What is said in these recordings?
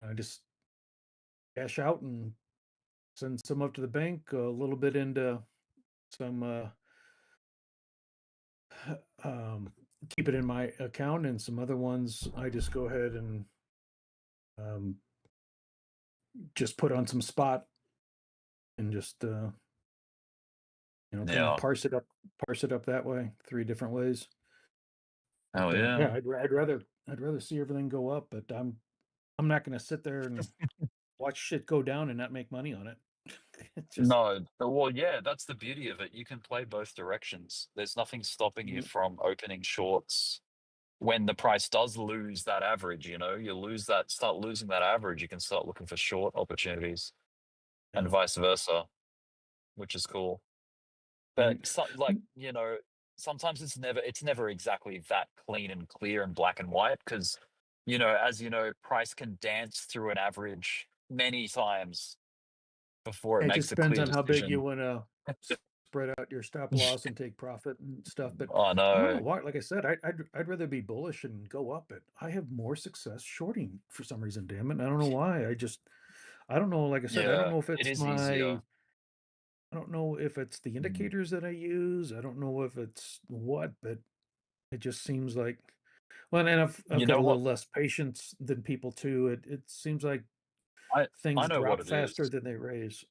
I just cash out and send some up to the bank, a little bit into some, um, keep it in my account, and some other ones I just go ahead and um, just put on some spot and just kind of Yeah. parse it up that way, 3 different ways. But Oh yeah. yeah, I'd rather see everything go up, but I'm not going to sit there and watch shit go down and not make money on it. It's just No, well, yeah, that's the beauty of it. You can play both directions. There's nothing stopping you mm, from opening shorts when the price does lose that average. Start losing that average. You can start looking for short opportunities and yeah, vice versa, which is cool. But right. sometimes it's never exactly that clean and clear and black and white because, as you know, price can dance through an average many times before it It makes just a depends clear on how big you decision. want to spread out your stop loss and take profit and stuff. But I I don't know know. why. Like I said, I'd rather be bullish and go up. But I have more success shorting for some reason. Damn it! I don't know why. I don't know. Like I said, I don't Yeah, know if it it's is my easier. I don't know if it's the Mm. indicators that I use. I don't know if it's what, but it just seems like well, and I've You got know a what? little less patience than people too. It seems like I things know what drop it faster is. than they raise.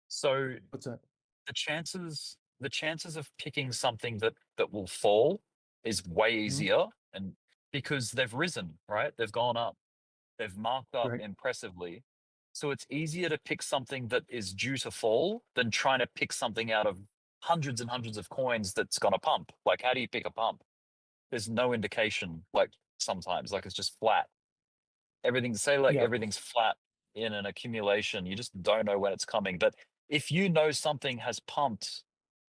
So What's that? the chances of picking something that will fall is way Mhm. easier, and because they've risen, right? They've gone up. They've marked up Right. impressively. So it's easier to pick something that is due to fall than trying to pick something out of hundreds and hundreds of coins that's going to pump. Like, how do you pick a pump? There's no indication, like, sometimes, like, it's just flat. Yeah. Everything's flat in an accumulation. You just don't know when it's coming. But if you know something has pumped,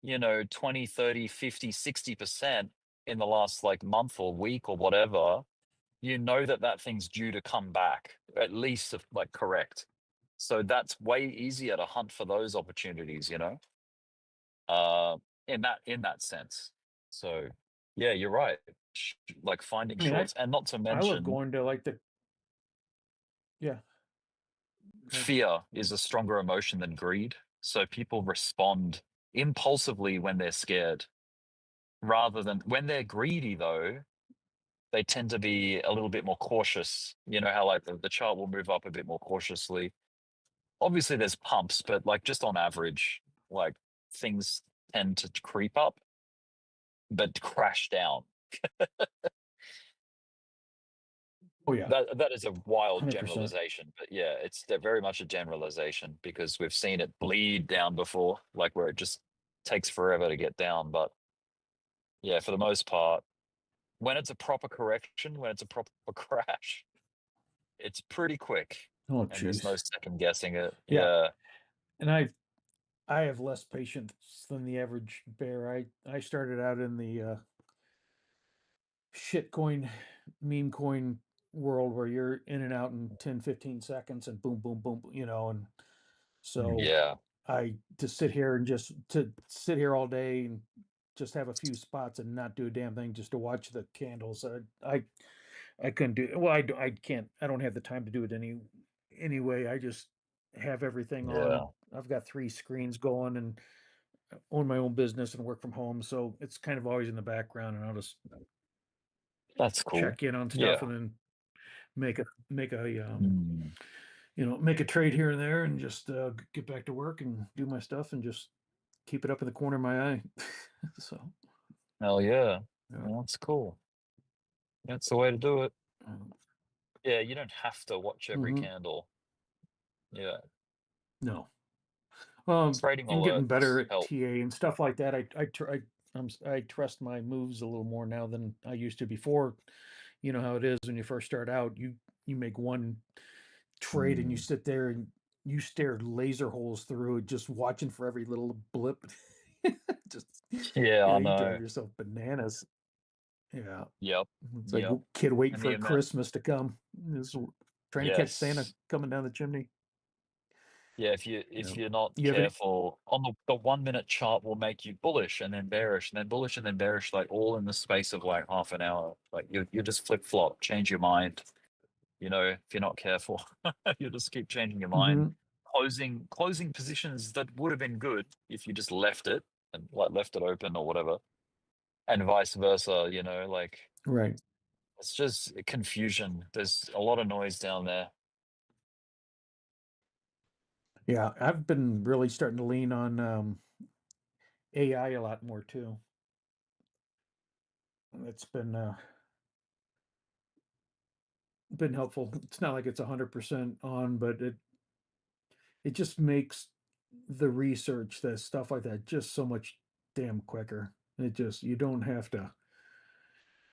20, 30, 50, 60% in the last like month or week or whatever, you know that that thing's due to come back, at least like correct. So that's way easier to hunt for those opportunities, uh, in that sense. So yeah, you're right. Like finding I mean, shorts, and not to I love mention, going to like the yeah. Go ahead. fear is a stronger emotion than greed. So people respond impulsively when they're scared, rather than when they're greedy, though, they tend to be a little bit more cautious. You know how like the chart will move up a bit more cautiously. Obviously, there's pumps, but like just on average, like things tend to creep up but crash down. Oh yeah, That is a wild 100%. generalization, but yeah, they're very much a generalization because we've seen it bleed down before, like where it just takes forever to get down. But yeah, for the most part, when it's a proper correction, when it's a proper crash, it's pretty quick, Oh and there's no jeez. second guessing it. Yeah, Yeah. and I have less patience than the average bear. I started out in the shitcoin, meme coin world where you're in and out in 10, 15 seconds and boom, boom, boom, and so Yeah. I to sit here all day and just have a few spots and not do a damn thing just to watch the candles. I couldn't do well. I can't. I don't have the time to do it anyway. I just have everything on. Yeah. I've got 3 screens going and own my own business and work from home, so it's kind of always in the background, and I'll just That's cool. check in on stuff Yeah. and then make a Mm. make a trade here and there and just get back to work and do my stuff and just keep it up in the corner of my eye. So Hell yeah. yeah. Well, that's cool. That's the way to do it. Um, Yeah, you don't have to watch every mhm. candle. Yeah. No. Trading And getting better alerts at help. TA and stuff like that. I trust my moves a little more now than I used to before. You know how it is when you first start out. You make one trade and you Mm. sit there and you stare laser holes through it, just watching for every little blip. Just Yeah, I you drive know. yourself bananas. Yeah, Yep. it's like Yep. a kid waiting And the for amount. Christmas to come. Just trying to catch Santa Yes. coming down the chimney. Yeah, if Yeah. you're not You have any? careful, on the 1 minute chart will make you bullish and then bearish and then bullish and then bearish, like all in the space of like half an hour. Like you just flip flop, change your mind. you know, if you're not careful. You'll just keep changing your mind, Mhm. closing positions that would have been good if you just left it and like left it open or whatever, and vice versa, you know, like Right. it's just confusion. There's a lot of noise down there. Yeah, I've been really starting to lean on AI a lot more too. It's been helpful. It's not like it's 100% on, but it just makes the research, the stuff like that, just so much damn quicker. It just you don't have to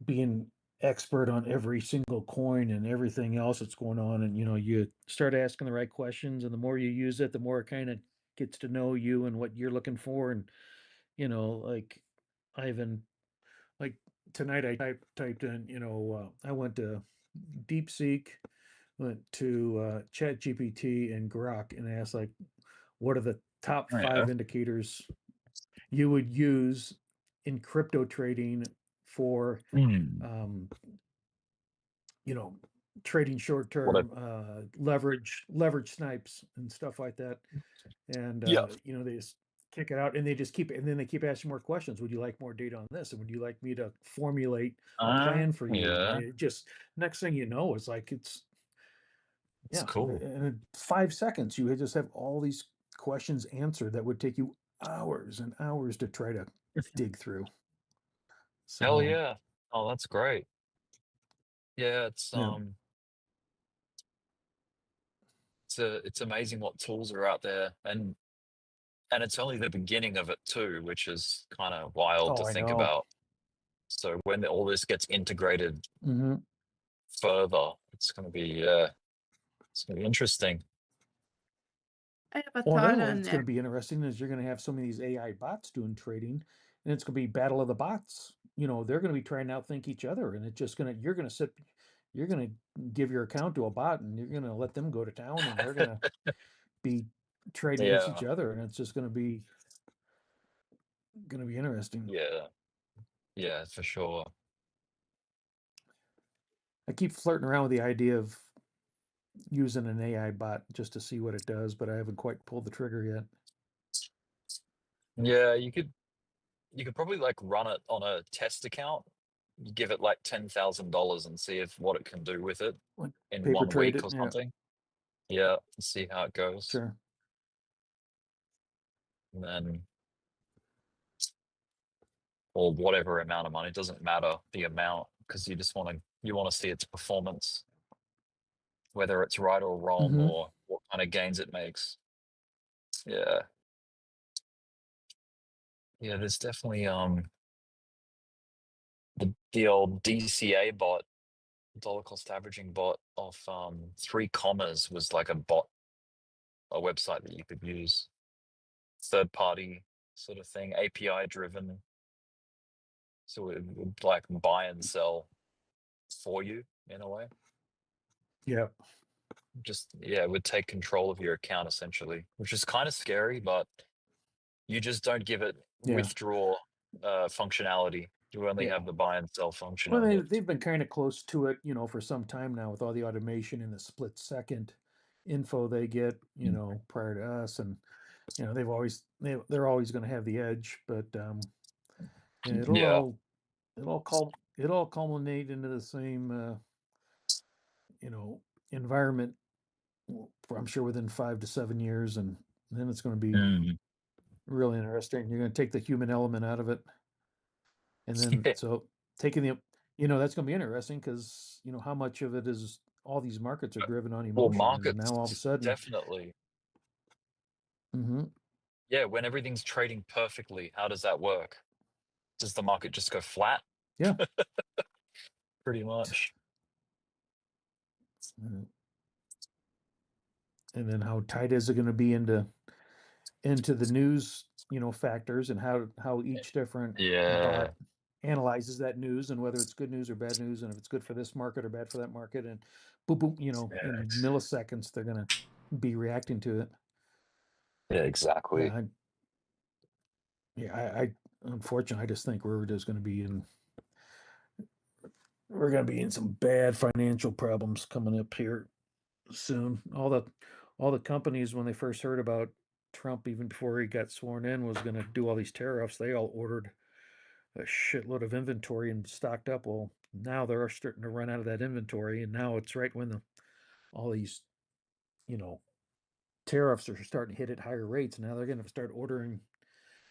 be an expert on every single coin and everything else that's going on, and you start asking the right questions, and the more you use it, the more it kind of gets to know you and what you're looking for, and like Ivan, like tonight I typed in, I went to DeepSeek, went to ChatGPT and Grok, and asked like, what are the top Oh, yeah. 5 indicators you would use in crypto trading for, Hmm. um, trading short What a term leverage snipes and stuff like that. And yeah. they just kick it out, and they just keep it, and then they keep asking more questions. Would you like more data on this? And would you like me to formulate a plan for you? And Yeah. it just, next thing you know, it's like it's It's yeah, cool. in 5 seconds you just have all these questions answered that would take you hours and hours to try to dig through. Hell So yeah. Oh, that's great. Yeah, yeah. it's amazing what tools are out there, and it's only the beginning of it too, which is kind of wild Oh, to I think know. about. So when all this gets integrated Hmm. further, it's gonna be interesting. I have a Well, thought another way on it's going that. to be interesting is you're going to have so many of these AI bots doing trading, and it's going to be battle of the bots. They're going to be trying to outthink each other, and you're going to give your account to a bot, and you're going to let them go to town, and they're going to be trading against each Yeah, other, and it's just going to be interesting. yeah, yeah, for sure. I keep flirting around with the idea of using an AI bot just to see what it does, but I haven't quite pulled the trigger yet. Yeah, you could probably like run it on a test account, give it like $10,000 and see if what it can do with it Like in paper one trade week it, or yeah, something. Yeah, see how it goes. sure. And then, or whatever amount of money, it doesn't matter the amount, because you want to see its performance, whether it's right or wrong Hmm. or what kind of gains it makes. Yeah. Yeah, there's definitely the old DCA bot, dollar cost averaging bot of 3 commas was like a website that you could use. Third party sort of thing, API driven. So it would like buy and sell for you in a way. Yeah, Just yeah, it would take control of your account essentially, which is kind of scary, but you just don't give it yeah. withdraw functionality. You only Yeah. have the buy and sell Well, functionality. they've been kind of close to it, for some time now with all the automation and the split second info they get, Mm. prior to us, and they're always going to have the edge, but yeah, Yeah. it'll all culminate into the same you know environment. I'm sure within 5 to 7 years, and then it's going to be Mm. really interesting. You're going to take the human element out of it, and then Yeah. so taking the that's going to be interesting because how much of it is all these markets are driven on Well, emotion, and now all of a markets sudden. definitely. Hmm. Yeah, when everything's trading perfectly, how does that work? Does the market just go flat? Yeah. Pretty much. uh, and then how tight is it going to be into the news factors, and how each different Yeah. bot analyzes that news, and whether it's good news or bad news, and if it's good for this market or bad for that market, and boom boom, Yeah. in milliseconds they're going to be reacting to it. Yeah, exactly. Yeah, I unfortunately I just think we're just going to be in we're gonna be in some bad financial problems coming up here soon. All the companies, when they first heard about Trump, even before he got sworn in, was gonna do all these tariffs, they all ordered a shitload of inventory and stocked up. Well, now they're starting to run out of that inventory, and now it's right when all these, you know, tariffs are starting to hit at higher rates. Now they're going to start ordering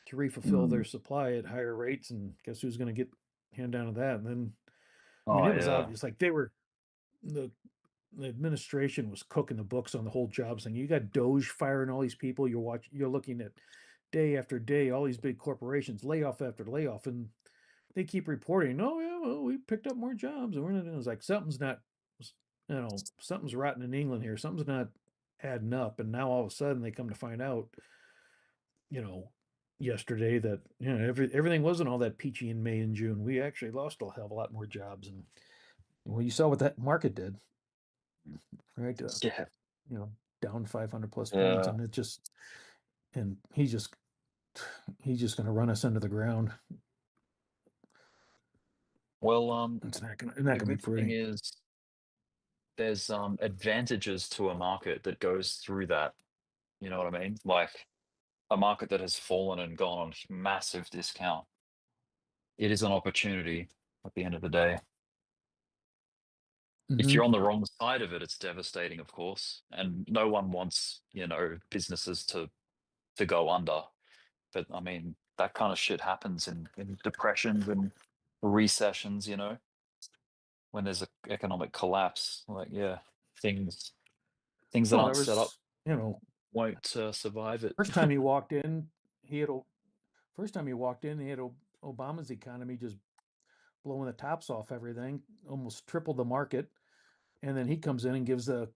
to refill their supply at higher rates, and guess who's going to get hand down to that? And then, I mean, Oh it was yeah. obvious. Like the the administration was cooking the books on the whole jobs thing. You got Doge firing all these people. You're looking at day after day, all these big corporations, layoff after layoff, and they keep reporting, oh yeah, well, we picked up more jobs, and we're not. It's like something's not, something's rotten in England here. Something's not adding up. And now all of a sudden they come to find out, you know, yesterday that everything wasn't all that peachy in May and June. We actually lost a hell of a lot more jobs, and well, you saw what that market did, right? Yeah. Down 500 plus points, Yeah. and he's just going to run us into the ground. Well, It's not the going to be good thing pretty. is there's advantages to a market that goes through that. You know what I mean? Like a market that has fallen and gone on massive discount. It is an opportunity at the end of the day. If you're Mhm. on the wrong side of it, it's devastating, of course. And no one wants, businesses to go under. But I mean, that kind of shit happens in depressions and recessions, when there's a economic collapse. Like, yeah, things that Well, aren't there set up was, won't survive it. first time he walked in, he had first time he walked in, he had Obama's economy just blowing the tops off everything, almost tripled the market, and then he comes in and gives a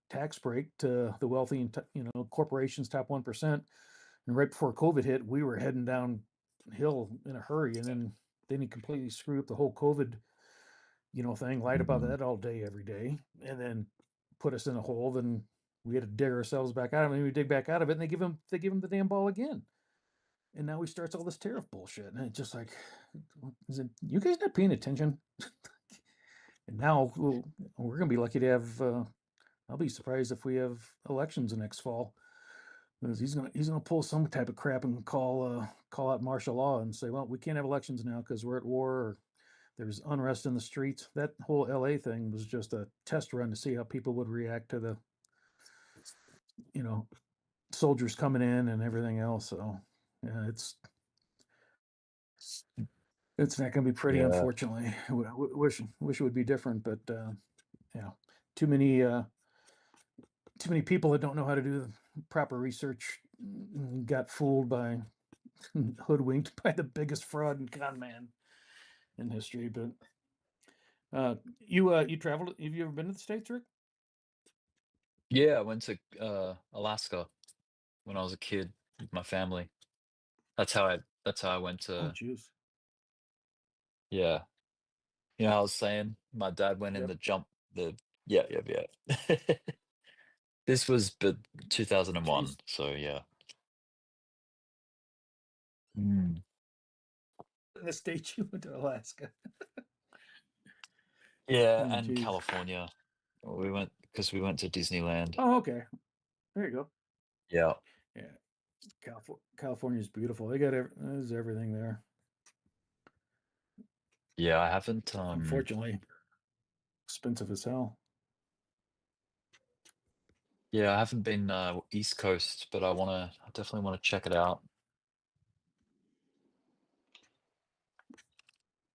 tax break to the wealthy and corporations top 1%. And right before COVID hit, we were heading downhill in a hurry, and then he completely screwed up the whole COVID thing, lied about that all day every day, and then put us in a hole. Then we had to dig ourselves back out of it, and we dig back out of it, and they give him the damn ball again. And now he starts all this tariff bullshit, and it's just like, you guys not paying attention? And now we're gonna be lucky to have. I'll be surprised if we have elections next fall, because he's gonna pull some type of crap and call out martial law and say, well, we can't have elections now because we're at war, or there's unrest in the streets. That whole LA thing was just a test run to see how people would react to the soldiers coming in and everything else. So yeah, it's not going to be pretty, Yeah. unfortunately. Wish it would be different, but yeah, too many people that don't know how to do the proper research got fooled by hoodwinked by the biggest fraud and con man in history. But you traveled? Have you ever been to the States, Rick? Yeah, I went to Alaska when I was a kid with my family. That's how I went Oh, to. jeez. Yeah. How I was saying my dad went in Yep. the jump the yeah, yeah, yeah. This was but 2001, Jeez. so yeah. Mm. In the States, you went to Alaska. Yeah, Oh, and jeez. California. We went because we went to Disneyland. Oh, okay. There you go. Yeah. Yeah, California is beautiful. They got there's everything there. Yeah, I haven't Unfortunately, expensive as hell. been East Coast, but I definitely wanna check it out.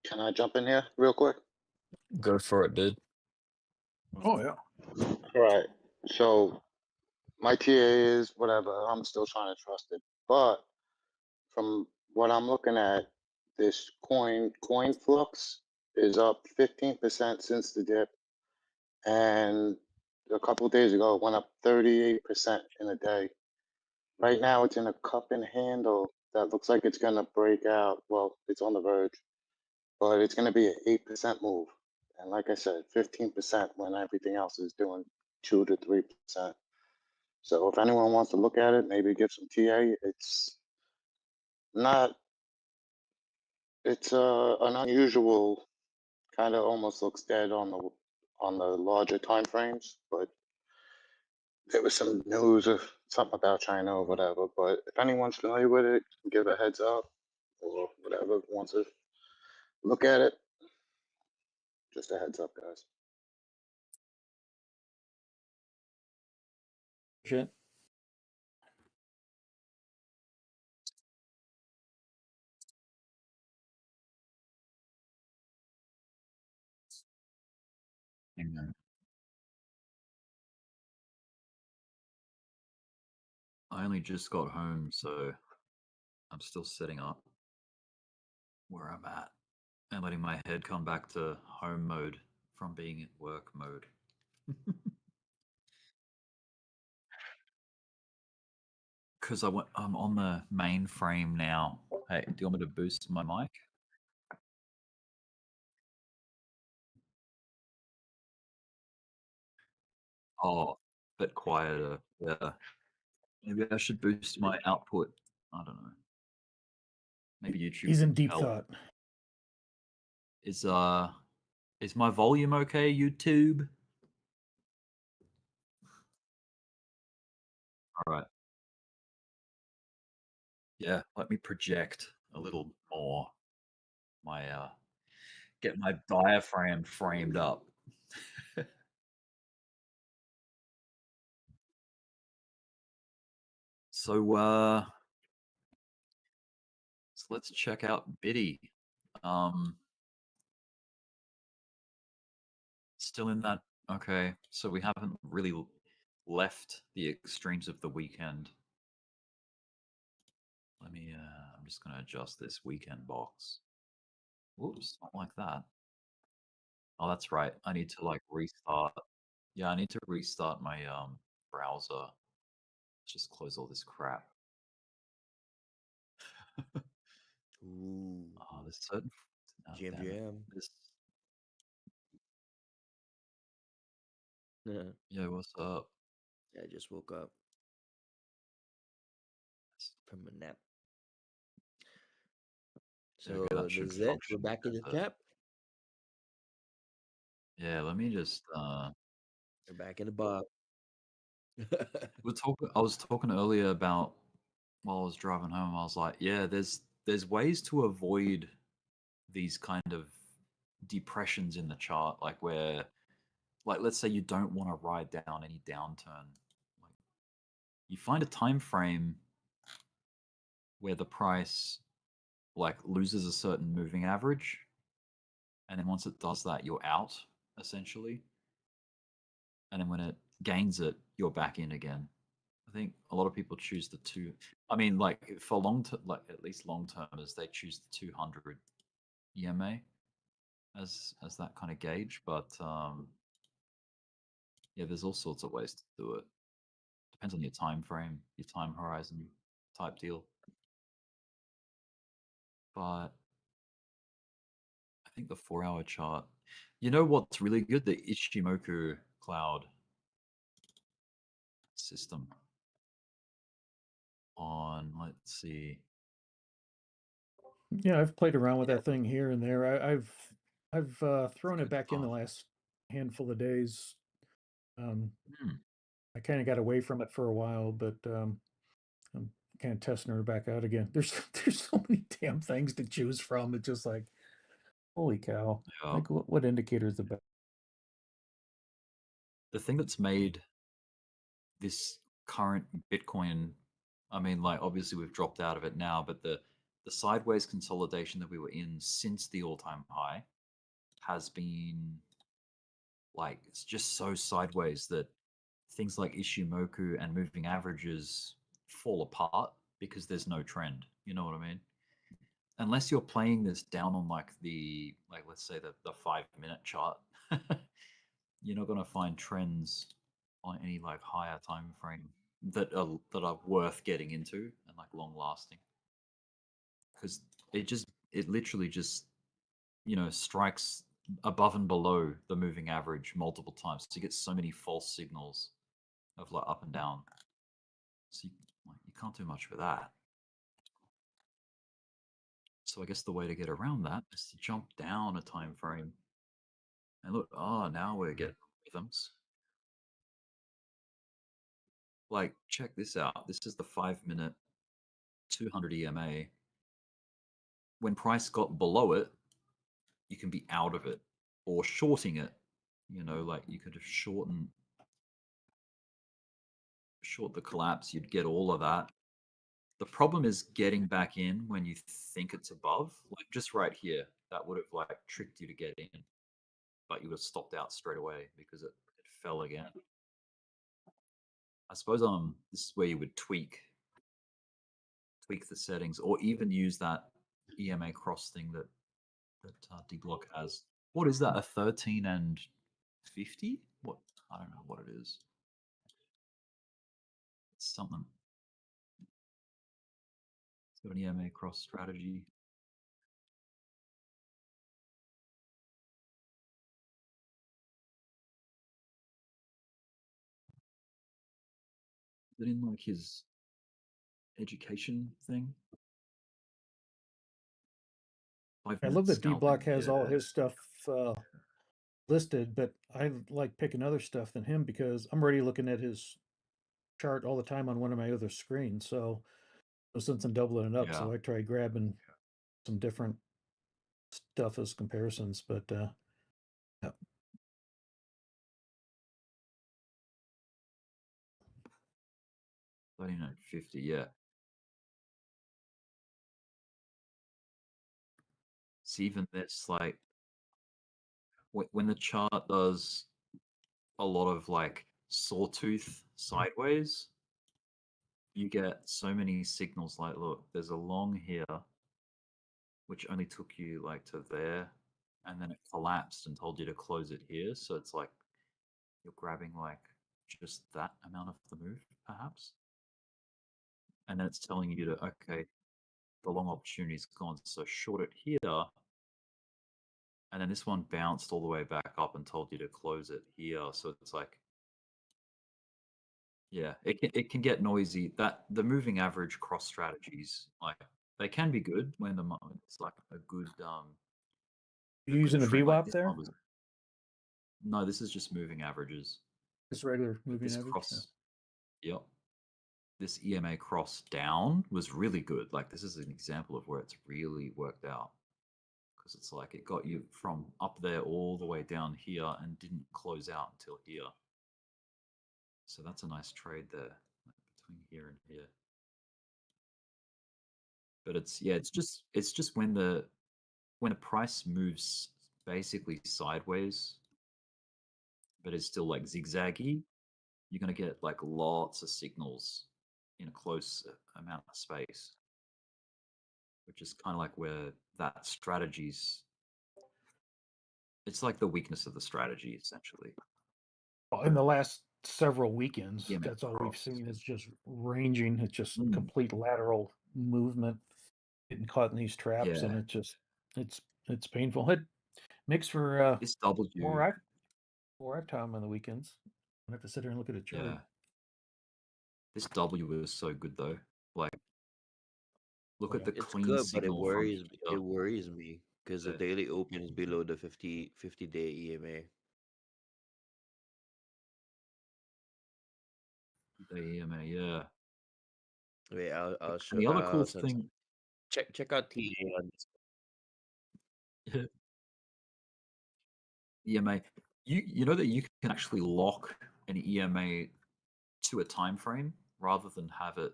Can I jump in here real quick? Go for it, dude. Oh yeah. Right. So my TA is whatever. I'm still trying to trust it. But from what I'm looking at, this coin flux is up 15% since the dip. And a couple of days ago, it went up 38% in a day. Right now, it's in a cup and handle that looks like it's going to break out. Well, it's on the verge, but it's going to be an 8% move. And like I said, 15% when everything else is doing 2 to 3%. So if anyone wants to look at it, maybe give some TA. It's not. It's an unusual kind of almost looks dead on the larger time frames, but there was some news of something about China or whatever. But if anyone's familiar with it, give a heads up or whatever, wants to look at it, just a heads up, guys. Shit. Hang on. I only just got home, so I'm still setting up where I'm at and letting my head come back to home mode from being in work mode. Because I'm on the main frame now. Hey, do you want me to boost my mic? Oh, a bit quieter. Yeah. Maybe I should boost my output. I don't know. Maybe YouTube. He's in can deep help. thought. Is my volume okay, YouTube? All right. Yeah, let me project a little more. My get my diaphragm framed up. So let's check out Biddy. Still in that. Okay, so we haven't really left the extremes of the weekend. Let me I'm just going to adjust this weekend box. Whoops, not like that. Oh, that's right. I need to like restart. Yeah, I need to restart my browser. Let's just close all this crap. Ooh, Oh, there's certain jam damn it. jam. This, Yeah, yeah, what's up? I just woke up from a nap. So Okay, that should this is it. We're function back in as the a- cap. Yeah, let me just We're back in the box. I was talking earlier about while I was driving home, I was like, yeah, there's ways to avoid these kind of depressions in the chart, like where, like, let's say you don't want to ride down any downturn. Like, you find a time frame where the price like loses a certain moving average, and then once it does that, you're out essentially, and then when it gains it, you're back in again. I think a lot of people choose the two. I mean, like for long term, like at least long termers, they choose the 200 EMA as that kind of gauge. But yeah, there's all sorts of ways to do it. Depends on your time frame, your time horizon type deal. But I think the 4-hour chart. You know what's really good? The Ichimoku cloud system. On, let's see. Yeah, I've played around with that thing here and there. I've thrown it Good back in the fun. last handful of days. Hmm. I kind of got away from it for a while, but I'm kind of testing her back out again. There's so many damn things to choose from. It's just like, holy cow! Yeah. Like, what indicator is the best? The thing that's made this current Bitcoin, I mean, like obviously we've dropped out of it now, but the sideways consolidation that we were in since the all-time high has been like, it's just so sideways that things like Ishimoku and moving averages fall apart because there's no trend. You know what I mean? Unless you're playing this down on like the, like let's say the 5-minute chart, you're not gonna find trends on any like higher time frame that are worth getting into and like long lasting, because it literally just strikes above and below the moving average multiple times. So you get so many false signals of like up and down. So you can't do much with that. So I guess the way to get around that is to jump down a time frame And look, now we're getting rhythms. Like, check this out. This is the 5-minute 200 EMA. When price got below it, you can be out of it or shorting it. You know, like you could have short the collapse. You'd get all of that. The problem is getting back in when you think it's above. Like just right here, that would have like tricked you to get in, but you would have stopped out straight away because it fell again. I suppose this is where you would tweak the settings, or even use that EMA cross thing that Dbloc has. What is that? A 13 and 50? What? I don't know what it is. It's something. It's got an EMA cross strategy. Is it in like his education thing? I love that Dbloc has all his stuff listed, but I like picking other stuff than him because I'm already looking at his chart all the time on one of my other screens. So since I'm doubling it up, so I try grabbing some different stuff as comparisons. But yeah. 39.50, yeah. See, even this, like, when the chart does a lot of like sawtooth sideways, you get so many signals. Like, look, there's a long here, which only took you like to there, and then it collapsed and told you to close it here. So it's like you're grabbing like just that amount of the move, perhaps. And then it's telling you to, okay, the long opportunity's gone, so short it here. And then this one bounced all the way back up and told you to close it here. So it's like, yeah, it can get noisy. That the moving average cross strategies, like they can be good when it's like a good You using a trend. Like VWAP this there? one was, no, this is just moving averages. Just regular moving this average. cross, yep. This EMA cross down was really good. Like this is an example of where it's really worked out. Because it's like it got you from up there all the way down here and didn't close out until here. So that's a nice trade there, like between here and here. But it's just when the price moves basically sideways, but it's still like zigzaggy, you're gonna get like lots of signals in a close amount of space, which is kind of like where that strategy's. It's like the weakness of the strategy, essentially. In the last several weekends, Yeah, that's all we've seen is just ranging. It's just complete lateral movement, getting caught in these traps, and it's painful. It makes for this W more act time on the weekends. I have to sit here and look at a chart. Yeah. This W was so good though. Like, look at the It's clean good, but signal from here. it worries me because the daily open is below the 50-day EMA. The EMA, yeah. Wait, I'll show. And the other cool thing. Check out TA on this. EMA. You know that you can actually lock an EMA to a time frame rather than have it.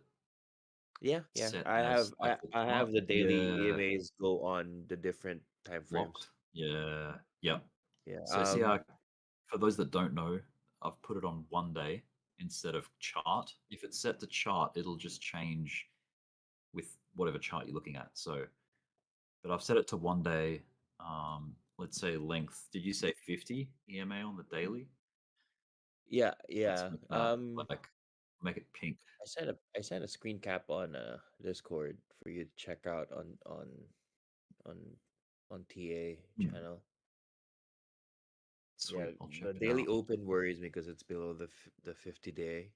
Yeah. Set I as, have like, I have the daily EMAs go on the different time frames. Locked. Yeah. Yep. Yeah. So see how, for those that don't know, I've put it on 1 day instead of chart. If it's set to chart, it'll just change with whatever chart you're looking at. So, but I've set it to 1 day. Let's say length. Did you say 50 EMA on the daily? Yeah. Let's make that, like, make it pink. I sent a screen cap on Discord for you to check out on TA channel. Sweet. Yeah, I'll check the it daily out. open worries me because it's below the 50-day.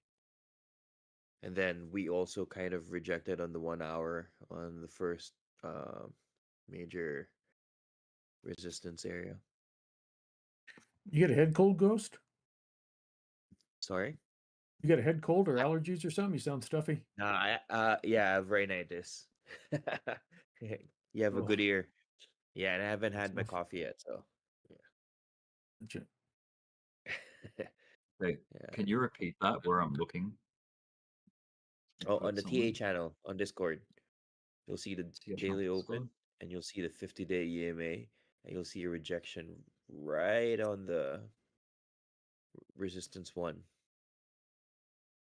And then we also kind of rejected on the 1 hour on the first major resistance area. You get a head cold, Ghost? Sorry? You got a head cold or allergies or something? You sound stuffy. Nah, yeah, I have rhinitis. You have a Oh, good ear. Yeah, and I haven't that's had my tough. coffee yet, so Gotcha. Wait, yeah. can you repeat that where I'm looking? Oh, Got on the someone? TA channel on Discord, you'll see the See it on daily Discord? open, and you'll see the 50-day EMA, and you'll see a rejection right on the resistance 1.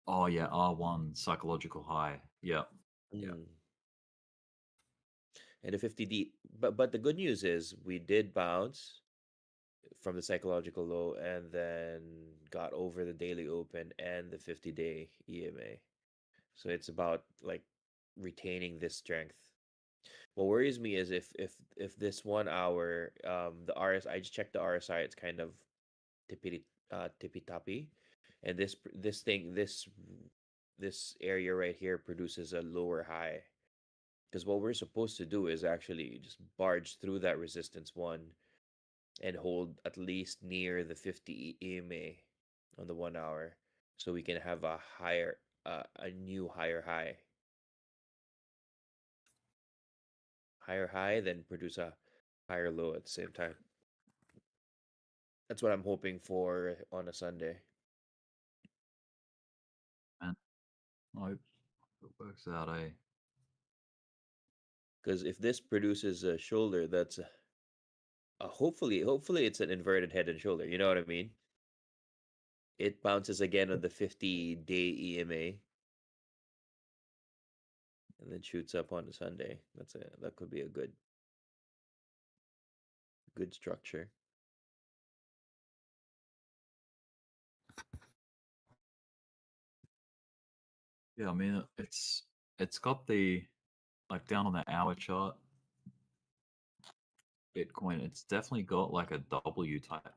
Oh yeah, R1 psychological high. Yeah. Yeah. Mm. And the 50D, but the good news is we did bounce from the psychological low and then got over the daily open and the 50-day EMA. So it's about like retaining this strength. What worries me is if this 1 hour, the RS, I just checked the RSI, it's kind of tippy toppy, and this area right here produces a lower high. Because what we're supposed to do is actually just barge through that resistance 1 and hold at least near the 50 EMA on the 1 hour, so we can have a new higher high, then produce a higher low at the same time. That's what I'm hoping for on a Sunday. Man, I hope it works out, eh? Because if this produces a shoulder, that's hopefully it's an inverted head and shoulder. You know what I mean? It bounces again on the 50-day EMA, and then shoots up on the Sunday. That could be a good structure. Yeah, I mean it's got the like down on the hour chart Bitcoin, it's definitely got like a W type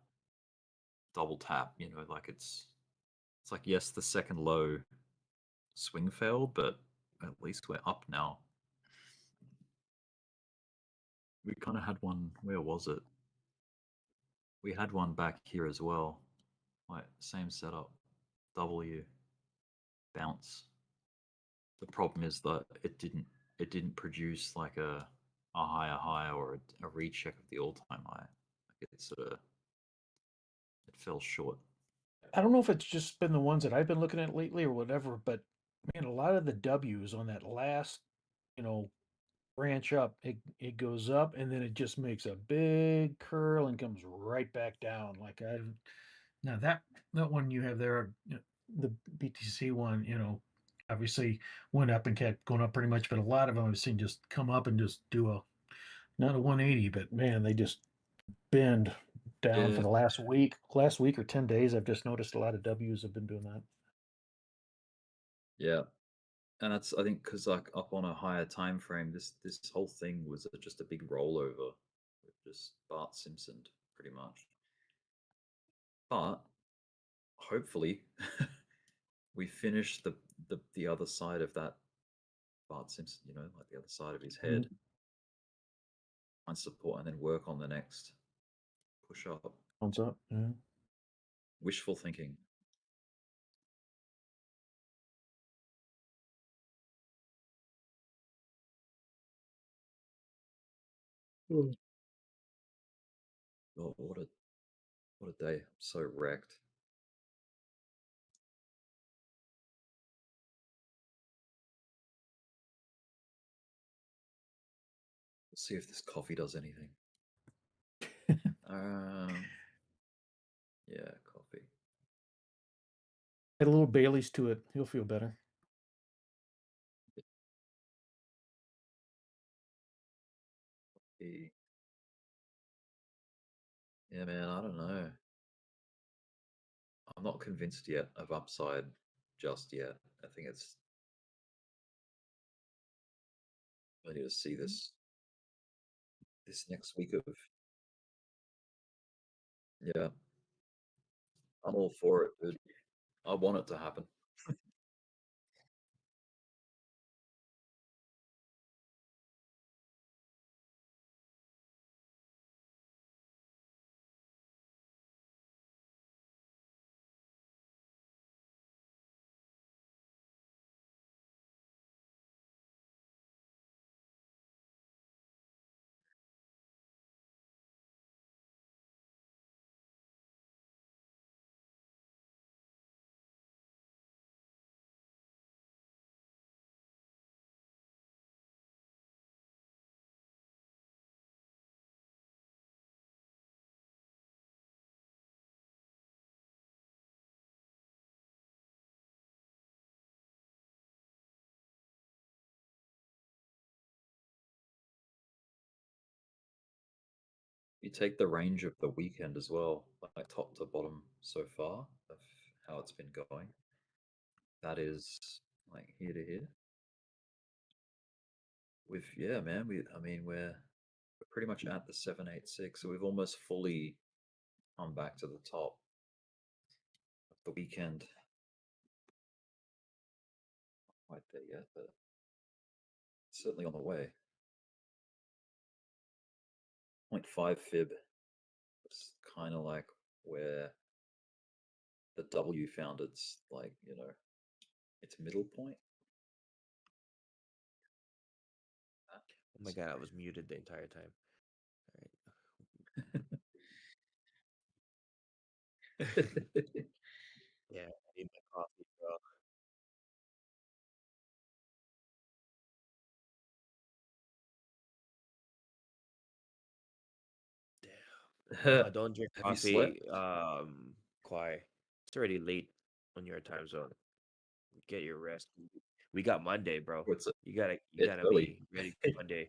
double tap, you know, like it's like yes, the second low swing failed, but at least we're up now. We kind of had one, where was it? We had one back here as well. Like same setup. W bounce. The problem is that it didn't produce like a higher high or a recheck of the all-time high. Like it fell short. I don't know if it's just been the ones that I've been looking at lately or whatever, but man, a lot of the W's on that last, branch up, it goes up and then it just makes a big curl and comes right back down. Now that one you have there, the BTC one, obviously went up and kept going up pretty much, but a lot of them I've seen just come up and just do not a 180, but man, they just bend down for Yeah. the last week or 10 days. I've just noticed a lot of W's have been doing that. Yeah. And that's, I think, because like up on a higher time frame, this whole thing was just a big rollover with just Bart Simpson, pretty much. But hopefully, we finish the other side of that Bart Simpson, you know, like the other side of his head, find support, and then work on the next push up. Thumbs up. Yeah. Wishful thinking. Oh, what a day! I'm so wrecked. Let's see if this coffee does anything. Yeah, coffee. Add a little Bailey's to it. He'll feel better. Yeah, man, I don't know. I'm not convinced yet of upside just yet. I think I need to see this next week of, yeah. I'm all for it, dude. I want it to happen. You take the range of the weekend as well, like top to bottom so far of how it's been going. That is like here to here. With yeah, man. We're pretty much at the 786, so we've almost fully come back to the top of the weekend. Not quite there yet, but certainly on the way. 0.5 fib. It's kind of like where the W found its its middle point. Oh my god, I was muted the entire time. All right. Yeah, I need my coffee, bro. Damn. Don't drink Have you coffee, slept? Kwai. It's already late on your time zone. Get your rest. We got Monday, bro. It's You gotta it's early. be ready for Monday.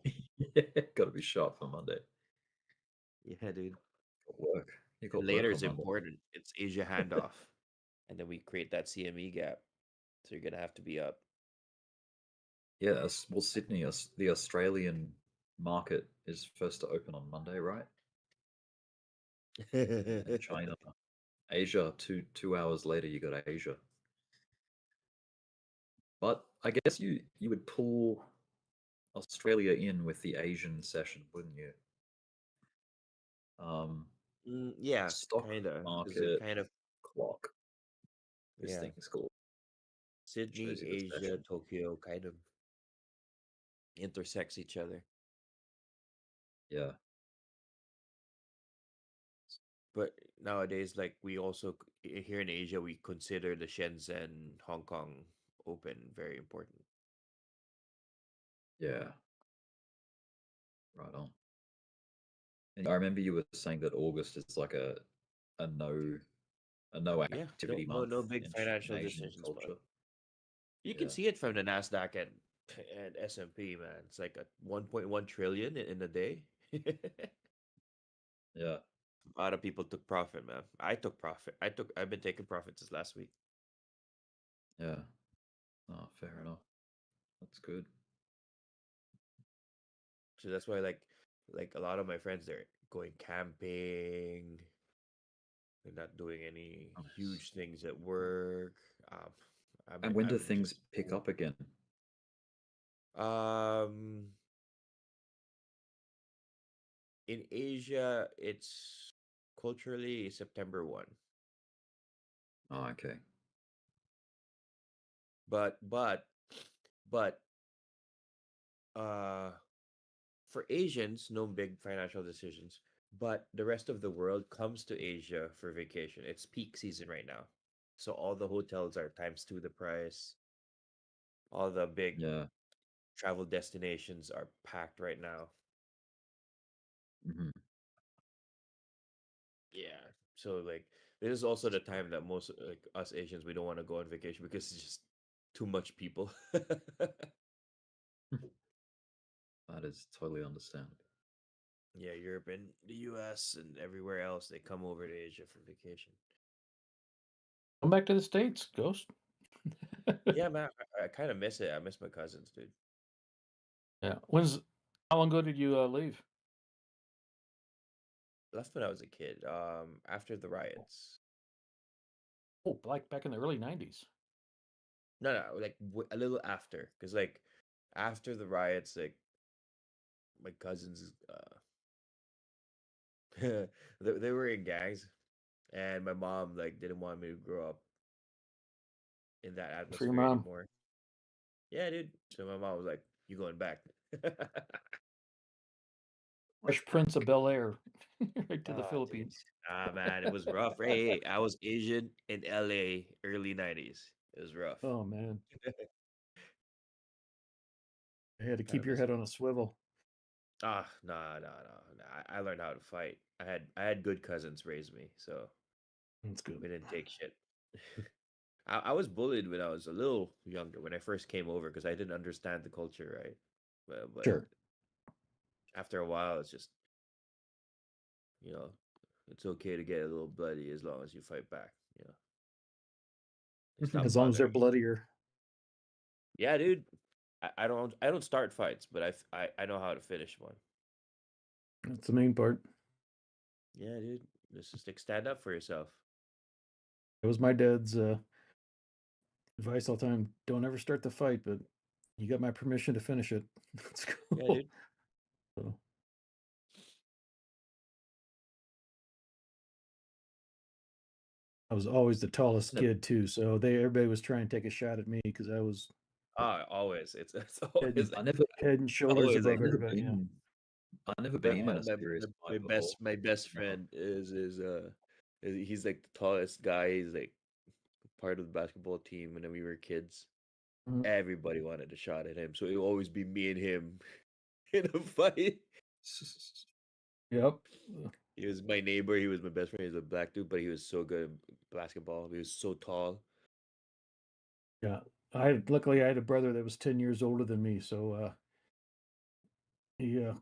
Gotta be sharp for Monday. Yeah, dude. Got work. You got And work later on is Monday. important. It's Asia handoff. And then we create that CME gap. So you're gonna have to be up. Yeah, well, Sydney, the Australian market is first to open on Monday, right? And China, Asia, 2 hours later, you got Asia. But I guess you would pull Australia in with the Asian session, wouldn't you? Yeah, Stock kinda. Is it market kind of clock. This yeah. thing's called. Sydney, Shows you the Asia, session. Tokyo kind of intersects each other. Yeah. But nowadays, like we also here in Asia, we consider the Shenzhen, Hong Kong Open very important. Yeah. Right on. And I remember you were saying that August is like a no Yeah, activity no, month no big in financial Asian decisions, but culture. you Yeah. can see it from the Nasdaq and S&P, man. It's like a 1.1 trillion in a day. Yeah. A lot of people took profit, man. I took profit. I've been taking profit since last week. Yeah. Oh, fair enough. That's good. So that's why like a lot of my friends they're going camping. They're not doing any Nice. huge things at work. And when do I'm things just pick up again? in Asia it's culturally September 1. Oh, okay. But uh for Asians, no big financial decisions. But the rest of the world comes to Asia for vacation. It's peak season right now. So all the hotels are times two the price. All the big Yeah. travel destinations are packed right now. Hmm. Yeah. So like this is also the time that most like us Asians we don't want to go on vacation because it's just too much people. That is totally understandable. Yeah, Europe and the US and everywhere else they come over to Asia for vacation. Come back to the States, Ghost. Yeah, man, I kind of miss it. I miss my cousins, dude. Yeah. How long ago did you leave? Left when I was a kid. After the riots. Oh, like back in the early 90s. No, like a little after, because like after the riots, like my cousins, they were in gangs, and my mom like didn't want me to grow up in that For your atmosphere mom. anymore. Yeah, dude. So my mom was like, "You going back?" Fresh Prince of Bel Air. Right to the Ah, dude. Philippines. Ah, man, it was rough. Hey, I was Asian in LA, early 90s. It was rough. Oh man. I had to Kind keep of your miss head it. on a swivel. Ah, no. I learned how to fight. I had good cousins raise me, so That's good. we didn't take shit. I was bullied when I was a little younger when I first came over because I didn't understand the culture, right? But Sure. after a while, it's just you know, it's okay to get a little bloody as long as you fight back. You know, it's not As long as they're bothering. bloodier. Yeah, dude. I don't start fights, but I know how to finish one. That's the main part. Yeah, dude. This is like stand up for yourself. It was my dad's advice all the time. Don't ever start the fight, but you got my permission to finish it. That's cool. Yeah, dude. So, I was always the tallest Yeah. kid too, so everybody was trying to take a shot at me because I was Always. It's always I never, head and shoulders always like above I've never everybody. Yeah. been, I've never been in a serious my fight best before. my best No. friend he's like the tallest guy. He's like part of the basketball team when we were kids. Mhm. Everybody wanted a shot at him, so it would always be me and him in a fight. Yep. He was my neighbor. He was my best friend. He was a black dude, but he was so good at basketball. He was so tall. Yeah. Luckily I had a brother that was 10 years older than me, so he sure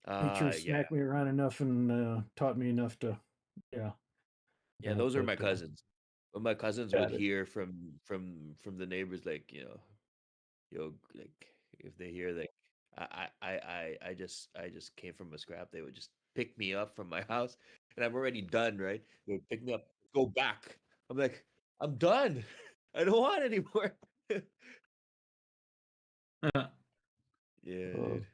Yeah. smacked me around enough and taught me enough to Yeah, those are my but, cousins. But my cousins Got would it. hear from the neighbors, like, like if they hear like I just came from a scrap, they would just pick me up from my house, and I'm already done, right? They would pick me up, go back. I'm like, I'm done. I don't want anymore. Yeah, Oh, dude.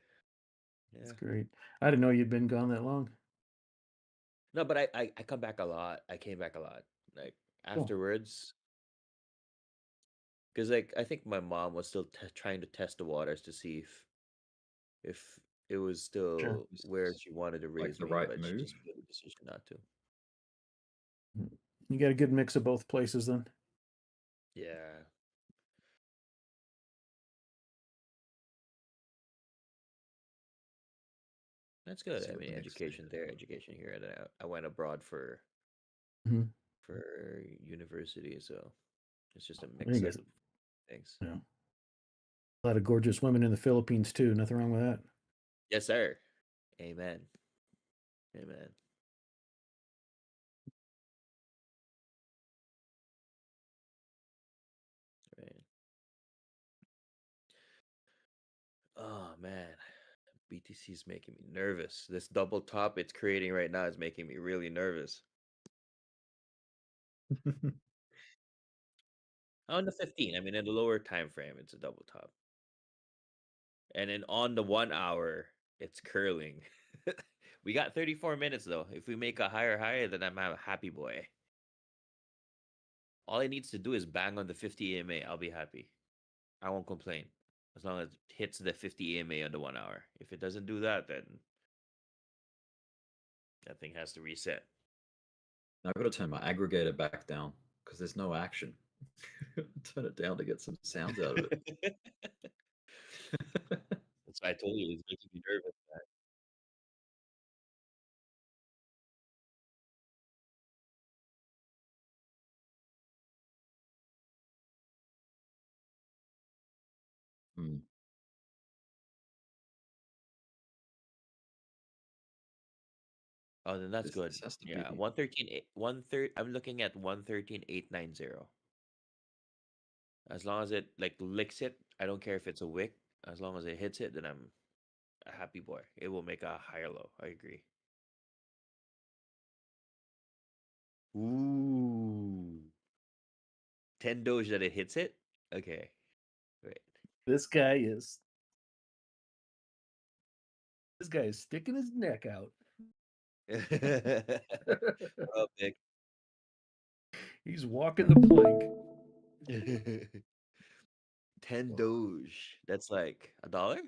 that's Yeah. great. I didn't know you'd been gone that long. No, but I come back a lot. I came back a lot. Like Cool. afterwards, because like I think my mom was still trying to test the waters to see if it was still This where is she wanted to like raise the me, right but she move. just made a decision not to. You got a good mix of both places then. Yeah. That's good. See I what mean, the next education there, education here, and then I went abroad for Mhm. university, so it's just a You mix guys- of things. Yeah. A lot of gorgeous women in the Philippines too. Nothing wrong with that. Yes, sir. Amen. Amen. Right. Oh man, BTC is making me nervous. This double top it's creating right now is making me really nervous. On the 15, I mean, in the lower time frame, it's a double top. And then on the 1 hour, it's curling. We got 34 minutes though. If we make a higher high, then I'm a happy boy. All it needs to do is bang on the 50 EMA. I'll be happy. I won't complain. As long as it hits the 50 EMA on the 1 hour. If it doesn't do that, then that thing has to reset. I've got to turn my aggregator back down because there's no action. Turn it down to get some sounds out of it. That's why I told you it's making me nervous. Hmm. Oh, then that's good. This has to Yeah, be 113, 130. I'm looking at 113,890. As long as it like licks it, I don't care if it's a wick. As long as it hits it, then I'm a happy boy. It will make a higher low. I agree. Ooh. 10 Doge that it hits it? Okay. Wait. This guy is sticking his neck out. What up, Nick? He's walking the plank. 10 Doge. That's like $1?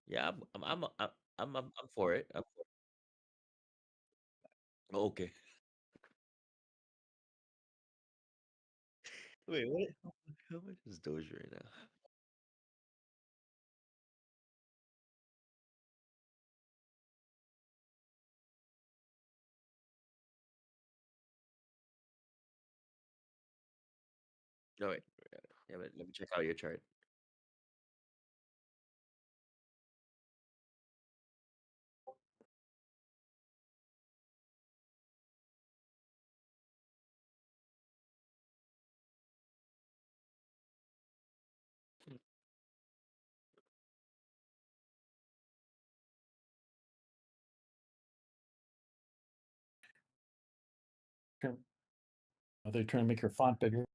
Yeah, I'm for it. I'm for it. Okay. Wait, what? How much is Doge right now? No, wait. Yeah, but let me check out your chart. They're trying to make your font bigger.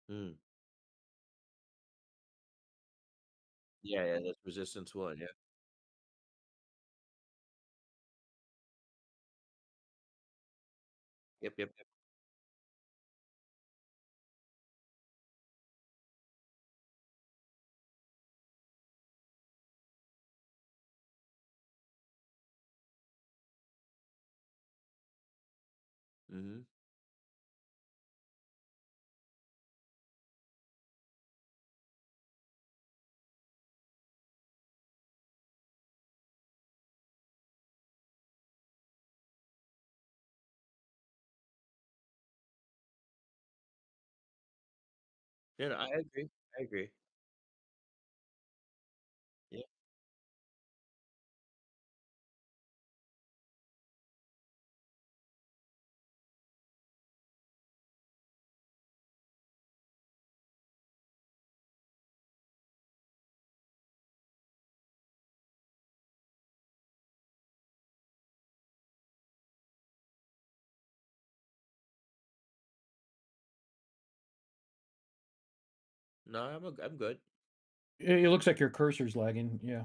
Hmm. Yeah, that's resistance one. Yeah. Yep. Mm-hmm. Yeah, no, I agree. I agree. Yeah. No, I'm good. It looks like your cursor's lagging. Yeah,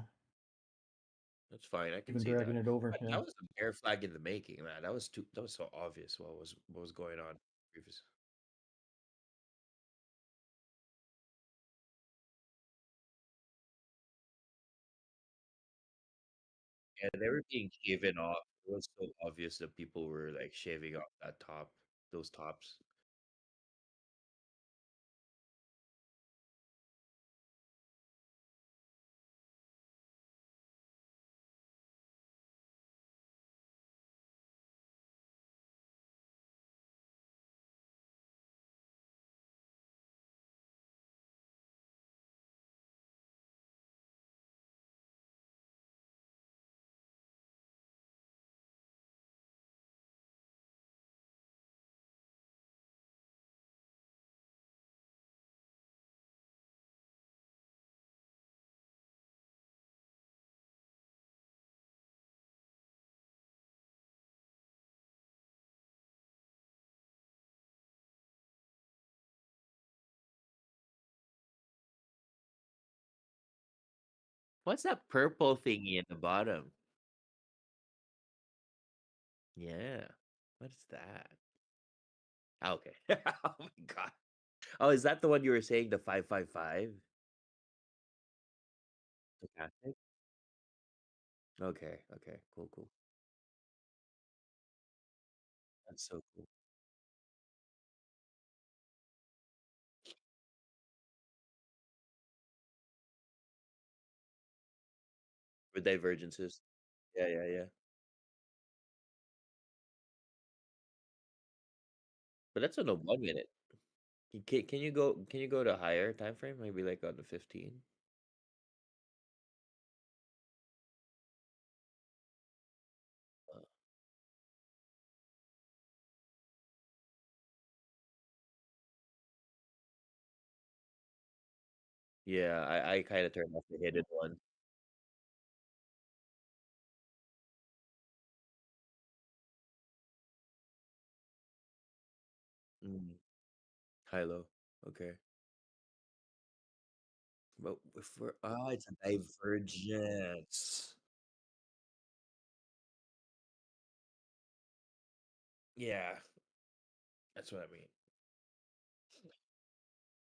That's fine. I can even see that. dragging it over. But Yeah. that was a bear flag in the making, man. That was too. That was so obvious. What was going on? Previous. Yeah, they were being shaven off. It was so obvious that people were like shaving off that top, those tops. What's that purple thingy in the bottom? Yeah. What's that? Ah, okay. Oh my god. Oh, is that the one you were saying, the 555? Stochastic? Okay. Cool. That's so cool. For divergences. Yeah. But that's on a 1 minute. Can you go to higher time frame? Maybe like on the 15? Uh, yeah, I kind of turned off the hidden one. Mm, high low. Okay. But if we're it's a divergence. Yeah, that's what I mean.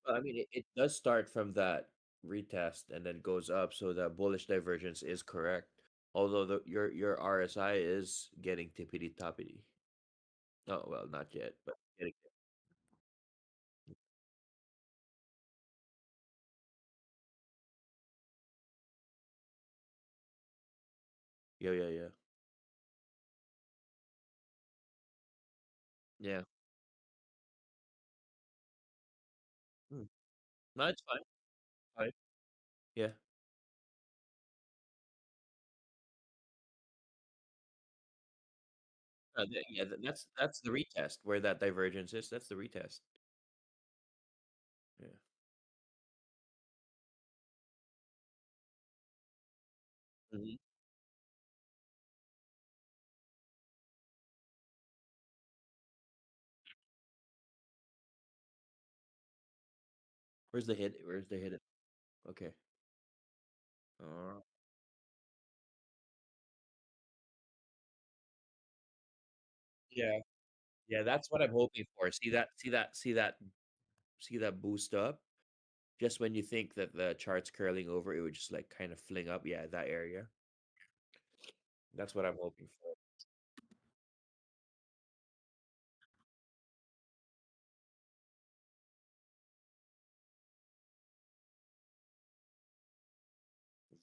Well, I mean, it does start from that retest and then goes up, so that bullish divergence is correct. Although your RSI is getting tippity toppity. Oh well, not yet, but getting there. Yeah. Yeah. Hmm. No, it's fine. Fine. Yeah. Yeah. That's the retest where that divergence is. That's the retest. Yeah. Mhm. Where's the hit? Where's the hit? Okay. Yeah. Yeah, that's what I'm hoping for. See that boost up? Just when you think that the chart's curling over, it would just like kind of fling up. Yeah, that area. That's what I'm hoping for.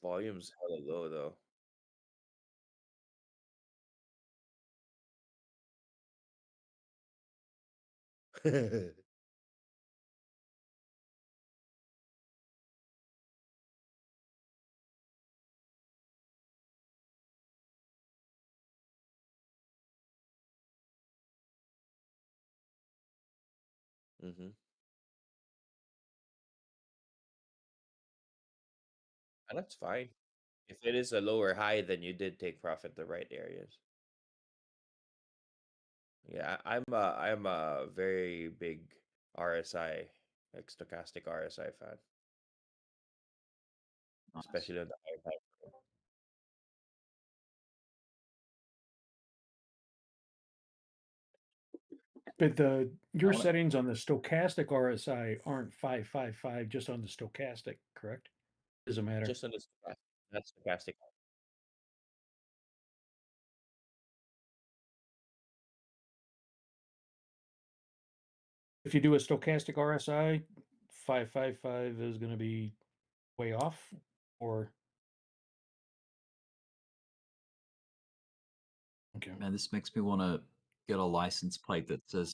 Volume's hella low though. Mm-hmm. And that's fine. If it is a lower high, then you did take profit the right areas. Yeah, I'm a very big RSI, like stochastic RSI fan, Nice. especially on the high time. But your wanna- settings on the stochastic RSI aren't 555 just on the stochastic, correct? Doesn't matter. Just on the stochastic, that's stochastic. If you do a stochastic RSI, 555 is going to be way off, or okay. Man, this makes me want to get a license plate that says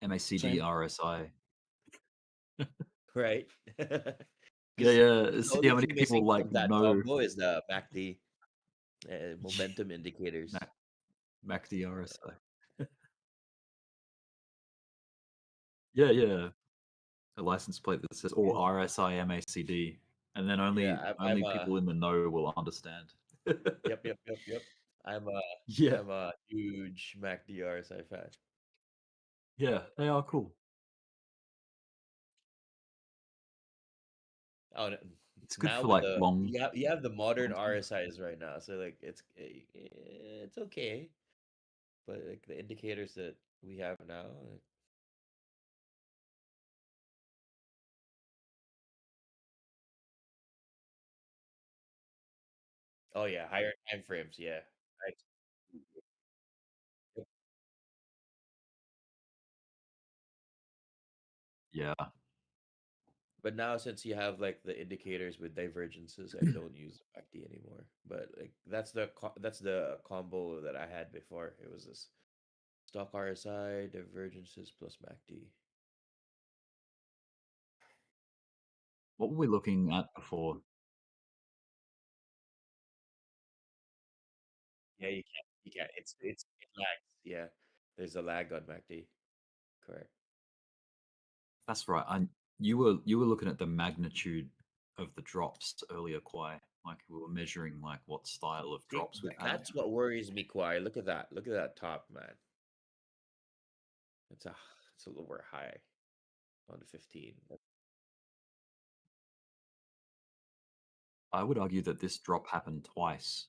MACD Same. RSI. Right? Yeah, yeah. The See only how many thing people missing like from that know combo is the MACD momentum indicators. MACD RSI. Yeah, yeah. A license plate that says or RSI MACD, and then only Yeah, only people in the know will understand. Yep. I'm a Yeah, I'm a huge MACD RSI fan. yeah, they are cool. Oh, It's good now for with like the long. you have the modern long time. RSIs right now, so like it's okay, but like the indicators that we have now, oh yeah, higher time frames, yeah. Right. Yep. Yeah, But now since you have like the indicators with divergences, I don't use MACD anymore. But like that's the combo that I had before. It was this stock RSI divergences plus MACD. what were we looking at before? Yeah, you can't. It lags. Yeah, there's a lag on MACD. Correct. That's right. You were looking at the magnitude of the drops earlier, Kwai. Like we were measuring like what style of See, drops we've had. that's what worries me, Kwai. Look at that. Look at that top, man. It's a lower high on the 15. I would argue that this drop happened twice.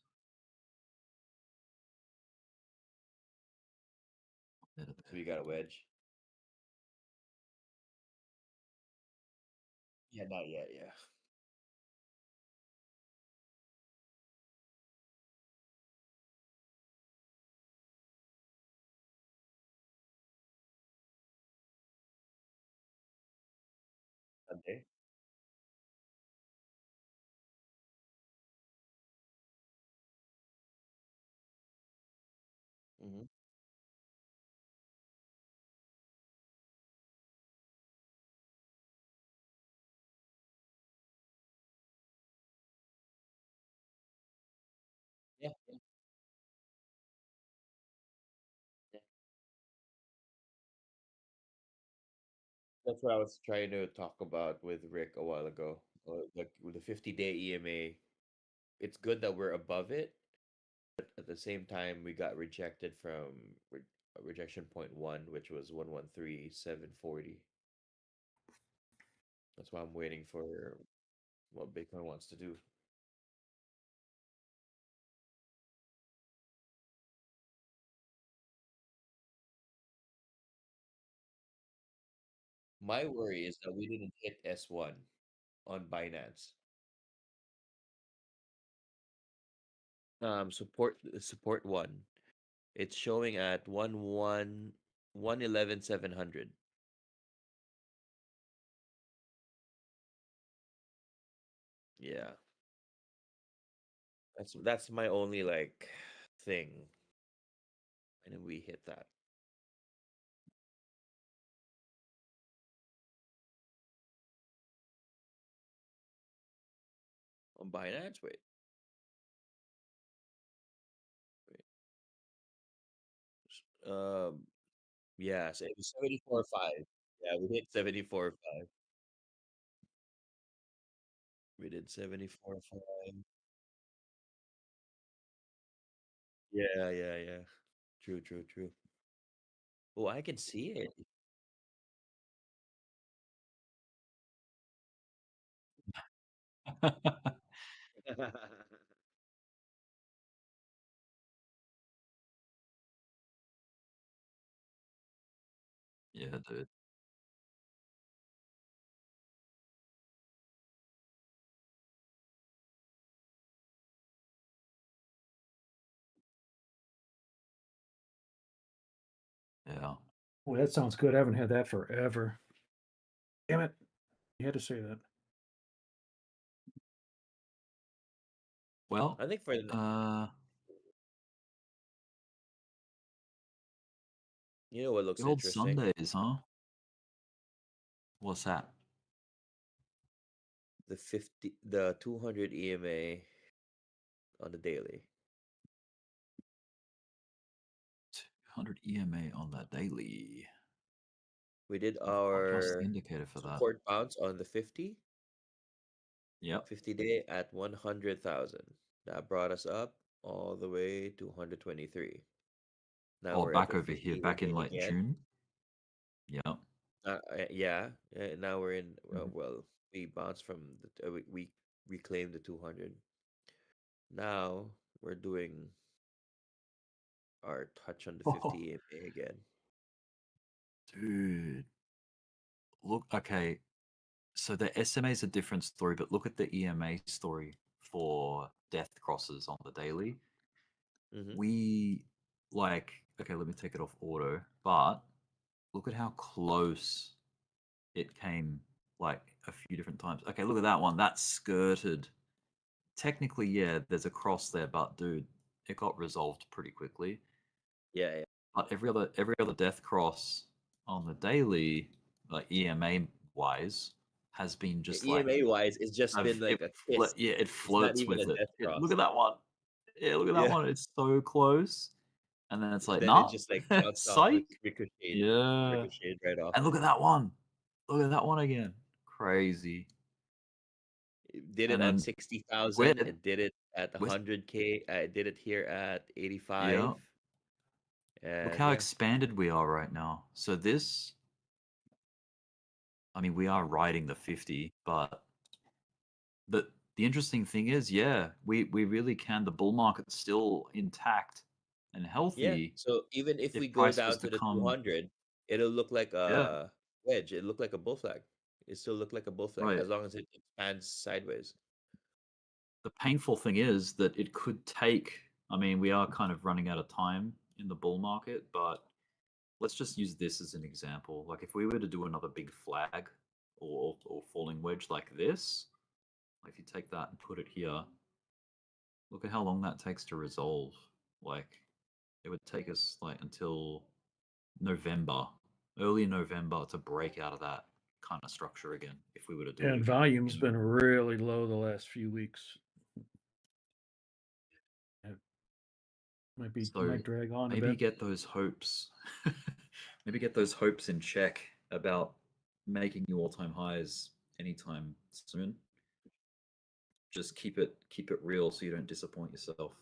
So we got a wedge. Yeah, not yet. Yeah. Sunday. Mm-hmm. Yeah. Yeah. That's what I was trying to talk about with Rick a while ago. Like with the 50-day EMA, it's good that we're above it, but at the same time, we got rejected from rejection point one, which was 113,740. That's why I'm waiting for what Bitcoin wants to do. My worry is that we didn't hit S1 on Binance. Support 1. It's showing at 111,700. Yeah. That's my only like thing. And then we hit that. On Binance, wait. Yeah, so it was 74.5. Yeah, we hit 74.5. We did 74.5. Yeah. True. Oh, I can see it. Yeah, dude. Yeah. Well, that sounds good. I haven't had that forever. Damn it. You had to say that. Well, I think for the you know what looks the old interesting? Sundays, huh? What's that? The 200 EMA on the daily. 200 EMA on that daily. We did I've adjusted the our indicator for that. support bounce on the 50. Yep. 50 day at 100,000. That brought us up all the way to 123. Now Oh, we're at back the over 50 here, back in again. like June. Yep. Yeah. Now we're in. Mhm. Well, we bounced from the. We reclaimed the 200. Now we're doing our touch on the 50 EMA again. Dude. Look, okay. So the SMA is a different story, but look at the EMA story for death crosses on the daily. Mm-hmm. We like, okay, let me take it off auto, but look at how close it came like a few different times. Okay, look at that one. That skirted. Technically, yeah, there's a cross there, but dude, it got resolved pretty quickly. Yeah. But every other death cross on the daily, like EMA wise, has been just like EMA wise, it's just been like a kiss. yeah, it It's not flirts even a with it. death cross. Look at that one. Yeah, look at that Yeah. one. It's so close, and then it's like, Then it nah, just like bounced off, psych. like ricocheted. Yeah, Ricocheted right off. and look at that one. Look at that one again. Crazy. It did it And on then 60,000. quit. It did it at 100K. I did it here at 85. Yeah. And Look how yeah. expanded we are right now. So this, I mean, we are riding the 50, but the interesting thing is, yeah, we really can. The bull market's still intact and Yeah. healthy. So even if we If go price was down to to the come, 200, it'll look like yeah, a wedge. It look like a bull flag. It still look like a bull flag right. as long as it expands sideways. The painful thing is that it could take. I mean, we are kind of running out of time in the bull market, but let's just use this as an example. Like if we were to do another big flag or falling wedge like this, if you take that and put it here, look at how long that takes to resolve. Like it would take us like until November, early November to break out of that kind of structure again if we were to do it And again. volume's been really low the last few weeks. It might drag on a maybe bit. get those hopes maybe get those hopes in check about making new all-time highs anytime soon. Just keep it real so you don't disappoint yourself,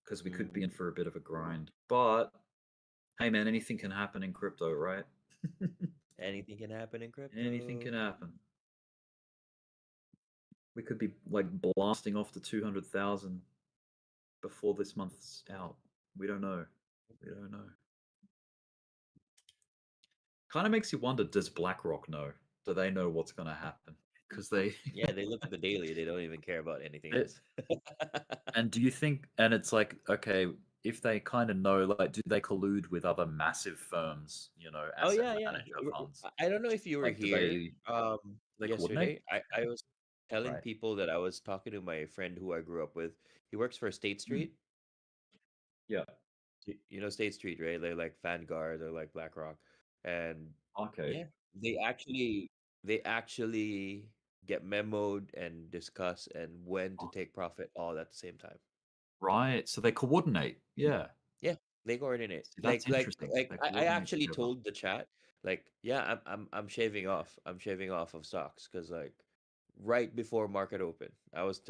because we could be in for a bit of a grind. But hey man, anything can happen in crypto, right? Anything can happen in crypto. Anything can happen. We could be like blasting off to 200,000 before this month's out. We don't know. We don't know. Kind of makes you wonder, does BlackRock know? Do they know what's going to happen? Because they Yeah, they look at the daily. They don't even care about anything It- else. and do you think, and it's like, okay, if they kind of know, like, do they collude with other massive firms, you know, Oh asset yeah, yeah. manager funds? I don't know if you were Like, do here they yesterday. coordinate? I was telling Right. people that I was talking to my friend who I grew up with. He works for State Street. Yeah. You know State Street, right? They're like Vanguard or like BlackRock. And Okay. yeah, they actually get memoed and discuss and when to Oh. take profit all at the same time. Right. So they coordinate. Yeah. Yeah, they coordinate. See, that's interesting. They I coordinate actually together. told the chat, like, yeah, I'm shaving off. I'm shaving off of stocks because like right before market open, I was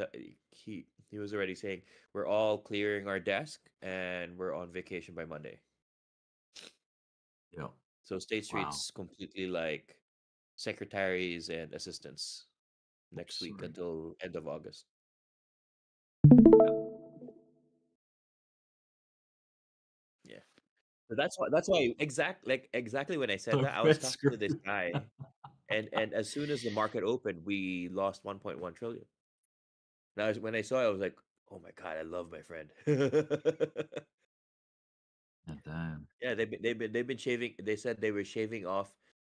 he was already saying we're all clearing our desk and we're on vacation by Monday. Yeah. So State Wow. Street's completely like secretaries and assistants next week Sorry. until end of August. Yeah. So that's why exactly when I said So that, I was red talking to this screw. guy, and as soon as the market opened, we lost 1.1 trillion. Now when I saw it, I was like, oh my god, I love my friend. Yeah, damn. Yeah, they've been shaving. They said they were shaving off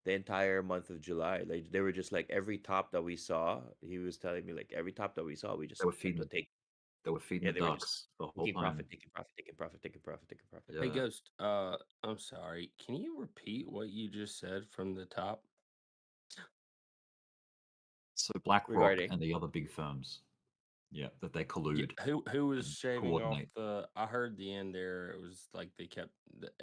the entire month of July. Like they were just like every top that we saw. He was telling me like every top that we saw, we just They were kept on feeding. taking. They were feeding Yeah, the they were just ducks the whole taking time. profit, taking profit, taking profit, taking profit, taking profit, taking profit. Yeah. Hey, Ghost, I'm sorry. Can you repeat what you just said from the top? So BlackRock Regarding and the other big firms. Yeah, that they Yeah, collude who was and shaving off coordinate. the? I heard the end there. It was like they kept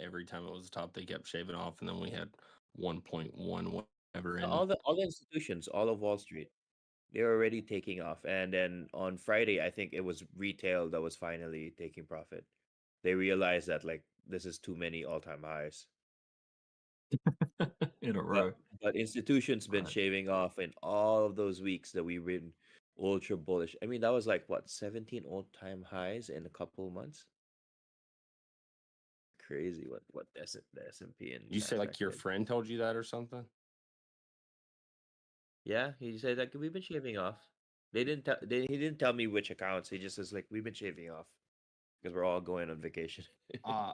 every time it was the top, they kept shaving off, and then we had 1.1 whatever in. all the institutions, all of Wall Street, they're already taking off. And then on Friday, I think it was retail that was finally taking profit. They realized that like this is too many all-time highs. In a row. But institutions been Right. shaving off in all of those weeks that we've been ultra bullish. I mean, that was like what 17 all-time highs in a couple of months. Crazy what the S&P and You say like your Nasdaq did. friend told you that or something? Yeah, he said like we've been shaving off. He didn't tell me which accounts. He just says like we've been shaving off because we're all going on vacation.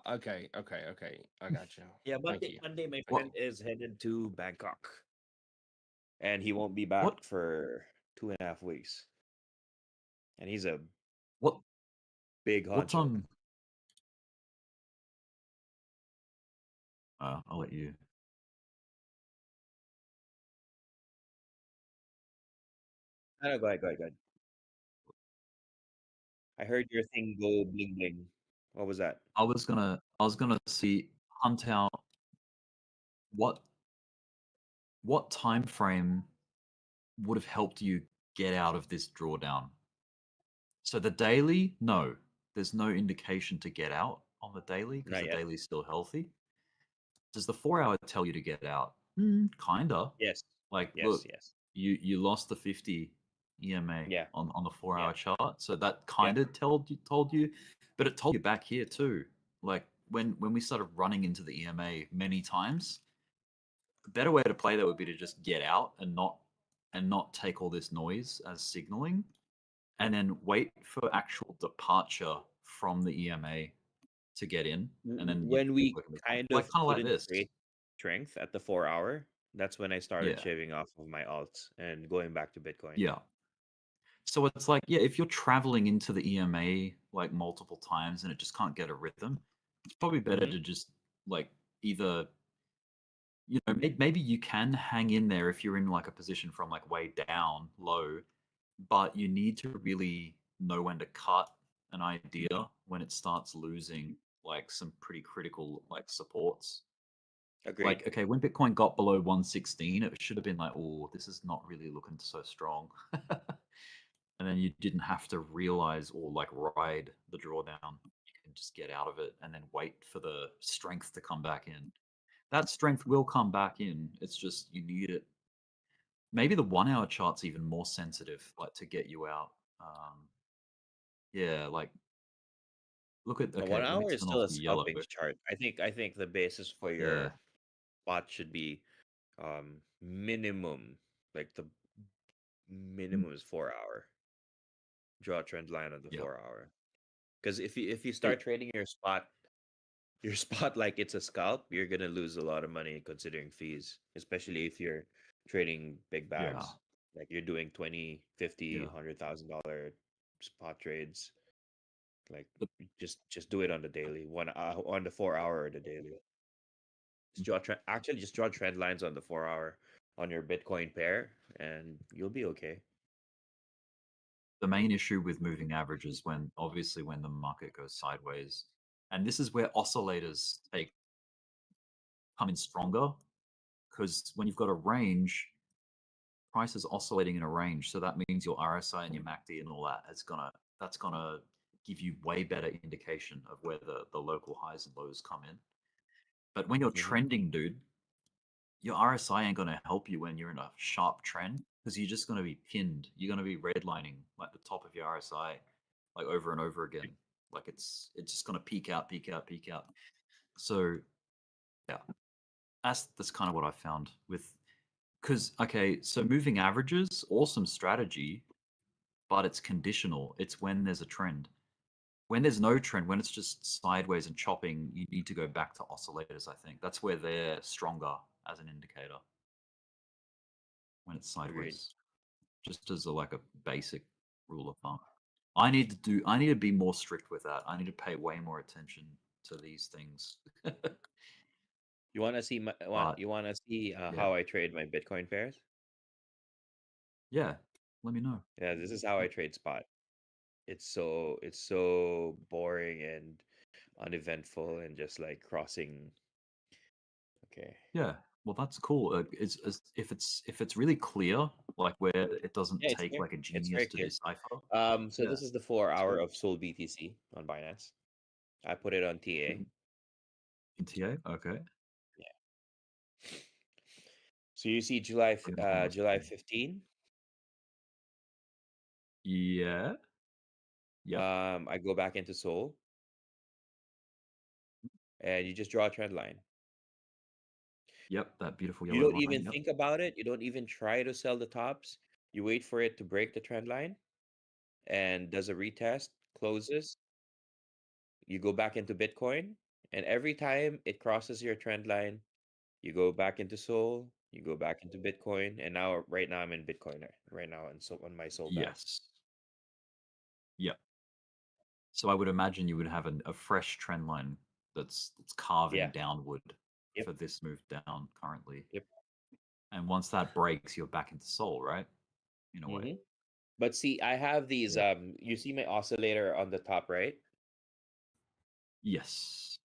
Okay. I got you. Yeah, Thank you. Monday my What- friend is headed to Bangkok. And he won't be back What- for 2.5 weeks. And he's a What big what's honcho. I'll let you. No, go ahead. I heard your thing go bling bling. What was that? I was gonna hunt out what time frame would have helped you get out of this drawdown. So the daily, no, there's no indication to get out on the daily because Not the yet. daily's still healthy. Does the 4-hour tell you to get out? Kinda. Yes. Like, Yes, look, yes. you lost the 50 EMA Yeah. on the 4-hour Yeah. chart, so that kind of told you, but it told you back here too. Like when we started running into the EMA many times, the better way to play that would be to just get out and not take all this noise as signaling, and then wait for actual departure from the EMA to get in, and then When we kind kind of of like couldn't this. create strength at the 4-hour, that's when I started Yeah. shaving off of my alts and going back to Bitcoin. Yeah. So it's like, yeah, if you're traveling into the EMA like multiple times and it just can't get a rhythm, it's probably better to just like either, you know, maybe you can hang in there if you're in like a position from like way down low, but you need to really know when to cut an idea when it starts losing like some pretty critical like supports. Agreed. Like, okay, when Bitcoin got below 116, it should have been like, oh, this is not really looking so strong. And then you didn't have to realize or like ride the drawdown. You can just get out of it and then wait for the strength to come back in. That strength will come back in. It's just you need it maybe the 1 hour chart's even more sensitive, like to get you out. Yeah, like look at A okay, 1 let me hour is turn still off a the yellow. scalping chart. I think the basis for Yeah, your spot should be minimum, like the minimum is 4 hour. Draw a trend line on the yeah. 4 hour. Because if you start trading your spot like it's a scalp, you're gonna lose a lot of money considering fees, especially if you're trading big Yeah, bags. Like you're doing 20, 50, yeah. $100,000 spot trades. Like But just do it on the daily, on the 4 hour or the daily. Just draw trend lines on the 4 hour on your Bitcoin pair, and you'll be okay. the main issue with moving averages obviously when the market goes sideways, and this is where oscillators come in stronger, because when you've got a range, price is oscillating in a range, so that means your RSI and your MACD and all that's gonna give you way better indication of where the local highs and lows come in. But when you're trending, dude, your RSI ain't gonna help you when you're in a sharp trend, because you're just gonna be pinned. You're gonna be redlining like the top of your RSI, like over and over again. Like it's just gonna peak out, peak out, peak out. So yeah, that's kind of what I found with, because okay, so moving averages, awesome strategy, but it's conditional. It's when there's a trend. When there's no trend, when it's just sideways and chopping, you need to go back to oscillators. I think that's where they're stronger as an indicator. When it's Agreed. sideways, just as like a basic rule of thumb. I need to be more strict with that. I need to pay way more attention to these things. You want to see But you want to see yeah, how I trade my Bitcoin pairs? yeah, let me know. Yeah, this is how I trade spot. It's so boring and uneventful and just like crossing. Okay. Yeah, well, that's cool. It's if it's really clear, like where it doesn't Yeah, it's take clear. like a It's very genius to clear. decipher. So Yeah, this is the 4 hour so of Sol BTC on Binance. I put it on TA. in TA, okay. Yeah. So you see July Put it on the July screen. 15. Yeah, yep, I go back into Sol and you just draw a trend line. yep. That beautiful You yellow don't line. even Yep. think about it. You don't even try to sell the tops. You wait for it to break the trend line and does a retest, closes. You go back into Bitcoin, and every time it crosses your trend line, you go back into Sol, you go back into Bitcoin, and right now I'm in Bitcoin right now, and so on my Sol back. Yes. Yep. So I would imagine you would have a fresh trend line that's carving Yeah. downward Yep. for this move down currently. Yep. And once that breaks, you're back into Sol, right? In a way. But see, I have these. Yeah. You see my oscillator on the top right. Yes.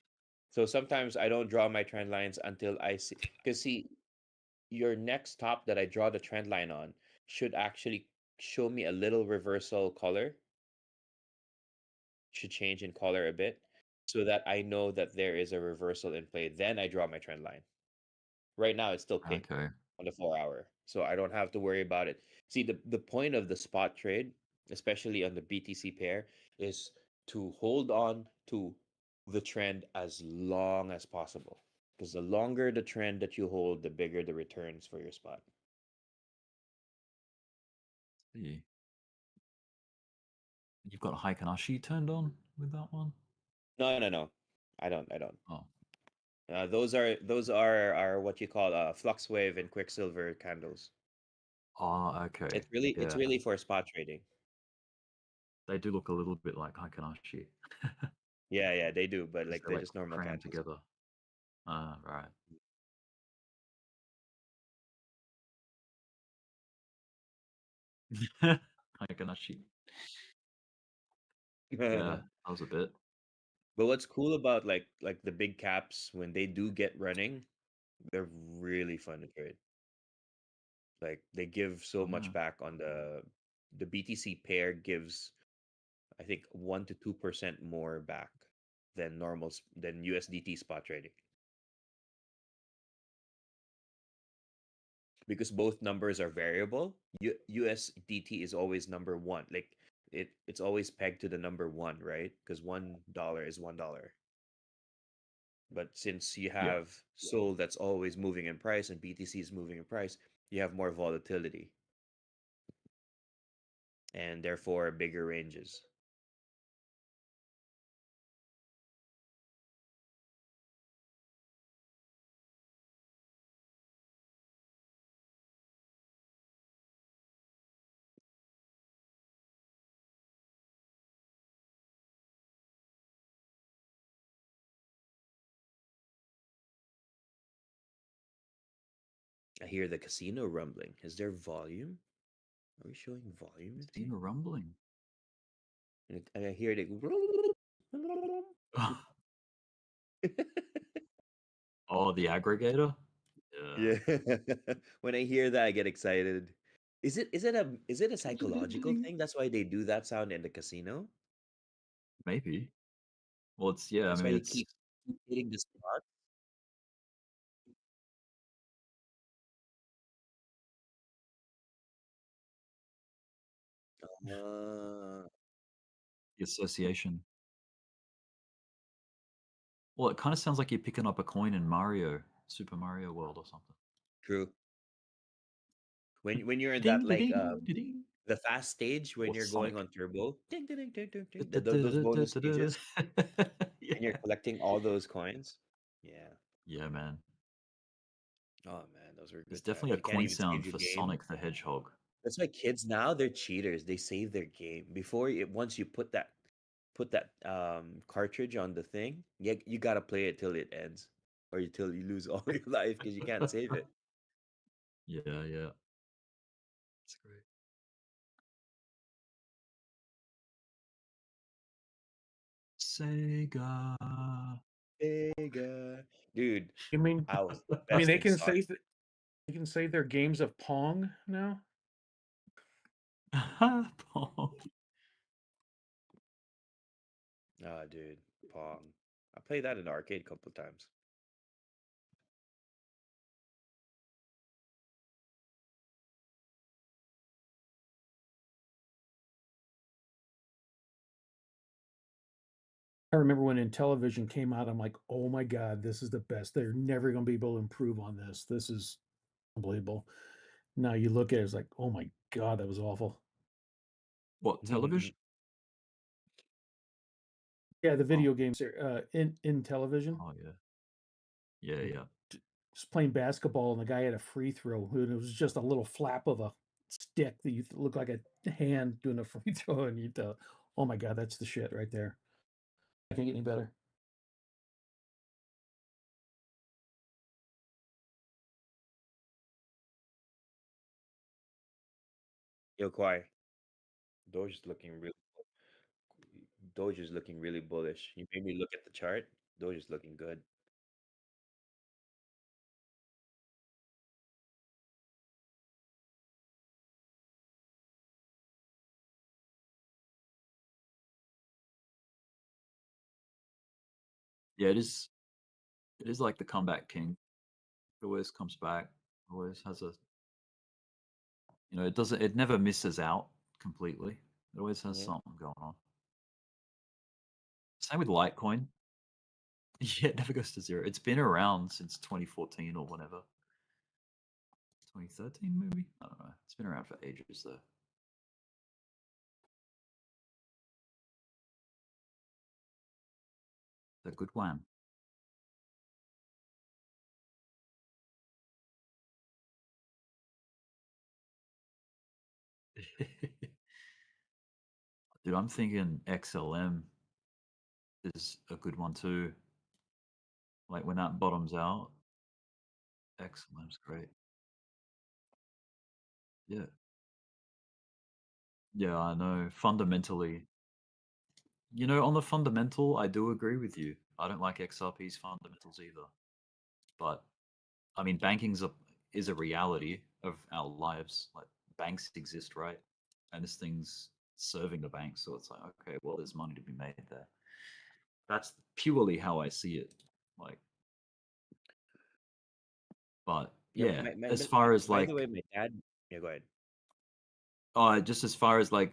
So sometimes I don't draw my trend lines until I see, because see, your next top that I draw the trend line on should actually show me a little reversal color. Should change in color a bit so that I know that there is a reversal in play. Then I draw my trend line. Right now it's still pink Okay. on the 4 hour. So I don't have to worry about it. See, the point of the spot trade, especially on the BTC pair, is to hold on to the trend as long as possible. Because the longer the trend that you hold, the bigger the returns for your spot. See. You've got Heikanashi turned on with that one? No. I don't. Oh. Those are what you call flux wave and quicksilver candles. Oh, okay. It's Yeah. really for spot trading. They do look a little bit like Heikanashi. Yeah, they do, but like They're they're like just normal crammed candles. together. Right. Heikanashi. Yeah, that was a bit. But what's cool about like the big caps when they do get running, they're really fun to trade. Like they give so Oh, much back on the BTC pair gives, I think, 1 to 2% more back than than USDT spot trading. because both numbers are variable. USDT is always number one. Like it's always pegged to the number one, right? Because $1 is $1. But since you have SOL that's always moving in price and BTC is moving in price, you have more volatility and therefore bigger ranges. I hear the casino rumbling. Is there volume? Are we showing volume? Casino rumbling. And I hear it. Oh, the aggregator. Yeah. When I hear that, I get excited. Is it a psychological thing? That's why they do that sound in the casino. Maybe. Well, it's I That's why mean, they it's keep hitting the spot. the association. Well, it kind of sounds like you're picking up a coin in Super Mario World or something. True. When you're in Ding, that like ding, ding. the fast stage when Or you're going Sonic. on turbo, ding, ding, ding, ding, ding, ding, those bonus stages, and you're collecting all those coins. Yeah. Yeah, man. Oh man, those were There's good times. definitely a You can't coin even save sound your for game. Sonic the Hedgehog. That's why kids now, they're cheaters. They save their game before once you put that cartridge on the thing. You gotta play it till it ends, or till you lose all your life because you can't save it. Yeah. It's great. Sega. Dude, I mean, I was the I mean, best they in can soccer. save they can save their games of Pong now. Pong. Ah, dude, Pong. I played that in the arcade a couple of times. I remember when Intellivision came out, I'm like, oh my God, this is the best. They're never going to be able to improve on this. This is unbelievable. Now you look at it, it's like, oh my God, that was awful. What, television? Yeah, the video games in television. Oh, yeah. Yeah. Just playing basketball, and the guy had a free throw, and it was just a little flap of a stick that you look like a hand doing a free throw, and you thought, oh my God, that's the shit right there. I can't get any better. Yo, Kwai. Doge's looking really bullish. You made me look at the chart. Doge is looking good. Yeah, it is like the comeback king. It always comes back. Always has a it never misses out completely. It always has something going on. Same with Litecoin. Yeah, it never goes to zero. It's been around since 2014 or whatever. 2013 maybe? I don't know. It's been around for ages though. It's a good one. Dude, I'm thinking XLM is a good one too. Like when that bottoms out, XLM's great. Yeah. Yeah, I know. Fundamentally, on the fundamental, I do agree with you. I don't like XRP's fundamentals either. But I mean, is a reality of our lives. Like banks exist, right? And this thing's serving the bank, so it's like, okay, well, there's money to be made there. That's purely how I see it. Like, but Yeah, my, as far as by like the way, my dad. Yeah, go ahead. just as far as like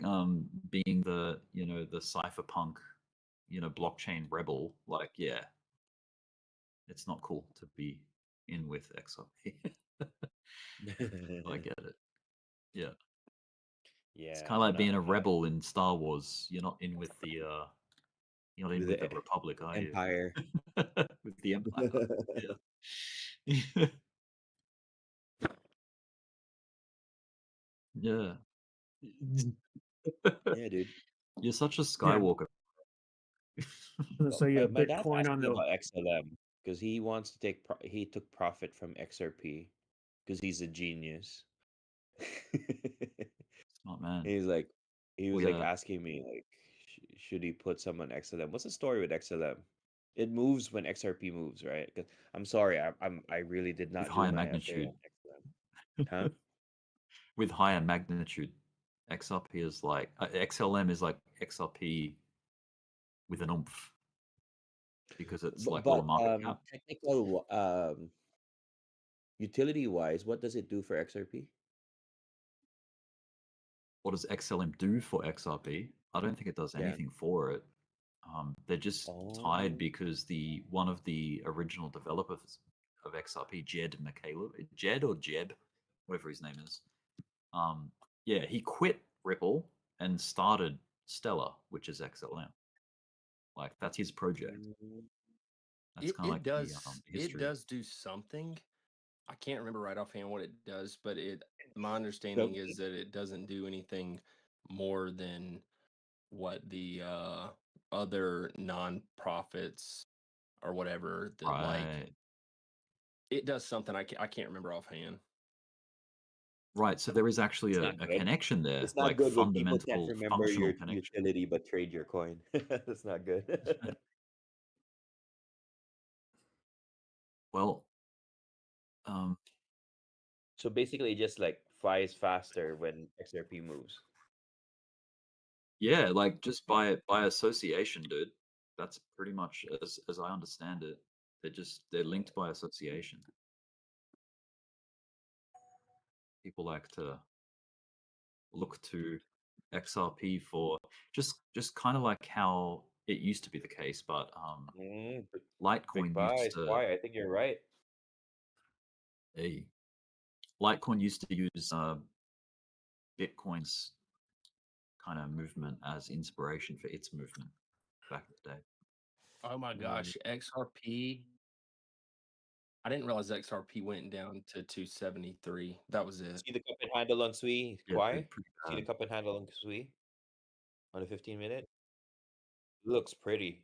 being the the cypherpunk blockchain rebel, like yeah, it's not cool to be in with XRP. I get it. Yeah, it's Yeah, kind of like being a I'm not rebel in Star Wars. You're not in with the you're not in with with the the Republic, are you? Empire. With the Empire. Yeah. Yeah. Yeah, dude. You're such a Yeah. Skywalker. So yeah, My dad's Bitcoin on asking the about XLM because he wants to take he took profit from XRP because he's a genius. Smart man. He's like, he was We like asking me like, should he put some on XLM? What's the story with XLM? It moves when XRP moves, right? 'Cause I'm sorry, I really did with not do higher my FA magnitude. on XLM. Huh? With higher magnitude. XRP is like XLM is like XRP with an oomph because it's like lower But market cap. technical utility wise, what does it do for XRP? What does XLM do for XRP? I don't think it does Yeah. anything for it. They're just Oh. tied because one of the original developers of XRP, Jed or Jeb, whatever his name is. Yeah, he quit Ripple and started Stellar, which is XLM. Like that's his project. That's kind of like the history. It does do something. I can't remember right offhand what it does, but my understanding is that it doesn't do anything more than what the other non-profits or whatever that like Right. it does something. I can't remember offhand. Right. So there is actually It's a not good. connection there, It's not like good when people can't fundamental remember functional your connection. utility but trade your coin. That's not good. Well, So basically, it just like flies faster when XRP moves. yeah, like just by association, dude. That's pretty much as I understand it. They're linked by association. People like to look to XRP for just kind of like how it used to be the case, but Big Litecoin used buys. to Why? I think you're right. a Litecoin used to use Bitcoin's kind of movement as inspiration for its movement back in the day. Oh my gosh, XRP. I didn't realize XRP went down to 273. That was it. See the cup and handle on Sui? Yeah, Why? dude, pretty See the bad. cup and handle on Sui on a 15-minute? Looks pretty.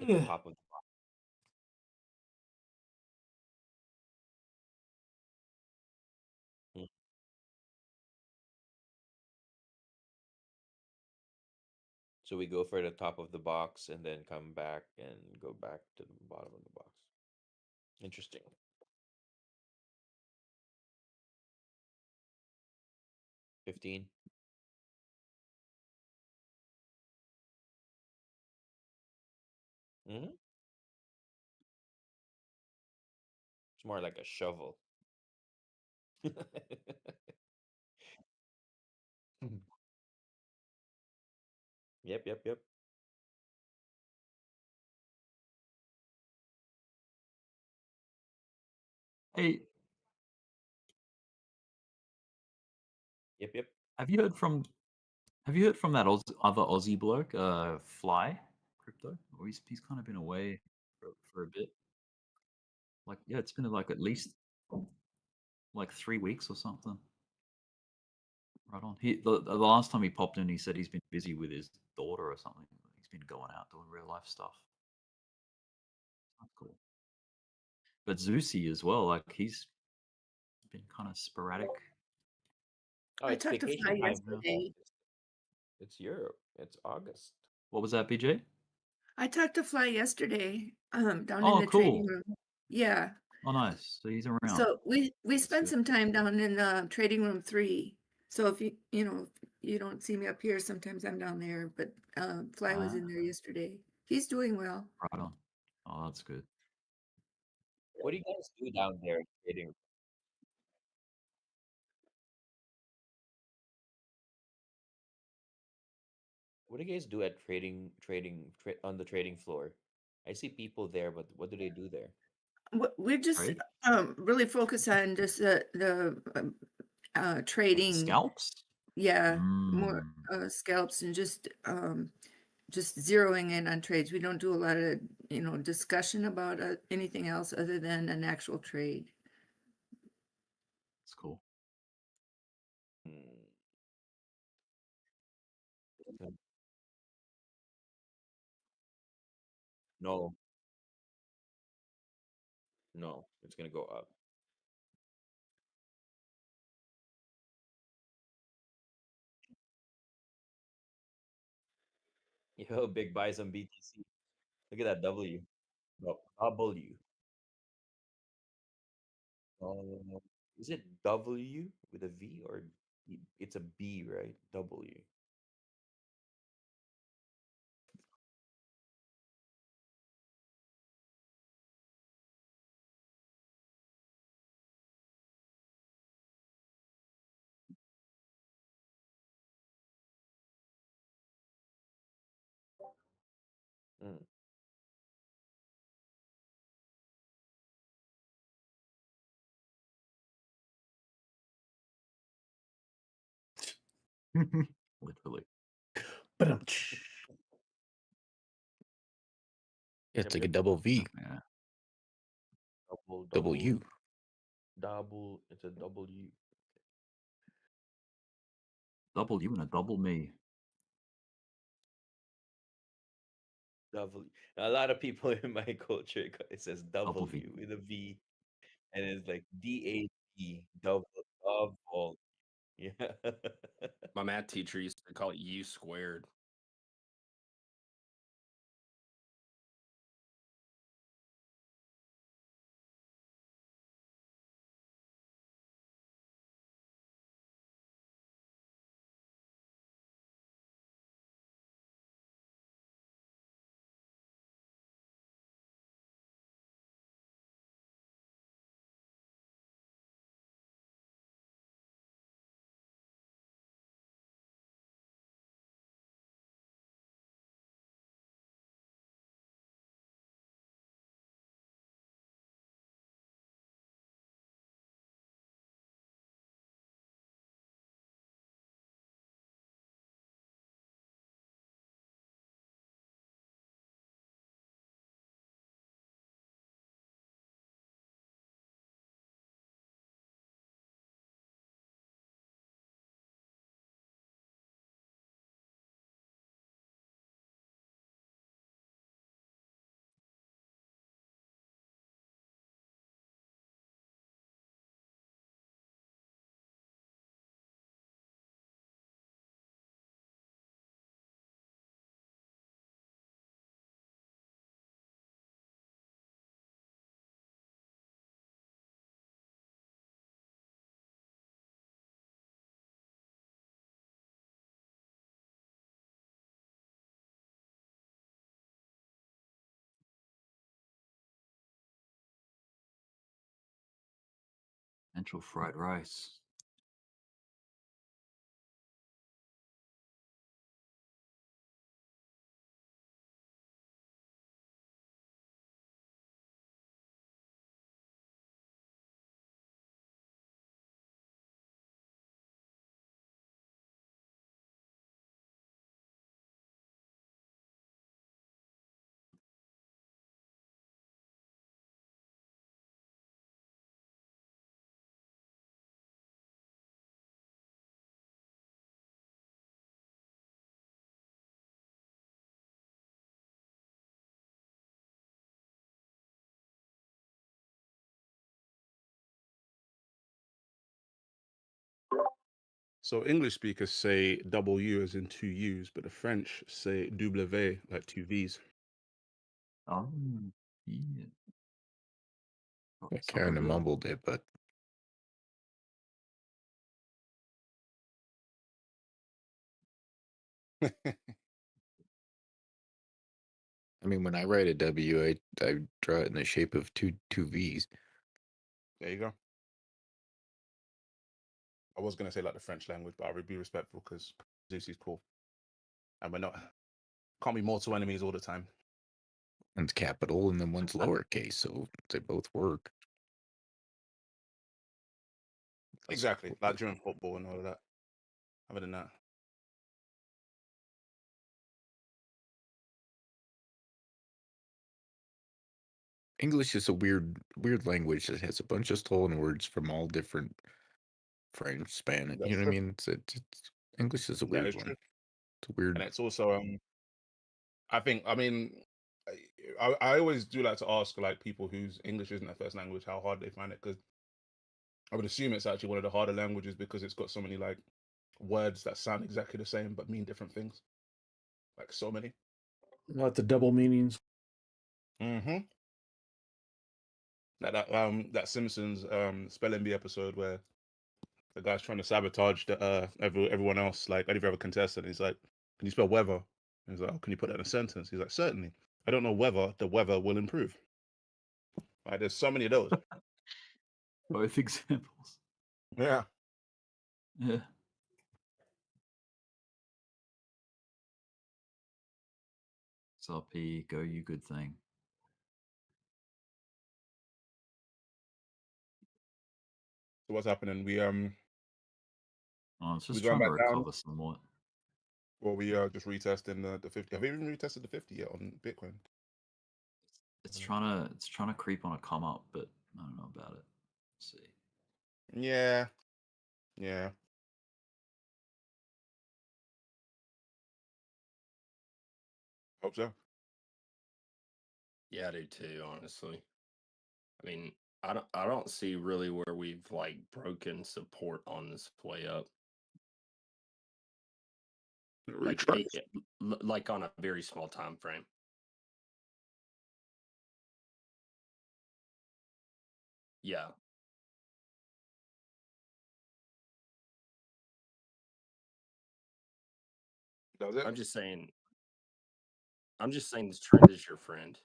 At the Yeah. top of the box. So we go for the top of the box and then come back and go back to the bottom of the box. Interesting. $15. It's more like a shovel. Yep. Hey, Yep. Have you heard from that other Aussie bloke, Fly Crypto? Or he's kind of been away for a bit. Like, yeah, it's been like at least like 3 weeks or something. Right on. The last time he popped in, he said he's been busy with his daughter or something. He's been going out doing real life stuff. That's cool. But Zeusy as well, like he's been kind of sporadic. Oh, I it's talked to vacation Fly time. yesterday. It's Europe. It's August. What was that, BJ? I talked to Fly yesterday, down in Oh, the trading cool. room. Yeah. Oh, nice. So he's around. So we spent good. some time down in trading room 3. So if you don't see me up here, sometimes I'm down there. But Fly was in there yesterday. He's doing well. Right on. Oh, that's good. What do you guys do down there trading? What do you guys do at on the trading floor? I see people there, but what do they do there? We're just Trade? really focused on just the Like trading. scalps? Yeah, more scalps and just zeroing in on trades. We don't do a lot of discussion about anything else other than an actual trade. That's cool. No. No, it's gonna go up. Yo, big buys on BTC. Look at that W. No, W. Is it W with a V or it's a B, right? W. Mm. Literally. But It's like a Yep. double V, Yeah. double U. Double. It's a W. Double you and a double me. W. A lot of people in my culture, it says Double W V. with a V, and it's like DAT, double. Yeah. My math teacher used to call it U squared. Central fried rice. So English speakers say W as in two U's, but the French say W like two V's. Oh, yeah. I Something kind of to- mumbled it, but I mean, when I write a W, I draw it in the shape of two V's. There you go. I was gonna say like the French language, but I would be respectful because Zeus is cool, and we're not can't be mortal enemies all the time. One's capital and then one's lowercase, so they both work. Exactly, like during football and all of that. Other than that, English is a weird language that has a bunch of stolen words from all different French, Spanish. That's You know what I true. mean? It's English is a That weird is one. true. It's a weird. And it's also I mean, I always do like to ask like people whose English isn't their first language how hard they find it, because I would assume it's actually one of the harder languages because it's got so many like words that sound exactly the same but mean different things. Like so many. Lots of double meanings. Mm-hmm. Like that Simpsons spelling bee episode where the guy's trying to sabotage the everyone else, like every other contestant. He's like, "Can you spell weather?" And he's like, "Oh, can you put that in a sentence?" He's like, "Certainly. I don't know whether the weather will improve." Like, there's so many of those. Both examples. Yeah. Yeah. XRP, go you good thing. So what's happening? We Oh, it's we just going trying to back down, recover somewhat. or we just retesting the 50. Have you even retested the 50 yet on Bitcoin? It's trying to creep on a come up, but I don't know about it. Let's see. Yeah. Yeah. Hope so. Yeah, I do too, honestly. I mean, I don't see really where we've like broken support on this play up. Like like on a very small time frame. Yeah. Does it? I'm just saying this trend is your friend.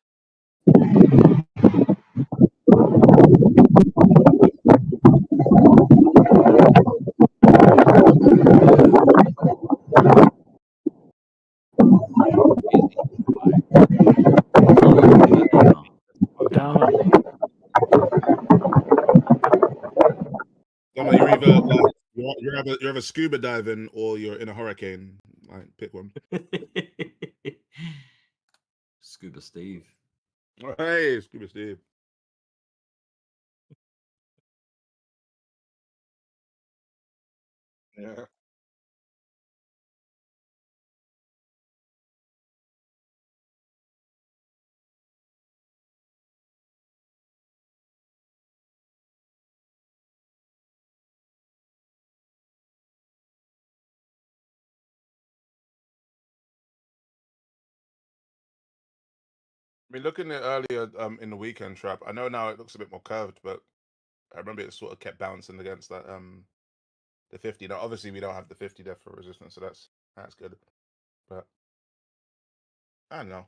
Down. Donna, you're either like you're either scuba diving or you're in a hurricane. Like, pick one. Scuba Steve. Hey, Scuba Steve. Yeah. I mean, looking at earlier in the weekend trap, I know now it looks a bit more curved, but I remember it sort of kept bouncing against that the 50. Now obviously we don't have the 50 there for resistance, so that's good. But I don't know.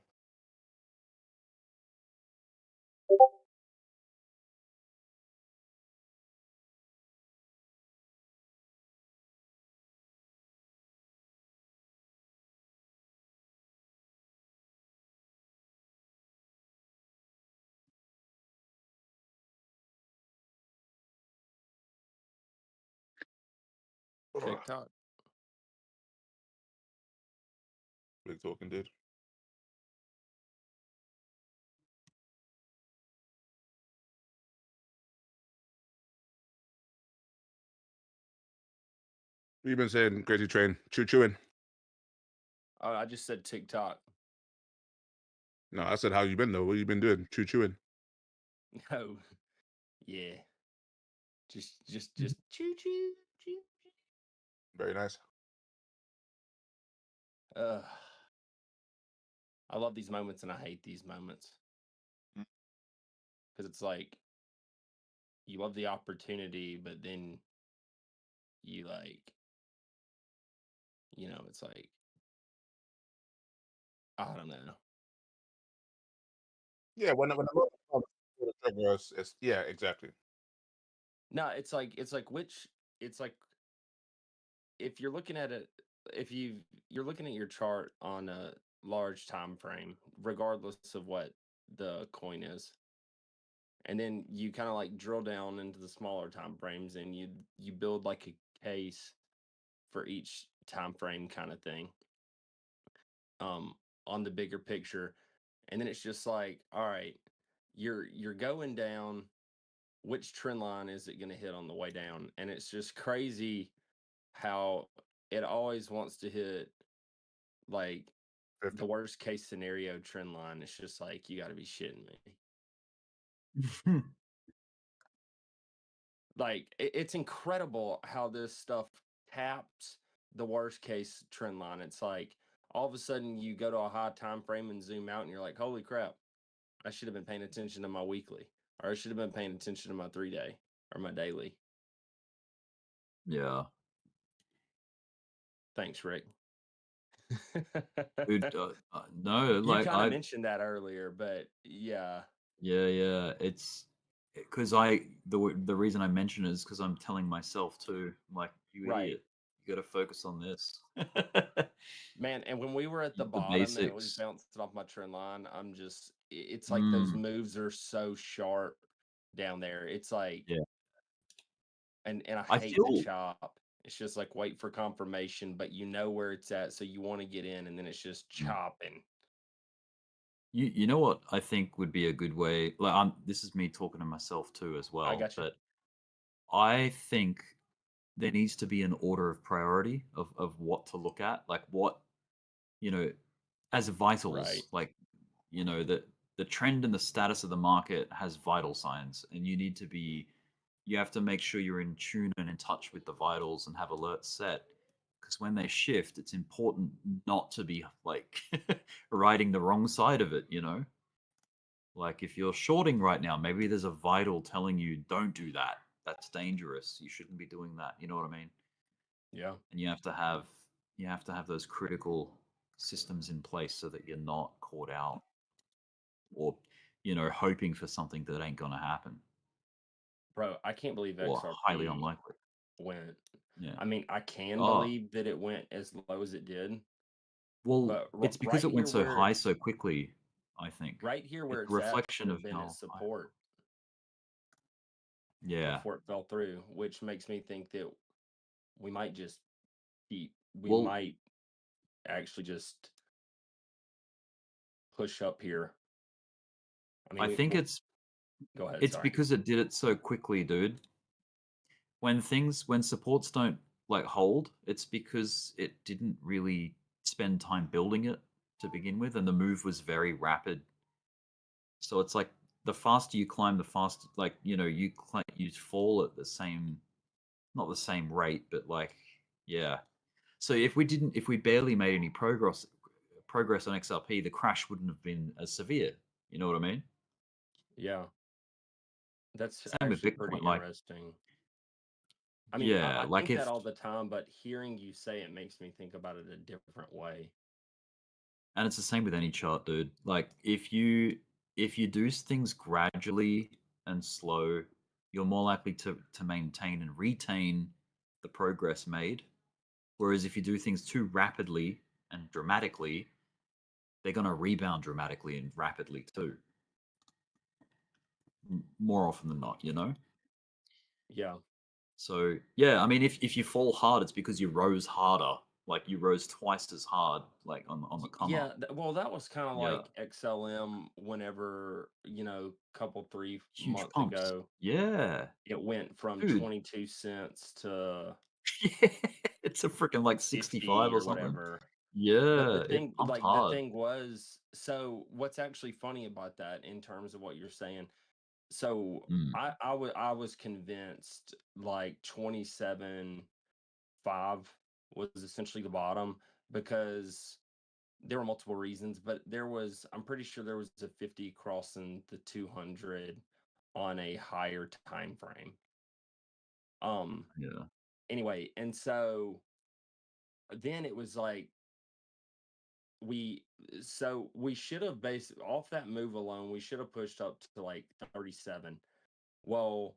TikTok. Big talking dude. What you been saying, Crazy Train? Chewing. Oh, I just said TikTok. No, I said how you been though. What you been doing? Chewing. Oh, yeah. Just choo choo choo. Very nice. I love these moments and I hate these moments. Mm. Because it's like you love the opportunity, but then you like, it's like, I don't know. Yeah, when the moment comes to the trigger, it's yeah, exactly. No, it's like if you're looking at it, if you're looking at your chart on a large time frame, regardless of what the coin is, and then you kind of like drill down into the smaller time frames and you build like a case for each time frame kind of thing on the bigger picture, and then it's just like, all right, you're going down, which trend line is it going to hit on the way down? And it's just crazy how it always wants to hit like 50. the worst case scenario trend line. It's just like, you got to be shitting me. Like it's incredible how this stuff taps the worst case trend line. It's like all of a sudden you go to a high time frame and zoom out and you're like, holy crap, I should have been paying attention to my weekly, or I should have been paying attention to my 3-day or my daily. Yeah. Thanks, Rick. Dude, no, You like kind of mentioned that earlier, but yeah. yeah, it's because the reason I mention it is because I'm telling myself too, I'm like, you Right. idiot, you got to focus on this. Man, and when we were at the The bottom and it was basics. bouncing off my trend line, it's like those moves are so sharp down there. It's like, Yeah. and I I hate the feel chop. It's just like wait for confirmation, but you know where it's at, so you want to get in, and then it's just chopping. you know what I think would be a good way. Like, this is me talking to myself too as well. I got you. But I think there needs to be an order of priority of what to look at, like what as vitals, Right. like the trend and the status of the market has vital signs, and you have to make sure you're in tune and in touch with the vitals and have alerts set, because when they shift, it's important not to be like riding the wrong side of it. Like if you're shorting right now, maybe there's a vital telling you don't do that. That's dangerous. You shouldn't be doing that. You know what I mean? Yeah. And you have to have those critical systems in place so that you're not caught out or hoping for something that ain't gonna happen Bro, I can't believe or highly XRP unlikely. went. Yeah. I mean, I can Oh, believe that it went as low as it did, well, but it's because right it went here so where high so quickly, I think. It's a it's at should reflection have of been at how high. support Yeah. before it fell through, which makes me think that we might just we Well, might actually just push up here. I mean, I think it's go ahead. it's Sorry. because it did it so quickly, dude. When supports don't like hold, it's because it didn't really spend time building it to begin with, and the move was very rapid. So it's like the faster you climb, the faster you fall at the same, not the same rate, but like yeah. So if we barely made any progress on XRP, the crash wouldn't have been as severe. You know what I mean? Yeah, that's Same with actually pretty Bitcoin. Like interesting. I mean, yeah, I like think that if all the time, but hearing you say it makes me think about it a different way. and it's the same with any chart, dude. Like if you do things gradually and slow, you're more likely to maintain and retain the progress made. Whereas if you do things too rapidly and dramatically, they're going to rebound dramatically and rapidly too. More often than not. Yeah. So yeah, I mean, if you fall hard, it's because you rose harder. Like you rose twice as hard, like on the come Yeah, up. well, that was kind of Yeah, like XLM whenever, couple 3 huge months pumps. ago, Yeah, it went from dude. 22 cents to Yeah, it's a freaking like 65 50 or or something. whatever. But Yeah, it pumped the hard. thing was, so what's actually funny about that in terms of what you're saying, so Mm. I was convinced like 27.5 was essentially the bottom, because there were multiple reasons, but I'm pretty sure there was a 50 crossing the 200 on a higher time frame. Yeah. Anyway, and so then it was like we should have based off that move alone, we should have pushed up to like 37. Well,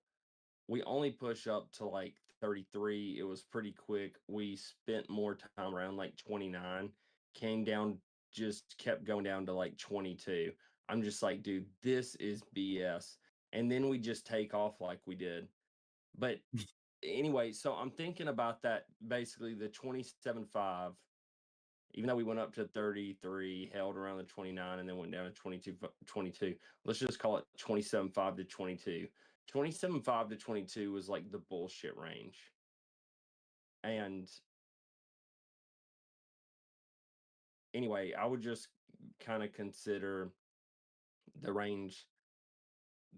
we only push up to like 33. It was pretty quick. We spent more time around like 29, came down, just kept going down to like 22. I'm just like, dude, this is BS. And then we just take off like we did. But anyway, so I'm thinking about that, basically the 27.5, even though we went up to 33, held around the 29, and then went down to 22. Let's just call it 27.5 to 22. 27.5 to 22 was like the bullshit range. And anyway, I would just kind of consider the range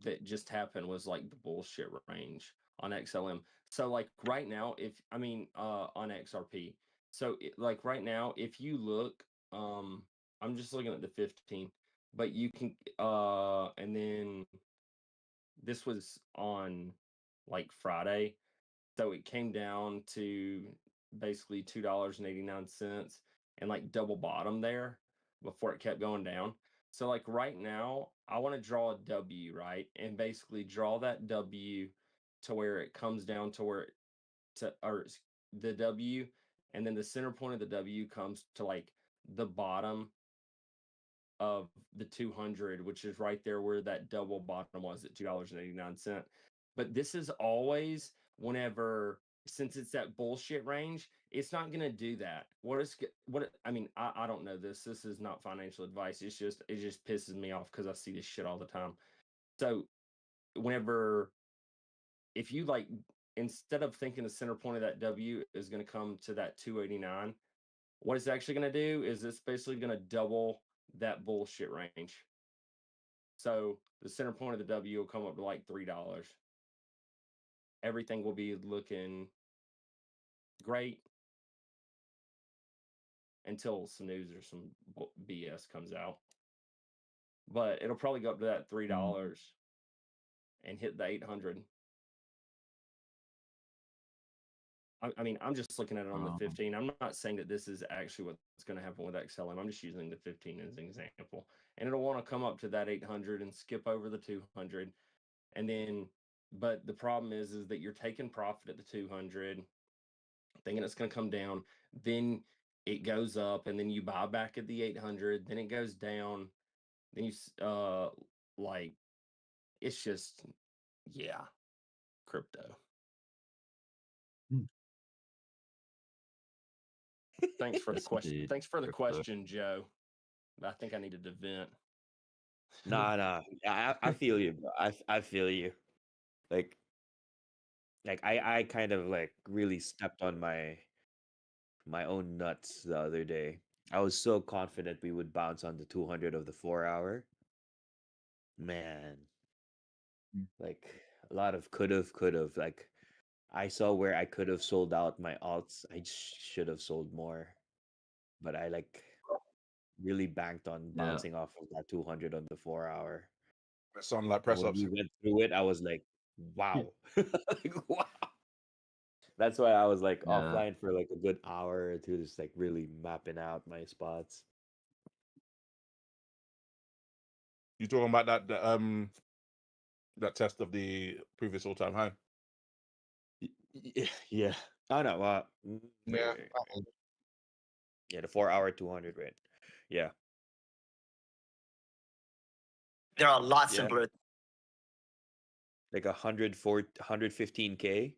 that just happened was like the bullshit range on XLM. So like right now, on XRP. So like right now, if you look, I'm just looking at the 15, but you can, and then this was on like Friday. So it came down to basically $2.89 and like double bottom there before it kept going down. So like right now, I want to draw a W, right? And basically draw that W to where it comes down to the W, and then the center point of the W comes to like the bottom of the 200, which is right there where that double bottom was at $2.89. But this is always since it's that bullshit range, it's not going to do that. I don't know this. This is not financial advice. It just pisses me off because I see this shit all the time. So if you like, instead of thinking the center point of that W is going to come to that 289, what it's actually going to do is it's basically going to double that bullshit range. So the center point of the W will come up to like $3. Everything will be looking great until some news or some BS comes out. But it'll probably go up to that $3 and hit the 800. I'm just looking at it on the 15. I'm not saying that this is actually what's going to happen with XLM. I'm just using the 15 as an example. And it'll want to come up to that 800 and skip over the 200. And then, but the problem is that you're taking profit at the 200, thinking it's going to come down. Then it goes up, and then you buy back at the 800. Then it goes down. Then it's just, yeah, crypto. Thanks for the question. Indeed, Thanks for the crypto. question, Joe. I think I needed to vent. Nah. I feel you, bro. I feel you. Like I kind of like really stepped on my own nuts the other day. I was so confident we would bounce on the 200 of the 4 hour. Man, like a lot of could have. Like I saw where I could have sold out my alts. I should have sold more, but I like really banked on bouncing off of that 200 on the 4 hour. Something like And press when ups. we went through it, I was like, wow. Like, wow. That's why I was like offline for like a good hour or two, just like really mapping out my spots. You talking about that test of the previous all time high? Yeah. Oh no. Yeah. Yeah, the 4 hour 200, right? Yeah. There are a lot Yeah. simpler. Like 115K.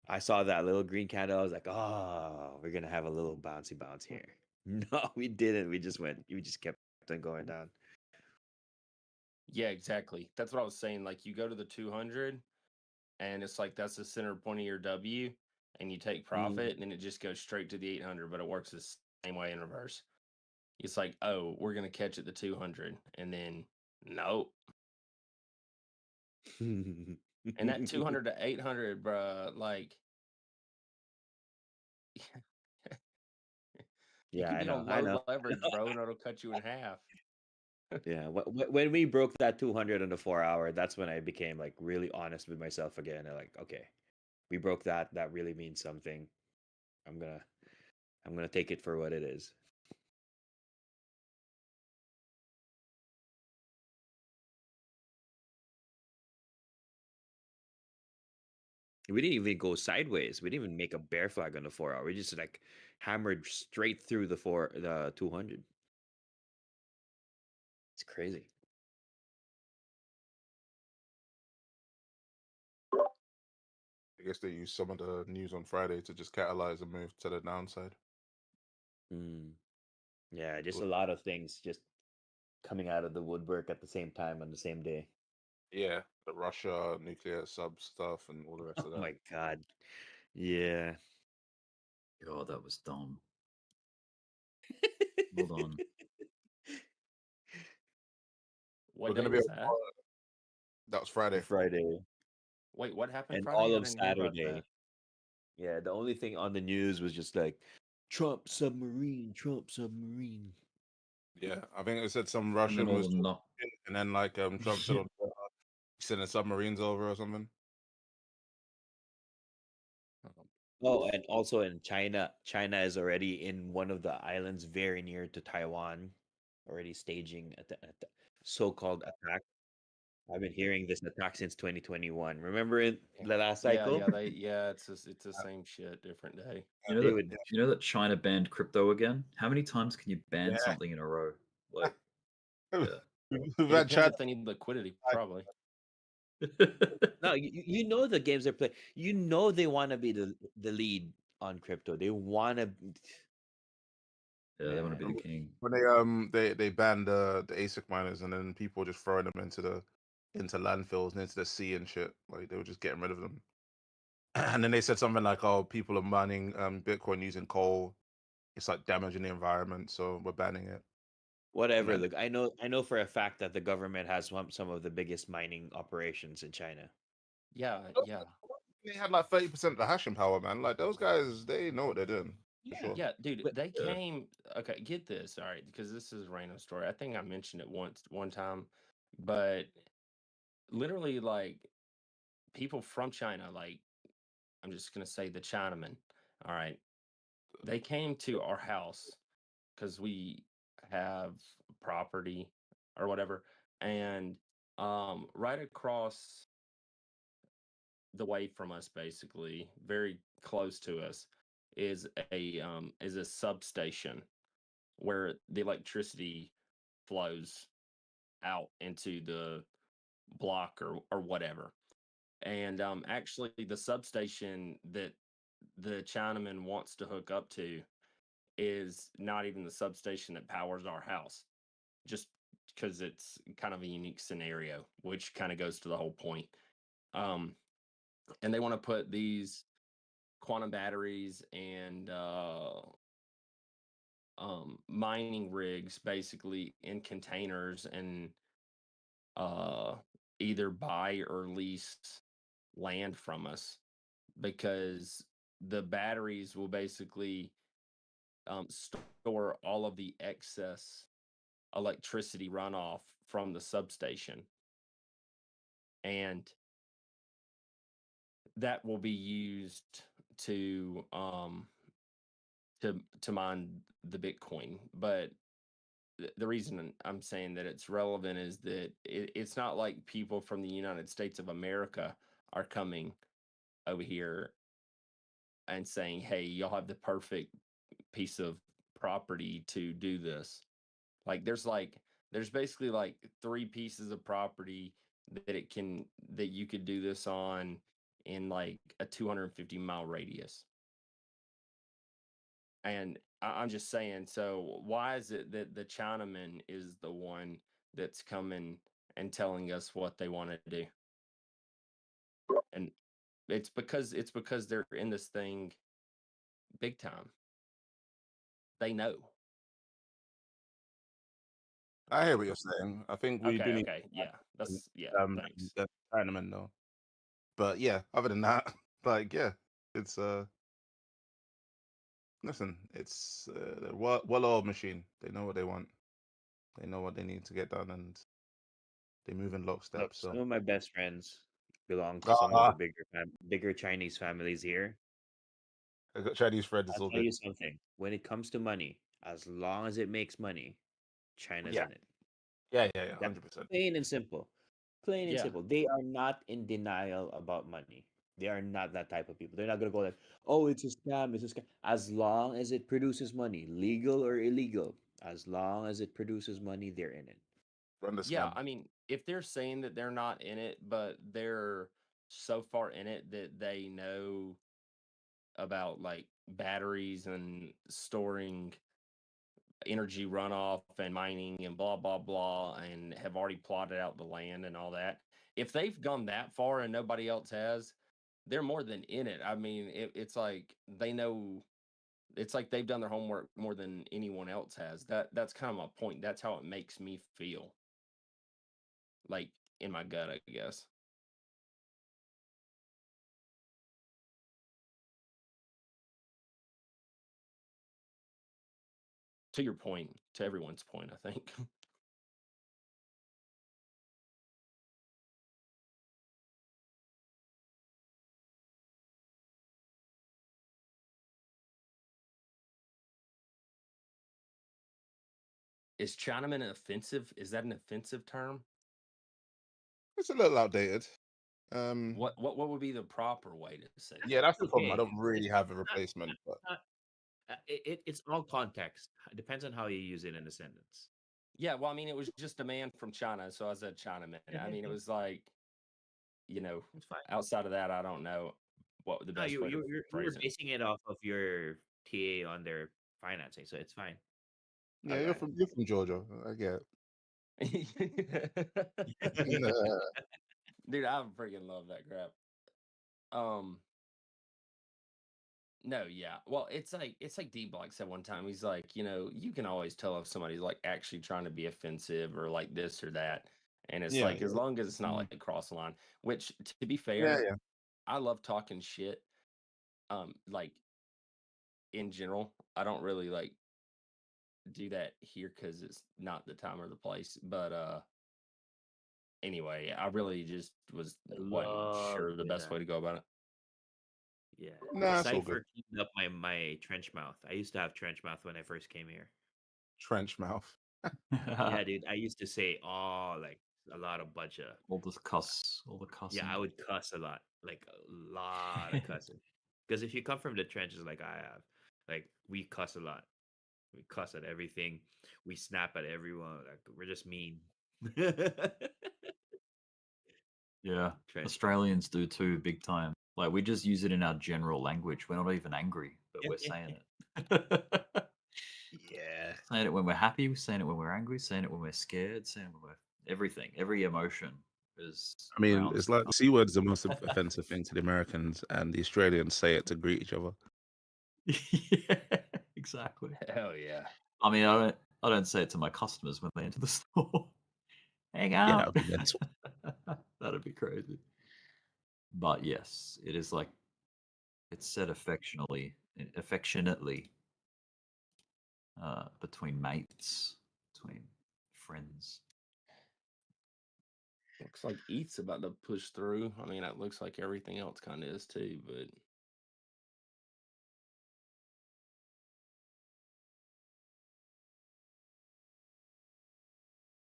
I saw that little green candle. I was like, oh, we're gonna have a little bouncy bounce here. No, we didn't. We just kept on going down. Yeah, exactly. That's what I was saying. Like you go to the 200, and it's like that's the center point of your W, and you take profit, and then it just goes straight to the 800. But it works the same way in reverse. It's like, oh, we're gonna catch at the 200, and then nope. And that 200 to 800, bruh, like You Yeah, can I be know. on I low know. leverage, bro, and it'll cut you in half. Yeah, when we broke that 200 on the 4 hour, that's when I became like really honest with myself again. And like, okay, we broke that. That really means something. I'm gonna take it for what it is. We didn't even go sideways. We didn't even make a bear flag on the 4 hour. We just like hammered straight through the 200. It's crazy. I guess they used some of the news on Friday to just catalyze a move to the downside. Yeah, just a lot of things just coming out of the woodwork at the same time on the same day. Yeah, the Russia nuclear sub stuff and all the rest of Oh that. my god. Yeah. God, that was dumb. Hold on. What We're day gonna be was able- that? That was Friday. Friday. Wait, what happened And Friday? all I of didn't hear about Saturday. that. Yeah, the only thing on the news was just like Trump submarine, Trump submarine. Yeah, I think it said some And Russian then was, all the no- and then like Trump said on sending submarines over or something. Oh, and also in China, China is already in one of the islands very near to Taiwan, already staging at the so-called attack. I've been hearing this attack since 2021. Remember in the last cycle? It's the same shit, different day. You know They that would you know that China banned crypto again? How many times can you ban Yeah. something in a row? Like, yeah. We've It had depends China. if they need liquidity, probably. No, you know the games they're playing. You know they want to be the lead on crypto. They want to. Yeah, they want to be the king. When they banned the ASIC miners and then people were just throwing them into landfills and into the sea and shit. Like they were just getting rid of them. And then they said something like, "Oh, people are mining Bitcoin using coal. It's like damaging the environment, so we're banning it." Whatever. And then- Look, I know for a fact that the government has some of the biggest mining operations in China. Yeah. They had like 30% of the hashing power, man. Like those guys, they know what they're doing. For sure. Yeah, dude, But- they came. Okay, get this. All right, because this is a random story. I think I mentioned it one time, but literally, like people from China, like I'm just gonna say the Chinamen. All right, they came to our house because we have property or whatever, and right across the way from us, basically, very close to us, is a substation where the electricity flows out into the block or whatever. And actually, the substation that the Chinaman wants to hook up to is not even the substation that powers our house, just because it's kind of a unique scenario, which kind of goes to the whole point. And they want to put these quantum batteries and mining rigs basically in containers and either buy or lease land from us, because the batteries will basically store all of the excess electricity runoff from the substation, and that will be used to mine the Bitcoin. But the reason I'm saying that it's relevant is that it's not like people from the United States of America are coming over here and saying, "Hey, y'all have the perfect piece of property to do this." Like there's basically like 3 pieces of property that you could do this on in like a 250-mile radius. And I'm just saying, so why is it that the Chinaman is the one that's coming and telling us what they want to do? And it's because they're in this thing big time. They know. I hear what you're saying. I think we do need Yeah. That's thanks. the Chinaman though. But yeah, other than that, like yeah, it's Listen, it's a well-oiled machine. They know what they want. They know what they need to get done, and they move in lockstep. Look, So some of my best friends belong to some of the bigger Chinese families here. I got Chinese friends. It's I'll all tell good. you something. When it comes to money, as long as it makes money, China's Yeah. in it. Yeah, That's 100%. plain and simple. Plain and Yeah. simple. They are not in denial about money. They are not that type of people. They're not gonna go like, "Oh, it's a scam. It's a scam." As long as it produces money, legal or illegal, as long as it produces money, they're in it. Run the Yeah, scam. I mean, if they're saying that they're not in it, but they're so far in it that they know about like batteries and storing energy runoff and mining and blah blah blah, and have already plotted out the land and all that. If they've gone that far and nobody else has, they're more than in it. I mean, it's like they know. It's like they've done their homework more than anyone else has. That's kind of my point. That's how it makes me feel. Like in my gut, I guess. To your point, to everyone's point, I think. Is Chinaman an offensive? Is that an offensive term? It's a little outdated. Um, What would be the proper way to say yeah, that? that's the problem. I Okay. don't really have a replacement, but It's all context. It depends on how you use it in a sentence. Yeah, well, I mean, it was just a man from China, so I said Chinaman. I mean, it was like, It's fine. outside of that, I don't know what the No, best way to you were phrase it. basing it off of your TA on their financing, so it's fine. yeah, I you're got from Georgia. I get it. it. Dude, I freaking love that crap. No, yeah. Well, it's like Dbloc said one time. He's like, you can always tell if somebody's like actually trying to be offensive or like this or that. And it's Yeah, like as long as it's not like cross the line, which to be fair, yeah. I love talking shit. Like in general, I don't really like do that here because it's not the time or the place. But anyway, I really just wasn't love sure the doing best that. way to go about it. Yeah. Nah, it's all good. Cypher cleaned up my trench mouth. I used to have trench mouth when I first came here. Trench mouth. Yeah, dude. I used to say, like a lot of bunch of all the cussing. Yeah, I would cuss a lot, like a lot of cussing. Because if you come from the trenches like I have, like we cuss a lot. We cuss at everything. We snap at everyone. Like we're just mean. Yeah, Trench. Australians do too, big time. Like we just use it in our general language. We're not even angry, but we're saying it. Yeah. Saying it when we're happy, saying it when we're angry, saying it when we're scared, saying it when we're everything. Every emotion is. I mean, around it's like the C word is the most offensive thing to the Americans, and the Australians say it to greet each other. Yeah, exactly. Hell yeah. I mean, I don't say it to my customers when they enter the store. Hang Yeah, out. that would be mental. That'd be crazy. But yes, it is like it's said affectionately between mates, between friends. Looks like ETH's about to push through. I mean, it looks like everything else kind of is too, but of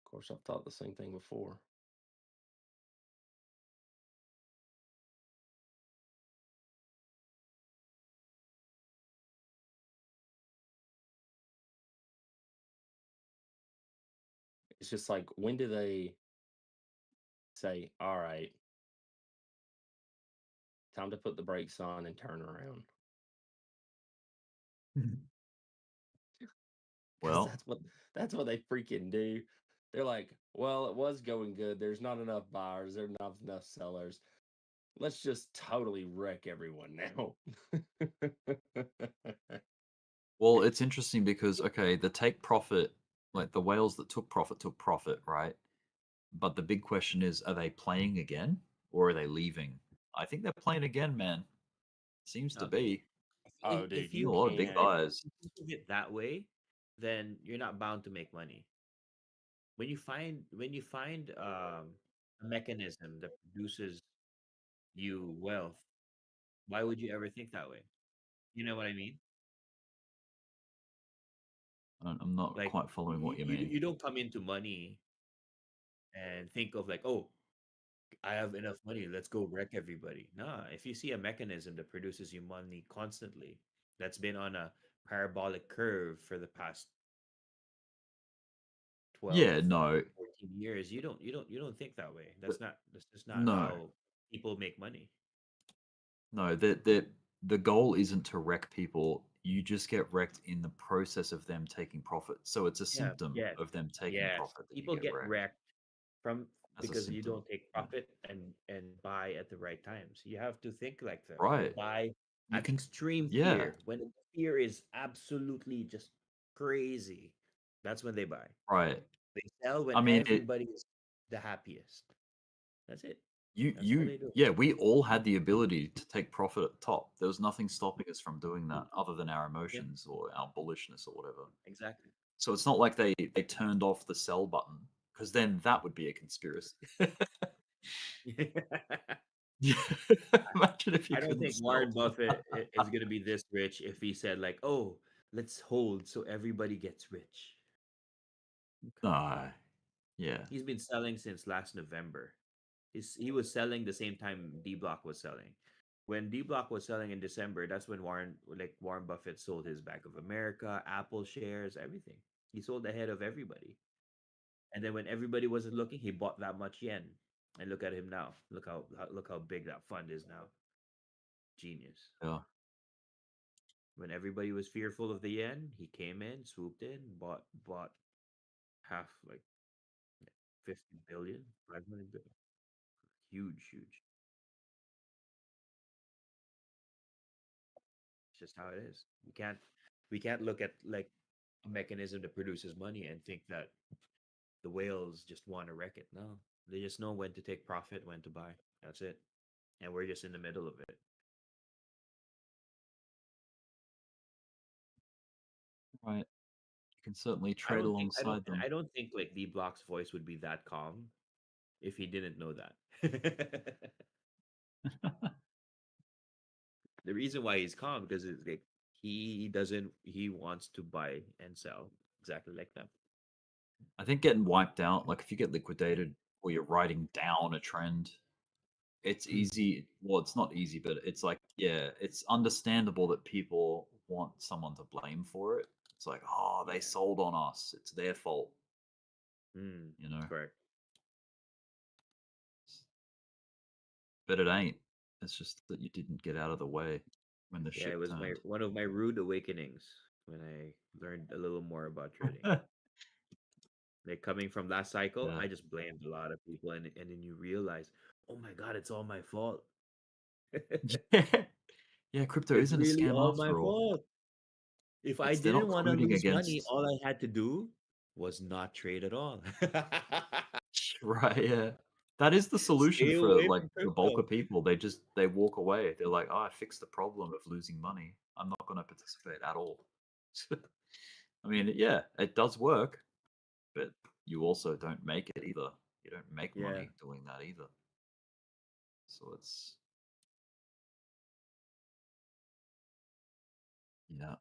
course, I've thought the same thing before. It's just like, when do they say, all right, time to put the brakes on and turn around? Because Well, that's what they freaking do. They're like, well, it was going good. There's not enough buyers. There's not enough sellers. Let's just totally wreck everyone now. well, it's interesting because okay, the take profit, like the whales that took profit, right? But the big question is, are they playing again or are they leaving? I think they're playing again, man. Seems to be. Oh, dude, if you you a lot of big can't. buyers. think of it that way, then you're not bound to make money. When you find a mechanism that produces you wealth, why would you ever think that way? You know what I mean? I'm not Like quite following what you mean. you don't come into money and think of like, oh, I have enough money, let's go wreck everybody. Nah, if you see a mechanism that produces you money constantly, that's been on a parabolic curve for the past 12, Yeah, no, 14 years, you don't think that way. but That's just not no, how people make money. no. The goal isn't to wreck people. You just get wrecked in the process of them taking profit. So it's a Yeah, symptom yes, of them taking yes. profit that you People get get wrecked wrecked from as a because you symptom. don't take Yeah. profit and buy at the right times. You have to think like them. They Right. buy You at can, extreme yeah, fear. When the fear is absolutely just crazy, that's when they buy. right. They sell when I mean, everybody is the happiest. That's it. you, That's all they do. yeah, we all had the ability to take profit at the top. There was nothing stopping us from doing that other than our Yeah, emotions or our bullishness or whatever. exactly. So it's not like they turned off the sell button, because then that would be a conspiracy. Yeah. Imagine if you I don't couldn't think sell. Warren Buffett is going to be this rich if he said like, "Oh, let's hold so everybody gets rich." No. Yeah. He's been selling since last November. He was selling the same time Dbloc was selling. When Dbloc was selling in December, that's when Warren Buffett sold his Bank of America, Apple shares, everything. He sold ahead of everybody. And then when everybody wasn't looking, he bought that much yen. And look at him now. Look how big that fund is now. Genius. Yeah. When everybody was fearful of the yen, he came in, swooped in, bought half like 50 billion, 500 billion. Huge, huge. It's just how it is. We can't look at like a mechanism that produces money and think that the whales just want to wreck it. No. They just know when to take profit, when to buy. That's it. And we're just in the middle of it. Right. You can certainly trade alongside them. I don't think like Dbloc's voice would be that calm if he didn't know that. The reason why he's calm because it's like he wants to buy and sell exactly like them. I think getting wiped out, like if you get liquidated or you're writing down a trend, it's easy. Well, it's not easy, but it's like, yeah, it's understandable that people want someone to blame for it. It's like, oh, they Yeah. sold on us. It's their fault, Mm, you know? correct. But it ain't. It's just that you didn't get out of the way when the Yeah, it ship was turned. one of my rude awakenings when I learned a little more about trading. Like coming from that cycle, Yeah. I just blamed a lot of people, and then you realize, oh my god, it's all my fault. Yeah, crypto It's isn't a really scam all my after all. fault. If I They're didn't not want to colluding lose money, against. all I had to do was not trade at all. Right, yeah. That is the solution Stay for away like from the bulk crypto. of people. They walk away. They're like, oh, I fixed the problem of losing money. I'm not going to participate at all. I mean, yeah, it does work, but you also don't make it either. You don't make Yeah. money doing that either. So yeah.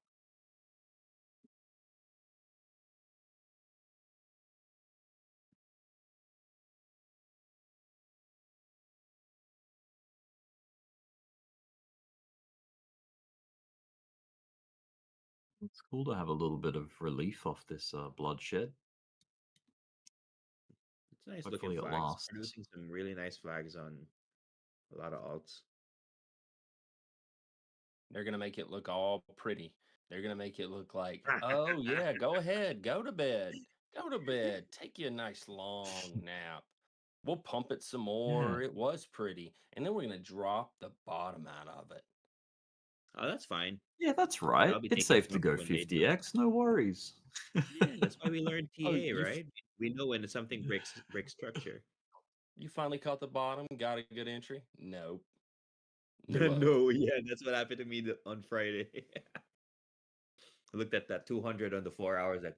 It's cool to have a little bit of relief off this bloodshed. It's nice looking Hopefully it flags. lasts. Producing some really nice flags on a lot of alts. They're gonna make it look all pretty. They're gonna make it look like, oh yeah, go ahead, go to bed, take you a nice long nap. We'll pump it some more. Yeah. It was pretty, and then we're gonna drop the bottom out of it. Oh, that's fine. Yeah, that's right. I'll be It's taking safe to pumps go when they do. 50x, no worries. Yeah, that's why we learned Oh, TA, right? We know when something breaks structure. you finally caught the bottom, got a good entry? Nope. No, yeah, that's what happened to me on Friday. I looked at that 200 on the 4 hours, like,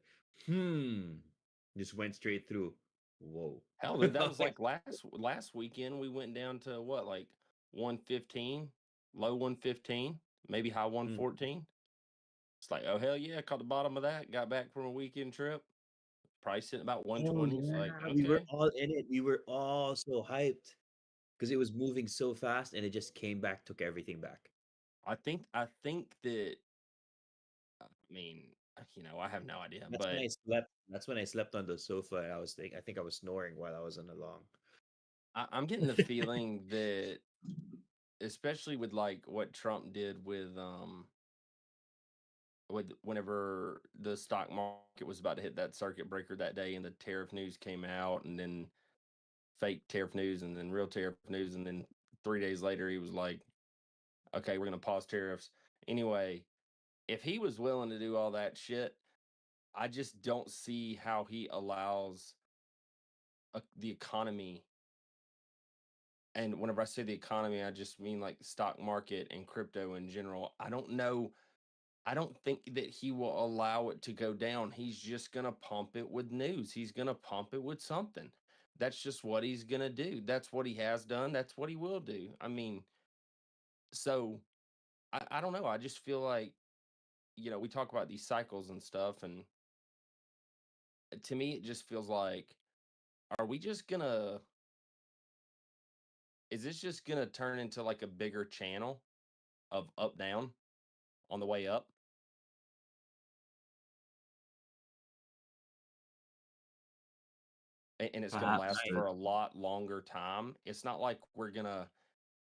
just went straight through. Whoa. Hell, dude, that was like last weekend. We went down to what, like 115, low 115, maybe high 114. It's like, oh hell yeah, caught the bottom of that. Got back from a weekend trip. Price sitting about 120. It's like, We were okay. all in it. We were all so hyped because it was moving so fast, and it just came back, took everything back. I think that. I mean, I have no idea, That's but when I slept. That's when I slept on the sofa. And I think I was snoring while I was on the long. I'm getting the feeling that, especially with like what Trump did with whenever the stock market was about to hit that circuit breaker that day, and the tariff news came out, and then fake tariff news, and then real tariff news, and then 3 days later he was like, "Okay, we're gonna pause tariffs." Anyway, if he was willing to do all that shit, I just don't see how he allows the economy. And whenever I say the economy, I just mean like the stock market and crypto in general. I don't know. I don't think that he will allow it to go down. He's just going to pump it with news. He's going to pump it with something. That's just what he's going to do. That's what he has done. That's what he will do. I mean, so I don't know. I just feel like, we talk about these cycles and stuff. And to me, it just feels like, are we just going to, is this just going to turn into like a bigger channel of up down on the way up? And it's going to last for a lot longer time. It's not like we're going to,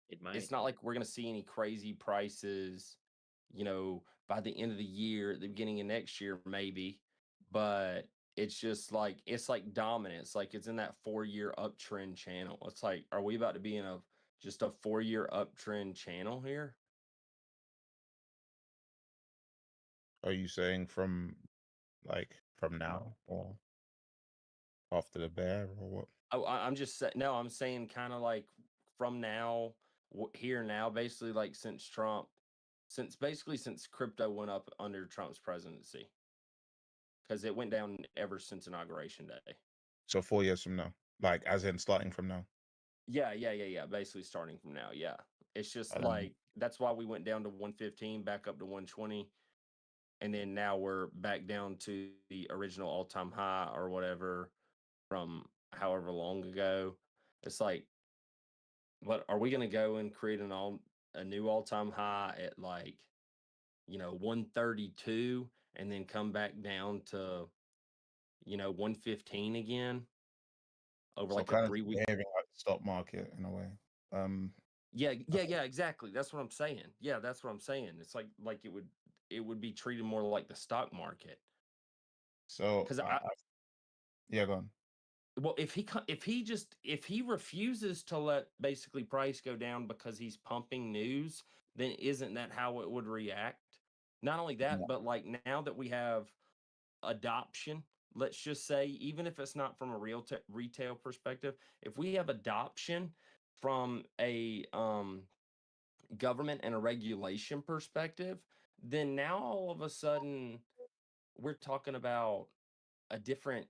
it's not like we're going to see any crazy prices, by the end of the year, at the beginning of next year, maybe. But it's just like, it's like dominant. It's like it's in that 4-year uptrend channel. It's like, are we about to be in just a 4-year uptrend channel here? Are you saying from now or after the bear or what? Oh, I'm just saying, no, I'm saying kind of like from now, here now, basically like since crypto went up under Trump's presidency, because it went down ever since Inauguration Day. So 4 years from now, like as in starting from now. Yeah. Basically starting from now. Yeah. It's just like, that's why we went down to 115, back up to 120. And then now we're back down to the original all-time high or whatever from however long ago. It's like, what are we going to go and create a new all-time high at like, 132 and then come back down to, 115 again over So like a kind of 3-week. behaving like the stock market in a way. Yeah, exactly. That's what I'm saying. Yeah, that's what I'm saying. It's like it would be treated more like the stock market. So Because yeah, go on. well, if he refuses to let basically price go down because he's pumping news, then isn't that how it would react? Not only that, but like now that we have adoption, let's just say, even if it's not from a retail perspective, if we have adoption from a government and a regulation perspective, then now all of a sudden we're talking about a different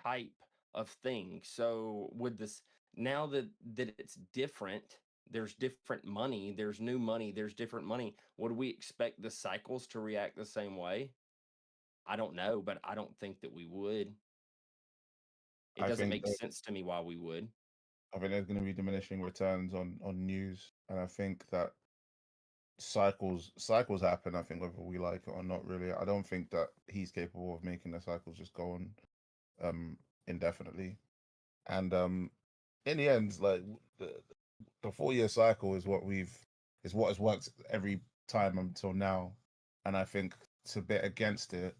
type of thing. So with this, now that it's different, there's different money, there's new money, there's different money. Would we expect the cycles to react the same way? I don't know, but I don't think that we would. It doesn't make sense to me why we would. I think there's going to be diminishing returns on news, and I think that cycles happen. I think whether we like it or not, really. I don't think that he's capable of making the cycles just go on indefinitely. And in the end, like the 4-year cycle is what has worked every time until now. And I think to bet against it,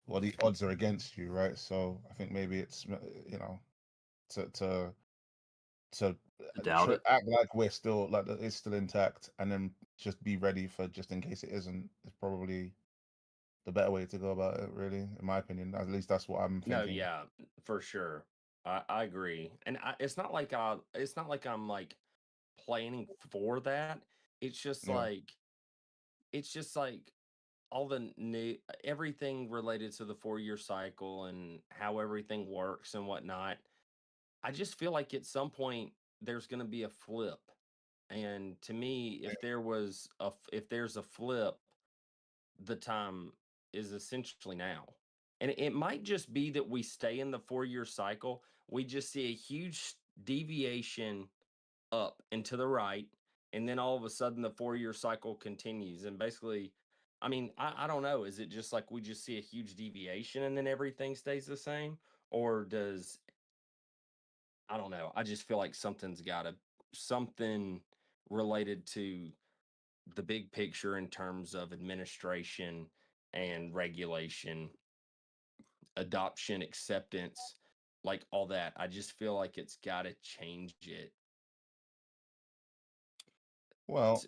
well, the odds are against you, right? So I think maybe it's to act like we're still like it's still intact, and then just be ready for just in case it isn't. Is probably the better way to go about it, really, in my opinion. At least that's what I'm thinking. No, yeah, for sure. I agree, and it's not like I'm like planning for that. It's just Yeah. like all the new everything related to the 4-year cycle and how everything works and whatnot. I just feel like at some point there's going to be a flip. And to me, if there's a flip, the time is essentially now. And it might just be that we stay in the 4-year cycle. We just see a huge deviation up and to the right. And then all of a sudden the 4-year cycle continues. And basically, I mean, I don't know. Is it just like we just see a huge deviation and then everything stays the same? Or I don't know. I just feel like something related to the big picture in terms of administration and regulation, adoption, acceptance, like all that. I just feel like it's got to change it. Well,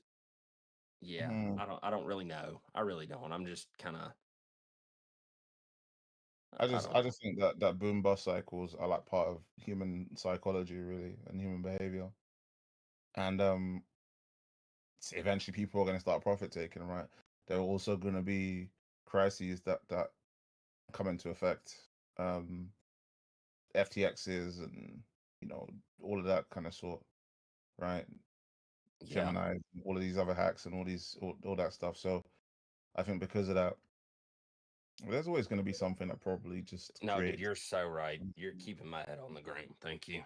Yeah, hmm, I don't really know. I really don't. I'm just kind of I I just don't I know. just think that boom bust cycles are like part of human psychology, really, and human behavior. And eventually people are going to start profit taking, right? There are also going to be crises that come into effect. FTXs and all of that kind of sort, right? Yeah. Gemini, all of these other hacks and all that stuff. So I think because of that, there's always going to be something that probably just No, dude, creates. you're so right. You're keeping my head on the ground. Thank you.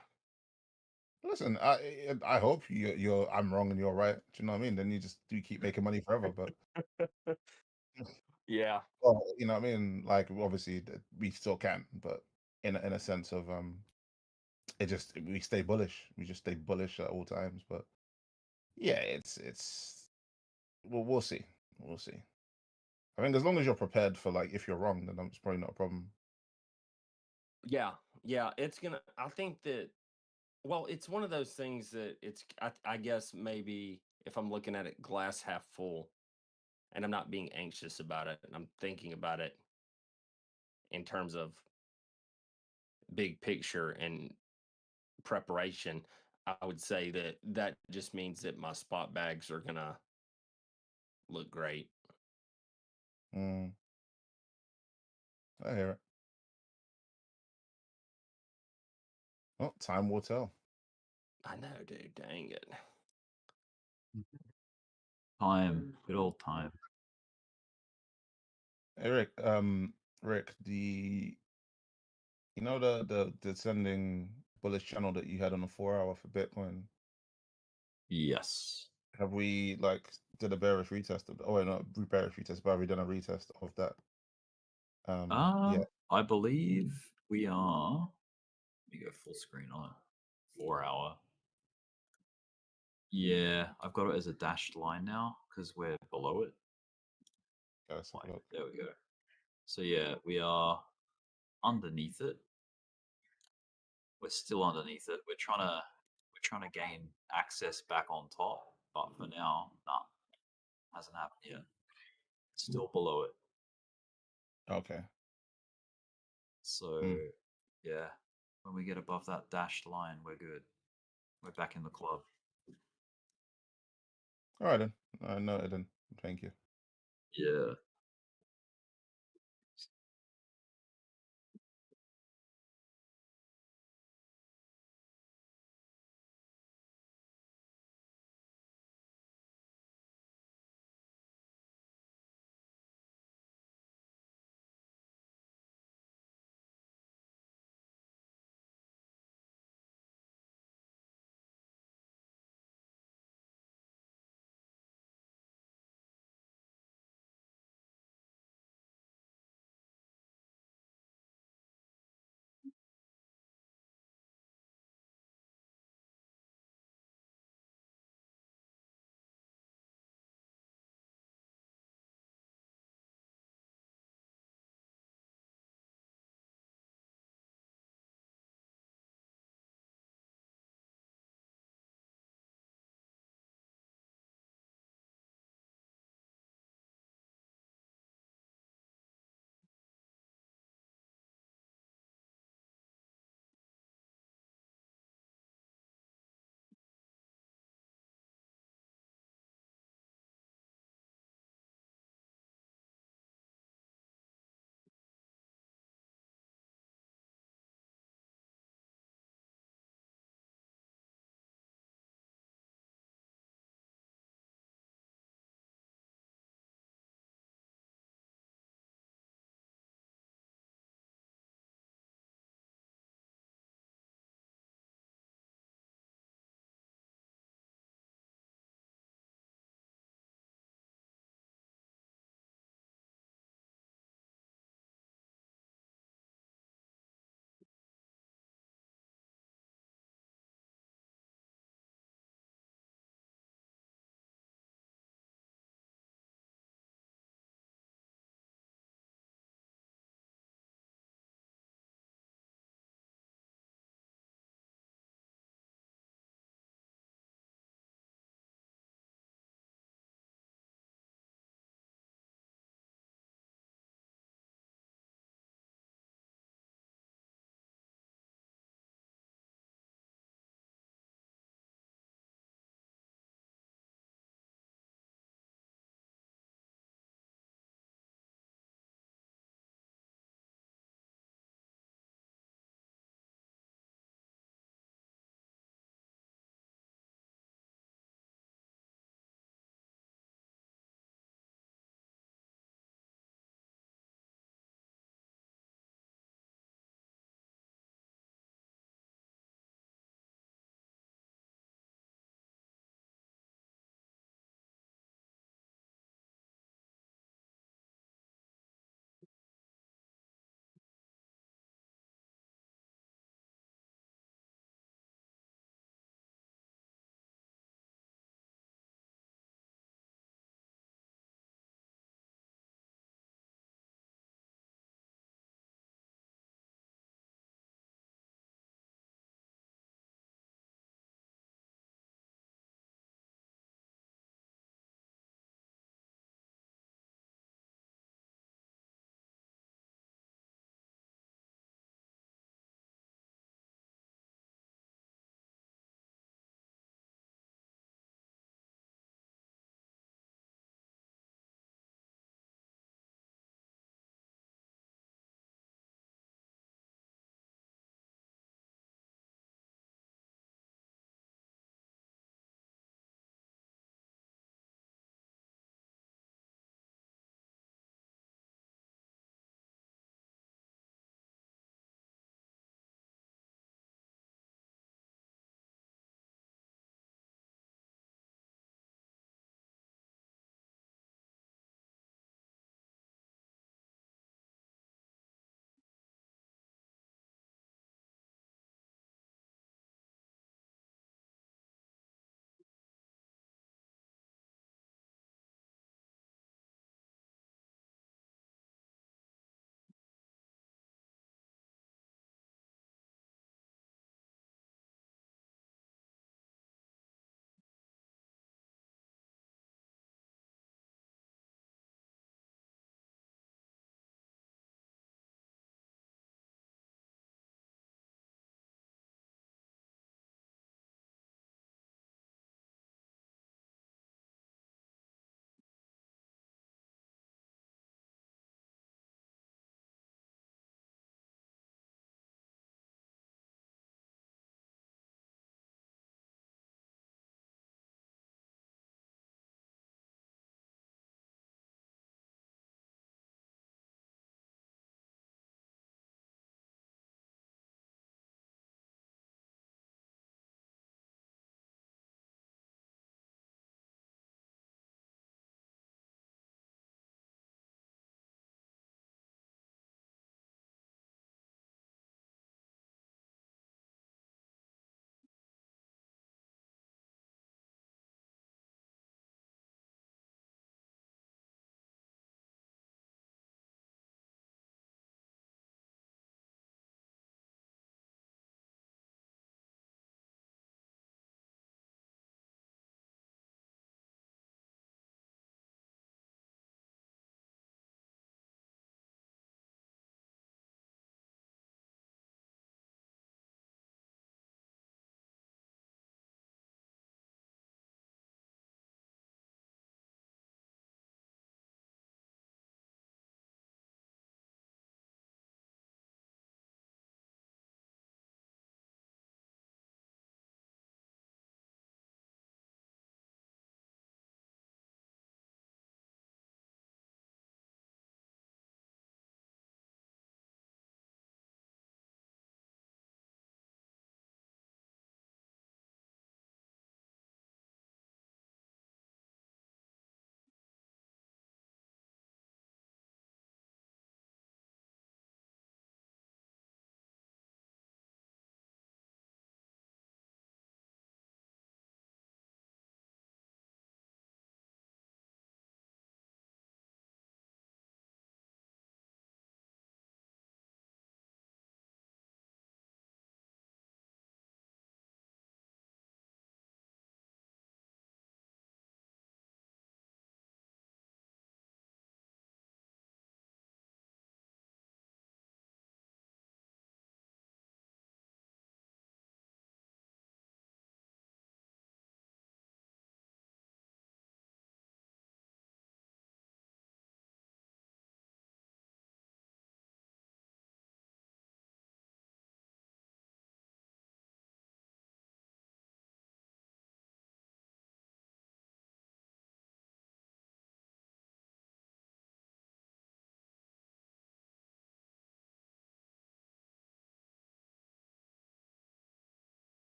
Listen, I hope you're I'm wrong and you're right. Do you know what I mean? Then you just do keep making money forever. But Yeah. well, you know what I mean? Like obviously we still can, but in a sense of we stay bullish. We just stay bullish at all times. But yeah, it's we'll see. We'll see. I think as long as you're prepared for like if you're wrong, then it's probably not a problem. Yeah. Yeah. I think that, well, it's one of those things that I guess maybe if I'm looking at it glass half full and I'm not being anxious about it and I'm thinking about it in terms of big picture and preparation, I would say that just means that my spot bags are going to look great. Mm, I hear it. Well, time will tell. I know, dude. Dang it. Time, good old time. Eric, Rick, the the descending bullish channel that you had on the 4 hour for Bitcoin, Yes. have we like did a bearish retest of? Oh wait, not bearish retest, but have we done a retest of that? Yeah. I believe we are. Let me go full screen on it. 4 hour. Yeah, I've got it as a dashed line now because we're below it. Let's have a look. There we go. So yeah, we are underneath it. We're still underneath it. We're trying to gain access back on top, but for now, nah, hasn't happened yet. Still below it. Okay. So Hmm. yeah, when we get above that dashed line, we're good. We're back in the club. All right then. I noted then. Thank you. Yeah.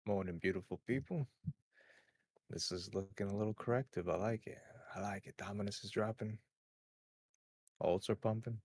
Morning, beautiful people. This is looking a little corrective. I like it. I like it. Dominance is dropping. Alts are pumping.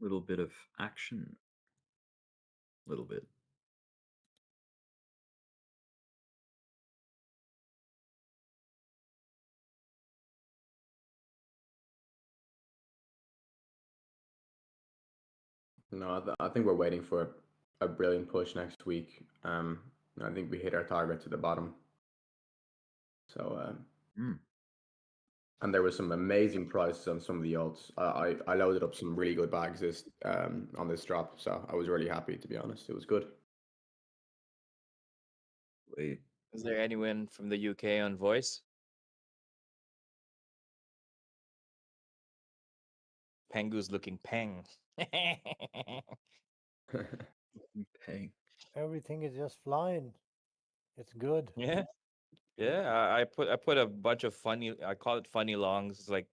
Little bit of action. Little bit. No, I think we're waiting for a brilliant push next week. I think we hit our target to the bottom. So, and there was some amazing prices on some of the alts. I loaded up some really good bags this on this drop, so I was really happy, to be honest. It was good. Wait, is there anyone from the UK on voice? Pengu's looking peng. Peng. Everything is just flying. It's good. Yeah, yeah. I put a bunch of funny. I call it funny longs. It's like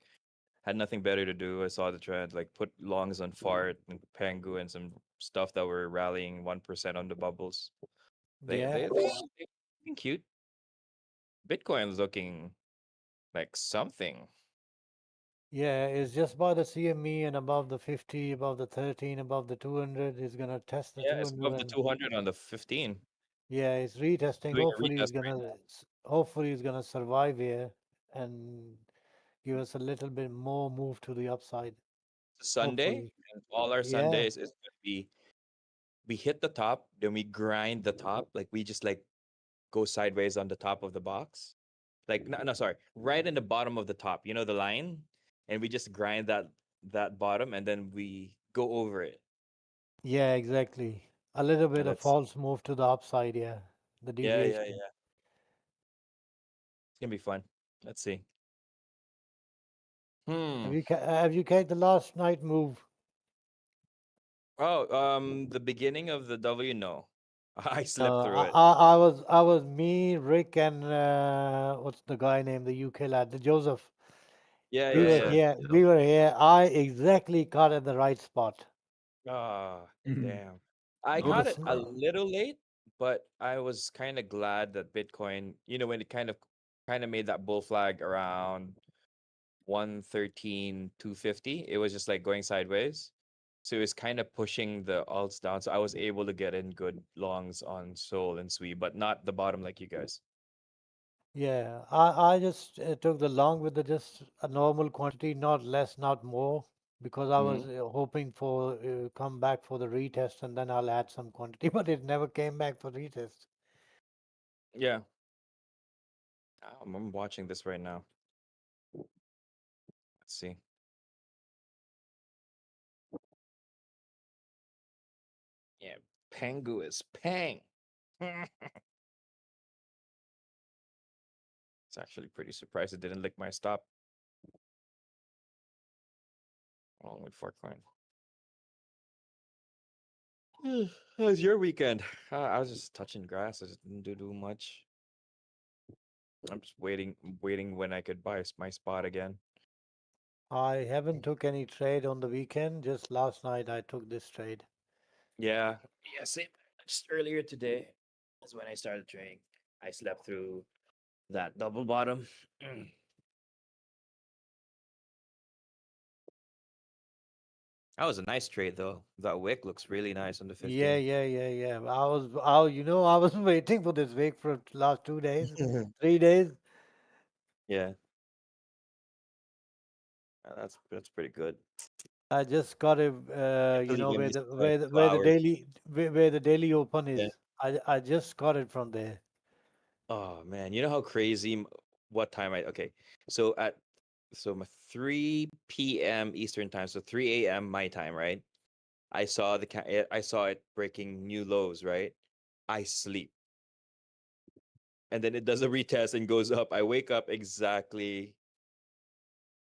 had nothing better to do. I saw the trend. Like put longs on fart and Pengu and some stuff that were rallying 1% on the bubbles. They're looking cute. Bitcoin's looking like something. Yeah, it's just by the CME and above the 50, above the 13, above the 200. It's gonna test the Yeah, it's 200. above the 200 on the 15. Yeah, it's retesting. Doing a Hopefully, retest right hopefully it's gonna survive here and give us a little bit more move to the upside. Sunday, Hopefully. and all our Yeah. Sundays is gonna be we hit the top, then we grind the top, like we just like go sideways on the top of the box. Like no, sorry, right in the bottom of the top, you know the line, and we just grind that bottom, and then we go over it. Yeah, exactly. A little bit of that's- false move to the upside. Yeah, the Yeah, deviation. yeah, yeah. It's gonna be fun. Let's see. Have you caught the last night move? Oh, the beginning of the W, no. I slept through it. I was me, Rick, and what's the guy named the UK lad, the Joseph. Yeah, We yeah, were yeah. here. We were here. I exactly caught at the right spot. Ah, damn. I With caught the it a little late, but I was kind of glad that Bitcoin, when it kind of made that bull flag around 113, 250. It was just like going sideways. So it was kind of pushing the alts down. So I was able to get in good longs on Sol and Sui, but not the bottom like you guys. Yeah, I just took the long with just a normal quantity, not less, not more, because I was hoping for come back for the retest and then I'll add some quantity, but it never came back for retest. Yeah. I'm watching this right now. Let's see. Yeah, Pengu is pang. It's actually pretty surprised it didn't lick my stop. Along with Fortcoin. How's your weekend? I was just touching grass. I just didn't do much. I'm just waiting when I could buy my spot again. I haven't took any trade on the weekend. Just last night I took this trade. Yeah, same. Just earlier today is when I started trading. I slept through that double bottom. That was a nice trade though. That wick looks really nice on the 15. Yeah. I was waiting for this wick for last 2 days, 3 days. Yeah. That's pretty good. I just got it. Where the daily open is. Yeah. I just got it from there. Oh man, you know how crazy what time okay. So my 3 p.m. Eastern time, so 3 a.m. my time, right? I saw it breaking new lows, right? I sleep. And then it does a retest and goes up. I wake up exactly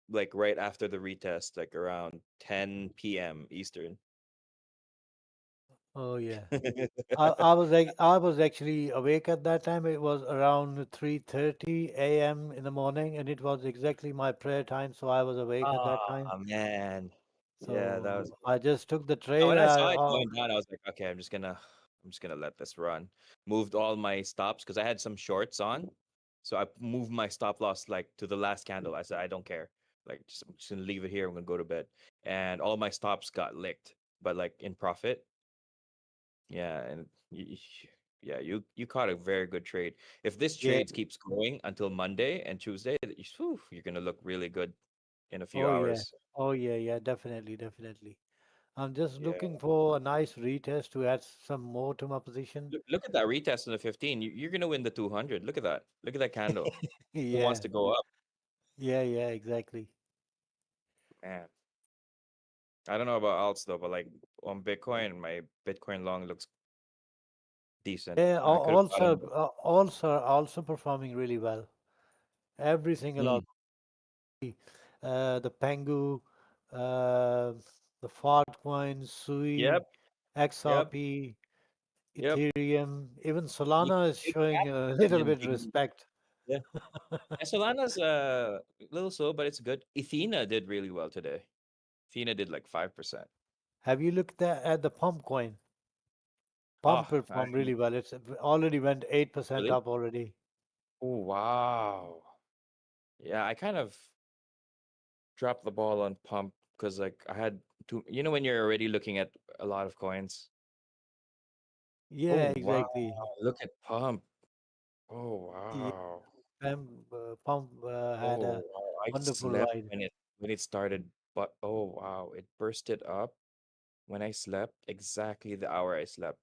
like right after the retest, like around 10 p.m. Eastern. Oh yeah. I was actually awake at that time. It was around 3:30 a.m. in the morning, and it was exactly my prayer time. So I was awake at that time. Oh man. So Yeah, that was. I just took the No, trade. when I saw it going down, I was like, okay, I'm just gonna let this run. Moved all my stops because I had some shorts on, so I moved my stop loss like to the last candle. I said I don't care. Like I'm just gonna leave it here. I'm gonna go to bed, and all my stops got licked, but like in profit. Yeah, and yeah, you caught a very good trade. If this Yeah. trade keeps going until Monday and Tuesday, you're gonna look really good in a few Oh yeah. hours. Oh yeah. Yeah. Definitely. Definitely. I'm just Yeah. looking for a nice retest to add some more to my position. Look at that retest in the 15. You're gonna win the 200. Look at that. Look at that candle. Who wants Yeah. to go up? Yeah. Yeah. Exactly. Man, I don't know about alts though, but like on Bitcoin, my Bitcoin long looks decent. Yeah. I could have gotten. Also performing really well. Every single Mm. the Pengu, uh, the Altcoin, Sui, Yep. Yep. XRP, Yep. Ethereum, even You Solana is big showing cap a and little then bit big. respect. Yeah. And Solana's a little slow, but it's good. Ethena did really well today. Ethena did like 5%. Have you looked at the Pump coin? Oh, Pump performed really well. It's already went 8% really? up already. Oh, wow. Yeah, I kind of dropped the ball on Pump because like I had to, when you're already looking at a lot of coins. Oh, Yeah, wow. exactly. Look at Pump. Oh, Yeah, wow. Pump had Oh, a wow. I wonderful slept ride. when it started, but oh, wow. It bursted up when I slept, exactly the hour I slept.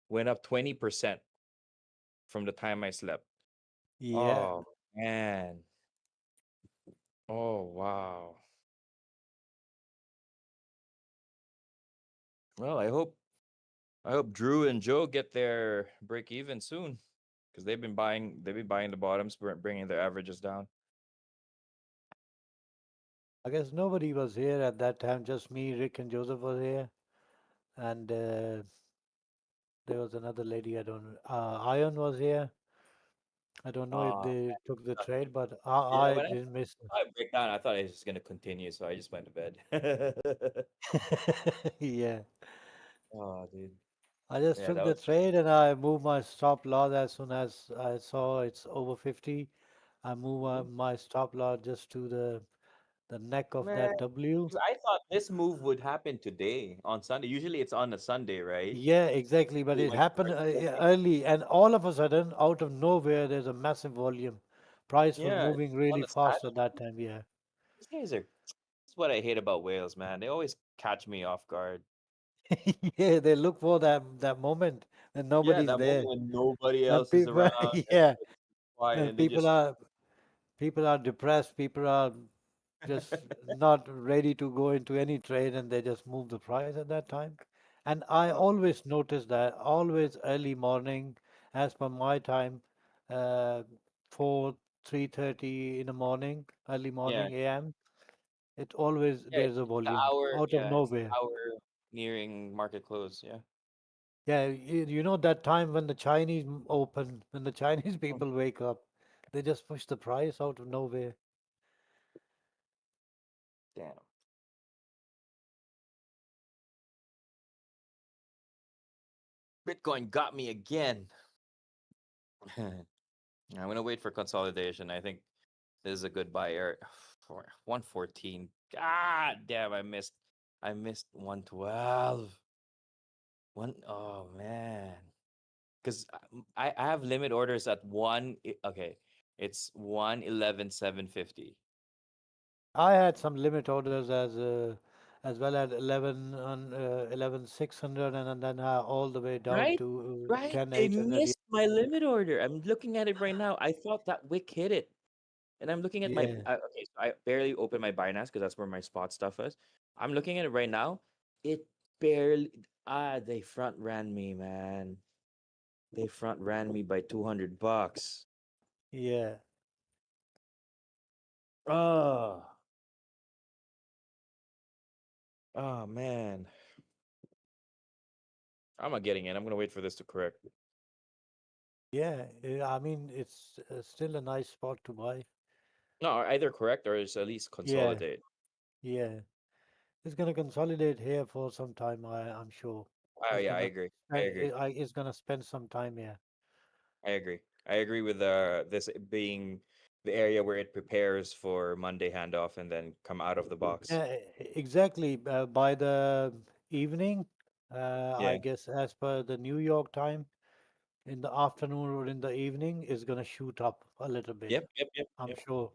Went up 20% from the time I slept. Yeah. Oh, man. Oh, wow. Well, I hope Drew and Joe get their break even soon because they've been buying the bottoms, bringing their averages down. I guess nobody was here at that time. Just me, Rick, and Joseph was here, and there was another lady. I don't. Ion was here. I don't know if Oh, they took the man. trade, but Yeah, I when I didn't miss saw it break down, I thought it was just gonna continue, so I just went to bed. it. Yeah. Oh, dude. I just Yeah, took that the was trade and I moved my stop loss as soon as I saw it's over 50. I move my stop loss just to the neck of man. that W. 'Cause I thought this move would happen today on Sunday. Usually it's on a Sunday, right? Yeah, exactly. But It it went happened right. early, and all of a sudden, out of nowhere, there's a massive volume. Price was Yeah, moving it's on really a fast at Saturday. that time. Yeah. These guys are. That's what I hate about whales, man. They always catch me off guard. Yeah, they look for that moment when Yeah, nobody's that moment there, when nobody and else is people, around and yeah, it's quiet, and and they just. people are depressed. People are just not ready to go into any trade and they just move the price at that time. And I Oh, always notice that, always early morning, as per my time, uh, 4, 3:30 in the morning, early yeah, morning AM, it always yeah. there's a It's the volume hour. out of Yeah, it's nowhere. the hour nearing market close. Yeah. Yeah, you know that time when the Chinese open, when the Chinese Mm. people wake up, they just push the price out of nowhere. Damn. Bitcoin got me again. I'm gonna wait for consolidation. I think this is a good buy area for 114. God damn, I missed 112. Oh man. Because I have limit orders at okay. It's 111,750. I had some limit orders as well at 11,600 and then all the way down Right? to Right? I 10,800. missed my limit order. I'm looking at it right now. I thought that wick hit it. And I'm looking at my Yeah, okay, so I barely opened my Binance because that's where my spot stuff is. I'm looking at it right now. It barely they front ran me, man. They front ran me by $200. yeah. Oh, oh man. I'm not getting in. I'm gonna wait for this to correct. Yeah, I mean, it's still a nice spot to buy. No, either correct or it's at least Yeah, consolidate. yeah. It's gonna consolidate here for some time, I'm sure. Oh It's yeah, I gonna agree. I agree. it's gonna spend some time here. I agree. I agree with this being the area where it prepares for Monday handoff and then come out of the box. Yeah, exactly. By the evening, I Yeah. guess as per the New York time, in the afternoon or in the evening, is gonna shoot up a little bit. Yep. I'm sure.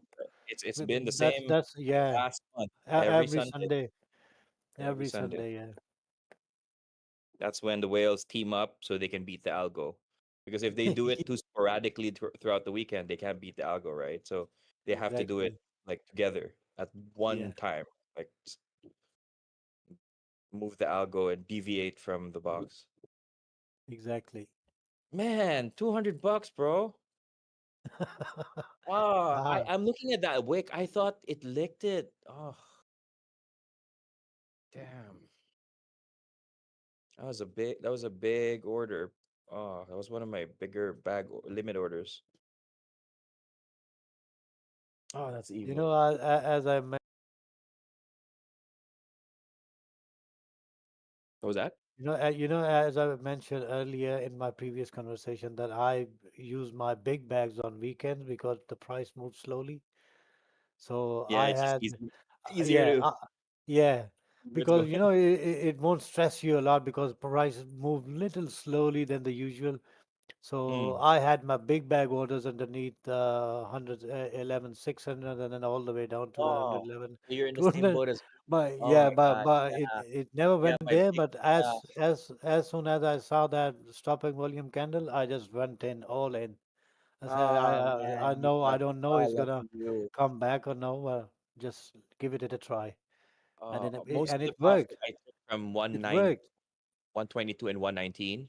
It's But been the That's same that's yeah. last month. Every Every Sunday. Sunday, Every every Sunday. Sunday. Yeah. That's when the whales team up so they can beat the algo. Because if they do it too sporadically throughout the weekend, they can't beat the algo, right? So they have to do it Exactly. like together at Yeah. one time. Like just move the algo and deviate from the box. Exactly. Man, $200, bro. Oh, Ah, I'm looking at that wick. I thought it licked it. Oh, damn. That was a big order. Oh, that was one of my bigger limit orders. Oh, that's you evil. know, as I mentioned, What was that? as I mentioned earlier in my previous conversation, that I use my big bags on weekends because the price moves slowly. So Yeah, I it's just had, easier yeah, to yeah, what's because going. it won't stress you a lot because prices move little slowly than the usual. So Mm. I had my big bag orders underneath 111 600 and then all the way down to Oh, 111 so you're in the same 200. boat as me. But Oh yeah, my but God. Yeah, it never yeah, went my there. big But yeah. as soon as I saw that stopping volume candle, I just went in all in. I said Oh man, I know I don't know it's gonna lucky you. come back or no. Just give it a try, and then Most of and the it profit worked. I took from It worked. 122 and 119,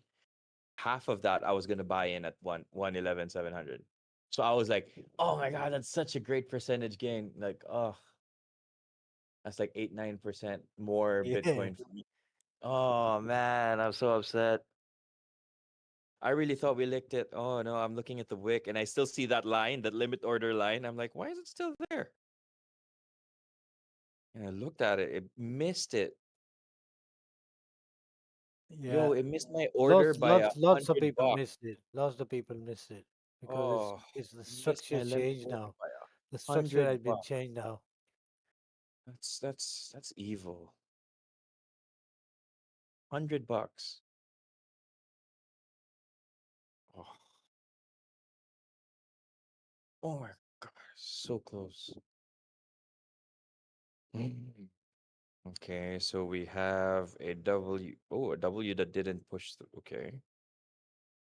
half of that I was gonna buy in at 111 700. So I was like, oh my God, that's such a great percentage gain. Like, oh, that's like 8-9% more Yeah. Bitcoin for me. Oh man, I'm so upset. I really thought we licked it. Oh no, I'm looking at the wick and I still see that line, that limit order line. I'm like, why is it still there? And I looked at it, it missed it. Yeah. Yo, it missed my order by Lots of people $100. missed it. Lots of people missed it because Oh, it's the missed structure my limit changed order now. by The structure has been $100. changed now. That's evil. $100. Oh, oh my God, so close. Mm. Okay, so we have a W. Oh, a W that didn't push through. Okay.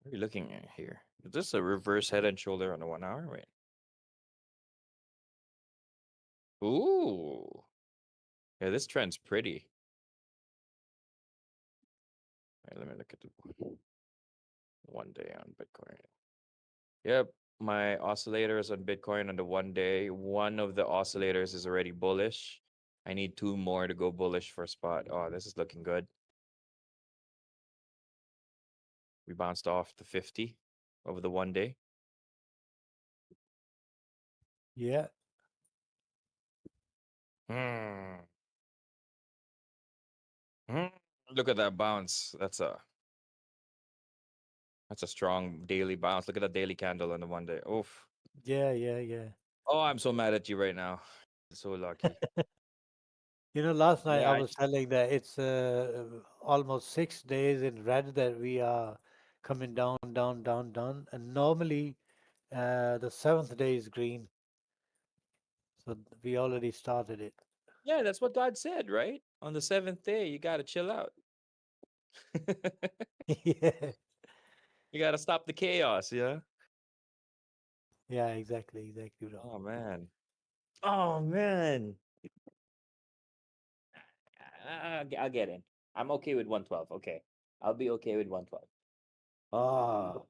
What are you looking at here? Is this a reverse head and shoulder on the 1 hour? Wait. Ooh. Yeah, this trend's pretty. Let me look at the 1 day on Bitcoin. Yep, my oscillators on Bitcoin on the 1 day. One of the oscillators is already bullish. I need two more to go bullish for spot. Oh, this is looking good. We bounced off the 50 over the 1 day. Yeah. Hmm. Look at that bounce. That's a strong daily bounce. Look at that daily candle on the 1 day. Oof. Yeah. Oh, I'm so mad at you right now. So lucky. Last night Yeah, I I was just telling that it's almost 6 days in red that we are coming down, and normally the seventh day is green. So we already started it. yeah, that's what God said, right? On the 7th day, you gotta chill out. Yeah. You gotta stop the chaos, yeah. Yeah, exactly, bro. Oh man. Oh man. I'll get in. I'm okay with 112. Okay. I'll be okay with 112. Oh,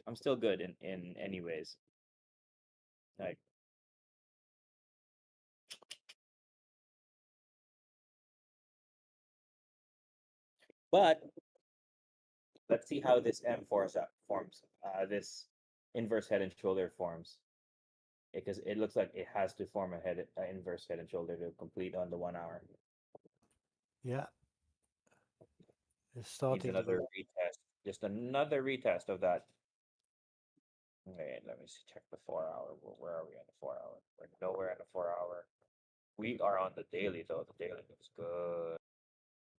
I'm still good in anyways. Like, but let's see how this forms. This inverse head and shoulder forms because it looks like it has to form a inverse head and shoulder to complete on the 1 hour. Yeah, it's Needs starting to another look. retest. Just another retest of that Wait, let me see, check the 4 hour. Where are we on the 4 hour? We're nowhere on the 4 hour. We are on the daily though. The daily looks good.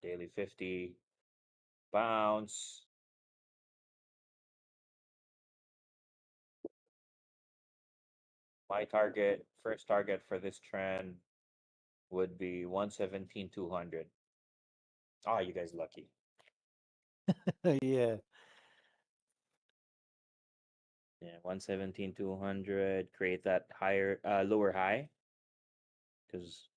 Daily 50 bounce. My target, first target for this trend would be 117,200. Ah, you guys lucky. Yeah. Yeah, 117,200. Create that higher, lower high, because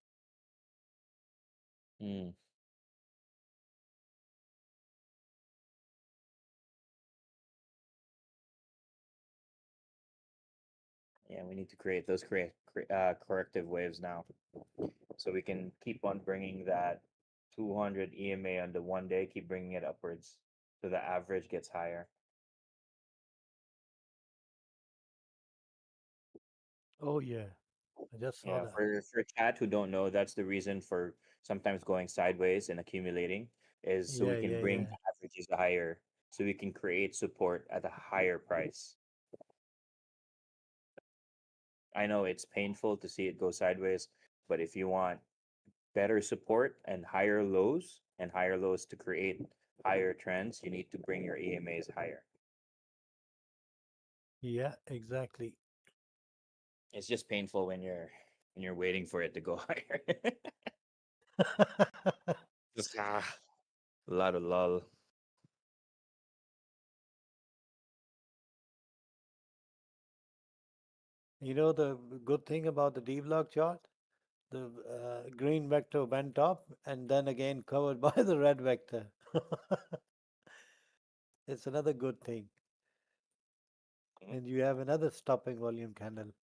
yeah, we need to create those corrective waves now, so we can keep on bringing that 200 EMA on the 1 day, keep bringing it upwards, so the average gets higher. Oh yeah. I just saw Yeah, that. for chat who don't know, that's the reason for sometimes going sideways and accumulating, is so we Yeah, can yeah, bring yeah. the averages higher, so we can create support at a higher price. I know it's painful to see it go sideways, but if you want better support and higher lows to create higher trends, you need to bring your EMAs higher. Yeah, exactly. It's just painful when you're waiting for it to go higher. Just a lot of lull. You know the good thing about the Dbloc chart? The green vector went up and then again covered by the red vector. It's another good thing. And you have another stopping volume candle.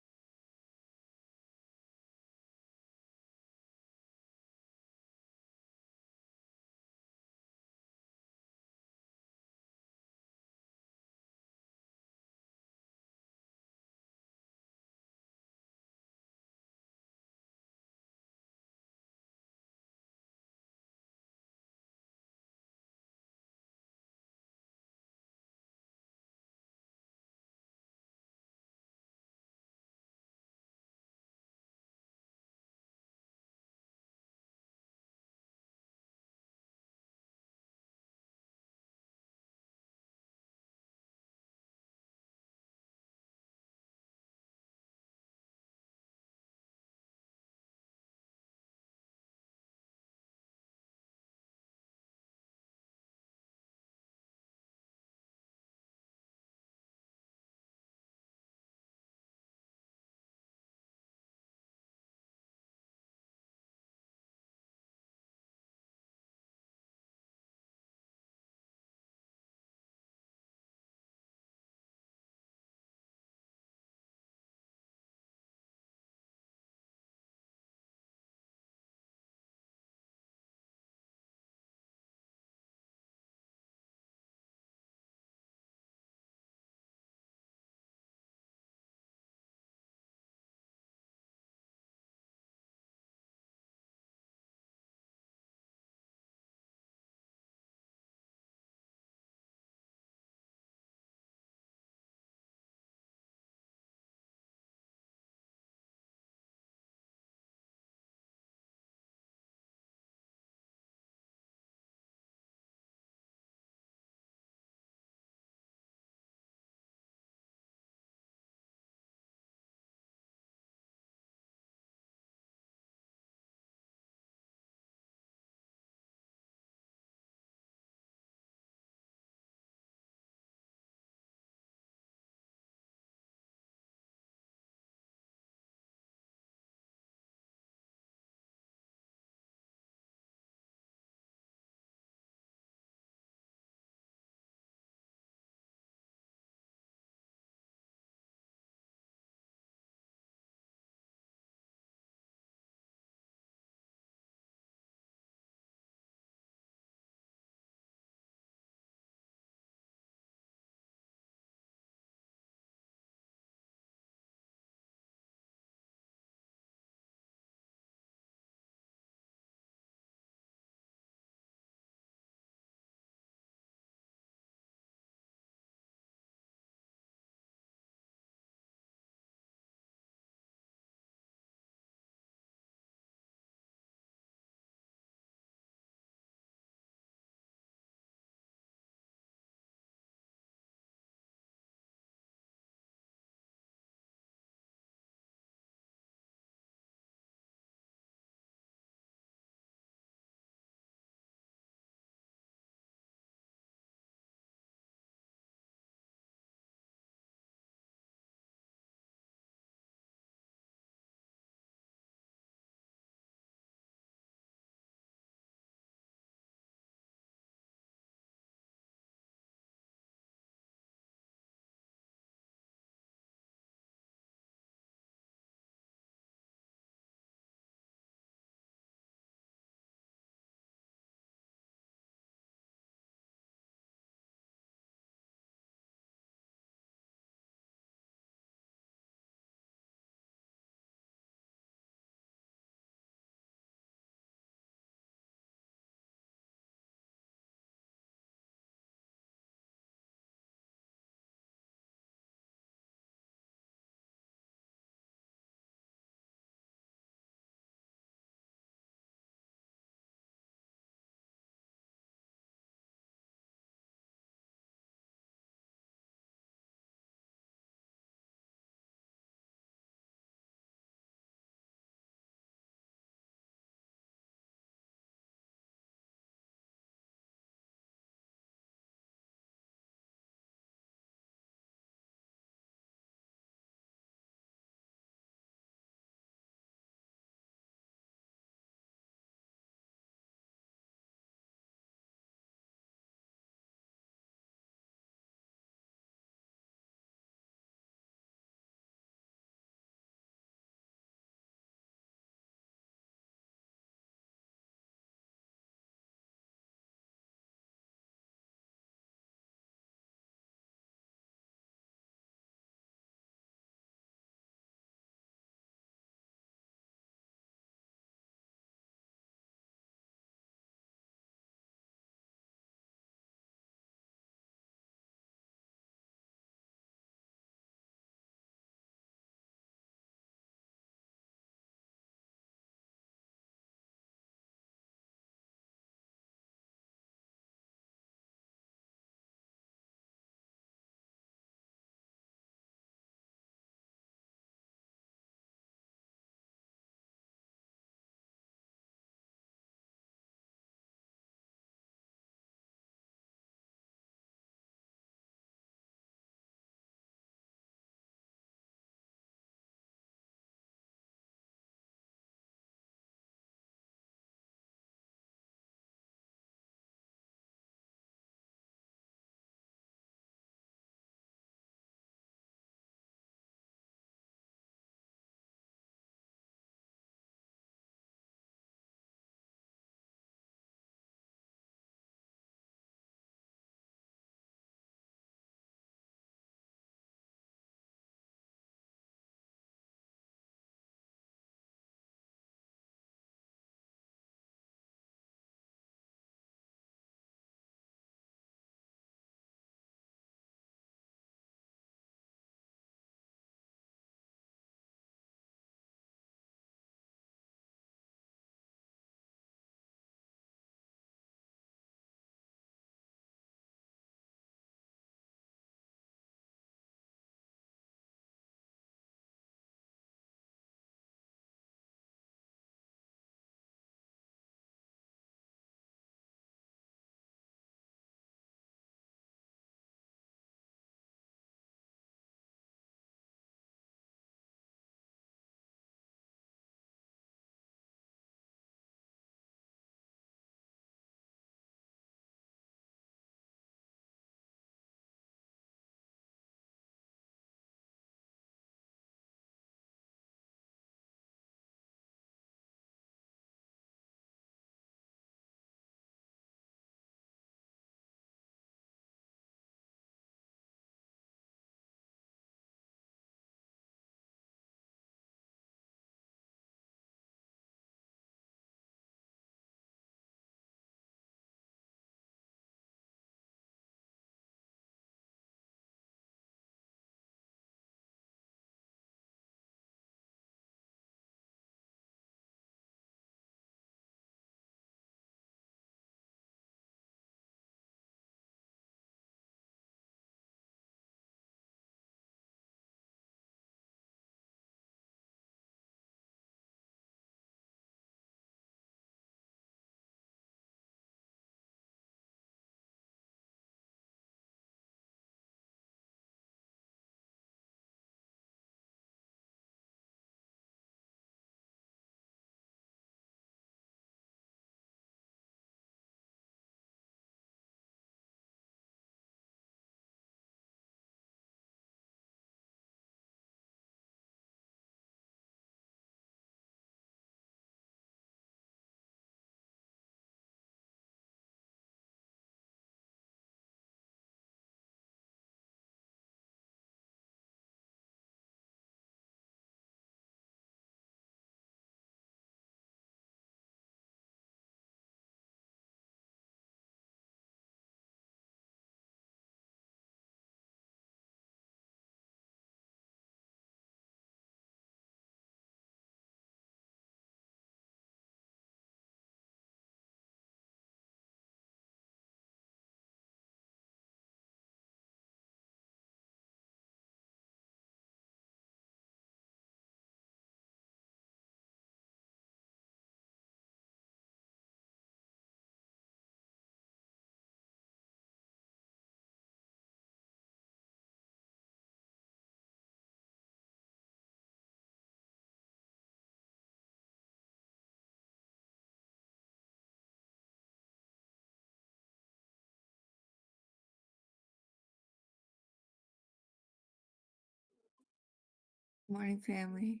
Morning, family.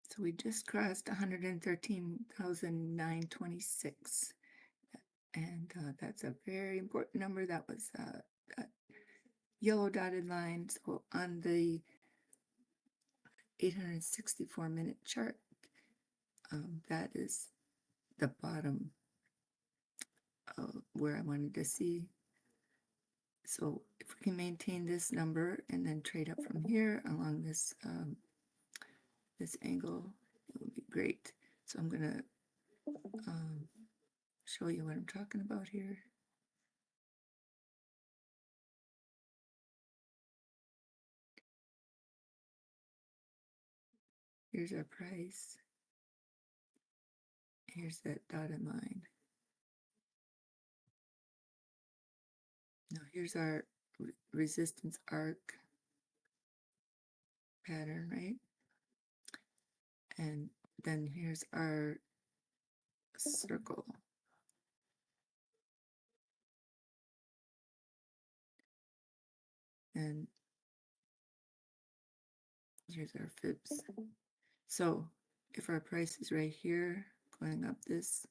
So we just crossed 113,926. And that's a very important number. That was that yellow dotted line. So on the 864-minute chart, that is the bottom where I wanted to see. So if we can maintain this number and then trade up from here along this this angle, it would be great. So I'm gonna show you what I'm talking about here. Here's our price. Here's that dotted line. Now here's our resistance arc pattern, right? And then here's our circle. And here's our fibs. So if our price is right here, going up this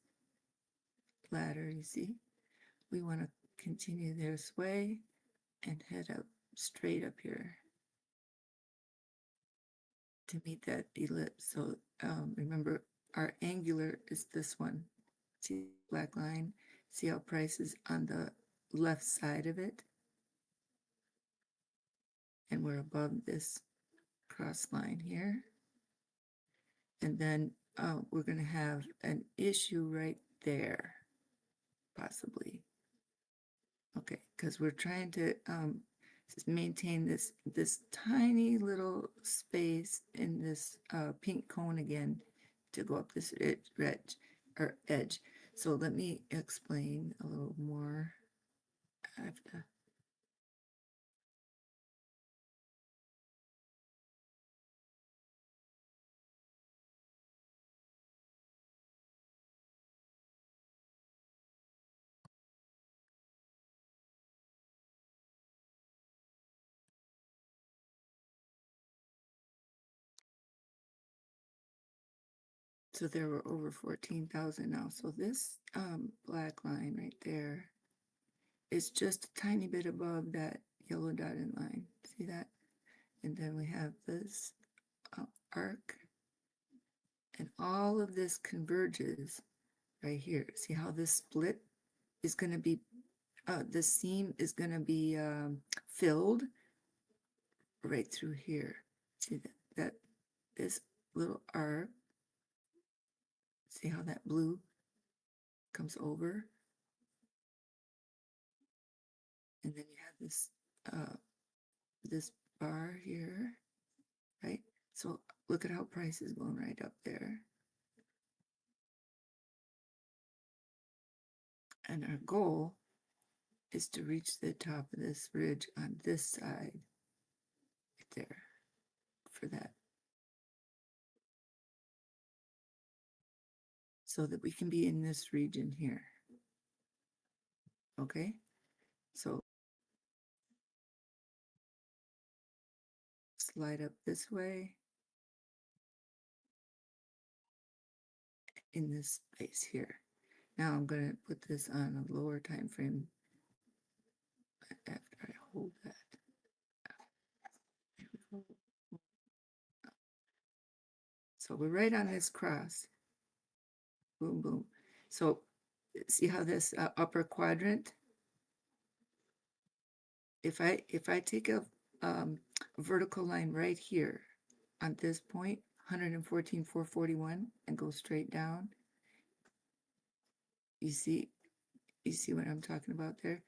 ladder, you see, we want to continue this way and head up straight up here to meet that ellipse. So remember, our angular is this one. See the black line? See how price is on the left side of it? And we're above this cross line here. And then we're going to have an issue right there, possibly. Okay, because we're trying to maintain this tiny little space in this pink cone again to go up this edge. So let me explain a little more. I have to. So there were over 14,000 now. So this black line right there is just a tiny bit above that yellow dotted line. See that? And then we have this arc. And all of this converges right here. See how this split is going to be, the seam is going to be filled right through here. See that this little arc, see how that blue comes over? And then you have this this bar here, right? So look at how price is going right up there. And our goal is to reach the top of this ridge on this side, right there, for that. So that we can be in this region here. Okay? So slide up this way in this space here. Now I'm going to put this on a lower time frame after I hold that. So we're right on this cross. Boom, boom. So see how this upper quadrant, if I take a vertical line right here on this point, 114,441, and go straight down, you see what I'm talking about there?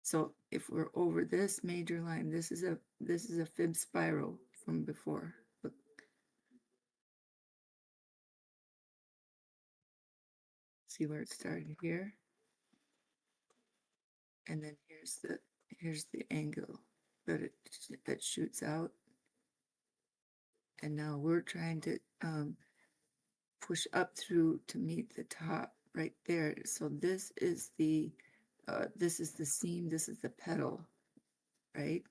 So if we're over this major line, this is a fib spiral from before. Look. See where it started here? And then here's the angle that shoots out. And now we're trying to push up through to meet the top right there. So this is the this is the seam, this is the pedal, right?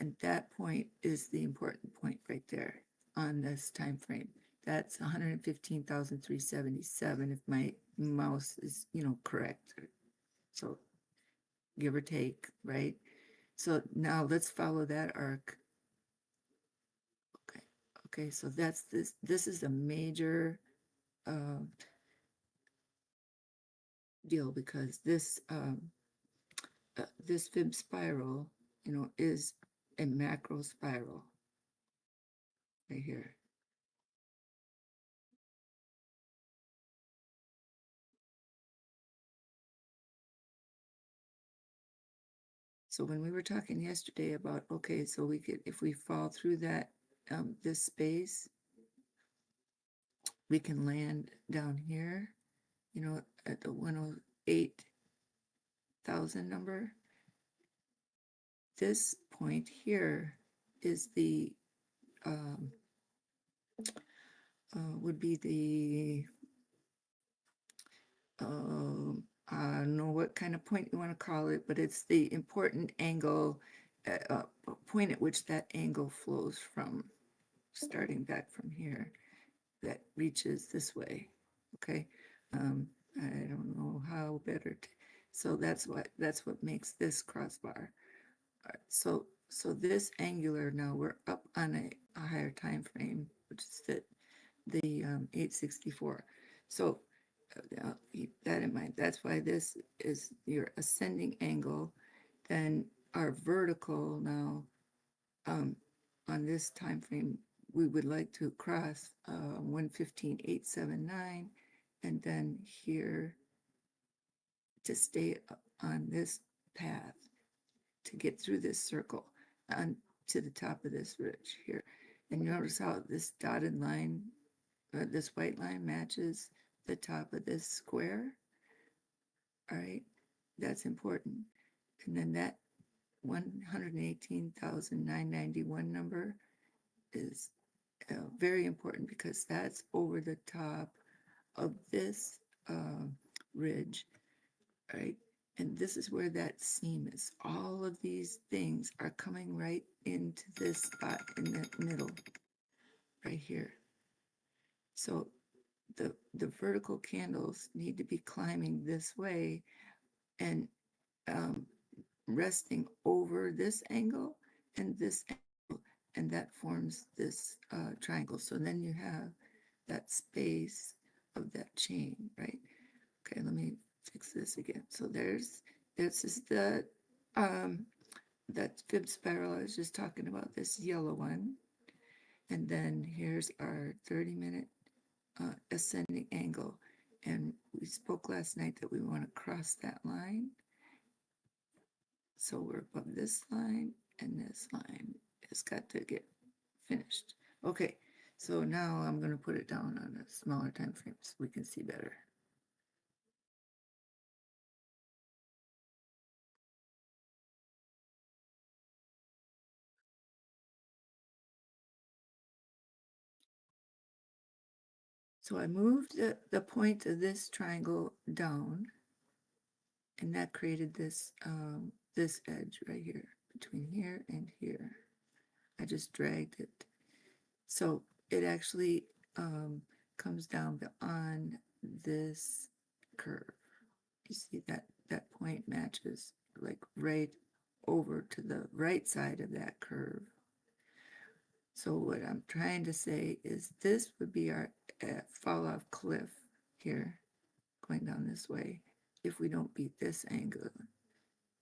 And that point is the important point right there on this time frame. That's 115,377 if my mouse is, correct. So give or take, right? So now let's follow that arc. Okay, so that's this. This is a major deal because this this fib spiral, is a macro spiral right here. So when we were talking yesterday about, okay, so we could, if we fall through that, this space, we can land down here, at the 108,000 number. This point here is the, would be the, I don't know what kind of point you want to call it, but it's the important angle, point at which that angle flows from, starting back from here, that reaches this way. Okay, I don't know how better to, so that's what makes this crossbar. All right, so this angular, now we're up on a higher time frame, which is the 864. So keep that in mind. That's why this is your ascending angle. Then our vertical now, on this time frame, we would like to cross 115,879, and then here to stay on this path to get through this circle on to the top of this ridge here. And notice how this dotted line, this white line matches the top of this square. All right, that's important. And then that 118,991 number is very important because that's over the top of this ridge, right? And this is where that seam is. All of these things are coming right into this spot in the middle, right here. So the vertical candles need to be climbing this way and resting over this angle and this angle, and that forms this triangle. So then you have that space of that chain, right? Okay, let me fix this again. So this is the that fib spiral I was just talking about, this yellow one. And then here's our 30-minute ascending angle. And we spoke last night that we want to cross that line. So we're above this line, and this line has got to get finished. Okay, so now I'm going to put it down on a smaller time frame so we can see better. So I moved the point of this triangle down, and that created this this edge right here, between here and here. I just dragged it. So it actually comes down beyond this curve. You see that point matches like right over to the right side of that curve. So what I'm trying to say is this would be our fall off cliff here, going down this way, if we don't beat this angle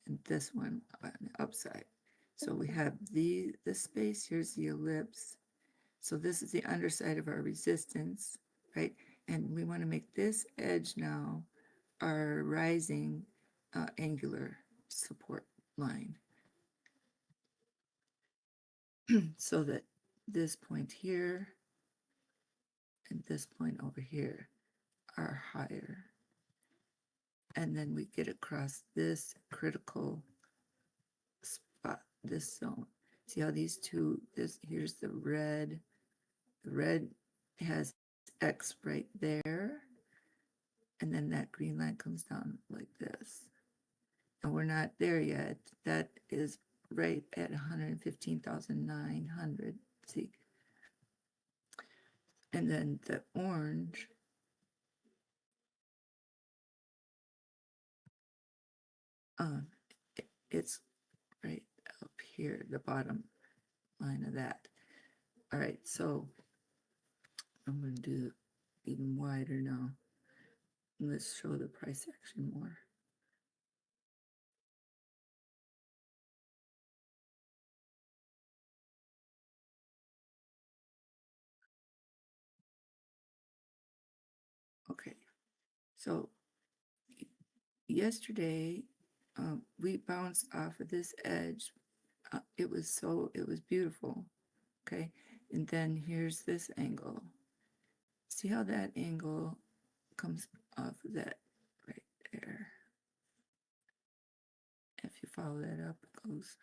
and this one on the upside. So we have this space, here's the ellipse. So this is the underside of our resistance, right? And we want to make this edge now our rising angular support line. So that this point here and this point over here are higher. And then we get across this critical spot, this zone. See how these two, here's the red. The red has X right there. and then that green line comes down like this. And we're not there yet. That is right at 115,900. See? And then the orange it's right up here, the bottom line of that. All right, so I'm going to do even wider now. Let's show the price action more. Okay, so yesterday we bounced off of this edge. It was beautiful. Okay, and then here's this angle. See how that angle comes off of that right there. If you follow that up, it goes.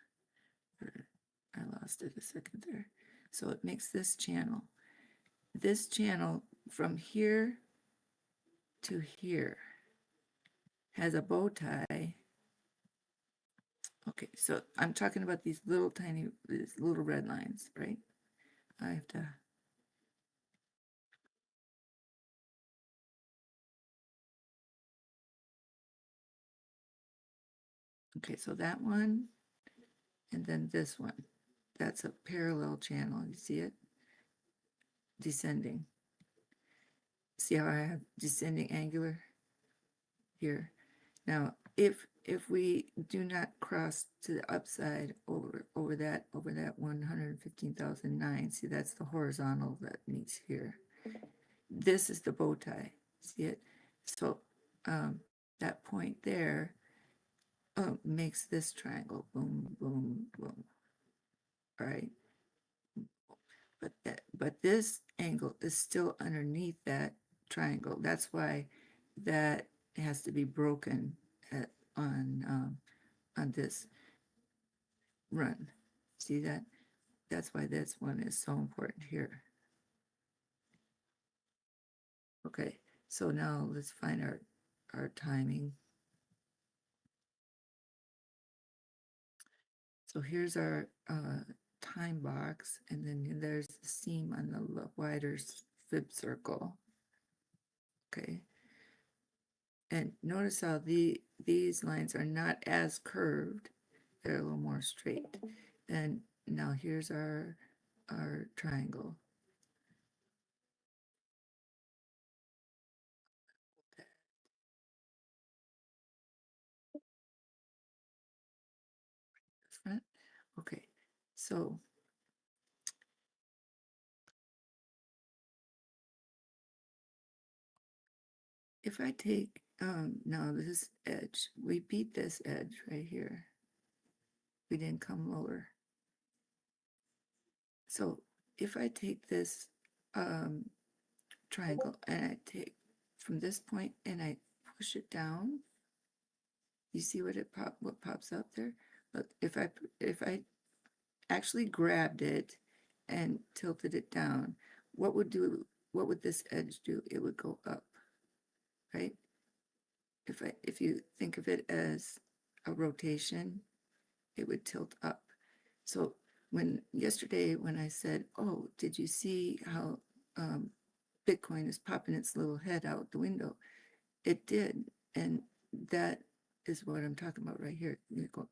I lost it a second there. So it makes this channel. This channel from here to here has a bow tie. Okay, so I'm talking about these little red lines, right? I have to. Okay, so that one, and then this one. That's a parallel channel. You see it? Descending. See how I have descending angular here? Now, if we do not cross to the upside over that 115,009, see that's the horizontal that meets here. This is the bow tie. See it? So that point there makes this triangle. Boom, boom, boom. All right. But this angle is still underneath that triangle. That's why that has to be broken on this run. See that? That's why this one is so important here. Okay, so now let's find our timing. So here's our time box, and then there's the seam on the wider fib circle. Okay, and notice how these lines are not as curved; they're a little more straight. And now here's our triangle. Front. Okay, so if I take now this edge, we beat this edge right here. We didn't come lower. So if I take this triangle and I take from this point and I push it down, you see what pops up there? Look, if I actually grabbed it and tilted it down, what would this edge do? It would go up, right? If you think of it as a rotation, it would tilt up. So yesterday when I said, oh, did you see how Bitcoin is popping its little head out the window? It did. And that is what I'm talking about right here. You go,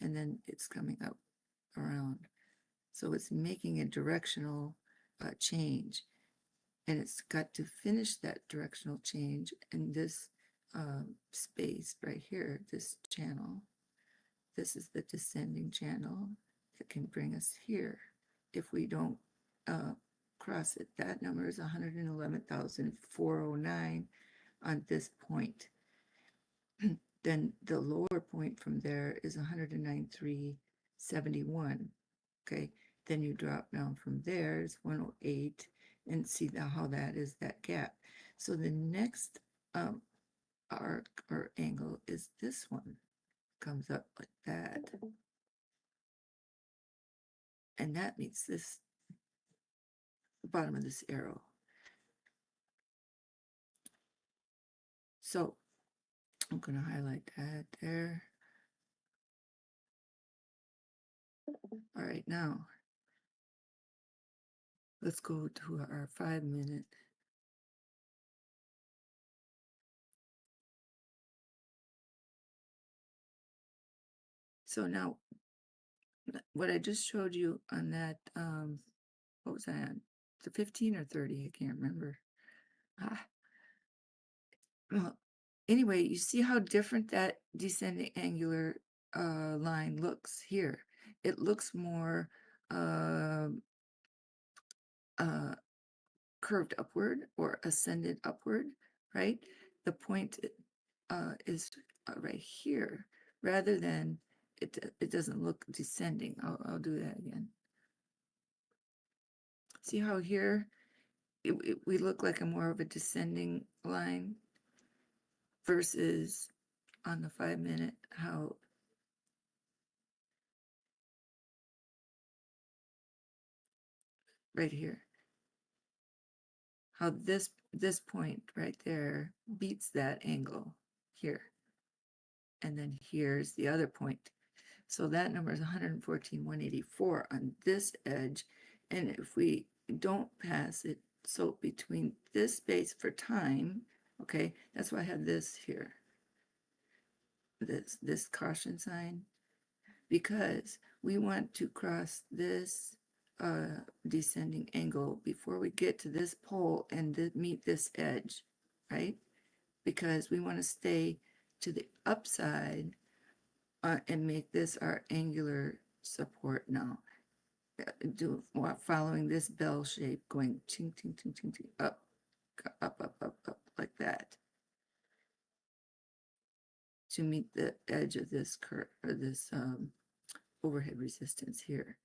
and then it's coming up around. So it's making a directional change. And it's got to finish that directional change in this space right here, this channel. This is the descending channel that can bring us here. If we don't cross it, that number is 111,409 on this point. Then the lower point from there is 109,371. Okay, then you drop down from there, it's 108, and see how that is that gap. So the next arc or angle is this one. Comes up like that. And that meets this, the bottom of this arrow. So I'm going to highlight that there. All right, now let's go to our 5 minute. So now what I just showed you on that, what was I on? The 15 or 30? I can't remember. Well, anyway, you see how different that descending angular line looks here. It looks more curved upward or ascended upward, right? The point is right here, rather than it doesn't look descending. I'll do that again. See how here we look like a more of a descending line versus on the 5 minute how right here, how this point right there beats that angle here, and then here's the other point. So that number is 114,184 on this edge, and if we don't pass it, so between this space for time, okay, that's why I have this here, this caution sign, because we want to cross this descending angle before we get to this pole and meet this edge, right? Because we want to stay to the upside and make this our angular support now. Following this bell shape, going ching, ching, ching, ching, ching, up, like that, to meet the edge of this curve, or this overhead resistance here.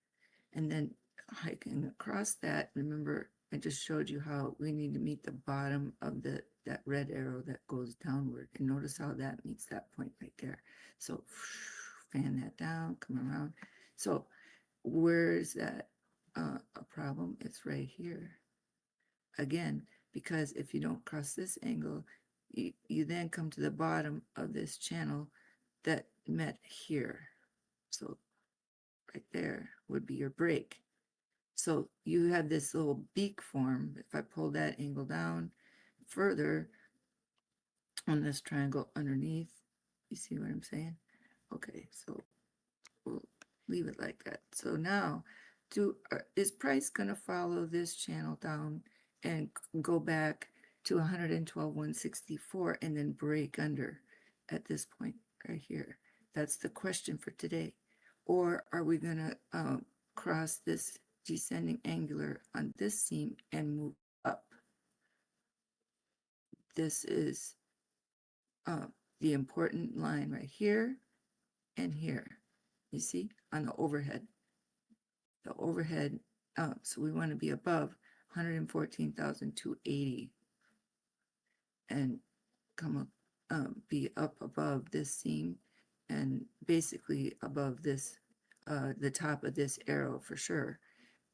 And then hiking across that, remember I just showed you how we need to meet the bottom of that red arrow that goes downward, and notice how that meets that point right there. So fan that down, come around. So where is that a problem? It's right here again, because if you don't cross this angle, you then come to the bottom of this channel that met here. So right there would be your break. So you have this little beak form. If I pull that angle down further on this triangle underneath, you see what I'm saying? Okay, so we'll leave it like that. So now, is price going to follow this channel down and go back to 112,164 and then break under at this point right here? That's the question for today. Or are we going to cross this descending angular on this seam and move up? This is the important line right here and here. You see, on the overhead. The overhead, so we want to be above 114,280 and come up, be up above this seam and basically above this, the top of this arrow for sure.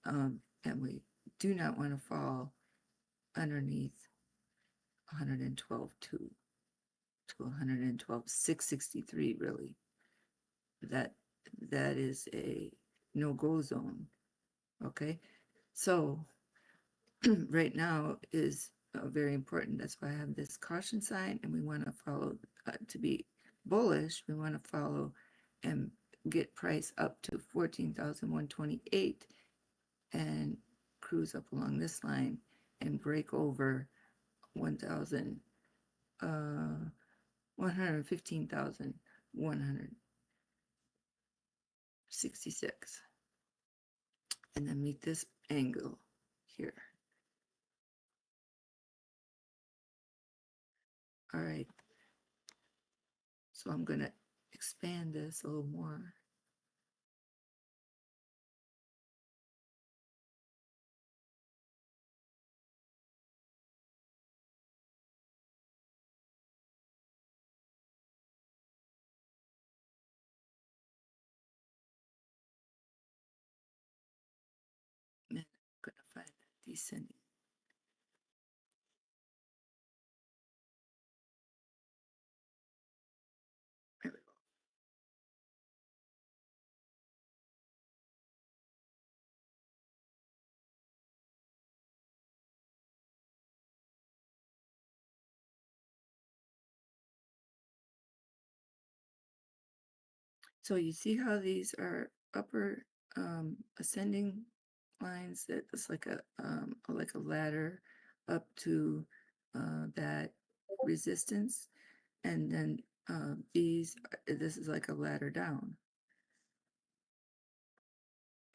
And we do not want to fall underneath 112.2 to 112,663 really. That is a no-go zone. Okay, so right now is very important. That's why I have this caution sign, and we want to follow to be bullish. We want to follow and get price up to 14,128 and cruise up along this line and break over 115,166 and then meet this angle here. All right, so I'm going to expand this a little more. And I'm going to find a descending. So you see how these are upper ascending lines that it's like a ladder up to that resistance, and then this is like a ladder down.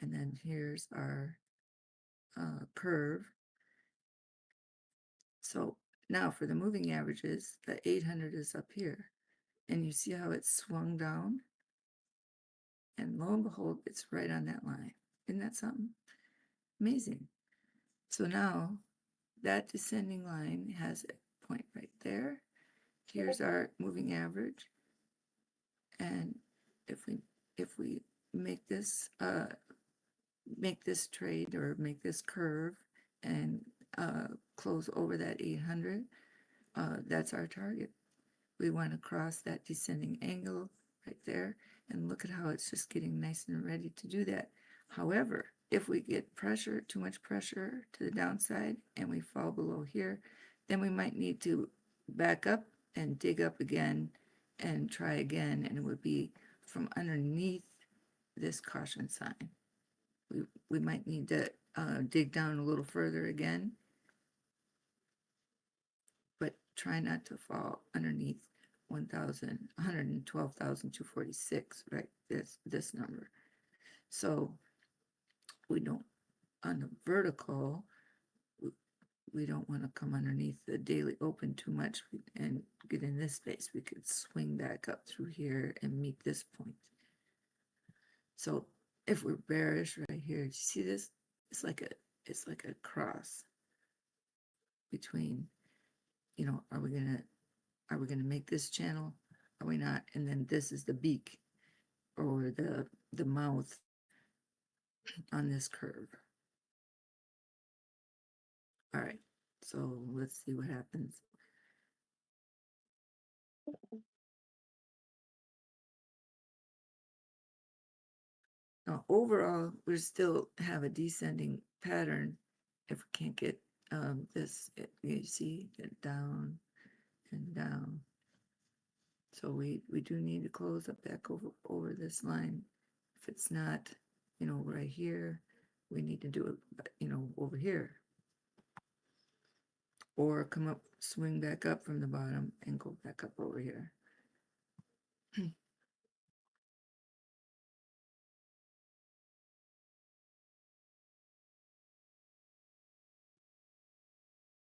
And then here's our curve. So now for the moving averages, the 800 is up here. And you see how it's swung down? And lo and behold, it's right on that line. Isn't that something? Amazing. So now that descending line has a point right there. Here's our moving average. And if we make this trade or make this curve and close over that 800, that's our target. We want to cross that descending angle right there, and look at how it's just getting nice and ready to do that. However, if we get pressure, too much pressure to the downside, and we fall below here, then we might need to back up and dig up again and try again, and it would be from underneath this caution sign. We might need to dig down a little further again, but try not to fall underneath 112,246, right? This number. So we don't, on the vertical, we don't want to come underneath the daily open too much and get in this space. We could swing back up through here and meet this point. So if we're bearish right here, do you see this? It's like a cross between, you know, are we gonna make this channel? Are we not? And then this is the beak or the mouth on this curve. All right, so let's see what happens. Now, overall, we still have a descending pattern if we can't get this, you see, down and down. So we do need to close up back over this line. If it's not, you know, right here, we need to do it, you know, over here. Or come up, swing back up from the bottom and go back up over here.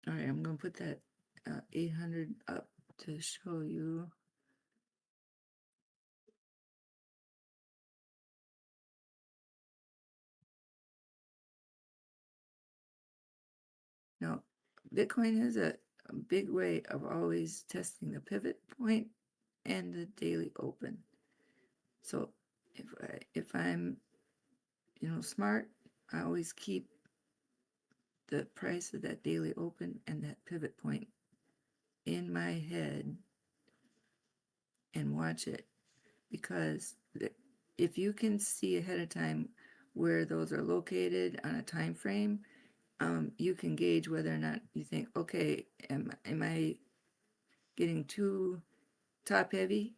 All right, I'm going to put that 800 up to show you. Now, Bitcoin has a big way of always testing the pivot point and the daily open. So if I'm, you know, smart, I always keep the price of that daily open and that pivot point in my head and watch it, because if you can see ahead of time where those are located on a time frame, you can gauge whether or not you think, okay, am I getting too top heavy,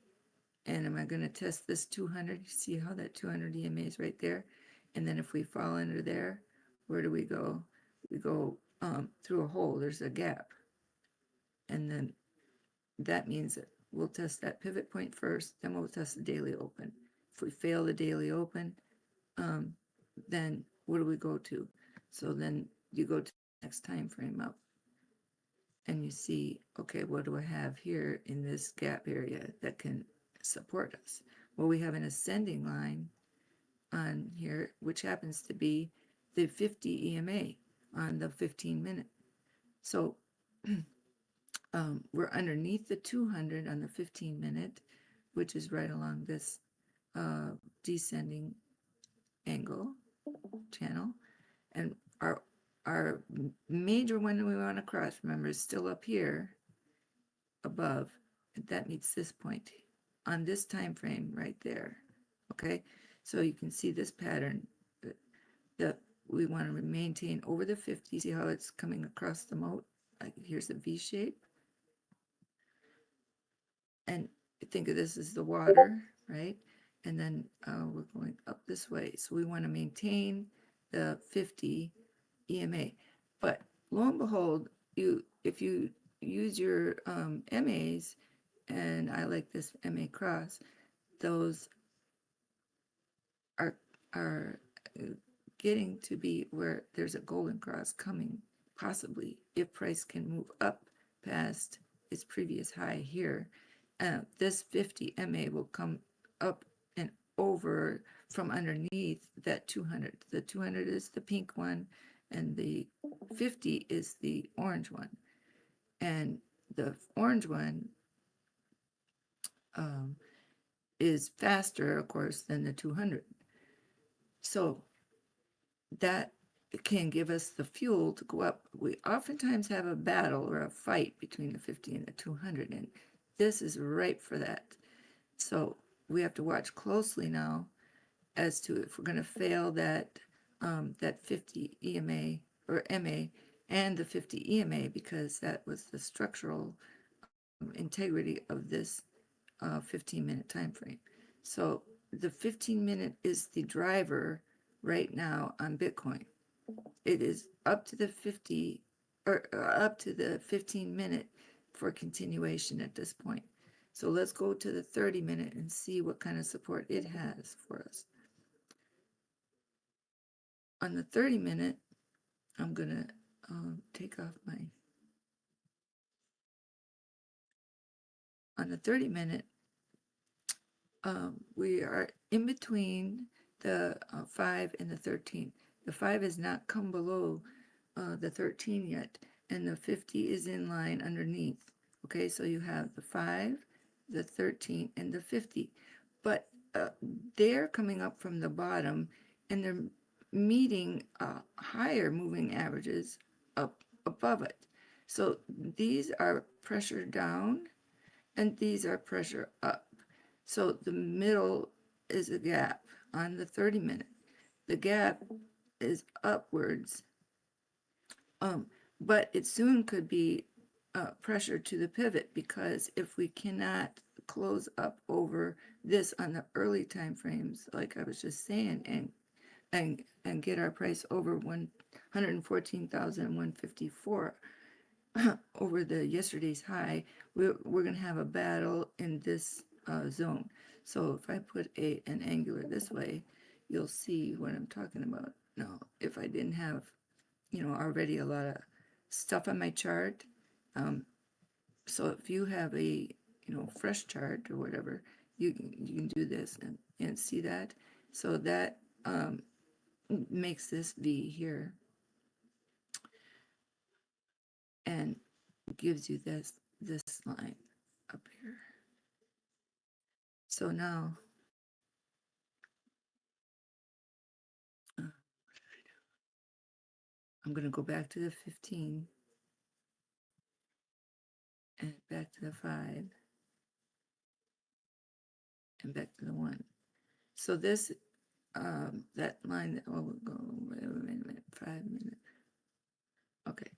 and am I going to test this 200? You see how that 200 EMA is right there, and then if we fall under there, where do we go? We go through a hole. There's a gap, and then that means that we'll test that pivot point first, then we'll test the daily open. If we fail the daily open, then what do we go to? So then you go to the next time frame up, and you see, okay, what do I have here in this gap area that can support us? Well, we have an ascending line on here, which happens to be the 50 EMA on the 15-minute. So we're underneath the 200 on the 15-minute, which is right along this descending angle channel. And our major one we want to cross, remember, is still up here above. That meets this point on this time frame right there. Okay, so you can see this pattern that we want to maintain over the 50. See how it's coming across the moat? Here's the V shape. And think of this as the water, right? and then we're going up this way. So we want to maintain the 50 EMA. But lo and behold, if you use your MAs, and I like this MA cross, those are getting to be where there's a golden cross coming, possibly, if price can move up past its previous high here. This 50 MA will come up and over from underneath that 200. The 200 is the pink one, and the 50 is the orange one. And the orange one is faster, of course, than the 200. So that can give us the fuel to go up. We oftentimes have a battle or a fight between the 50 and the 200, and this is ripe for that. So we have to watch closely now as to if we're going to fail that 50 EMA or MA and the 50 EMA, because that was the structural integrity of this 15-minute time frame. So the 15-minute is the driver right now on Bitcoin. It is up to the 50 or up to the 15-minute for continuation at this point. So let's go to the 30-minute and see what kind of support it has for us. On the 30-minute, I'm going to take off my... On the 30-minute, we are in between the 5 and the 13. The 5 has not come below the 13 yet, and the 50 is in line underneath. Okay, so you have the 5, the 13, and the 50. But they're coming up from the bottom, and they're meeting higher moving averages up above it. So these are pressure down, and these are pressure up. So the middle is a gap on the 30-minute. The gap is upwards, but it soon could be pressure to the pivot, because if we cannot close up over this on the early time frames, like I was just saying, and get our price over 114,154 over the yesterday's high, we're going to have a battle in this zone. So if I put an angular this way, you'll see what I'm talking about. Now, if I didn't have, already a lot of stuff on my chart, so if you have a, fresh chart or whatever, you can do this and see that. So that makes this V here and gives you this line up here. So now, I'm going to go back to the 15 and back to the 5 and back to the 1. So this, that line, that we'll go, wait a minute, 5 minutes. Okay,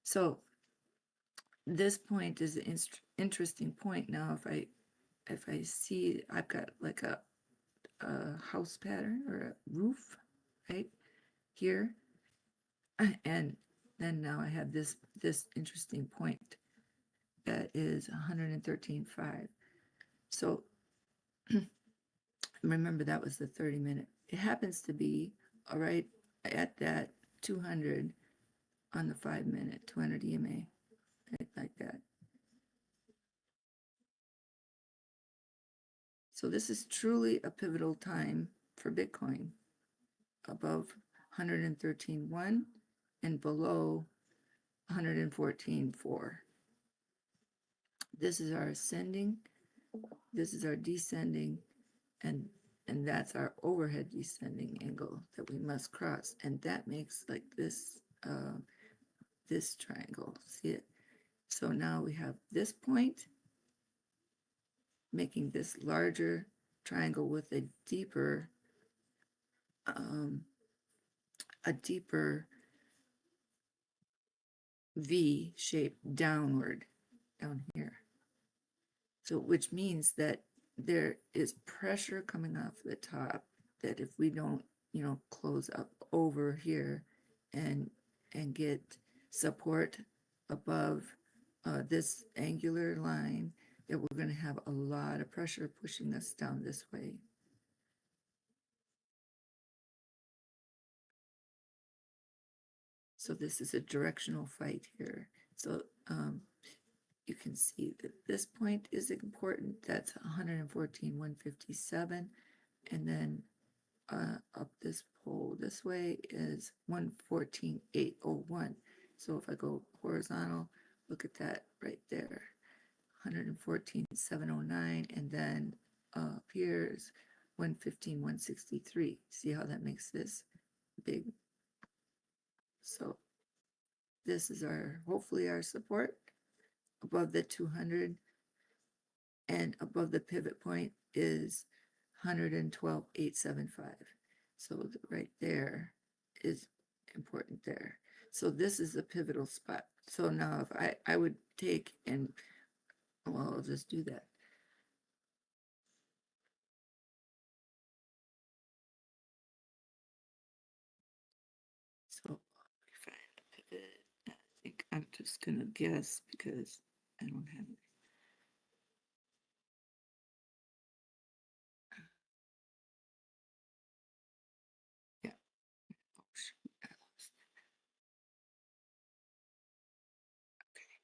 so this point is an interesting point. Now, if I see, I've got like a house pattern or a roof right here, and then now I have this interesting point that is 113.5. So remember, that was the 30-minute. It happens to be right at that 200 on the 5-minute, 200 EMA, right, like that. So this is truly a pivotal time for Bitcoin, above 113.1 and below 114.4. This is our ascending, this is our descending, and that's our overhead descending angle that we must cross, and that makes like this this triangle. See it? So now we have this point making this larger triangle with a deeper V shape downward down here. So which means that there is pressure coming off the top that if we don't, close up over here and get support above this angular line, that we're going to have a lot of pressure pushing us down this way. So this is a directional fight here. So you can see that this point is important. That's 114,157. And then up this pole this way is 114,801. So if I go horizontal, look at that right there, 114,709. And then up here is 115,163. See how that makes this big? So this is hopefully our support above the 200, and above the pivot point is 112,875. So right there is important there. So this is a pivotal spot. So now if I would take and, well, I'll just do that. So if I pivot, I think I'm just gonna guess because I don't have it. Yeah. Oh, shoot, I lost it. Okay.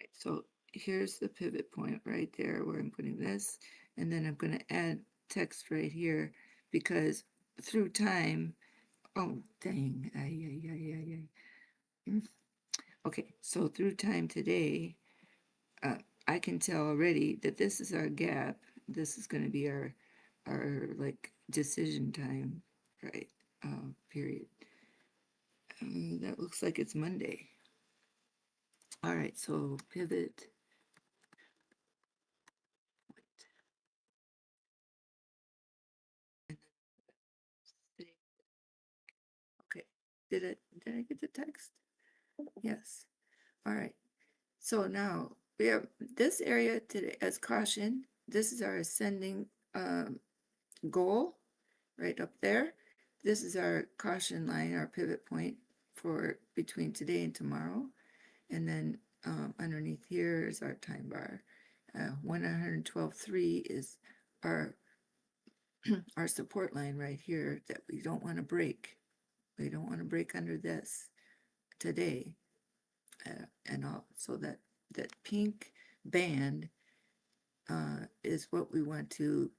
Right, so here's the pivot point right there where I'm putting this, and then I'm going to add text right here because through time, oh dang, okay, so through time today, I can tell already that this is our gap. This is going to be our like decision time, right? Period. That looks like it's Monday. All right, so pivot. Okay, did I get the text? Yes. All right. So now we have this area today as caution. This is our ascending goal right up there. This is our caution line, our pivot point for between today and tomorrow. And then underneath here is our time bar. 112.3 is our our support line right here that we don't want to break. We don't want to break under this today. And all, so that pink band is what we want to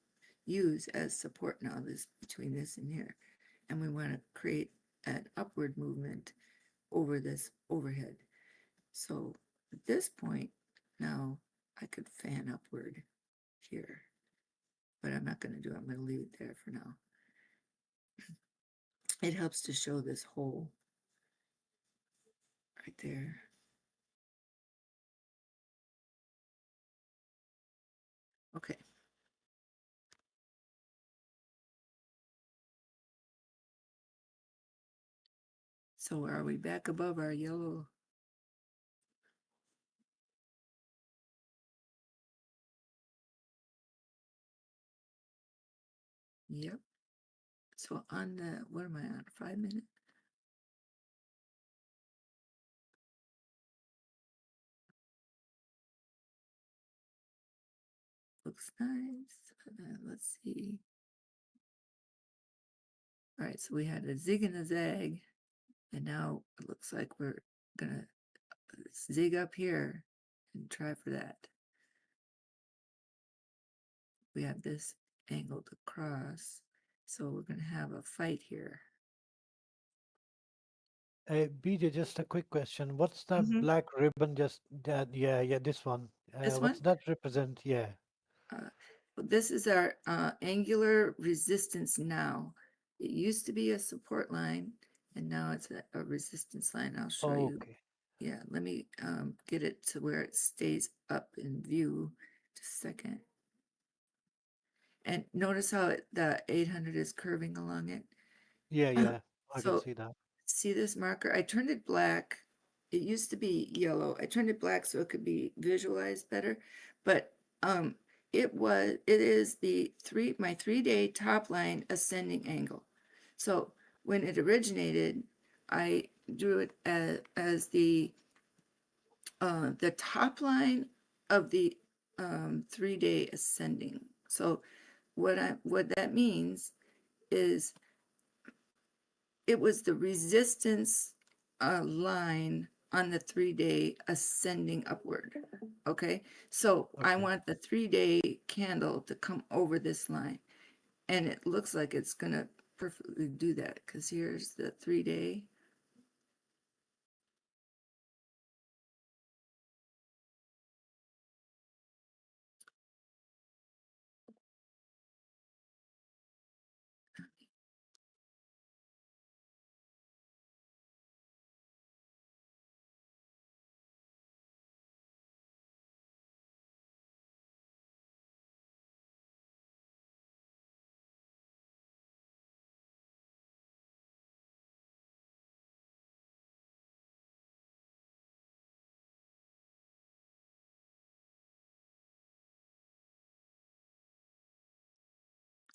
use as support now, this between this and here. And we want to create an upward movement over this overhead. So at this point, now I could fan upward here, but I'm not going to do it. I'm going to leave it there for now. It helps to show this hole right there. Okay. So are we back above our yellow? Yep. So on the, what am I on, 5 minute? Looks nice. Let's see. All right, so we had a zig and a zag, and now it looks like we're gonna zig up here and try for that. We have this angled across, so we're gonna have a fight here. BJ, just a quick question. What's that black ribbon just that? Yeah, this one. This what's one? that represent? Yeah. This is our angular resistance now. It used to be a support line, and now it's a resistance line. I'll show you. Yeah, let me get it to where it stays up in view. Just a second. And notice how the 800 is curving along it. Yeah, I So can see that. see this marker? I turned it black. It used to be yellow. I turned it black so it could be visualized better. But it is my 3-day top line ascending angle. So when it originated, I drew it as the top line of the 3-day ascending. So what that means is it was the resistance line on the 3-day ascending upward. Okay, so I Okay. want the 3-day candle to come over this line, and it looks like it's gonna perfectly do that because here's the 3-day.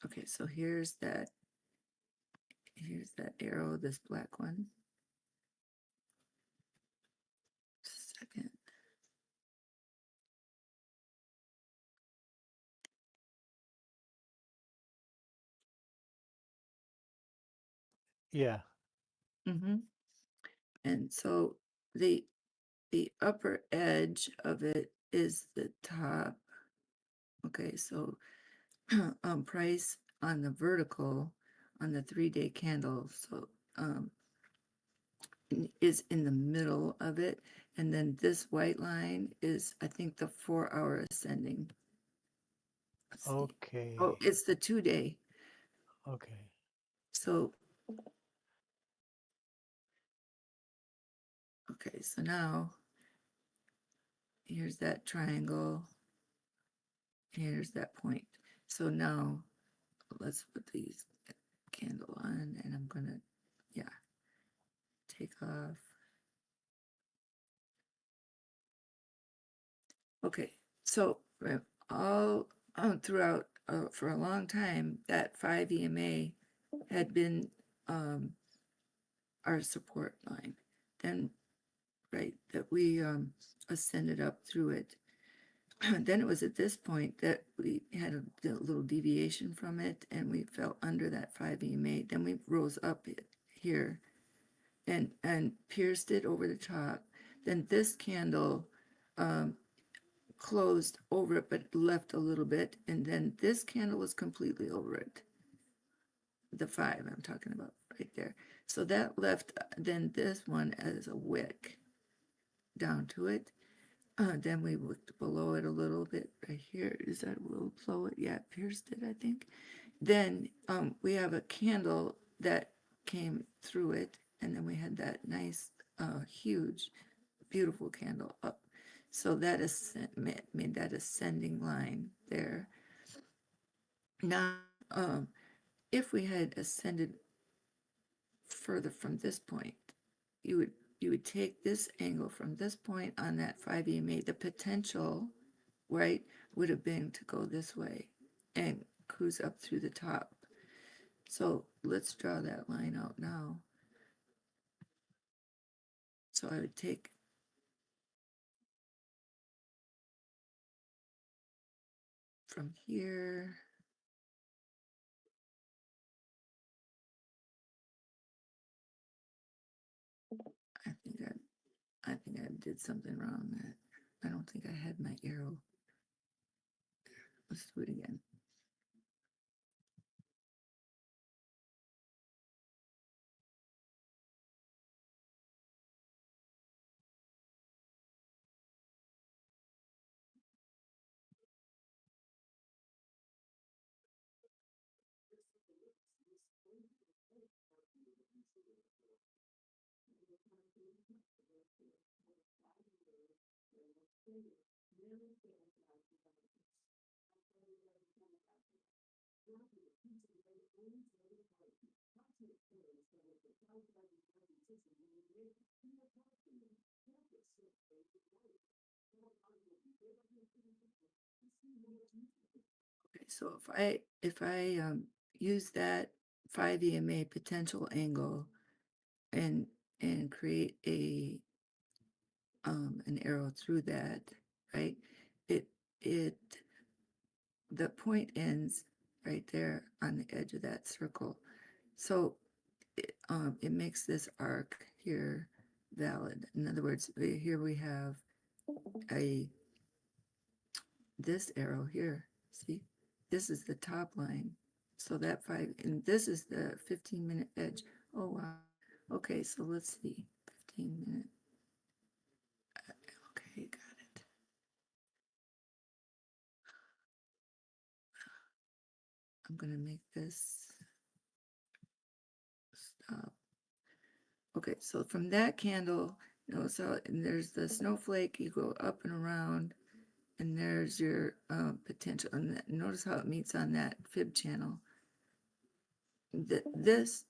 Okay, so here's that arrow, this black one. Just a second. Yeah. Mm-hmm. And so the upper edge of it is the top. Okay, so price on the vertical on the 3-day candle, so is in the middle of it, and then this white line is, I think, the 4-hour ascending. Let's see. Okay. Oh, it's the 2-day. Okay. So okay, so now here's that triangle, here's that point. So now let's put these candle on, and I'm gonna, yeah, take off. Okay, so all throughout for a long time, that 5 EMA had been our support line. Then, right, that we ascended up through it. Then it was at this point that we had a little deviation from it, and we fell under that 5 EMA. Then we rose up here and pierced it over the top. Then this candle closed over it, but left a little bit, and then this candle was completely over it. The 5 I'm talking about right there. So that left then this one as a wick down to it. Then we looked below it a little bit right here. Is that a little below it? Yeah, it pierced it, I think. Then we have a candle that came through it, and then we had that nice, huge, beautiful candle up. So that made that ascending line there. Now, if we had ascended further from this point, you would take this angle from this point on that 5 EMA. The potential, right, would have been to go this way and cruise up through the top. So let's draw that line out now. So I would take from here. I think I did something wrong. I don't think I had my arrow. Let's do it again. Okay, so if I use that 5 EMA potential angle and create an arrow through that, right? It the point ends right there on the edge of that circle. So it makes this arc here valid. In other words, here we have this arrow here. See, this is the top line. So that 5, and this is the 15-minute edge. Oh, wow. Okay, so let's see. 15-minute. Okay, got it. I'm going to make this stop. Okay, so from that candle, so and there's the snowflake, you go up and around, and there's your potential. And notice how it meets on that fib channel. This,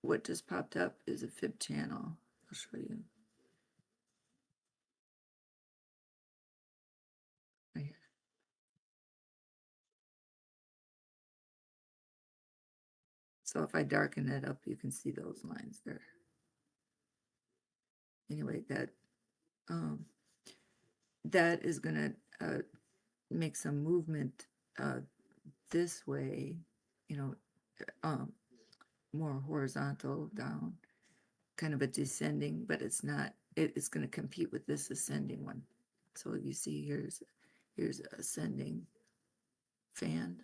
what just popped up is a fib channel. I'll show you. Right here. So if I darken that up, you can see those lines there. Anyway, that is going to make some movement this way, more horizontal down, kind of a descending, but it's not, it's going to compete with this ascending one. So you see here's ascending fan,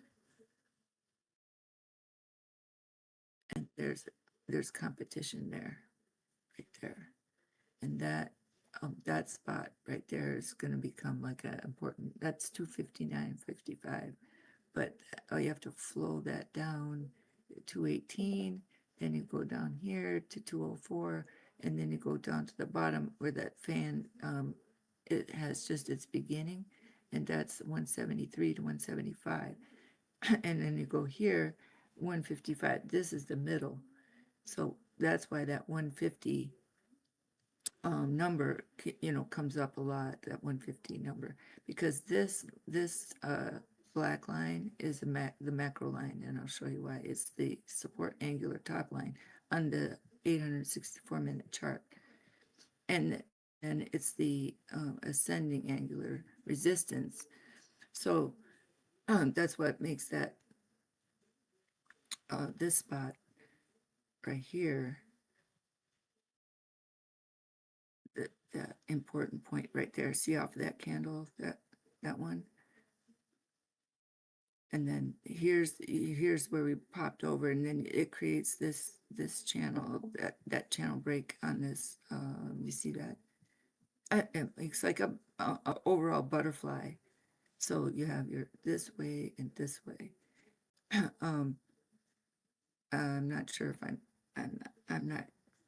and there's competition there, right there, and that spot right there is going to become like a important. That's 259.55, but you have to flow that down 218. Then you go down here to 204, and then you go down to the bottom where that fan it has just its beginning, and that's 173 to 175. And then you go here, 155. This is the middle. So that's why that 150 number, comes up a lot, that 150 number, because this black line is the macro line, and I'll show you why. It's the support angular top line on the 864-minute chart, and it's the ascending angular resistance. So that's what makes that this spot right here that important point right there. See off of that candle, that one. And then here's where we popped over, and then it creates this channel, that channel break on this. You see that? It's like a overall butterfly. So you have your this way and this way. I'm not sure if I'm not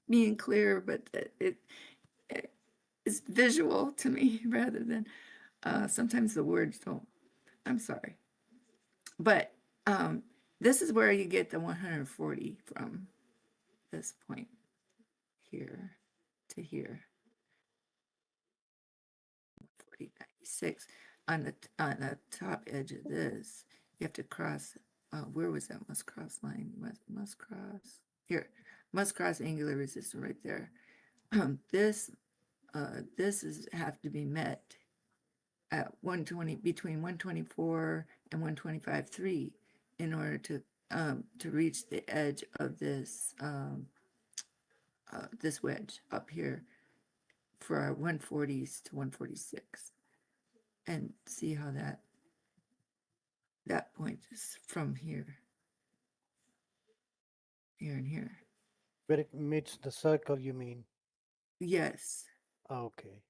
being clear, but it's visual to me rather than sometimes the words don't. I'm sorry. But this is where you get the 140 from this point here to here. 40.96 on the top edge of this. You have to cross. Where was that must cross line? Must cross here. Must cross angular resistance right there. This is have to be met at 120, between 124 and 125.3 in order to reach the edge of this this wedge up here for our 140s to 146, and see how that point is from here and here. Where it meets the circle, you mean? Yes. Okay.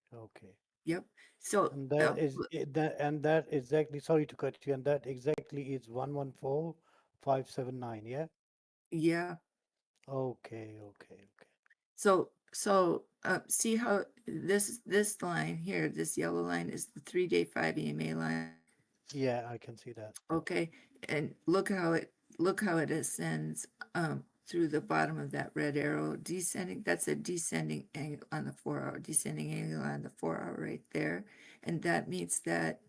Yep. So and that is that exactly. Sorry to cut you. And that exactly is 114,579. Yeah. Yeah. Okay. So see how this line here, this yellow line, is the 3-day 5 EMA line. Yeah, I can see that. Okay, and look how it ascends through the bottom of that red arrow, descending. That's a descending angle on the 4-hour, descending angle on the 4-hour right there. And that meets that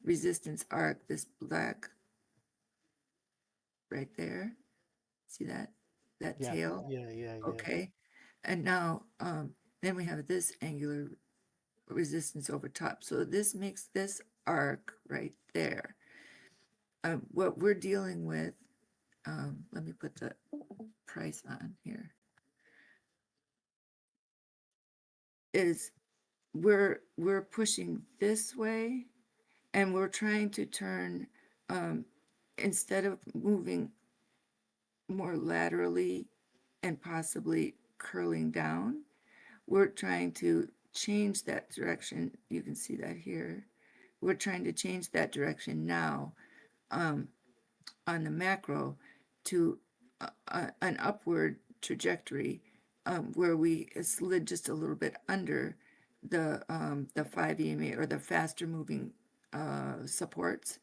resistance arc, this black right there. See that? That Yeah, tail? yeah. Okay. And now, then we have this angular resistance over top. So this makes this arc right there. What we're dealing with, let me put the price on here, is we're pushing this way, and we're trying to turn, instead of moving more laterally and possibly curling down, we're trying to change that direction. You can see that here. We're trying to change that direction now on the macro to an upward trajectory, where we slid just a little bit under the 5 EMA or the faster moving supports.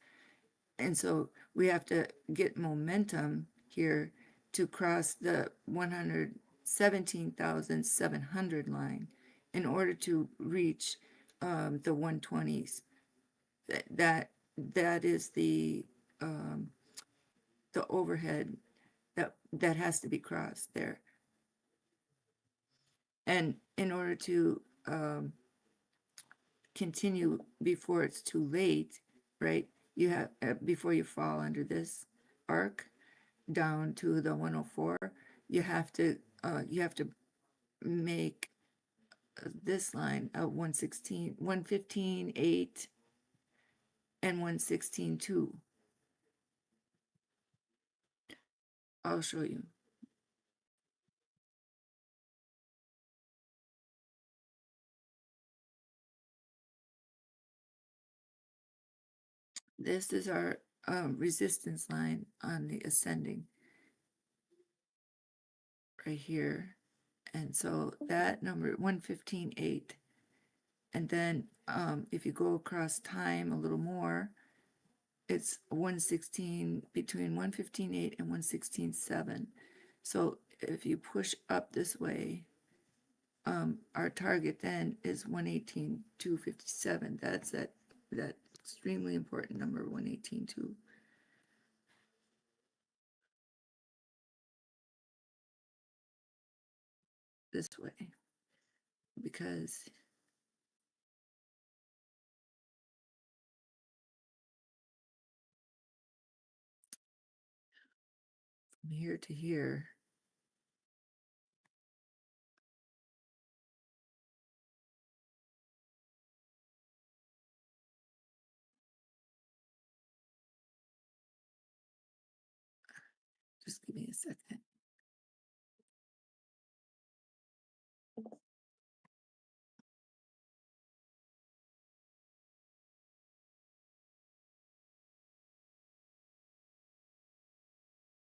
And so we have to get momentum here to cross the 117,700 line in order to reach the 120s. That is the overhead that has to be crossed there. And in order to continue before it's too late, right? You have before you fall under this arc down to the 104, you have to make this line of 115.8 and 116.2. I'll show you. This is our resistance line on the ascending right here. And so that number 115.8. And then if you go across time a little more, it's 116, between 115.8 and 116.7. So if you push up this way, our target then is 118.257. That's that extremely important number, 118.2. This way, because from here to here, just give me a second.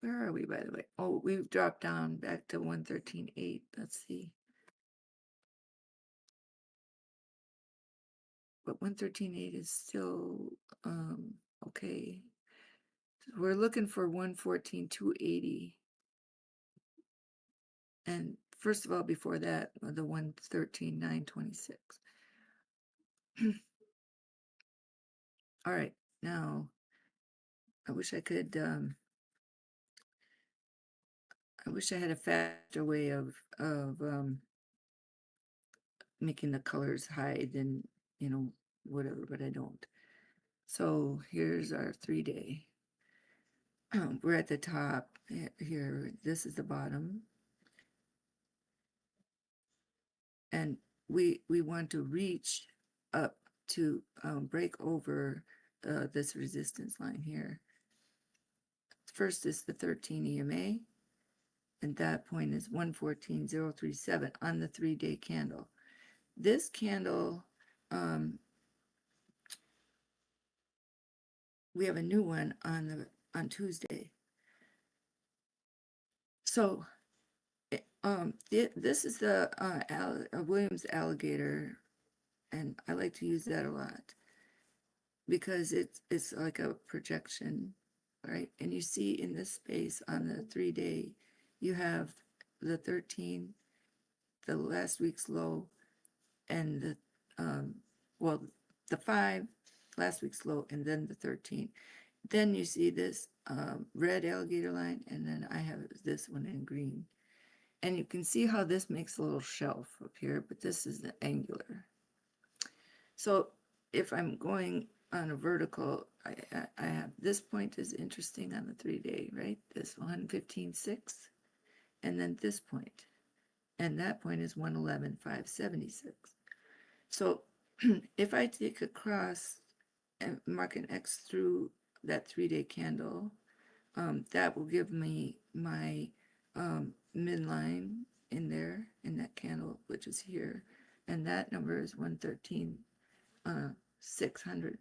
Where are we, by the way? Oh, we've dropped down back to 113.8. Let's see. But 113.8 is still okay. We're looking for 114.280. And first of all, before that, the 113.926. All right, now I wish I could I wish I had a faster way of making the colors hide and, you know, whatever, but I don't. So here's our 3-day. We're at the top here. This is the bottom. And we want to reach up to break over this resistance line here. First is the 13 EMA, and that point is 114.037 on the 3-day candle. This candle, we have a new one on Tuesday. So this is the Williams alligator, and I like to use that a lot because it's like a projection, right? And you see in this space on the 3-day, you have the 13, the last week's low, and the well, the 5, last week's low, and then the 13. Then you see this red alligator line, and then I have this one in green. And you can see how this makes a little shelf up here, but this is the angular. So if I'm going on a vertical, I have this point is interesting on the 3-day, right? This 115.6, and then this point, and that point is 111.576. So if I take a cross and mark an X through that 3-day candle, that will give me my midline in there in that candle, which is here, and that number is 113,600.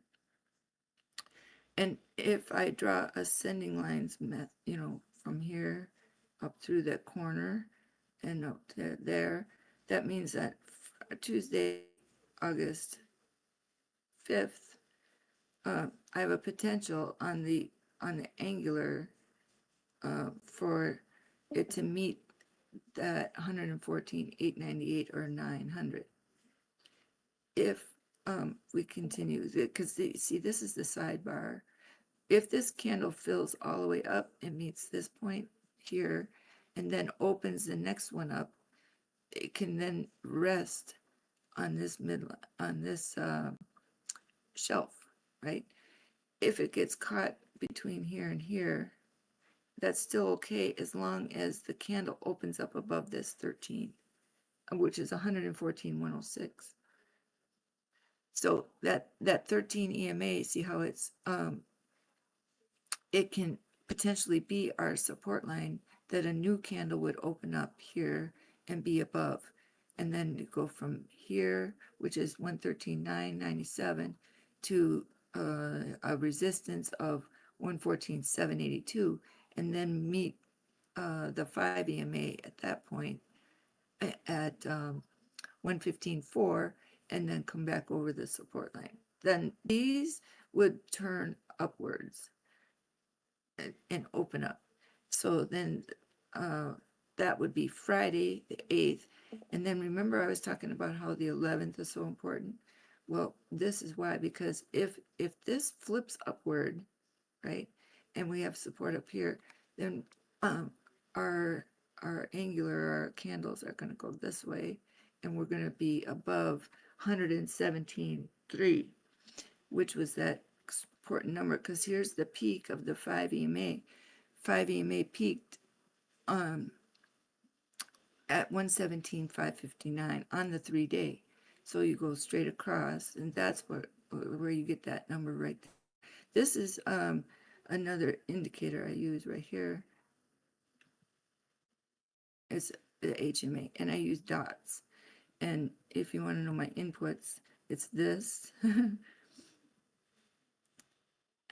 And if I draw ascending lines, from here up through that corner and up to there, that means that Tuesday, August 5th, I have a potential on the angular for it to meet that 114,898 or 900. If we continue, because see, this is the sidebar. If this candle fills all the way up, it meets this point here, and then opens the next one up, it can then rest on this shelf, right? If it gets caught between here and here, that's still okay as long as the candle opens up above this 13, which is 114.106. So that 13 EMA, see how it's it can potentially be our support line that a new candle would open up here and be above, and then you go from here, which is 113.997, to a resistance of 114.782, and then meet the 5 EMA at that point at 115.4, and then come back over the support line. Then these would turn upwards and open up. So then that would be Friday the 8th. And then remember I was talking about how the 11th is so important. Well, this is why, because if this flips upward, right, and we have support up here, then our angular, our candles are going to go this way, and we're going to be above 117.3, which was that important number, because here's the peak of the 5 EMA. 5 EMA peaked at 117.559 on the 3-day. So you go straight across, and that's where you get that number right there. This is another indicator I use right here. It's the HMA, and I use dots. And if you want to know my inputs, it's this. And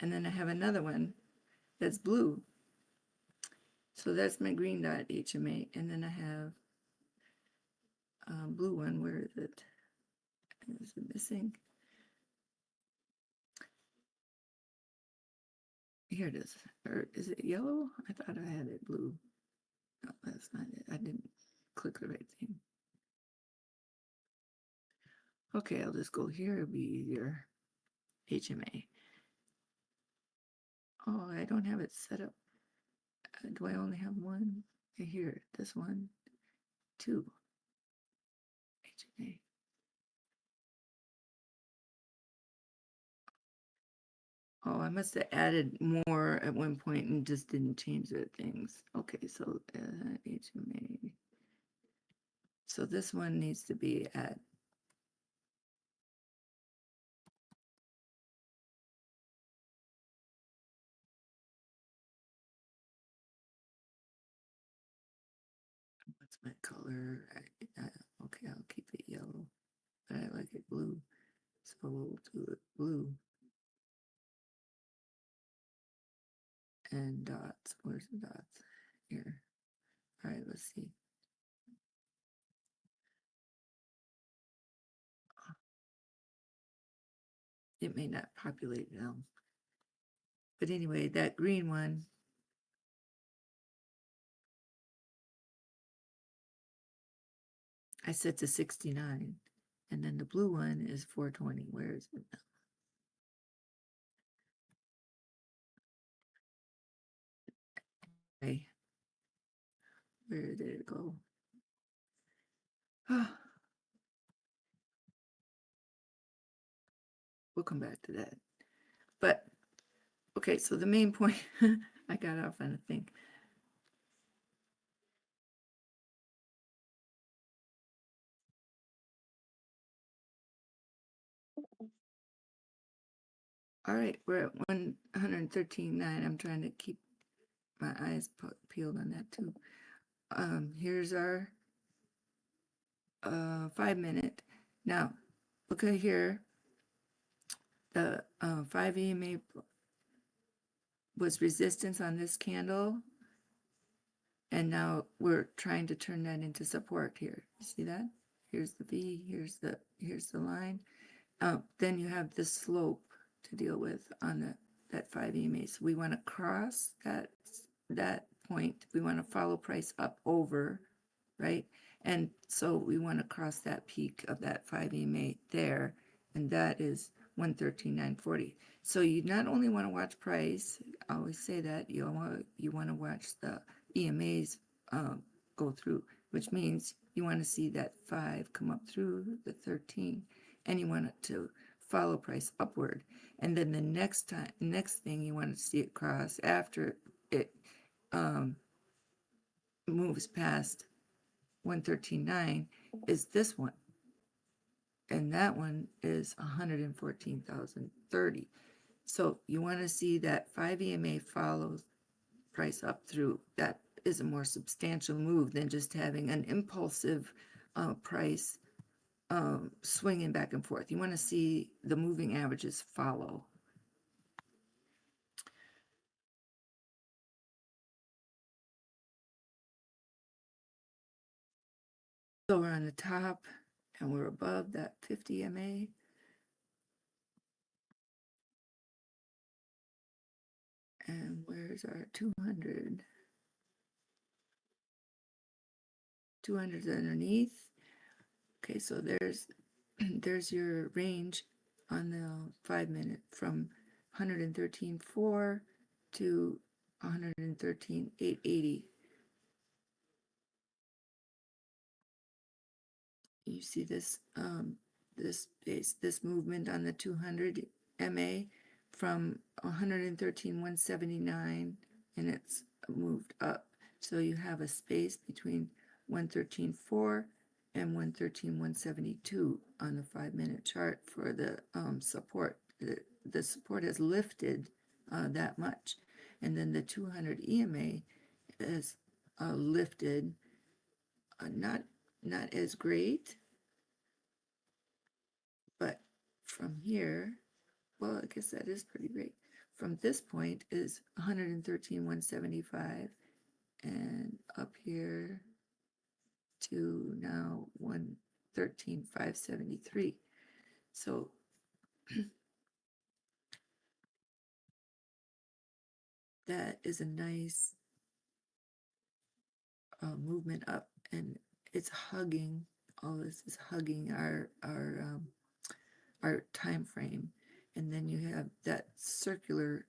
then I have another one that's blue. So that's my green dot HMA. And then I have a blue one. Where is it? Is it missing? Here it is. Or is it yellow? I thought I had it blue. No, that's not it. I didn't click the right thing. Okay, I'll just go here. It'll be easier. HMA. Oh, I don't have it set up. Do I only have one? Here, this one, 2. HMA. Oh, I must have added more at one point and just didn't change the things. Okay, so HMA. So this one needs to be at what's my color? Okay, I'll keep it yellow, but I like it blue. So we'll do it blue. And dots. Where's the dots? Here. All right, let's see. It may not populate now. But anyway, that green one I set to 69. And then the blue one is 420. Where is it now? Okay. Where did it go? We'll come back to that. But okay, so the main point, I got off on a thing. All right, we're at 113.9. I'm trying to keep my eyes peeled on that too. Here's our 5 minute. Now, look at here. The 5 EMA was resistance on this candle. And now we're trying to turn that into support here. You see that? Here's the V, here's the line. Then you have the slope to deal with on that 5 EMA. So we want to cross that point. We want to follow price up over, right? And so we want to cross that peak of that 5 EMA there, and that is 113.940. So you not only want to watch price, I always say that, you want to watch the EMAs go through, which means you want to see that 5 come up through the 13, and you want it to follow price upward. And then the next thing you want to see it cross after it moves past 113.9 is this one. And that one is 114,030. So you want to see that 5 EMA follows price up through. That is a more substantial move than just having an impulsive price swinging back and forth. You want to see the moving averages follow. So we're on the top and we're above that 50 MA. And where's our 200? 200's underneath. Okay, so there's your range on the 5 minute from 113.4 to 113.880. You see this this movement on the 200 MA from 113.179, and it's moved up. So you have a space between 113.4 and 113.172 on the 5 minute chart for the support. The support has lifted that much, and then the 200 EMA is lifted, not as great, but from here, well, I guess that is pretty great. From this point is 113.175, and up here to now 113.573. So that is a nice movement up, and it's hugging, all this is hugging our time frame. And then you have that circular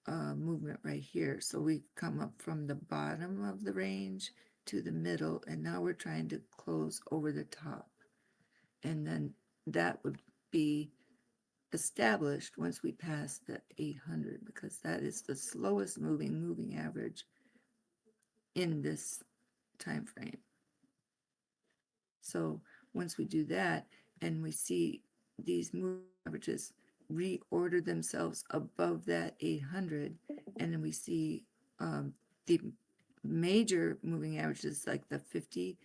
movement right here. So we've come up from the bottom of the range to the middle, and now we're trying to close over the top. And then that would be established once we pass the 800, because that is the slowest moving average in this time frame. So once we do that and we see these moving averages reorder themselves above that 800, and then we see the major moving averages like the 50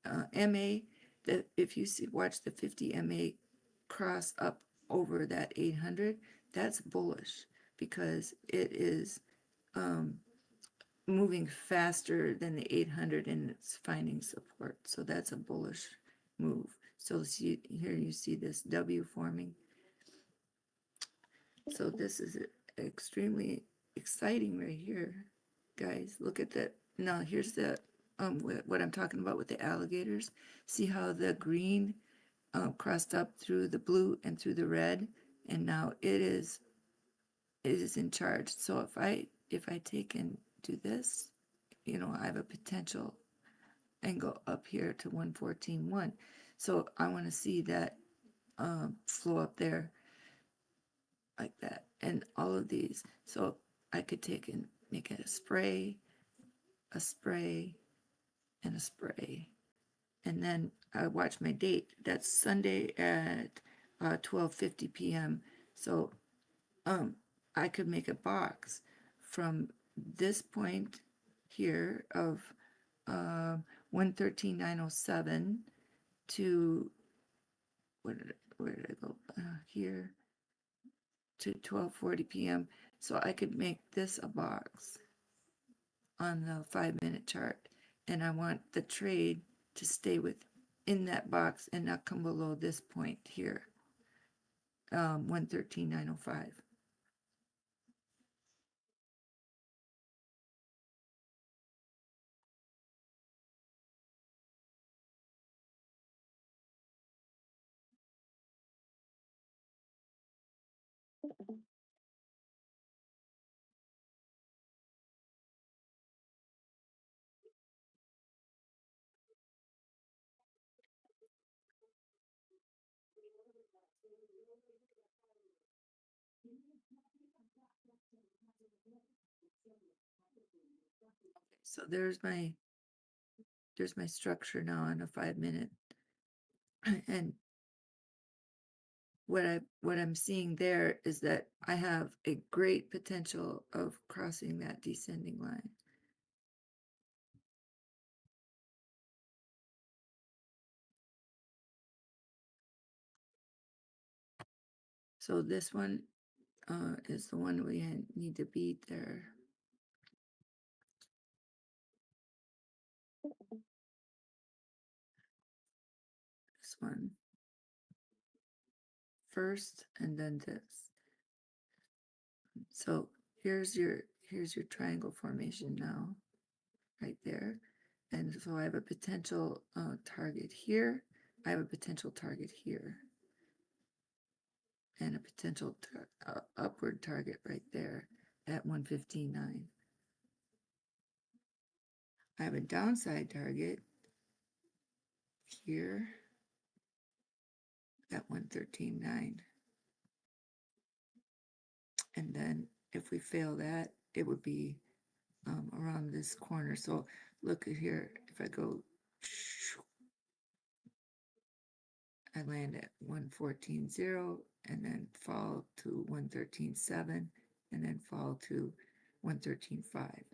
MA, that if you watch the 50 MA cross up over that 800, that's bullish, because it is moving faster than the 800 and it's finding support. So that's a bullish move. So see, here you see this W forming. So this is extremely exciting right here, guys. Look at that. Now here's the what I'm talking about with the alligators. See how the green crossed up through the blue and through the red, and now it is in charge. So if I take and do this, you know, I have a potential angle up here to 114.1. So I want to see that flow up there like that, and all of these. So I could take and make it a spray, and a spray. And then I watch my date. That's Sunday at 12:50 p.m. So I could make a box from this point here of 113.907 to where did I go? Here to 12:40 p.m. So I could make this a box on the 5-minute chart, and I want the trade to stay within that box and not come below this point here, 113.905. So there's my structure now on a 5-minute, and what I'm seeing there is that I have a great potential of crossing that descending line. So this one is the one we need to beat there. This one first, and then this. So here's your triangle formation now, right there. And so I have a potential target here. I have a potential target here. And a potential upward target right there at 115.9. I have a downside target here at 113.9. And then if we fail that, it would be around this corner. So look at here, if I go, I land at 114.0 and then fall to 113.7 and then fall to 113.5.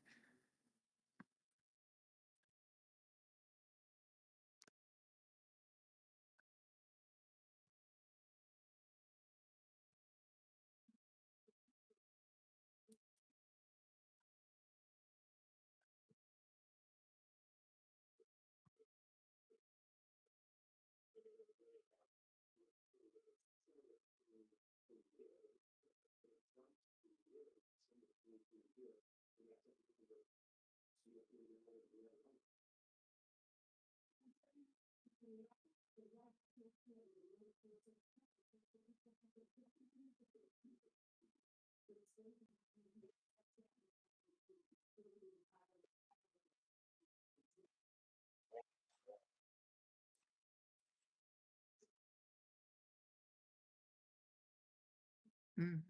Mm.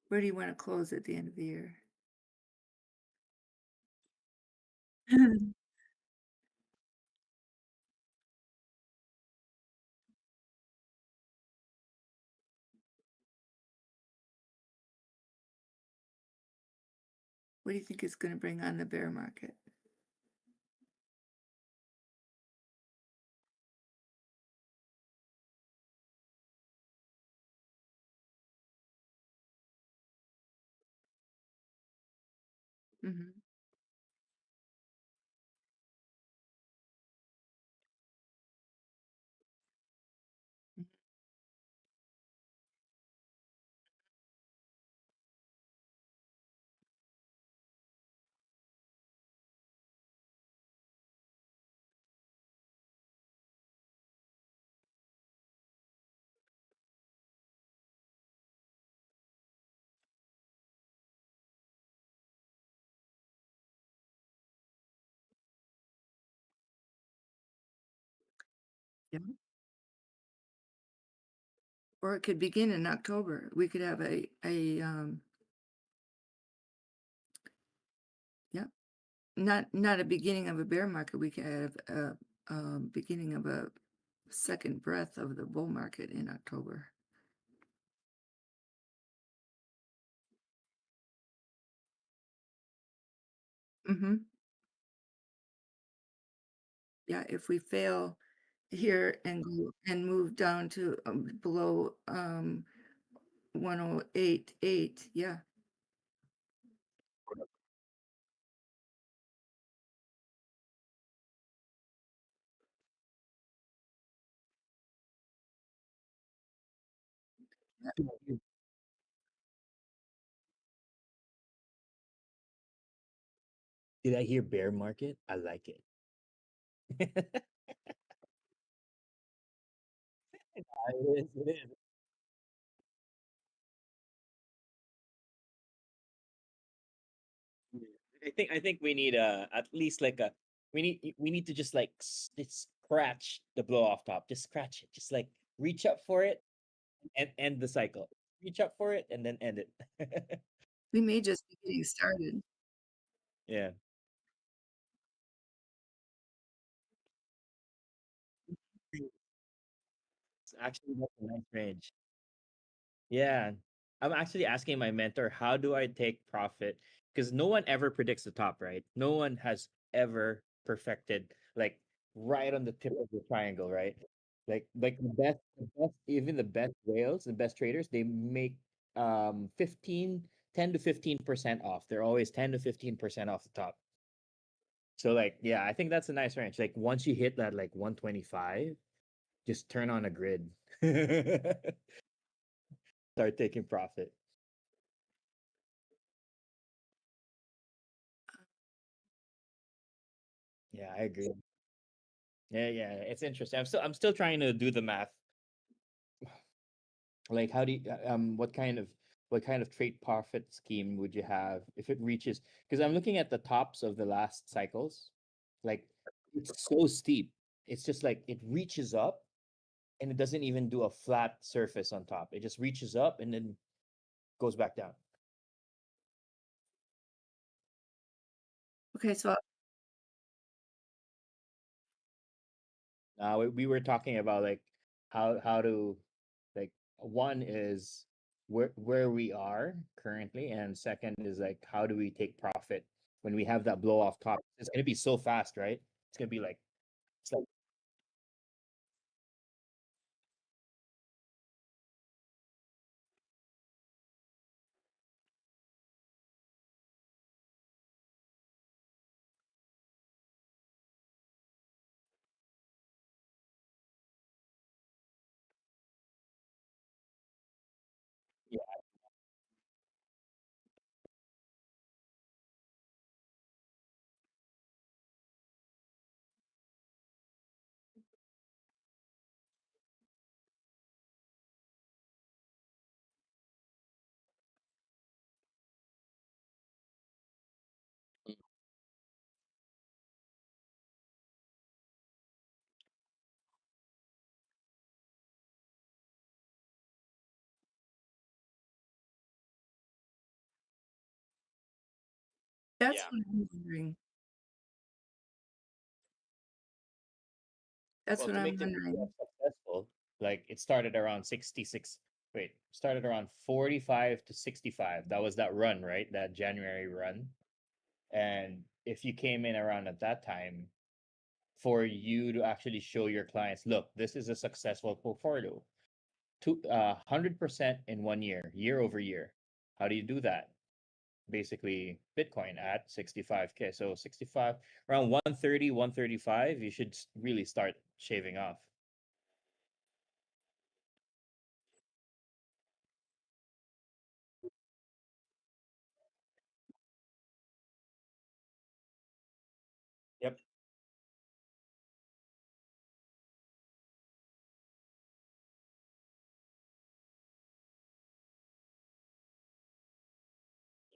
Where do you want to close at the end of the year? What do you think is going to bring on the bear market? Mm-hmm. Yeah. Or it could begin in October. We could have not a beginning of a bear market. We could have a beginning of a second breath of the bull market in October. Mm-hmm. Yeah, if we fail here and move down to below 108.8, yeah. Did I hear bear market? I like it. It is, it is. I think we need at least like a we need to just like just scratch the blow off top. Just scratch it. Just like reach up for it and end the cycle. Reach up for it and then end it. We may just be getting started. Yeah. It's actually that's a nice range. Yeah. I'm actually asking my mentor, how do I take profit? Because no one ever predicts the top, right? No one has ever perfected like right on the tip of the triangle, right? Like the best, even the best whales, the best traders, they make 10 to 15% off. They're always 10 to 15% off the top. So like, yeah, I think that's a nice range. Like once you hit that like 125, just turn on a grid. Start taking profit. Yeah, I agree. Yeah, it's interesting. I'm still trying to do the math. Like, how do you, what kind of trade profit scheme would you have if it reaches? Because I'm looking at the tops of the last cycles, like it's so steep. It's just like it reaches up and it doesn't even do a flat surface on top. It just reaches up and then goes back down. Okay, so We were talking about like how to like one is where we are currently, and second is like how do we take profit when we have that blow off top. It's gonna be so fast, right? It's gonna be like it's like yeah, that's yeah. what I'm wondering. That's Well, what to I'm make the wondering. ETF successful, like it started around 66. Wait, started around 45 to 65. That was that run, right? That January run. And if you came in around at that time, for you to actually show your clients, look, this is a successful portfolio, 100% in 1 year, year over year. How do you do that? Basically, Bitcoin at 65K. So 65, around 130, 135, you should really start shaving off. Yep.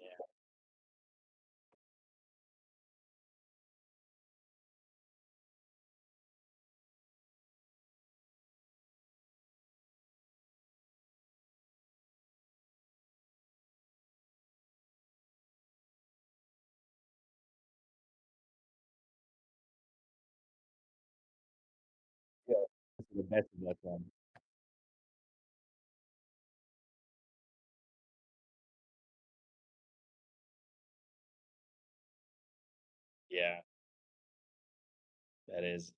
Yeah. best of luck, man. Yeah, that is.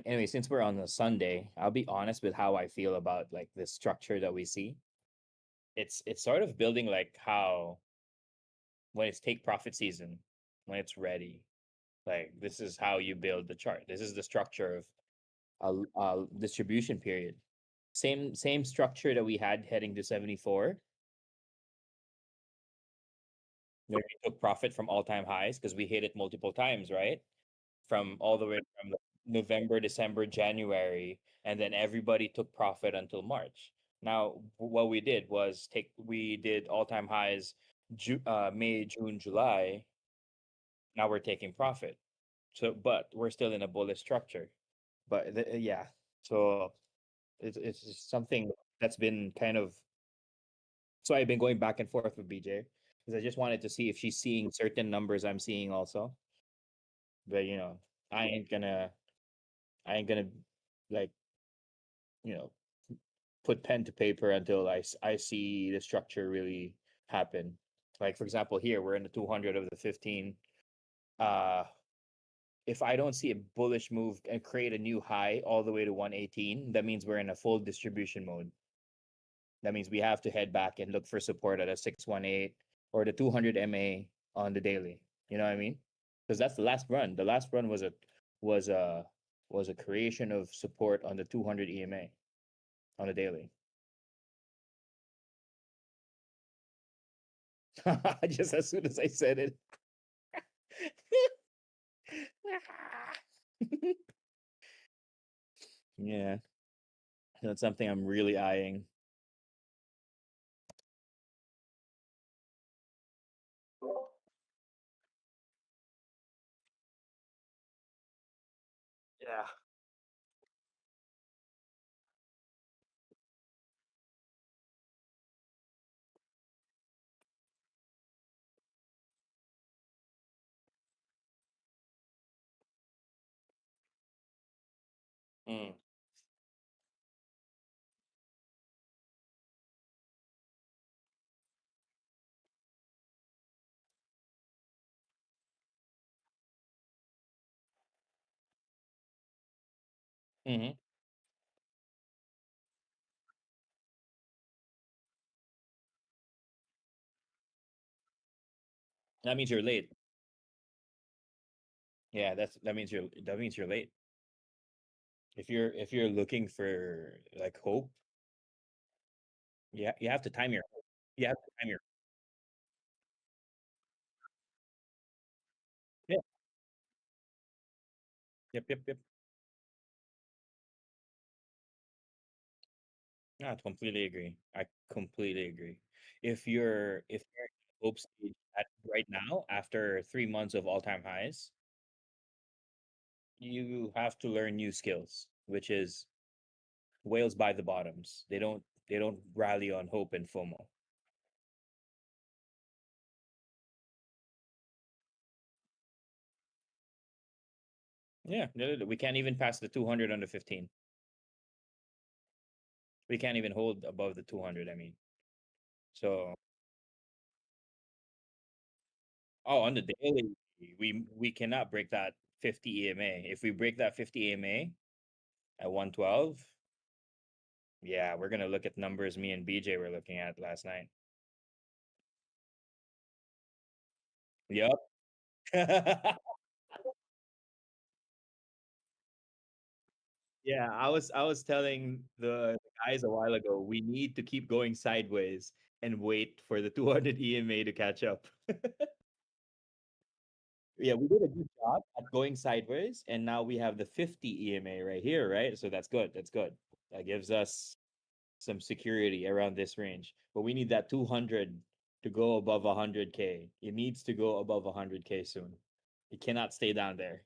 Anyway, since we're on a Sunday, I'll be honest with how I feel about like the structure that we see. It's sort of building like how when it's take profit season, when it's ready, like this is how you build the chart. This is the structure of a distribution period. Same structure that we had heading to 74, where we took profit from all-time highs because we hit it multiple times, right? From all the way from November, December, January, and then everybody took profit until March. Now, what we did was we did all-time highs May, June, July. Now we're taking profit. So, but we're still in a bullish structure. But yeah, so it's just something that's been kind of. So I've been going back and forth with BJ because I just wanted to see if she's seeing certain numbers I'm seeing also. But I ain't gonna like put pen to paper until I see the structure really happen. Like for example, here we're in the 200 of the 15. If I don't see a bullish move and create a new high all the way to 118, that means we're in a full distribution mode. That means we have to head back and look for support at a 618 or the 200 MA on the daily. You know what I mean? Because that's the last run. The last run was a creation of support on the 200 EMA on the daily. Just as soon as I said it. Yeah. That's something I'm really eyeing. Yeah. Mm. Mm-hmm. That means you're late. Yeah, that means you're late. If you're looking for like hope, you have to time your hope. You have to time your Yeah. Yep. No, I completely agree. I completely agree. If you're in the hope stage right now after 3 months of all-time highs, you have to learn new skills, which is whales by the bottoms. They don't rally on hope and FOMO. Yeah, we can't even pass the 200 on the 15. We can't even hold above the 200, I mean. So, on the daily, we cannot break that 50 EMA. If we break that 50 EMA at 112, yeah, we're gonna look at numbers me and BJ were looking at last night. Yep. Yeah, I was telling the guys a while ago, we need to keep going sideways and wait for the 200 EMA to catch up. Yeah, we did a good job at going sideways, and now we have the 50 EMA right here, right? So that's good. That's good. That gives us some security around this range. But we need that 200 to go above 100K. It needs to go above 100K soon. It cannot stay down there.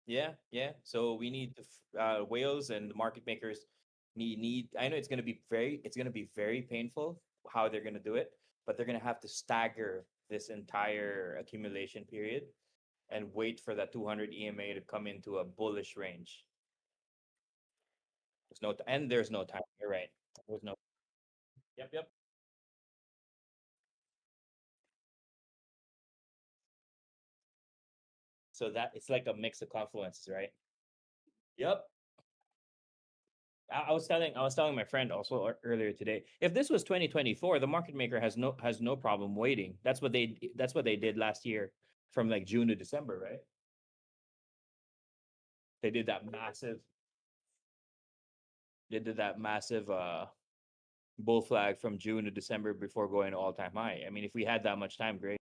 Yeah. So we need the whales and the market makers need. I know it's gonna be very painful how they're gonna do it, but they're going to have to stagger this entire accumulation period and wait for that 200 EMA to come into a bullish range. There's no time. You're right. There's no. Yep. So that it's like a mix of confluences, right? Yep. I was telling my friend also earlier today. If this was 2024, the market maker has no problem waiting. That's what they did last year from like June to December, right? They did that massive bull flag from June to December before going to all-time high. I mean, if we had that much time, great.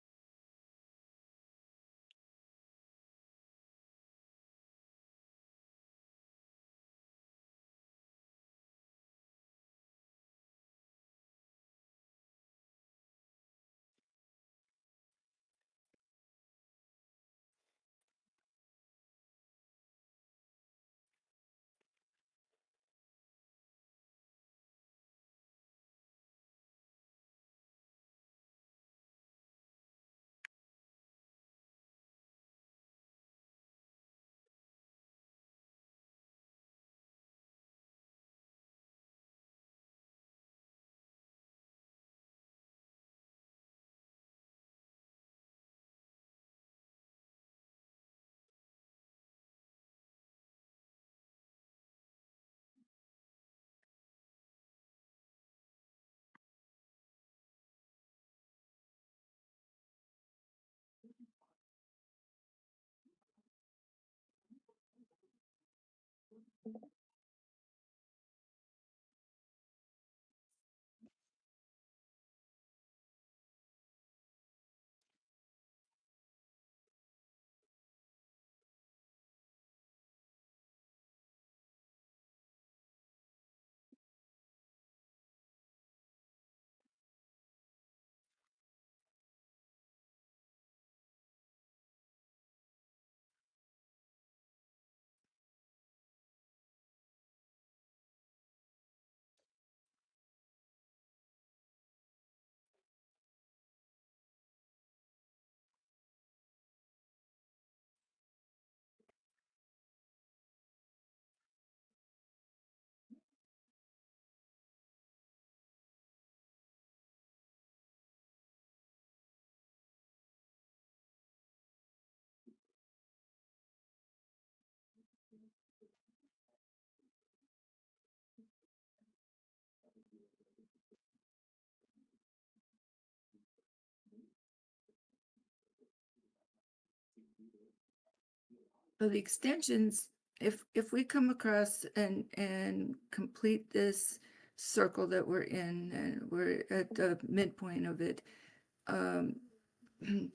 So the extensions, if we come across and complete this circle that we're in, and we're at the midpoint of it,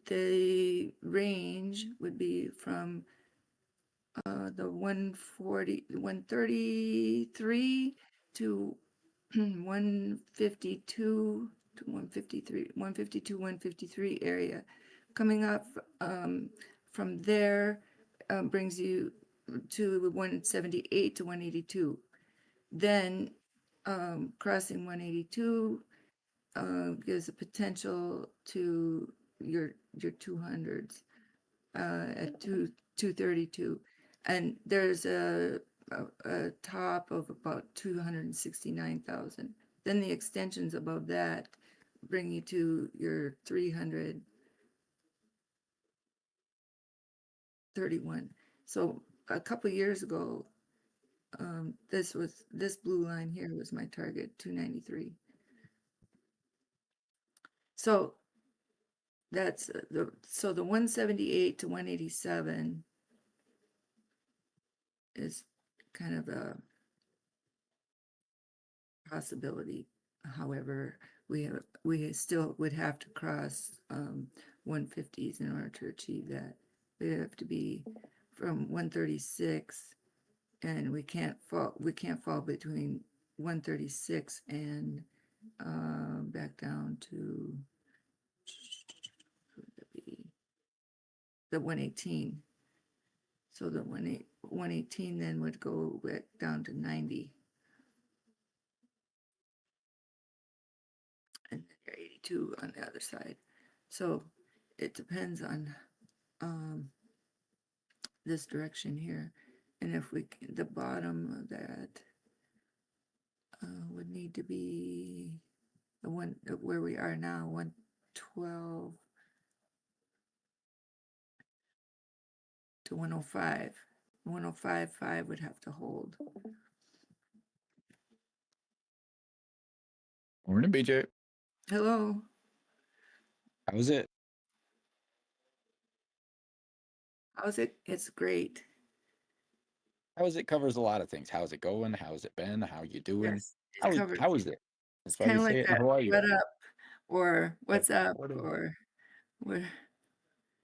the range would be from the 133 to 152 to 153 area. Coming up from there brings you to 178 to 182. Then crossing 182 gives a potential to your 200s at 232, and there's a top of about 269,000. Then the extensions above that bring you to your 331. So a couple years ago, this blue line here was my target, 293. So that's the 178 to 187 is kind of a possibility. However, we still would have to cross 150s in order to achieve that. We have to be from 136, and we can't fall between 136 and back down to the 118. So the 118 then would go back down to 90. And then your 2 on the other side. So it depends on this direction here. And if the bottom of that would need to be the one where we are now, 112 to 105. 105.5 would have to hold. Morning, BJ. Hello. How was it? How's it? It's great. How was it? Covers a lot of things. How's it going? How's it been? How you doing? Yes, it covers. How is it? It's That's why kind we of say like it in that. Hawaii. What up? Or Like, what's up? what is it? Or what?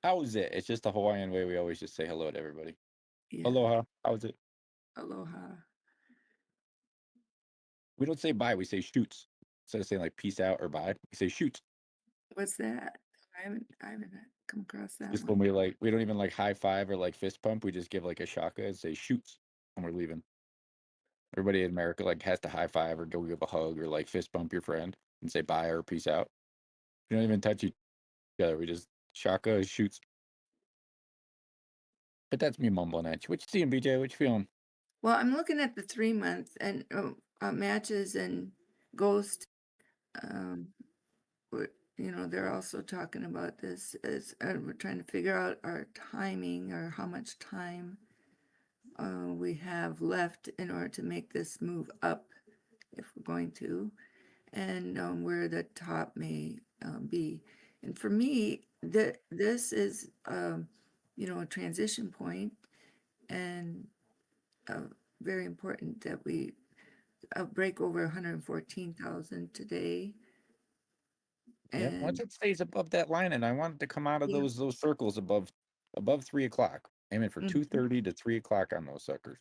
How is it? It's just the Hawaiian way. We always just say hello to everybody. Yeah. Aloha. How's it? Aloha. We don't say bye. We say shoots. Instead of saying like peace out or bye, we say shoots. What's that? I haven't come across that Just one. when we don't even like high five or like fist pump. We just give like a shaka and say shoots when we're leaving. Everybody in America like has to high five or go give a hug or like fist bump your friend and say bye or peace out. We don't even touch each other. We just shaka shoots. But that's me mumbling at you. What you seeing, BJ? What you feeling? Well, I'm looking at the 3-month and matches and ghost. They're also talking about this as we're trying to figure out our timing or how much time we have left in order to make this move up, if we're going to, and where the top may be. And for me, this is a transition point, and very important that we break over 114,000 today. Yeah, once it stays above that line, and I want it to come out of Yeah. those circles above 3 o'clock. Aiming for Mhm. 2:30 to 3 o'clock on those suckers.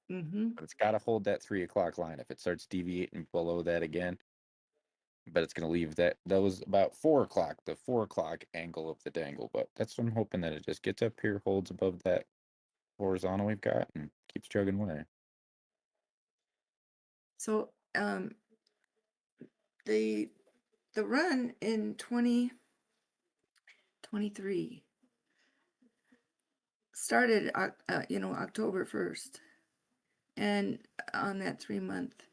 Mm-hmm. But it's got to hold that 3 o'clock line. If it starts deviating below that again, but it's going to leave those about 4 o'clock, the 4 o'clock angle of the dangle. But that's what I'm hoping, that it just gets up here, holds above that horizontal we've got, and keeps chugging away. So the run in 2023 started October 1st, and on that 3-month,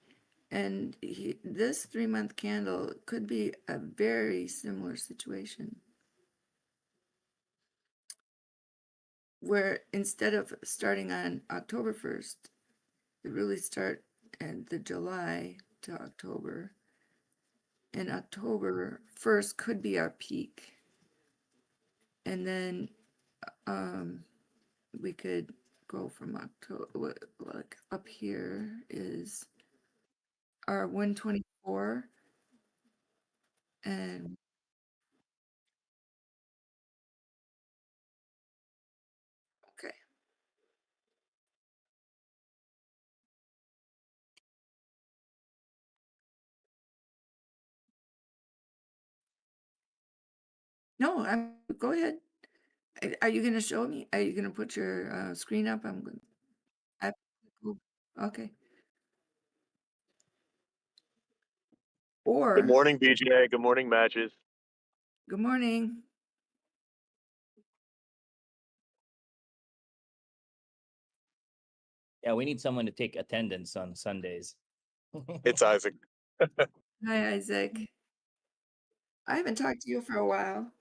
and this 3-month candle could be a very similar situation, where instead of starting on October 1st, it really start at the July to October, and October 1st could be our peak, and then we could go from October, like up here is our 124, and okay. No, go ahead. Are you going to show me? Are you going to put your screen up? I'm going. Okay. Or Good morning, BJ. Good morning, Matches. good morning. Yeah, we need someone to take attendance on Sundays. It's Isaac. Hi, Isaac. I haven't talked to you for a while.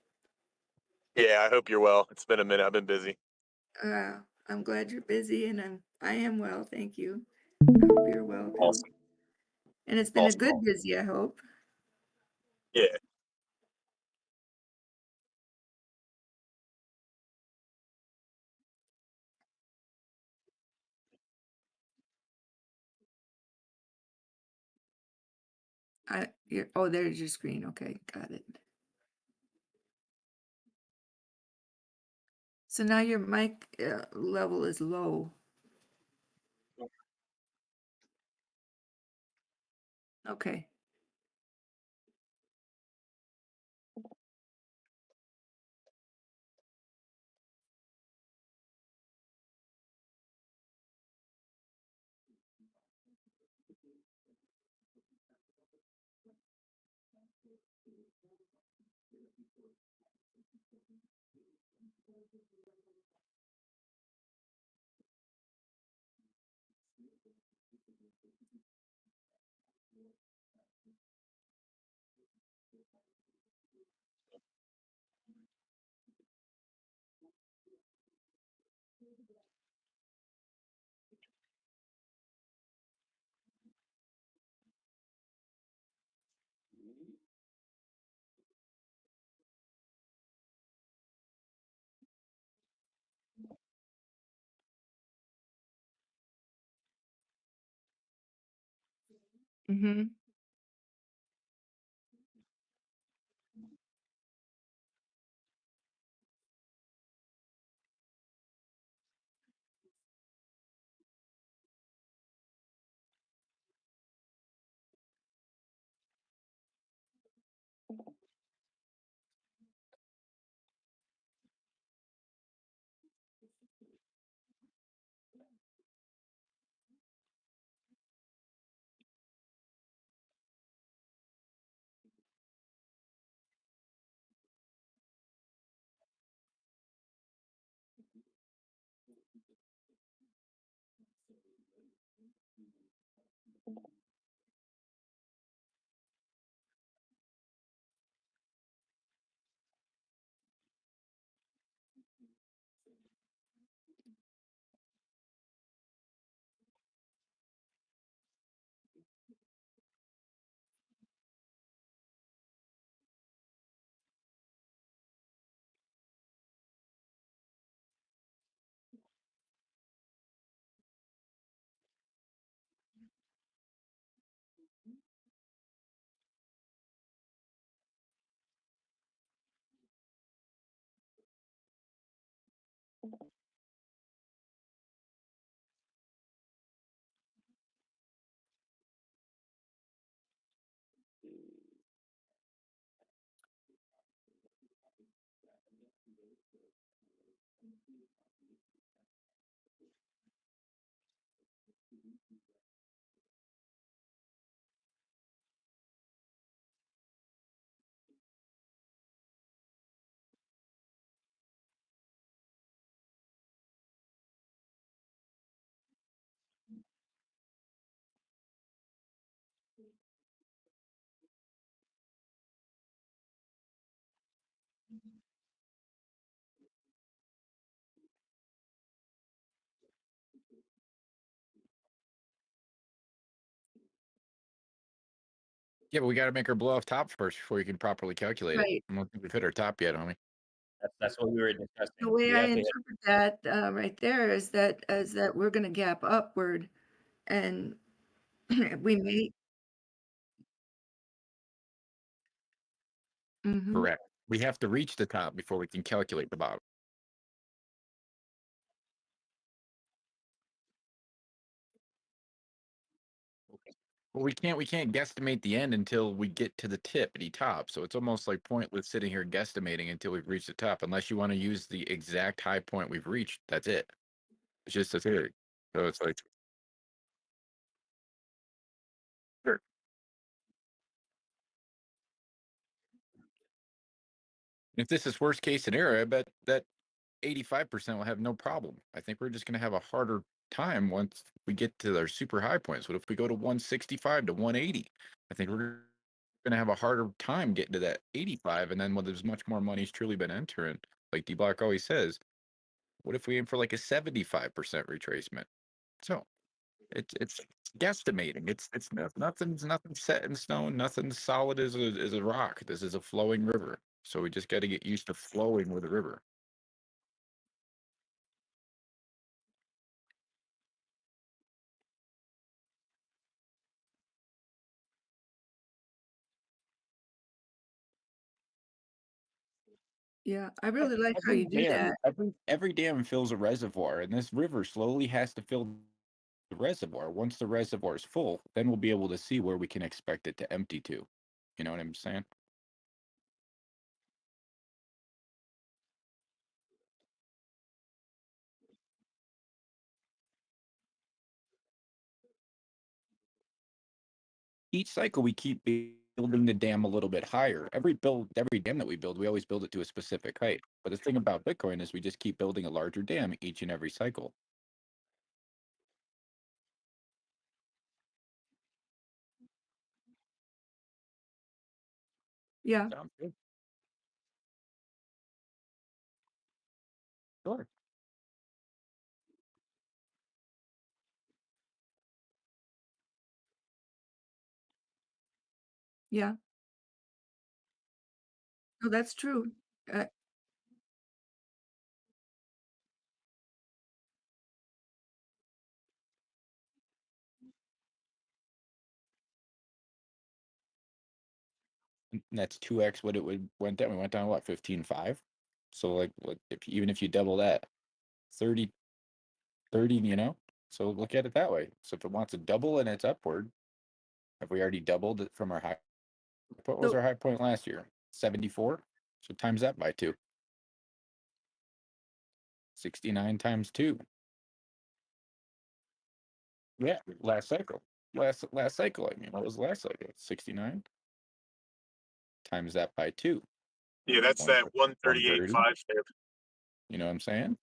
Yeah, I hope you're well. It's been a minute. I've been busy. I'm glad you're busy, and I am well, thank you. I hope you're well too. Awesome. And it's been a Awesome. good busy, I hope. Yeah. There's your screen. Okay, got it. So now your mic level is low. Okay. Mm-hmm. Yeah, but we got to make her blow off top first before you can properly calculate it. Right. I don't think we've hit our top yet, homie. That's what we were discussing. The way We I have to hit. interpret that right there is that we're going to gap upward, and we may. Mhm. Correct. We have to reach the top before we can calculate the bottom. Well, we can't guesstimate the end until we get to the tippity top. So it's almost like pointless sitting here guesstimating until we've reached the top, unless you want to use the exact high point we've reached. That's it. It's just a theory. So it's like, sure. If this is worst case scenario, I bet that 85% will have no problem. I think we're just going to have a harder time once we get to our super high points. What if we go to 165 to 180? I think we're going to have a harder time getting to that 85. And then when there's much more money's truly been entering, like Dbloc always says, what if we aim for like a 75% retracement? So it's guesstimating. Nothing's set in stone. Nothing's solid as a rock. This is a flowing river. So we just got to get used to flowing with the river. Yeah, I really like how you do that. Every dam fills a reservoir, and this river slowly has to fill the reservoir. Once the reservoir is full, then we'll be able to see where we can expect it to empty to. You know what I'm saying? Each cycle we keep building the dam a little bit higher. Every dam that we build, we always build it to a specific height. But the thing about Bitcoin is we just keep building a larger dam each and every cycle. Yeah. Sounds good. Sure. Yeah. No, that's true. And that's 2x what it went down. We went down what, 15.5? So like even if you double that, 30, you know? So look at it that way. So if it wants to double and it's upward, have we already doubled it from our high? What was So- our high point last year? 74. So times that by 2. 69 times 2. Yeah, last cycle. Last cycle. I mean, what was the last cycle? 69 times that by 2. Yeah, that's that 130. 138.5. You know what I'm saying?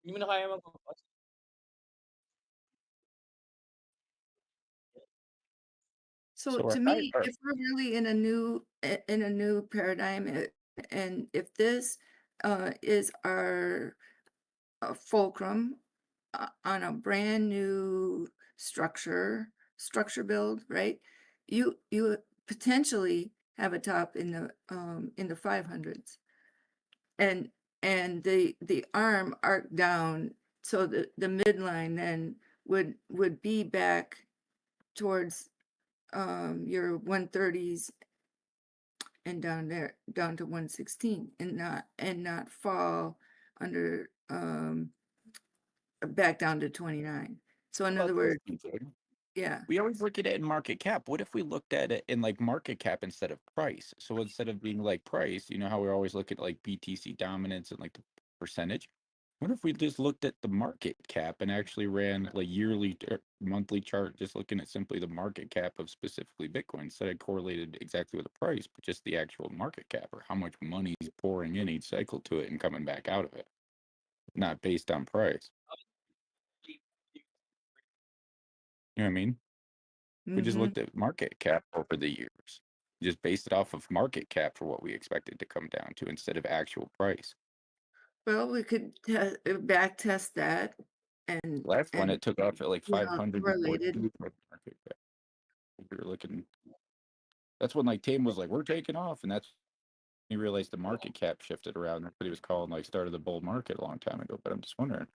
Hindi mo na kaya mag-focus. So So our to high- me, our- if we're really in a new paradigm, and if this is our fulcrum on a brand new structure build, right? You potentially have a top in the 500s, and the arm arc down, so the midline then would be back towards your 130s and down to 116, and not fall under back down to 29. So in other words, yeah. We always look at it in market cap. What if we looked at it in like market cap instead of price? So instead of being like price, you know how we always look at like BTC dominance and like the percentage? What if we just looked at the market cap and actually ran like yearly or monthly chart, just looking at simply the market cap of specifically Bitcoin instead of correlated exactly with the price, but just the actual market cap or how much money is pouring in each cycle to it and coming back out of it, not based on price. You know what I mean? We just looked at market cap over the years, just based it off of market cap for what we expected to come down to instead of actual price. Well, we could back test that, and Last one, it took off at like you know, 500 correlated. market cap. We were looking. That's when like Tame was like, "We're taking off," and that's when he realized the market cap shifted around. That's what he was calling like start of the bull market a long time ago. But I'm just wondering,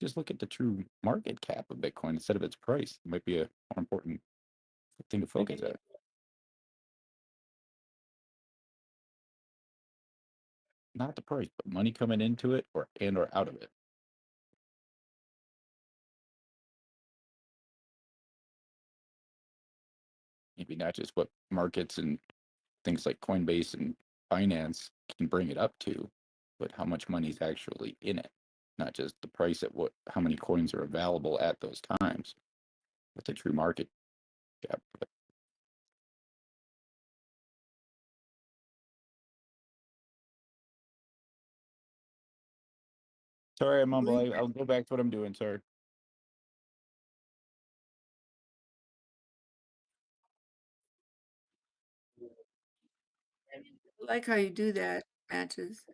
just look at the true market cap of Bitcoin instead of its price. It might be a more important thing to focus at. Not the price, but money coming into it or out of it. Maybe not just what markets and things like Coinbase and Binance can bring it up to, but how much money is actually in it. Not just the price at how many coins are available at those times. What's the true market cap? Sorry, I mumble. I'll go back to what I'm doing. Sorry. I like how you do that, Matches.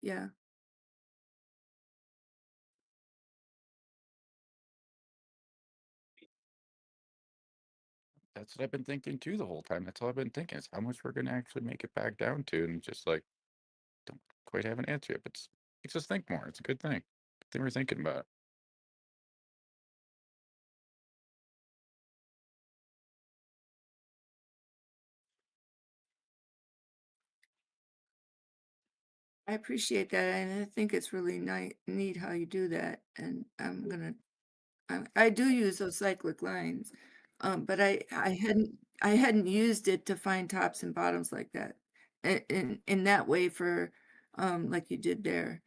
Yeah. That's what I've been thinking too the whole time. That's all I've been thinking is how much we're going to actually make it back down to. And just like, don't quite have an answer yet, but it makes us think more. It's a good thing. Good thing we're thinking about it. I appreciate that, and I think it's really neat how you do that. And I'm gonna I do use those cyclic lines, but I hadn't used it to find tops and bottoms like that, in that way for like you did there.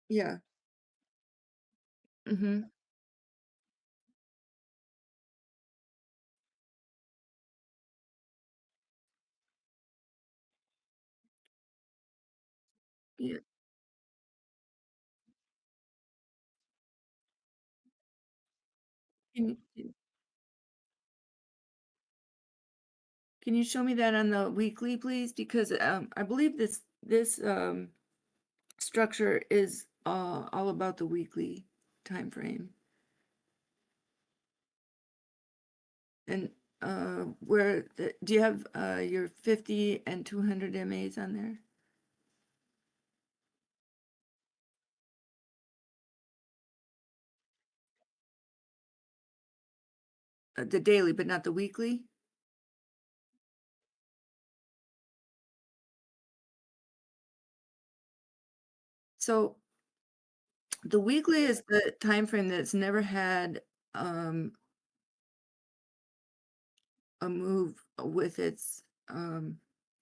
Yeah. Mm-hmm. Yeah. Can you can you show me that on the weekly, please? Because I believe this structure is all about the weekly time frame. And do you have your 50 and 200 MAs on there? The daily, but not the weekly? So the weekly is the time frame that's never had a move with its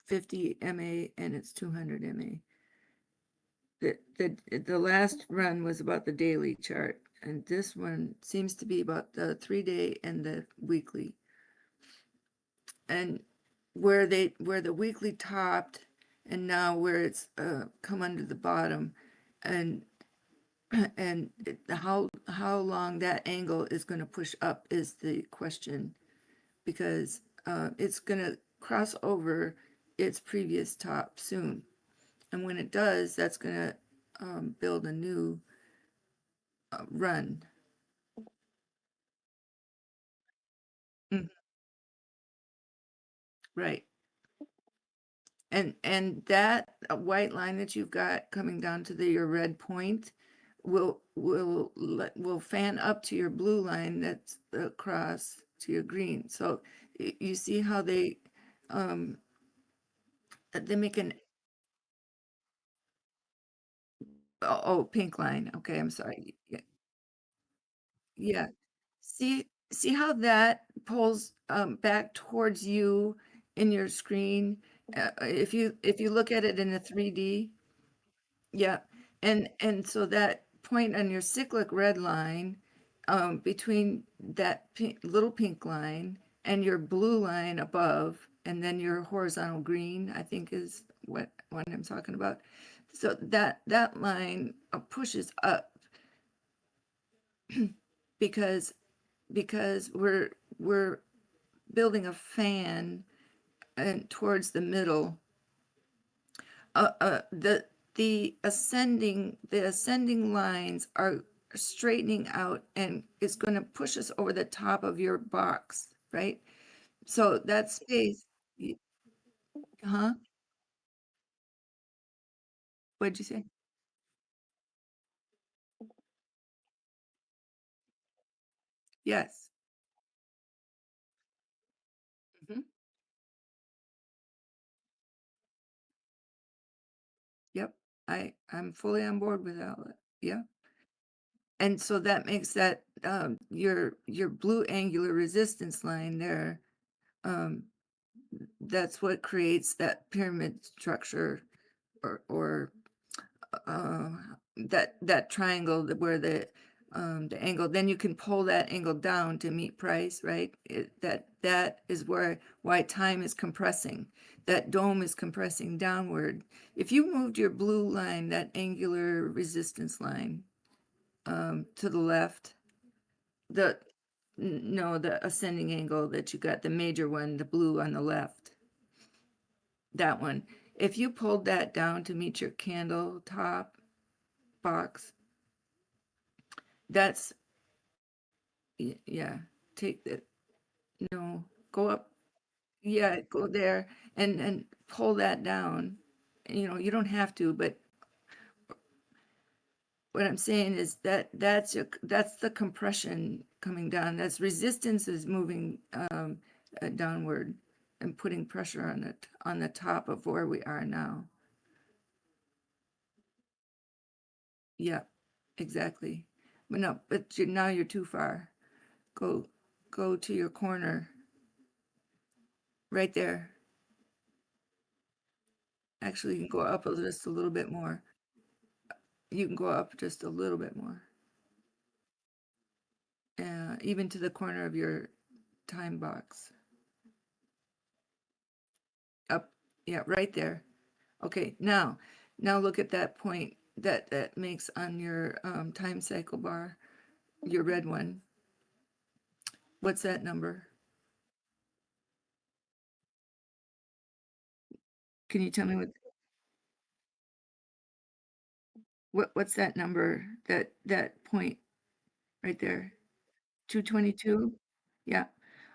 50 MA and its 200 MA. The last run was about the daily chart, and this one seems to be about the 3-day and the weekly. And where the weekly topped, and now where it's come under the bottom, and how long that angle is going to push up is the question, because it's going to cross over its previous top soon, and when it does, that's going to build a new run. Mhm. Right. And that white line that you've got coming down to your red point will fan up to your blue line that's across to your green. So you see how they make an pink line. Okay, I'm sorry. Yeah. See how that pulls back towards you in your screen? If you look at it in a 3D, yeah. And so that point on your cyclic red line, between that little pink line and your blue line above, and then your horizontal green, I think is what I'm talking about. So that line pushes up because we're building a fan and towards the middle. The ascending lines are straightening out, and it's going to push us over the top of your box, right? So that space, huh? What'd you say? Yes. Mm-hmm. Yep. I'm fully on board with that. Yeah. And so that makes that your blue angular resistance line there. That's what creates that pyramid structure, or that triangle where the angle. Then you can pull that angle down to meet price, right? That is why time is compressing. That dome is compressing downward. If you moved your blue line, that angular resistance line, to the left, the ascending angle that you got, the major one, the blue on the left, that one. If you pulled that down to meet your candle top box, that's, yeah, take the, no, go up. Yeah, go there and pull that down. You know, you don't have to, but what I'm saying is that that's the compression coming down. That's resistance is moving downward and putting pressure on it on the top of where we are now. Yeah, exactly. But no, but now you're too far. Go to your corner. Right there. Actually, you can go up just a little bit more. You can go up just a little bit more. Even to the corner of your time box. Up, yeah, right there. Okay, now look at that point that makes on your time cycle bar, your red one. What's that number? Can you tell me what's that number, that point right there? 222? Yeah.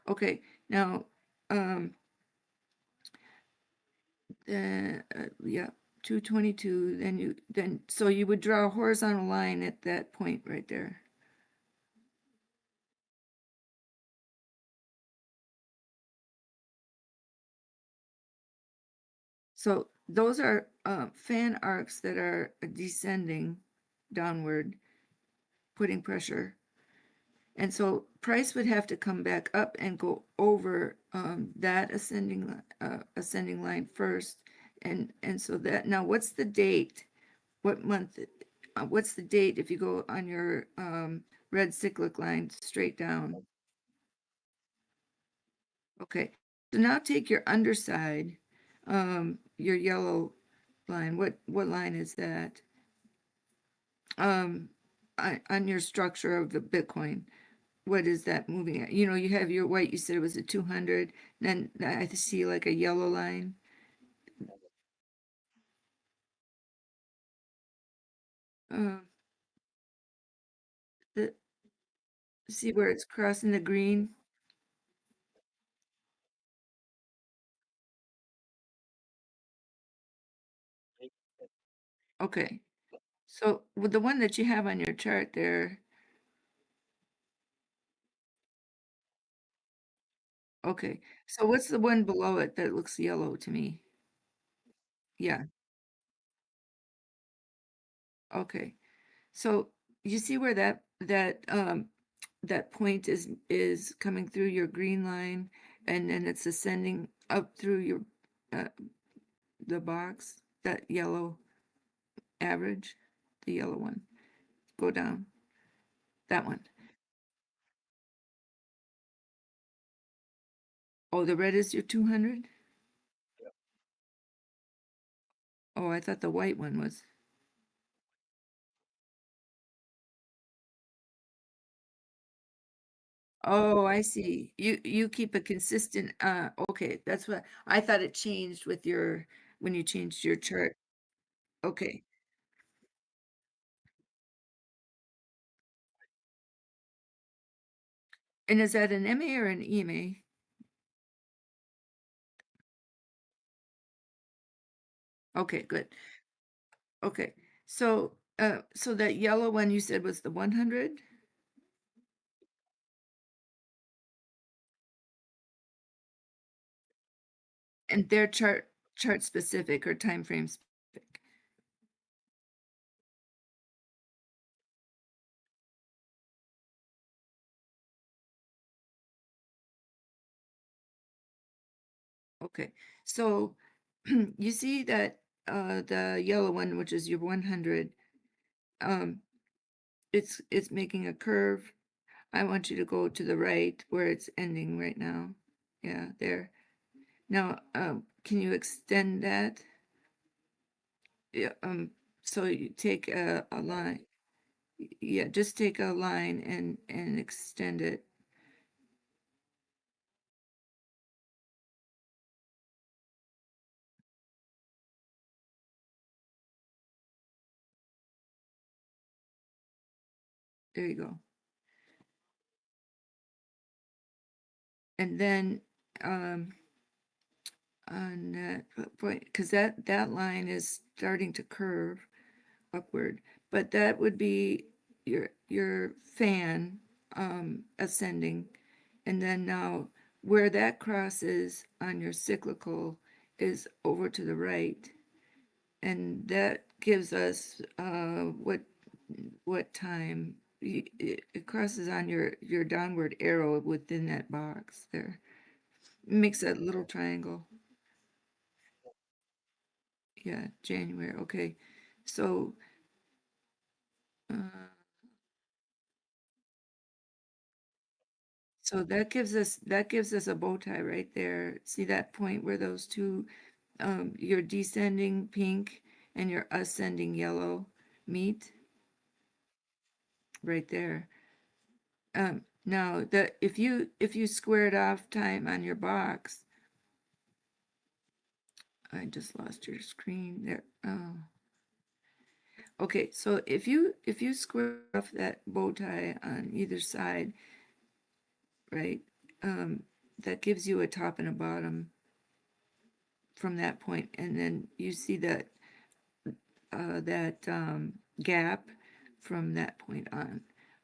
Okay. Now, yeah, 222, so you would draw a horizontal line at that point right there. So those are fan arcs that are descending downward, putting pressure. And so price would have to come back up and go over that ascending line first. And so that, now what's the date? What month? What's the date if you go on your red cyclic line straight down? Okay, so now take your underside, your yellow line. What line is that? On your structure of the Bitcoin, what is that moving at? You know, you have your white, you said it was a 200, then I see like a yellow line. See where it's crossing the green? Okay, so with the one that you have on your chart there, okay, so what's the one below it that looks yellow to me? Yeah, okay. So you see where that point is coming through your green line, and then it's ascending up through your the box, that yellow average, the yellow one. Go down. That one. Oh, the red is your 200? Oh, I thought the white one was. Oh, I see. You keep a consistent, okay, that's what I thought it changed with when you changed your chart. Okay. And is that an MA or an EMA? Okay, good. Okay. So so that yellow one you said was the 100? And they're chart specific or time frame specific? Okay. So you see that the yellow one, which is your 100, it's making a curve. I want you to go to the right where it's ending right now. Yeah, there. Now, can you extend that? Yeah, so you take a line. Yeah, just take a line and extend it. There you go. And then on that point, because that line is starting to curve upward, but that would be your fan ascending, and then now where that crosses on your cyclical is over to the right, and that gives us what time it crosses on your downward arrow within that box there. It makes that little triangle. Yeah, January. Okay, so so that gives us a bow tie right there. See that point where those two, your descending pink and your ascending yellow meet? Right there. Now if you squared off time on your box, I just lost your screen there. Oh. Okay, so if you square off that bow tie on either side, right, that gives you a top and a bottom from that point, and then you see that gap from that point on.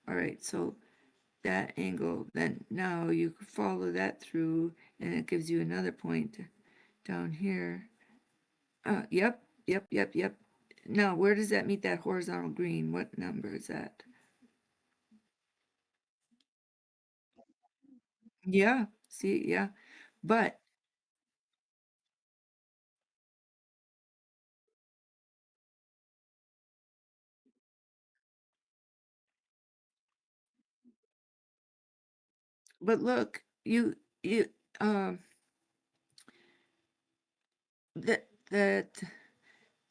All right, so that angle, then now you follow that through, and it gives you another point down here. Yep. Now, where does that meet that horizontal green? What number is that? Yeah, see, yeah, but look, you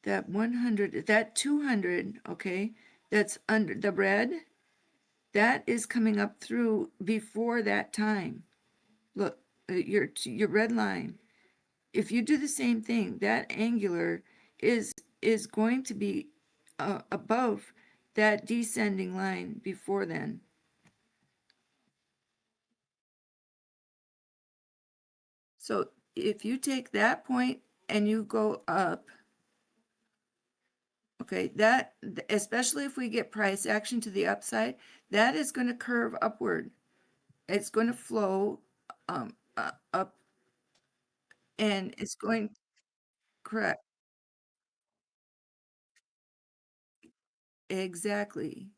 that 100, that 200, okay, that's under the red, that is coming up through before that time. Look, your red line. If you do the same thing, that angular is going to be above that descending line before then. So if you take that point and you go up, okay, that, especially if we get price action to the upside, that is going to curve upward. It's going to flow up, and it's going, correct, exactly.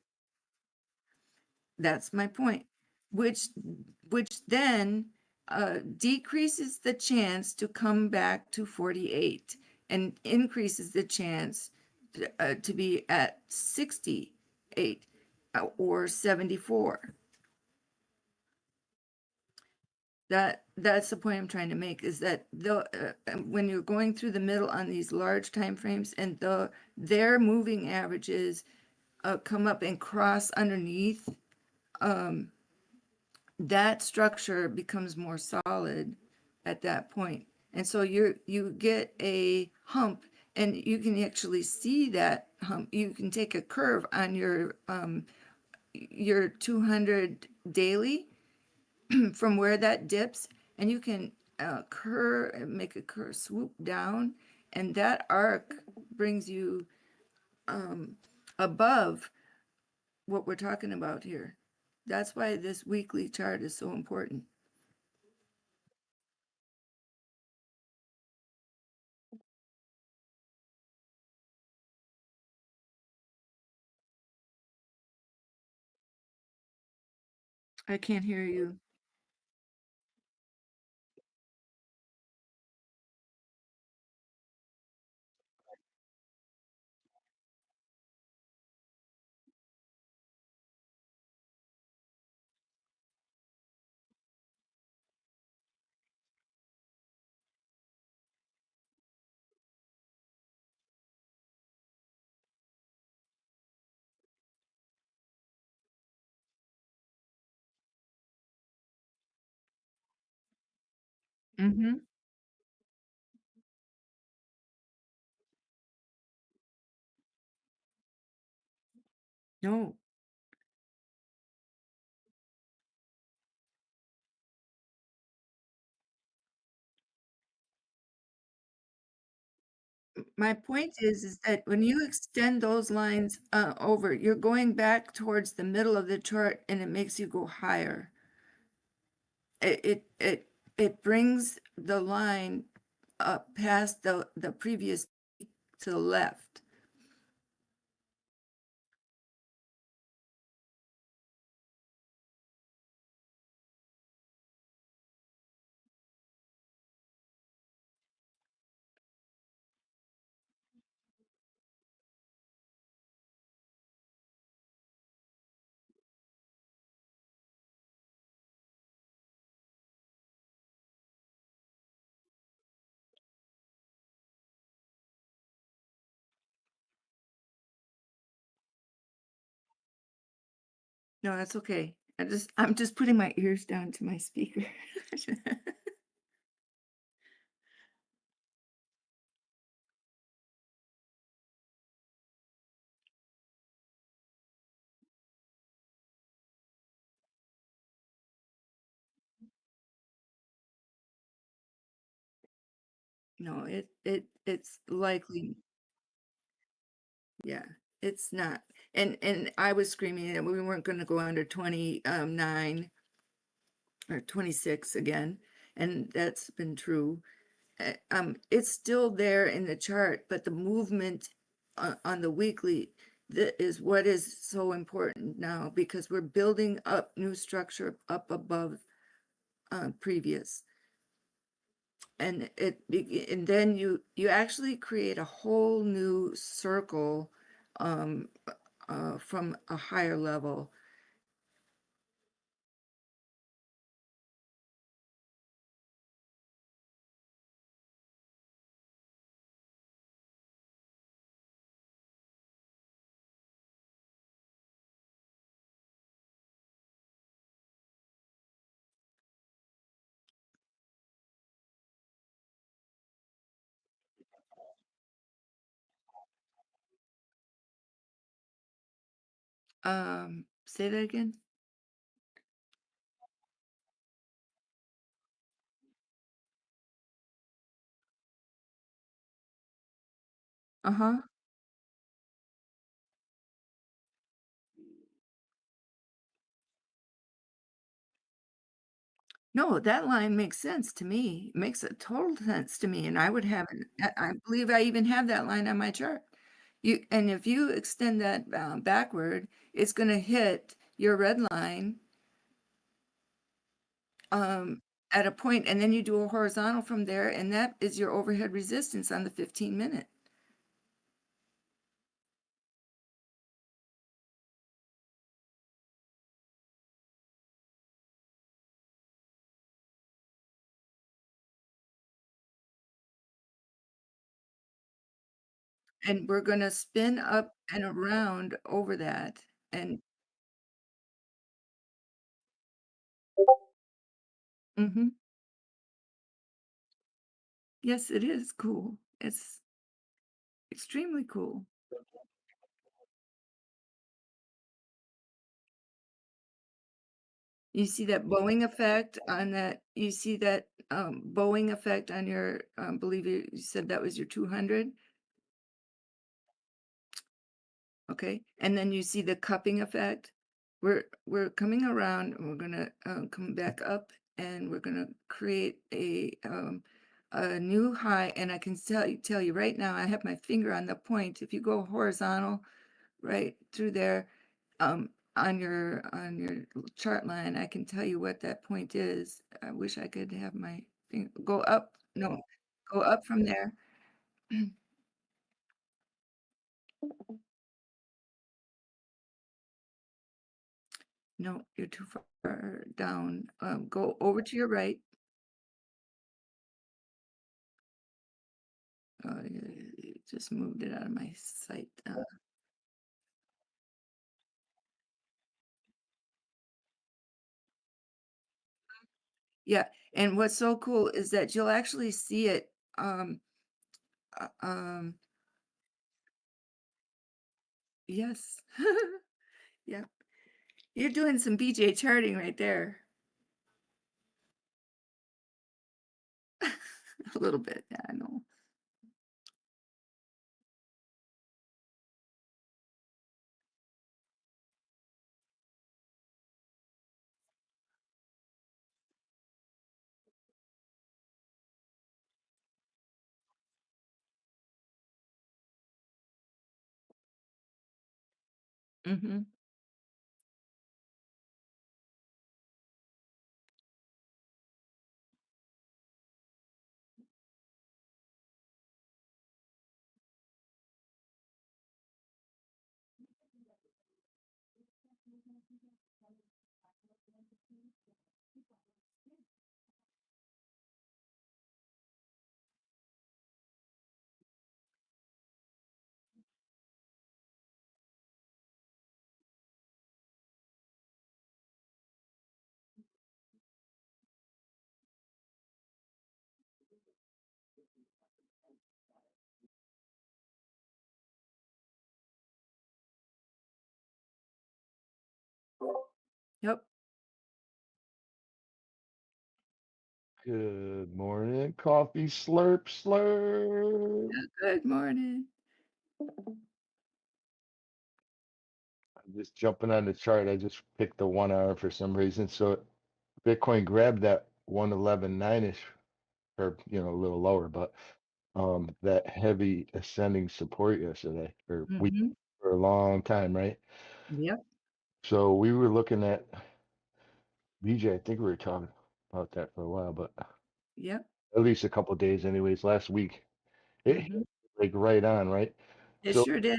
That's my point, which then decreases the chance to come back to 48 and increases the chance to be at 68 or 74. That's the point I'm trying to make, is that when you're going through the middle on these large time frames, and their moving averages come up and cross underneath, that structure becomes more solid at that point. And so you get a hump, and you can actually see that hump. You can take a curve on your 200 daily from where that dips, and you can make a curve swoop down, and that arc brings you above what we're talking about here. That's why this weekly chart is so important. I can't hear you. Mm-hmm. No. My point is that when you extend those lines over, you're going back towards the middle of the chart, and it makes you go higher. It brings the line up past the previous to the left. No, that's okay. I'm just putting my ears down to my speaker. No, it's likely. Yeah, it's not. And I was screaming that we weren't going to go under 29 or 26 again, and that's been true. It's still there in the chart, but the movement on the weekly is what is so important now, because we're building up new structure up above previous. And and then you actually create a whole new circle from a higher level. Say that again. Uh-huh. No, that line makes sense to me. It makes a total sense to me, and I would have it. I believe I even have that line on my chart. And if you extend that backward, it's going to hit your red line at a point, and then you do a horizontal from there, and that is your overhead resistance on the 15-minute. And we're going to spin up and around over that. And yes, it is cool. It's extremely cool. You see that Boeing effect on that. You see that Boeing effect on your, believe you said that was your 200. Okay, and then you see the cupping effect. We're coming around, and we're gonna come back up, and we're gonna create a new high. And I can tell you right now, I have my finger on the point. If you go horizontal, right through there, on your chart line, I can tell you what that point is. I wish I could have my finger go up. No, go up from there. No, you're too far down. Go over to your right. Just moved it out of my sight. Yeah, and what's so cool is that you'll actually see it. Yes. Yeah, you're doing some BJ charting right there. A little bit, yeah, I know. Mm-hmm. Yep. Good morning, coffee slurp slurp. Yeah, good morning. I'm just jumping on the chart. I just picked the 1 hour for some reason. So Bitcoin grabbed that 111.9ish, or a little lower, but that heavy ascending support yesterday, or week, Mm-hmm. for a long time, right? Yep. So we were looking at BJ. I think we were talking about that for a while, but Yep. at least a couple of days, anyways. Last week, it hit Mm-hmm. like right on, right? It So. sure did.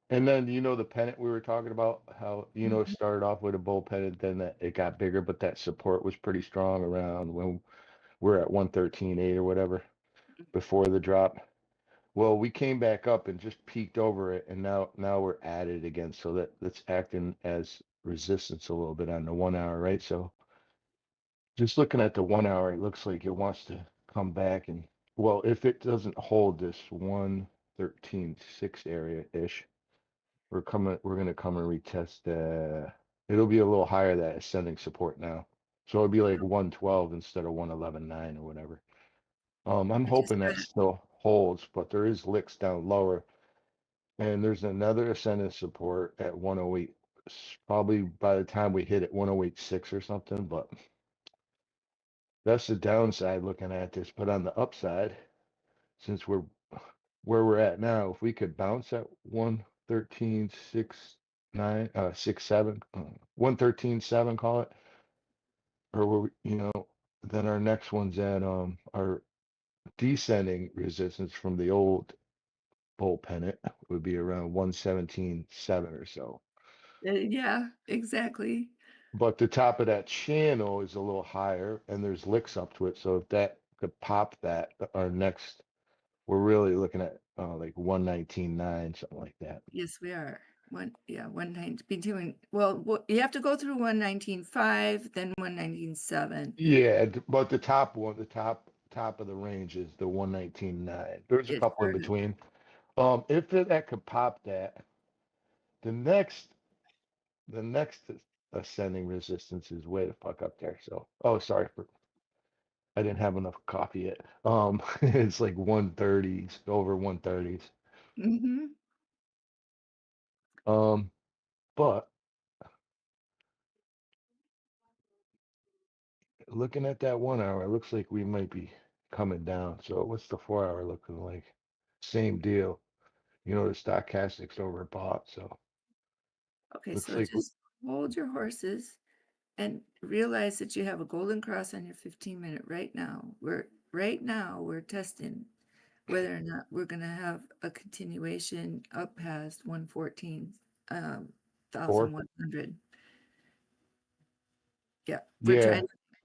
And then the pennant we were talking about, how it Mm-hmm. started off with a bull pennant, then it got bigger, but that support was pretty strong around when we're at 113.8 or whatever before the drop. Well, we came back up and just peaked over it, and now we're at it again. So that's acting as resistance a little bit on the 1 hour, right? So just looking at the 1 hour, it looks like it wants to come back, and well, if it doesn't hold this 113.6 area ish. We're gonna come and retest it'll be a little higher, that ascending support now. So it'll be like 112 instead of 111.9 or whatever. I'm Which is hoping that good. still holds, but there is licks down lower. And there's another ascending support at 108. Probably by the time we hit it 108.6 or something, but that's the downside looking at this. But on the upside, since we're where we're at now, if we could bounce at 113.69, 67, 113.7, call it, or then our next one's at our descending resistance from the old bull pennant would be around 117.7 or so. Yeah, exactly. But the top of that channel is a little higher, and there's licks up to it. So if that could pop that, our next, we're really looking at like 119.9, something like that. Yes, we are. 119 between. Well, you have to go through 119.5, then 119.7. Yeah, but the top one, the top of the range is the 119.9. There's a It couple in sure is. between. If that could pop that, the next ascending resistance is way the fuck up there. So, sorry for, I didn't have enough coffee yet. It's like 130s, over 130s. Mm-hmm. But looking at that 1 hour, it looks like we might be coming down. So what's the 4 hour looking like? Same deal. The stochastics overbought, so Okay, looks so like just hold your horses and realize that you have a golden cross on your 15-minute right now. We're testing whether or not we're going to have a continuation up past 114,100. Yeah, yeah.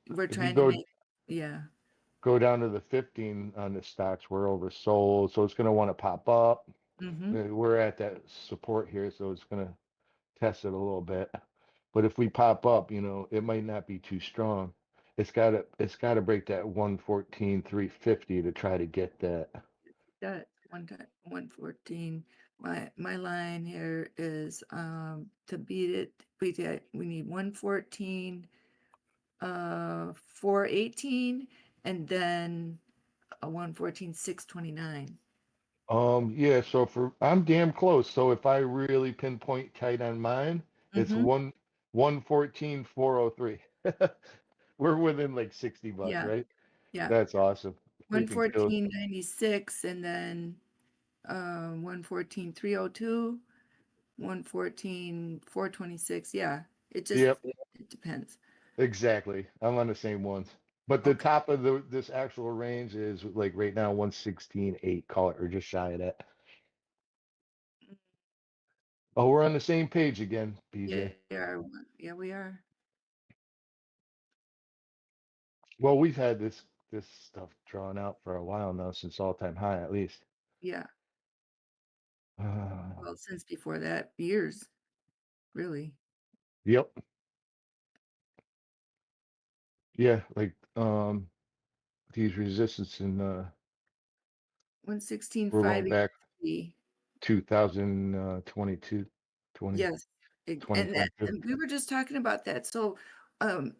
we're If you trying to make, yeah. go down to the 15 on the stocks, we're oversold, so it's going to want to pop up. Mm-hmm. We're at that support here, so it's going to test it a little bit. But if we pop up, it might not be too strong. It's got to break that 114,350 to try to get that. Got 114. My line here is to beat it. We need 114, 418, and then a 114,629. Yeah, so I'm damn close. So if I really pinpoint tight on mine, it's Mm-hmm. 114,403. We're within like $60, Yeah, right? yeah. That's awesome. Freaking kills. 114.96 and then 114,302 114, 426. Yeah, it just Yep, it depends. exactly. I'm on the same ones. But the top of this actual range is like right now 116.8, call it, or just shy of that. Oh, we're on the same page again, BJ. Yeah, we are. Well, we've had this stuff drawn out for a while now, since all-time high at least. Yeah. Well, since before that, years, really. Yep. Yeah, like these resistance in 116, we're going back 580. 2022, Yes, and 2022. we were just talking about that. So,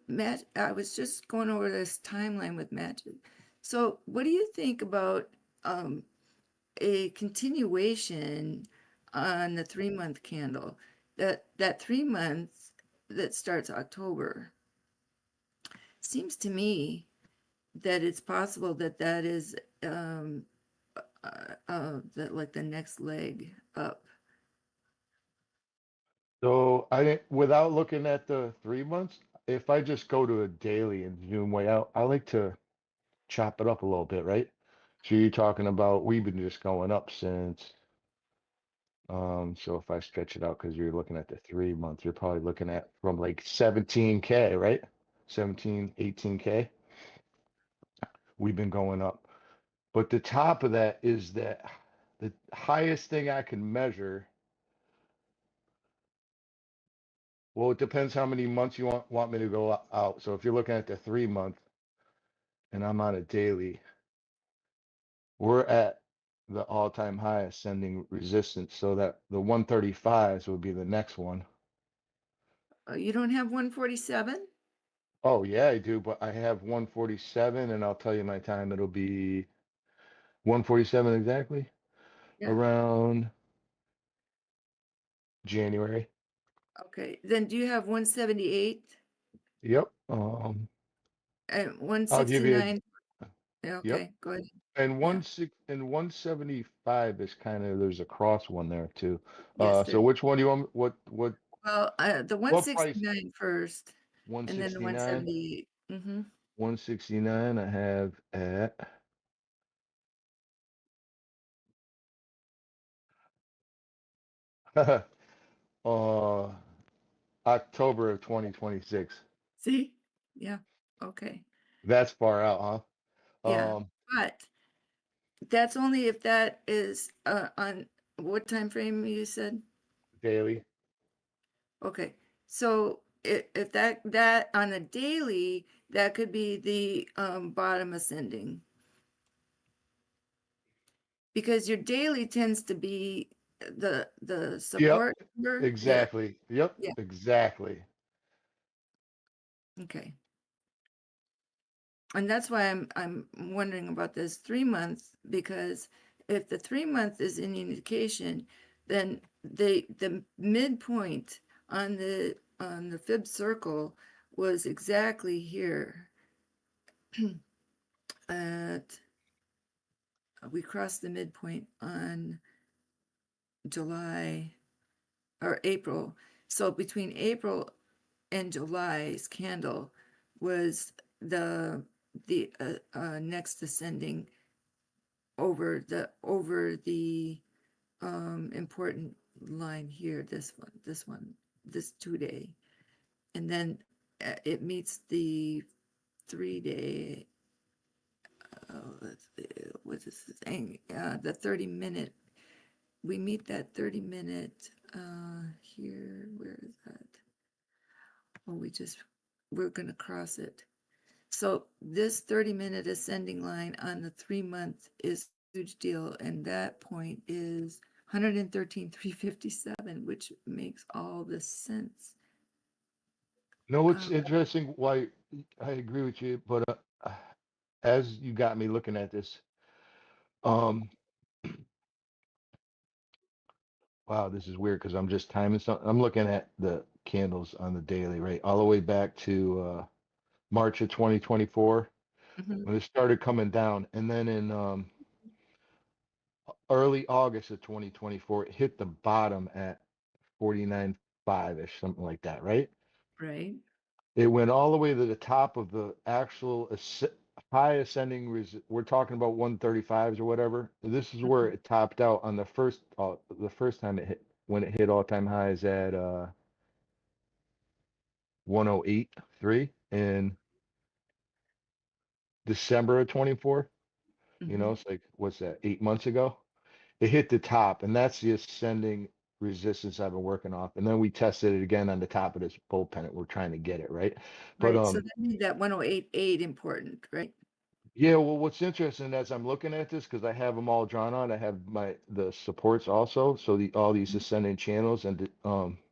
Matt, I was just going over this timeline with Matt. So, what do you think about a continuation on the 3-month candle? That 3 months that starts October. Seems to me that it's possible that that is like the next leg up. So without looking at the 3 months, if I just go to a daily and zoom way out, I like to chop it up a little bit, right? So you're talking about we've been just going up since. So if I stretch it out, because you're looking at the 3 months, you're probably looking at from like 17K, right? 17, 18K. We've been going up. But the top of that is that the highest thing I can measure. Well, it depends how many months you want me to go out. So if you're looking at the 3 month and I'm on a daily, we're at the all-time high ascending resistance. So that the 135s would be the next one. You don't have 147? Oh yeah, I do, but I have 147, and I'll tell you my time. It'll be 147 exactly, Yeah. around January. Okay. Then do you have 178 Yep. and I'll give you. 169? Yep. Okay, go ahead. And 175 is kind of, there's a cross one there too. Yes, So which one do you want? What well, the what price? 169 first, and then the 169. 178. Mm-hmm. 169 I have at October of 2026. See? Yeah. Okay. That's far out, huh? Yeah. But that's only if that is on what time frame you said? Daily. Okay. So if that on a daily, that could be the bottom ascending. Because your daily tends to be the support number. Exactly. Yep. Yeah. Exactly. Okay. And that's why I'm wondering about this 3 months, because if the 3 month is an indication, then the midpoint on the fib circle was exactly here. We crossed the midpoint on July or April. So between April and July's candle was the next ascending over the important line here, this 2-day, and then it meets the 3-day. What is this thing? The 30-minute. We meet that 30-minute here. Where is that? Oh, we're gonna cross it. So this 30-minute ascending line on the 3 month is a huge deal, and that point is 113,357, which makes all the sense. No, it's interesting why I agree with you, but as you got me looking at this, wow, this is weird because I'm just timing something. I'm looking at the candles on the daily, right, all the way back to March of 2024 when it started coming down, and then in early August of 2024 it hit the bottom at 49.5-ish, something like that, right? Right. It went all the way to the top of the actual high ascending. We're talking about 135s or whatever. This is where it topped out on the first time it hit, when it hit all-time highs at 108.3 in December of 24. You know, it's like, what's that, 8 months ago? It hit the top, and that's the ascending resistance I've been working off. And then we tested it again on the top of this bull pennant. We're trying to get it, right? But Right. So that made that 108.8 important, right? yeah, well, what's interesting as I'm looking at this, because I have them all drawn on, I have the supports also, so all these ascending channels and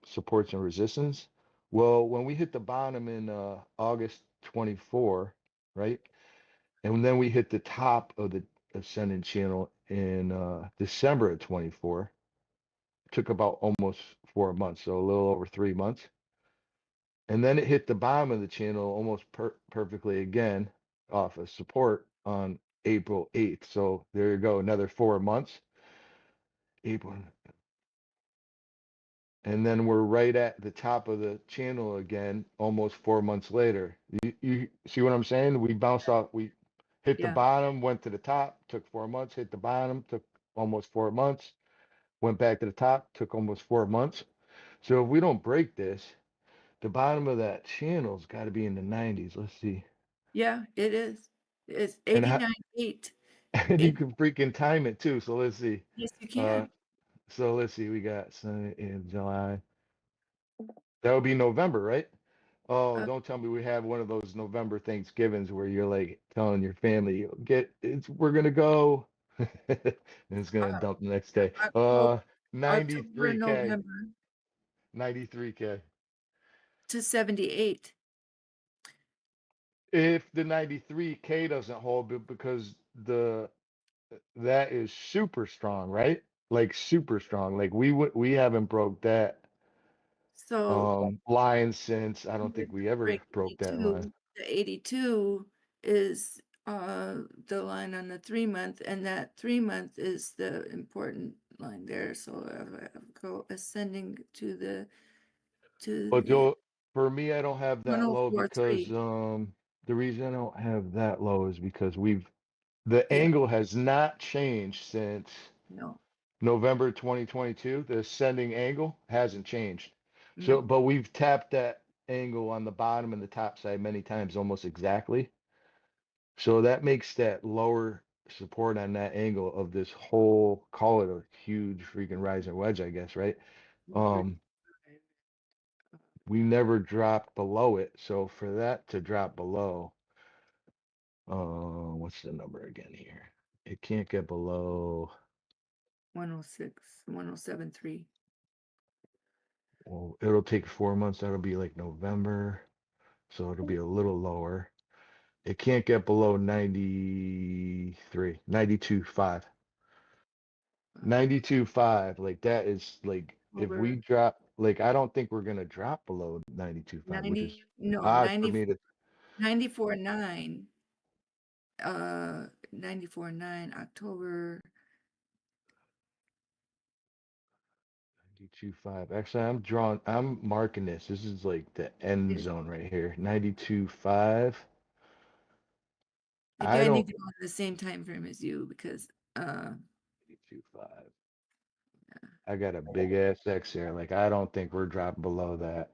supports and resistance. Well, when we hit the bottom in August 24, right, and then we hit the top of the ascending channel in December of 24, took about almost 4 months, so a little over 3 months, and then it hit the bottom of the channel almost perfectly again off of support on April 8th. So there you go, another 4 months. April. And then we're right at the top of the channel again, almost 4 months later. You see what I'm saying? We bounced off, we hit the bottom, went to the top, took 4 months, hit the bottom, took almost 4 months, went back to the top, took almost 4 months. So if we don't break this, the bottom of that channel's got to be in the 90s. Let's see. Yeah, it is. It's And 89.8. and you can freaking time it too. So let's see. Yes, you can. So let's see. We got Sunday in July. That would be November, right? Oh, don't tell me we have one of those November Thanksgivings where you're like telling your family, we're gonna go. And it's gonna dump the next day. October, 93K. November 93K. to 78. If the 93K doesn't hold, because that is super strong, right? Like super strong. Like we haven't broke that So line since I don't with think we the ever break broke that line. 82, the 82 is the line on the 3-month, and that 3-month is the important line there. So I go ascending to the But for me, I don't have that low because 104.3. the reason I don't have that low is because the angle has not changed since No. November 2022. The ascending angle hasn't changed. So, No. but we've tapped that angle on the bottom and the top side many times, almost exactly. So that makes that lower support on that angle of this whole, call it a huge freaking rising wedge, I guess, right? We never dropped below it. So for that to drop below, what's the number again here? It can't get below 106, 107.3. Well, it'll take 4 months. That'll be like November. So it'll be a little lower. It can't get below 93, 92.5. 92.5. Like that is like, if we drop, like, I don't think we're going to drop below 92.5, which is odd for me to. 94.9. 94.9 October. 92.5. Actually, I'm marking this. This is like the end zone right here. 92.5. Maybe I need to go on the same time frame as you because 92.5. I got a big ass X there. Like I don't think we're dropping below that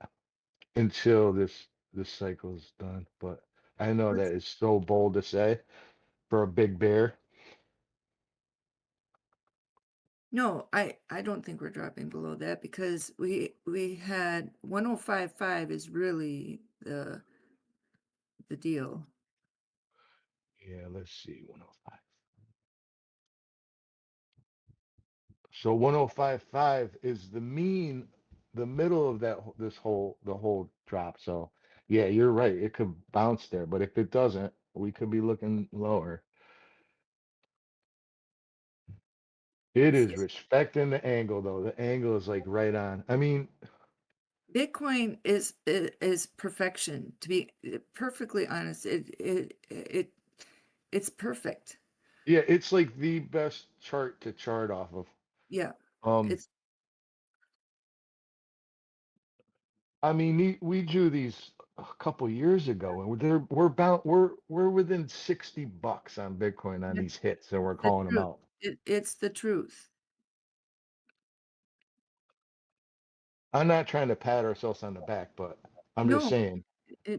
until this cycle's done. But I know that is so bold to say for a big bear. no, I don't think we're dropping below that because we had 105.5 is really the deal. Yeah, let's see, 105. So 105.5 is the mean, the middle of the whole drop. So yeah, you're right. It could bounce there, but if it doesn't, we could be looking lower. It is respecting the angle though. The angle is like right on. I mean, Bitcoin is perfection. To be perfectly honest, it's perfect. yeah, it's like the best chart to chart off of. Yeah, Um, it's I mean, we drew these a couple years ago, and we're within $60 on Bitcoin on these hits, and we're The calling them truth. out. It's the truth. I'm not trying to pat ourselves on the back, but I'm just No, saying.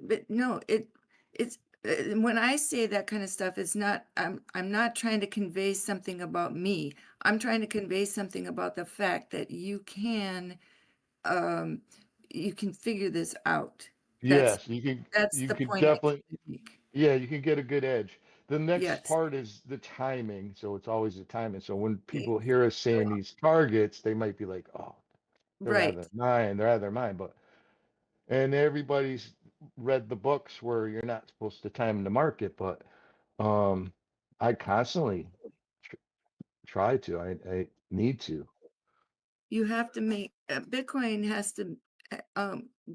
but no, it's when I say that kind of stuff, it's not. I'm not trying to convey something about me. I'm trying to convey something about the fact that you can figure this out. Yes, That's you the could point I'm trying definitely, to make. yeah, you can get a good edge. The next Yes. part is the timing, so it's always the timing. So when eh, people hear us saying these targets, they might be like, "Oh, Right. they're out of their mind." But and everybody's read the books where you're not supposed to time the market, but I constantly tr try to. I need to. You have to make Bitcoin has to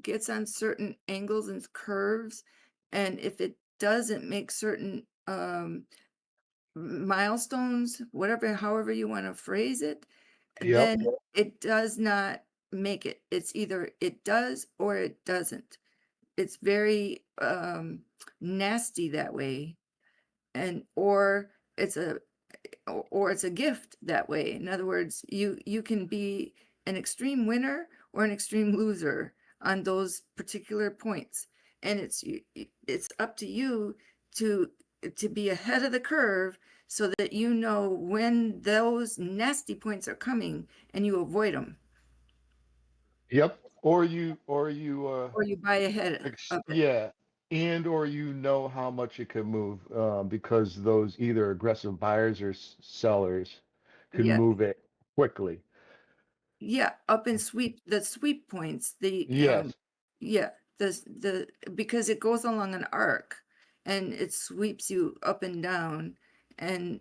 gets on certain angles and curves, and if it doesn't make certain milestones, whatever, however you want to phrase it, Yep. then it does not make it. It's either it does or it doesn't. It's very nasty that way, and or it's a it's a gift that way. In other words, you can be an extreme winner or an extreme loser on those particular points, and it's up to you to be ahead of the curve so that you know when those nasty points are coming and you avoid them, Yep. Or you or you buy ahead of it. yeah, and or you know how much it could move because those either aggressive buyers or sellers can Yeah. move it quickly. Yeah, up and sweep the sweep points, Yes. yeah, the because it goes along an arc and it sweeps you up and down, and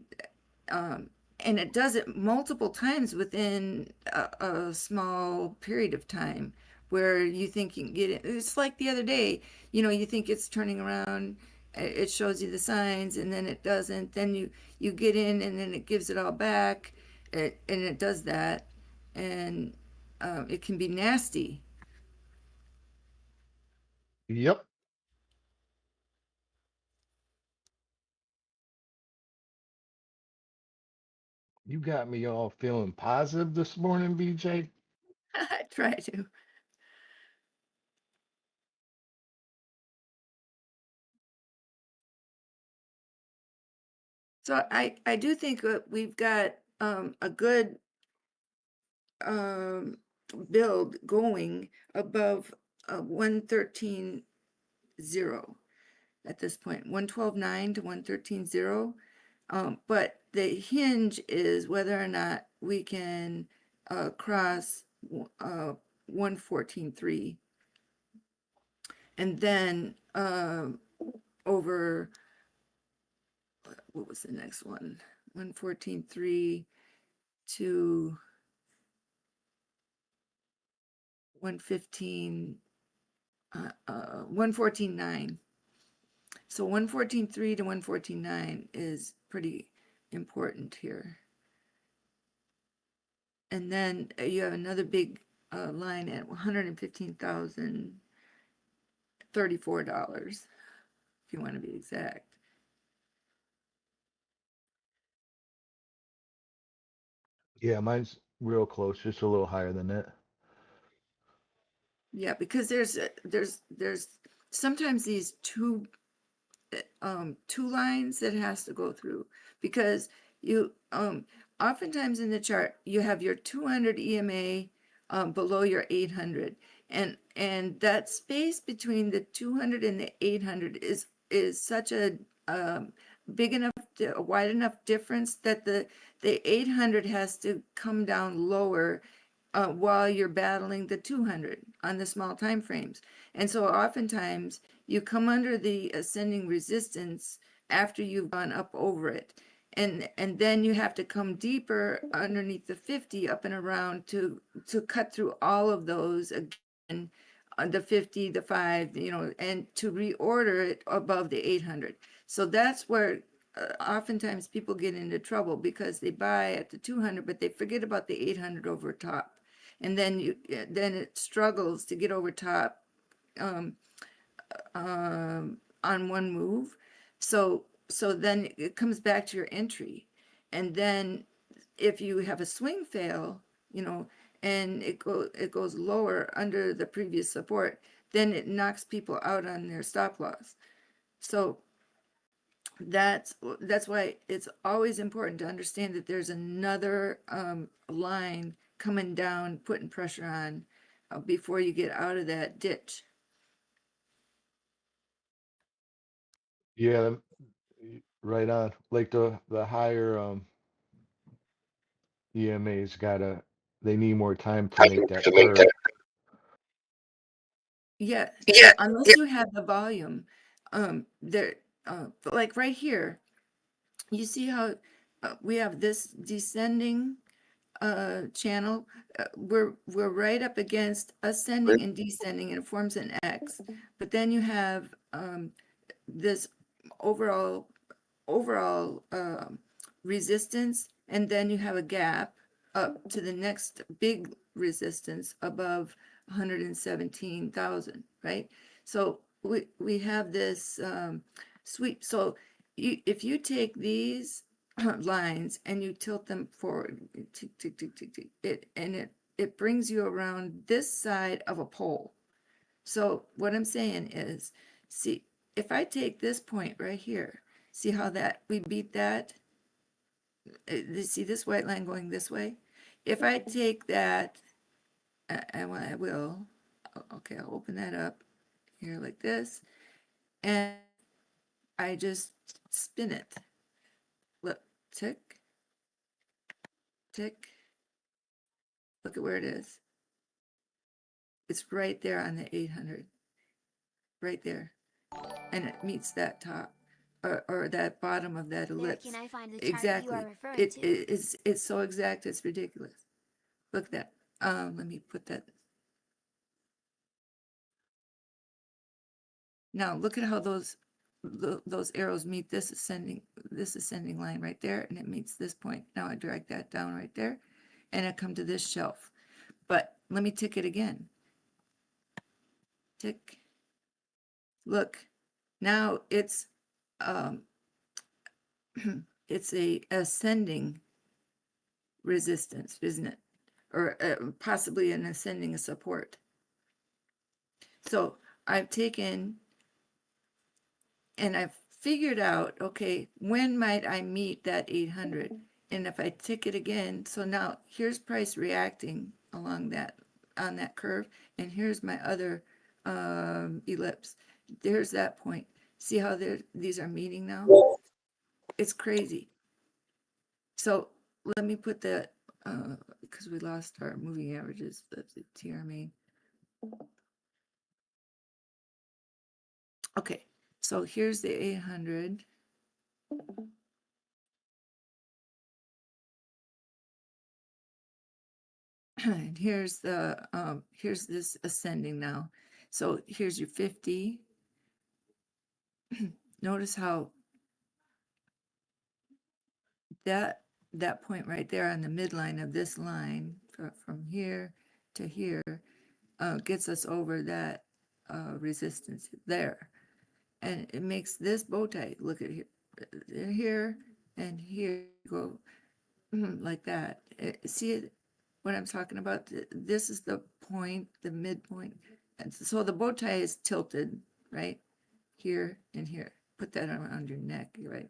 um and it does it multiple times within a small period of time where you think you can get it. It's like the other day, you think it's turning around, it shows you the signs, and then it doesn't. Then you get in, and then it gives it all back, and it does that, and it can be nasty. Yep. You got me all feeling positive this morning, BJ. I try to. So I do think that we've got a good build going above 113.0 at this point, 112.9 to 113.0. But the hinge is whether or not we can cross 114.3, and then over, what was the next one? 114.3 to 114.9. So 114.3 to 114.9 is pretty important here. And then you have another big line at $115,034, if you want to be exact. Yeah, mine's real close, just a little higher than that. Yeah, because there's sometimes these two lines that it has to go through, because you oftentimes in the chart you have your 200 EMA below your 800, and that space between the 200 and the 800 is such a big enough, a wide enough difference that the 800 has to come down lower while you're battling the 200 on the small time frames. And so oftentimes you come under the ascending resistance after you've gone up over it. And then you have to come deeper underneath the 50 up and around to cut through all of those again, the 50, the 5, and to reorder it above the 800. So that's where oftentimes people get into trouble, because they buy at the 200, but they forget about the 800 over top. and then then it struggles to get over top on one move. So then it comes back to your entry, and then if you have a swing fail, and it goes lower under the previous support, then it knocks people out on their stop loss. So that's why it's always important to understand that there's another line coming down, putting pressure on before you get out of that ditch. Yeah, right on. Like the higher EMA's they need more time to make that curve. Yeah, Yeah. unless you have the volume, there, like right here, you see how we have this descending channel. We're right up against ascending and descending, and it forms an X. But then you have this overall resistance, and then you have a gap up to the next big resistance above 117,000, right? So we have this sweep. So if you take these lines and you tilt them forward, tick, tick, tick, tick, tick, it brings you around this side of a pole. So what I'm saying is, see, if I take this point right here, see how that we beat that? See this white line going this way? If I take that, and I will, okay, I'll open that up here like this, and I just spin it. Look, tick, tick. Look at where it is. It's right there on the 800, right there, and it meets that top. Or that bottom of that ellipse. Where can I find the chart exactly. you are referring to? It's so exact, it's ridiculous. Look at that. Let me put that. Now look at how those arrows meet this ascending line right there, and it meets this point. Now I drag that down right there, and I come to this shelf. But let me tick it again. Tick. Look, now it's it's a ascending resistance, isn't it? Or possibly an ascending support. So I've taken and I've figured out, okay, when might I meet that 800? And if I tick it again, so now here's price reacting along that, on that curve, and here's my other ellipse. There's that point. See how these are meeting now? It's crazy. So let me put that, because we lost our moving averages, that's the TR main. Okay, so here's the 800. And here's the here's this ascending now. So here's your 50. Notice how that point right there on the midline of this line from here to here gets us over that resistance there, and it makes this bow tie. Look at here and here go like that. See it? What I'm talking about? This is the point, the midpoint, and so the bow tie is tilted right here and here. Put that around your neck. Right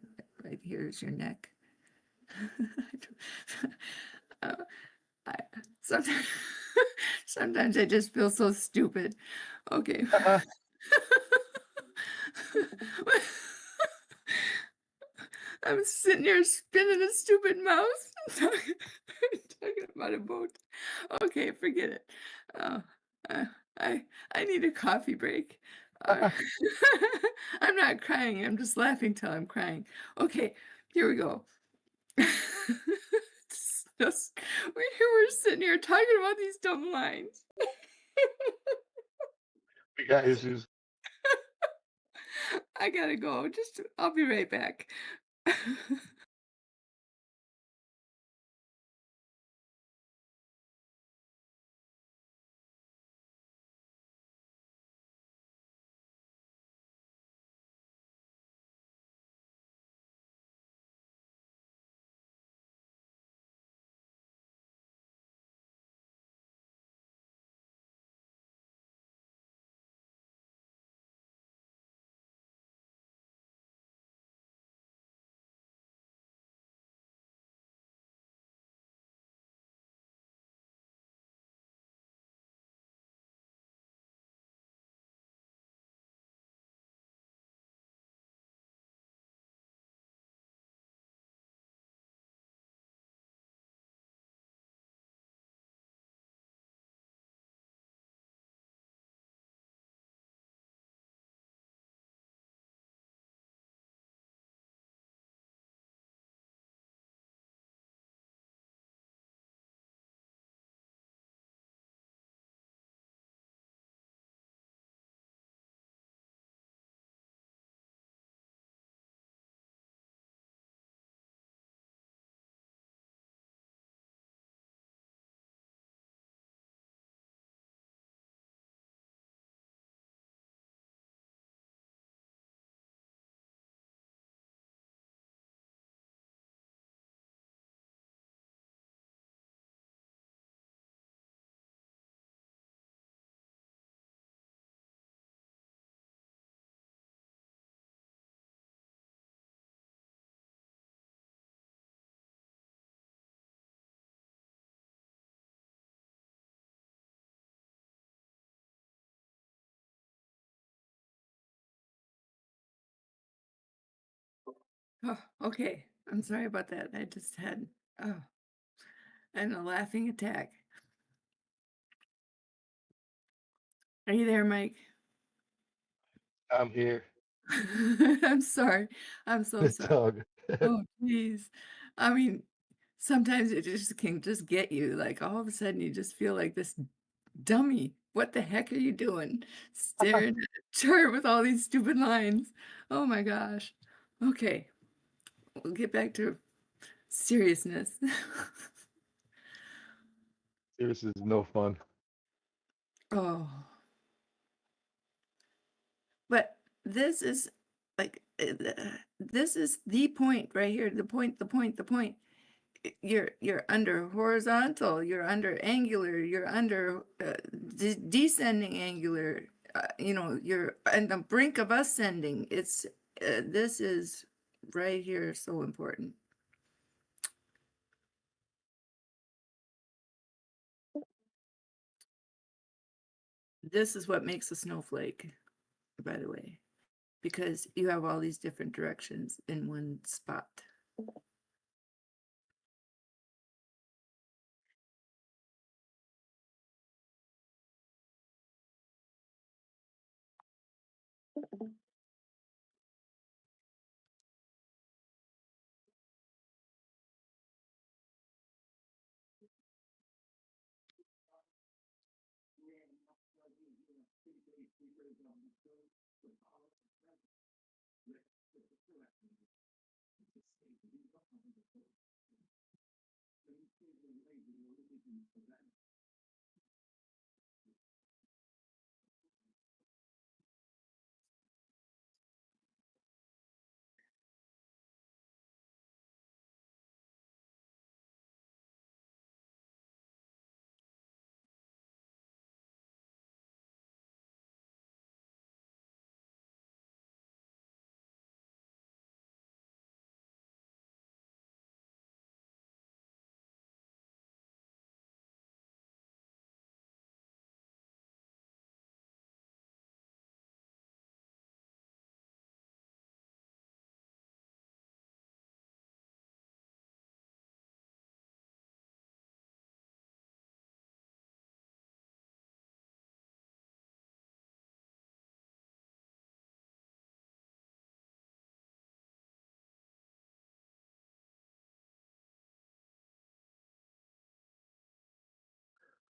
here is your neck. Sometimes I just feel so stupid. Okay. I'm sitting here spinning a stupid mouse, talking about a boat. Okay, forget it. I need a coffee break. I'm not crying. I'm just laughing till I'm crying. Okay, here we go. We're sitting here talking about these dumb lines. We got issues. I gotta go. I'll be right back. Oh, okay. I'm sorry about that. I just had and a laughing attack. Are you there, Mike? I'm here. I'm sorry. I'm so It's sorry. all good. Oh, geez. I mean, sometimes it just can just get you. Like all of a sudden, you just feel like this dummy. What the heck are you doing? Staring at a chart with all these stupid lines. Oh my gosh. Okay, we'll get back to seriousness. This is no fun. Oh. But this is like this is the point right here. The point. You're under horizontal. You're under angular. You're under descending angular. You know, you're on the brink of ascending. It's this is right here so important. This is what makes a snowflake, by the way, because you have all these different directions in one spot.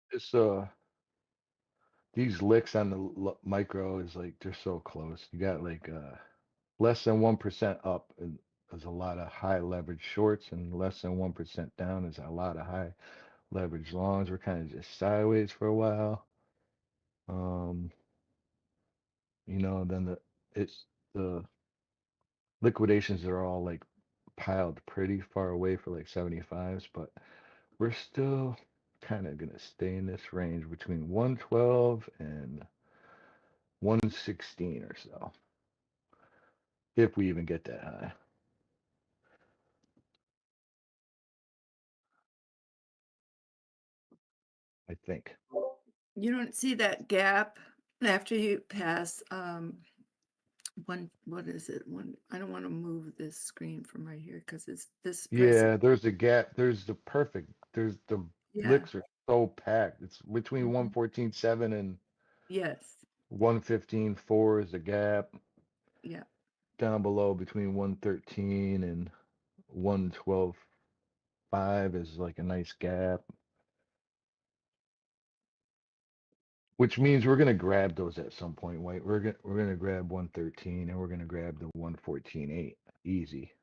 This these licks on the micro is like they're so close. You got like less than 1% up and there's a lot of high leverage shorts, and less than 1% down is a lot of high leverage longs. We're kind of just sideways for a while. You know, then the liquidations are all like piled pretty far away for like 75s, but we're still kind of gonna stay in this range between 112 and 116 or so, if we even get that high. I think. You don't see that gap after you pass one, what is it? One, I don't want to move this screen from right here because it's this price. Yeah, there's a gap. There's the Yeah. licks are so packed. It's between Mhm. 114.7 and Yes. 115.4 is the gap. Yeah. Down below between 113 and 112.5 is like a nice gap. Which means we're gonna grab those at some point, right? We're gonna grab 113 and we're gonna grab the 114.8 easy.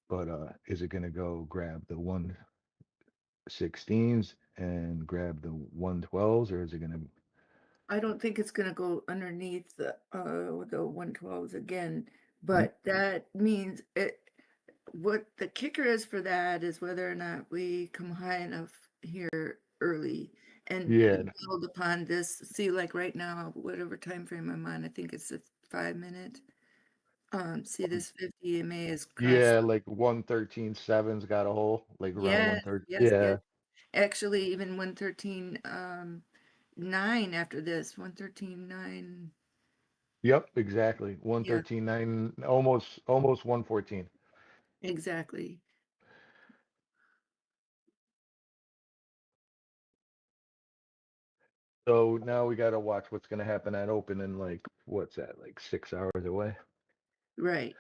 But is it gonna go grab the 116s and grab the 112s, or is it gonna? I don't think it's going to go underneath the 112s again, but that means it. What the kicker is for that is whether or not we come high enough here early and Yeah. build upon this. See, like right now, whatever time frame I'm on, I think it's a 5 minute. See this 50 EMA is crossed. Yeah, like 113.7's got a hole, like around 113. Yes. Yeah. Actually, even 113.9 after this, 113.9. Yep, exactly. 113.9, almost 114. Exactly. So now we got to watch what's going to happen at open in like, what's that, like 6 hours away? Right.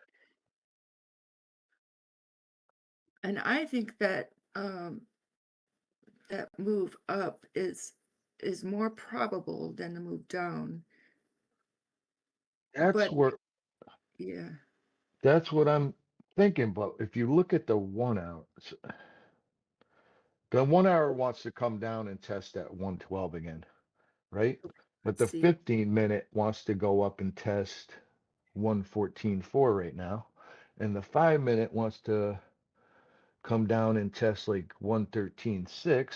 And I think that that move up is more probable than the move down. That's But where, yeah, that's what I'm thinking. But if you look at the 1 hour, the 1 hour wants to come down and test that 112 again, right? But let's the see. 15-minute wants to go up and test 114.4 right now. And the 5-minute wants to come down and test like 113.6.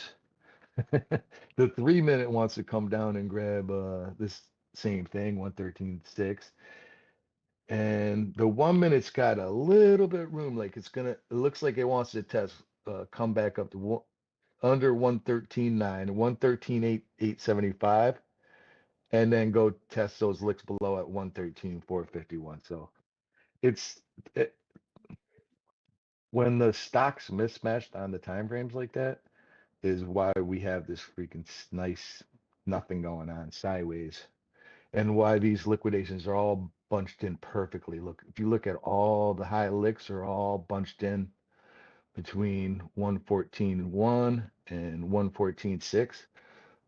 The 3-minute wants to come down and grab this same thing, 113.6. And the 1-minute's got a little bit room, like it looks like it wants to test, come back up to under 113.9, 113.875, and then go test those licks below at 113.451. So it's when the stocks mismatched on the time frames like that is why we have this freaking nice nothing going on sideways, and why these liquidations are all bunched in perfectly. Look, if you look at all the high licks are all bunched in between 114.1 and 114.6.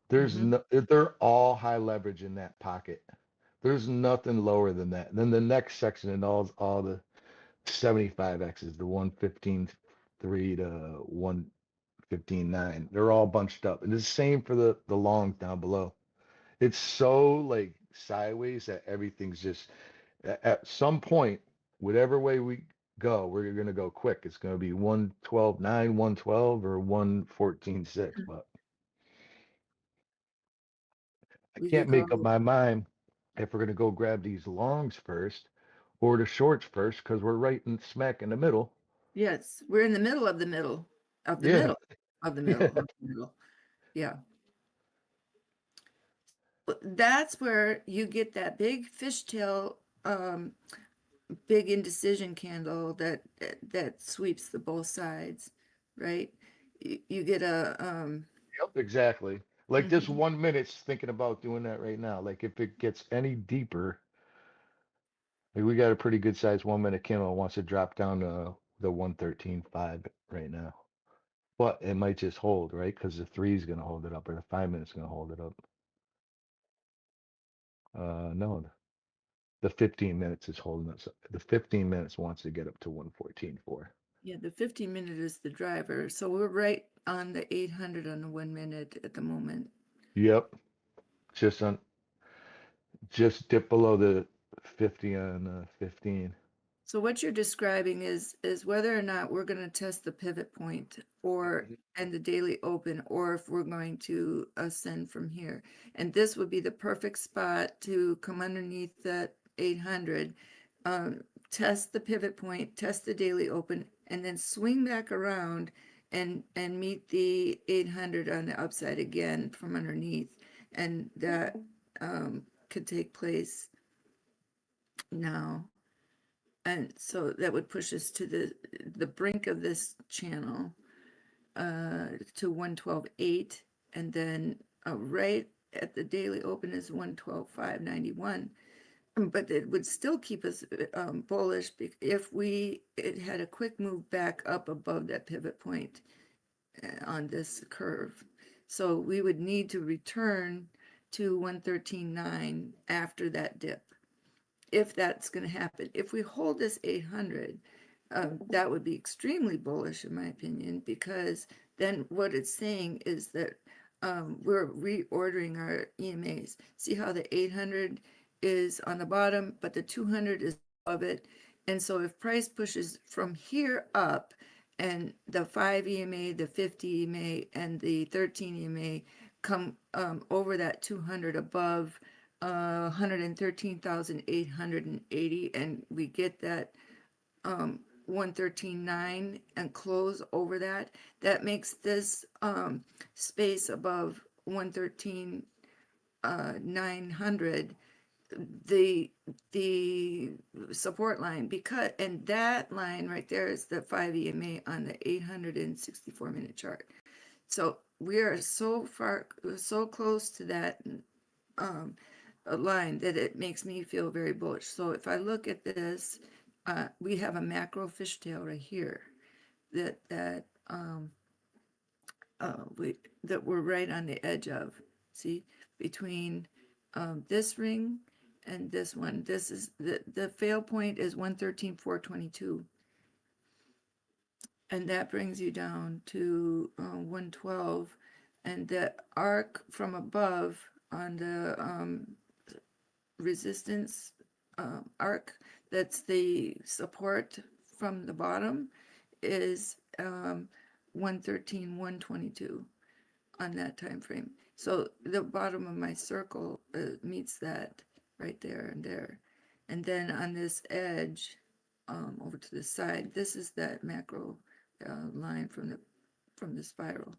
There's no, they're all high leverage in that pocket. There's nothing lower than that. Then the next section and all the 75X's, the 115.3 to 115.9, they're all bunched up. And it's the same for the longs down below. It's so like sideways that everything's just at some point, whatever way we go, we're gonna go quick. It's gonna be 112.9, 112, or 114.6. But I we could can't make up go. my mind if we're gonna go grab these longs first or the shorts first, because we're right in smack in the middle. Yes, we're in the middle of the middle of the Yeah. middle of the middle of the middle. Yeah. But that's where you get that big fishtail, big indecision candle that sweeps the both sides, right? You get a Yep, exactly. Like this mhm. 1 minute's thinking about doing that right now. Like if it gets any deeper, like we got a pretty good sized 1 minute candle, wants to drop down to the 113.5 right now. But it might just hold, right? Because the 3 is gonna hold it up, or the 5 minute's gonna hold it up. No, the 15 minutes is holding us up. The 15 minutes wants to get up to 114.4. Yeah, the 15-minute is the driver. So we're right on the 800 on the 1 minute at the moment. Yep, just dip below the 50 on 15. So what you're describing is whether or not we're going to test the pivot point or and the daily open, or if we're going to ascend from here. And this would be the perfect spot to come underneath that 800, test the pivot point, test the daily open, and then swing back around and meet the 800 on the upside again from underneath. And that could take place now. And so that would push us to the brink of this channel, to 112.8, and then right at the daily open is 112.591. But it would still keep us bullish if it had a quick move back up above that pivot point on this curve. So we would need to return to 113.9 after that dip, if that's going to happen. If we hold this 800, that would be extremely bullish in my opinion, because then what it's saying is that we're reordering our EMAs. See how the 800 is on the bottom, but the 200 is above it. And so if price pushes from here up and the 5 EMA, the 50 EMA, and the 13 EMA come over that 200 above 113,880, and we get that 113.9 and close over that, that makes this space above 113,900 the support line, because, and that line right there is the 5 EMA on the 864-minute chart. So we are so close to that a line that it makes me feel very bullish. So if I look at this, we have a macro fishtail right here that we're right on the edge of. See, between this ring and this one, this is the fail point is 113,422, and that brings you down to 112, and the arc from above on the resistance arc, that's the support from the bottom, is 113,122 on that time frame. So the bottom of my circle meets that right there and there. And then on this edge, over to the side, this is that macro line from the spiral.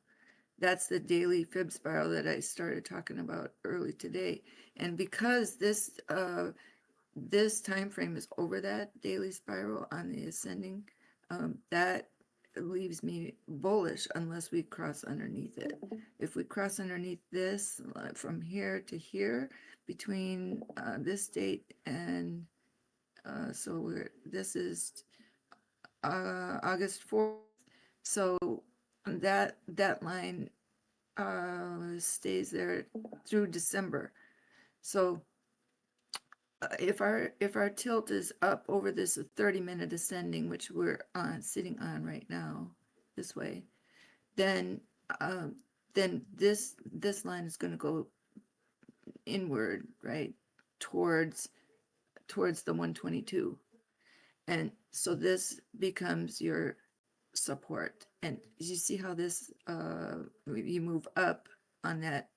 That's the daily fib spiral that I started talking about early today. And because this time frame is over that daily spiral on the ascending, that leaves me bullish unless we cross underneath it. If we cross underneath this from here to here, between this date and this is August 4th. So that line stays there through December. So if our tilt is up over this 30-minute ascending, which we're sitting on right now, this way, then this line is going to go inward, right, towards the 122, and so this becomes your support. And you see how this you move up on that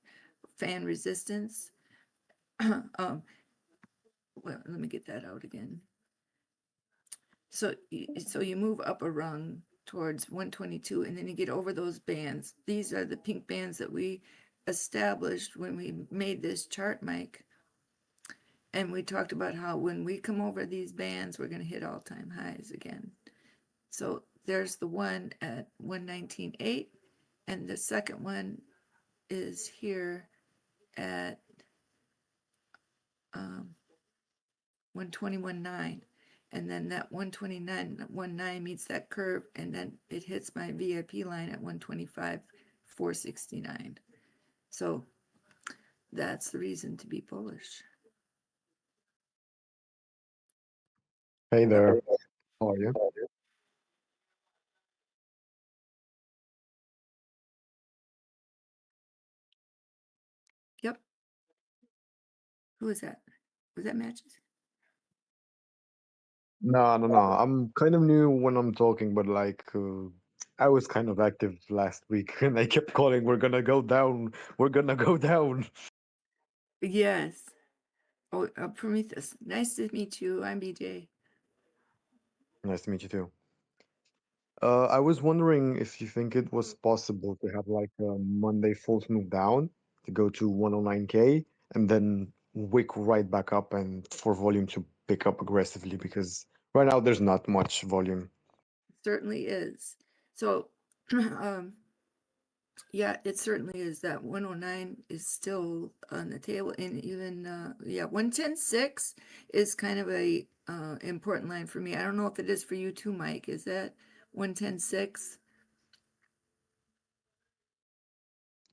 fan resistance. Well, let me get that out again. So you move up a rung towards 122, and then you get over those bands. These are the pink bands that we established when we made this chart, Mike. And we talked about how when we come over these bands, we're going to hit all-time highs again. So there's the one at 119.8, and the second one is here at 121.9, and then that 129.19 meets that curve, and then it hits my VIP line at 125.469. So that's the reason to be bullish. Hey there, how are you? Yep. Who is that? Was that Matches? No, I'm kind of new when I'm talking, but like I was kind of active last week, and I kept calling, "We're gonna go down. We're gonna go down." Yes. Oh, Prometheus. Nice to meet you. I'm BJ. Nice to meet you too. I was wondering if you think it was possible to have like a Monday false move down to go to 109K and then wick right back up, and for volume to pick up aggressively, because right now there's not much volume. Certainly is. So, yeah, it certainly is. That 109 is still on the table, and even 110.6 is kind of a important line for me. I don't know if it is for you too, Mike. Is that 110.6?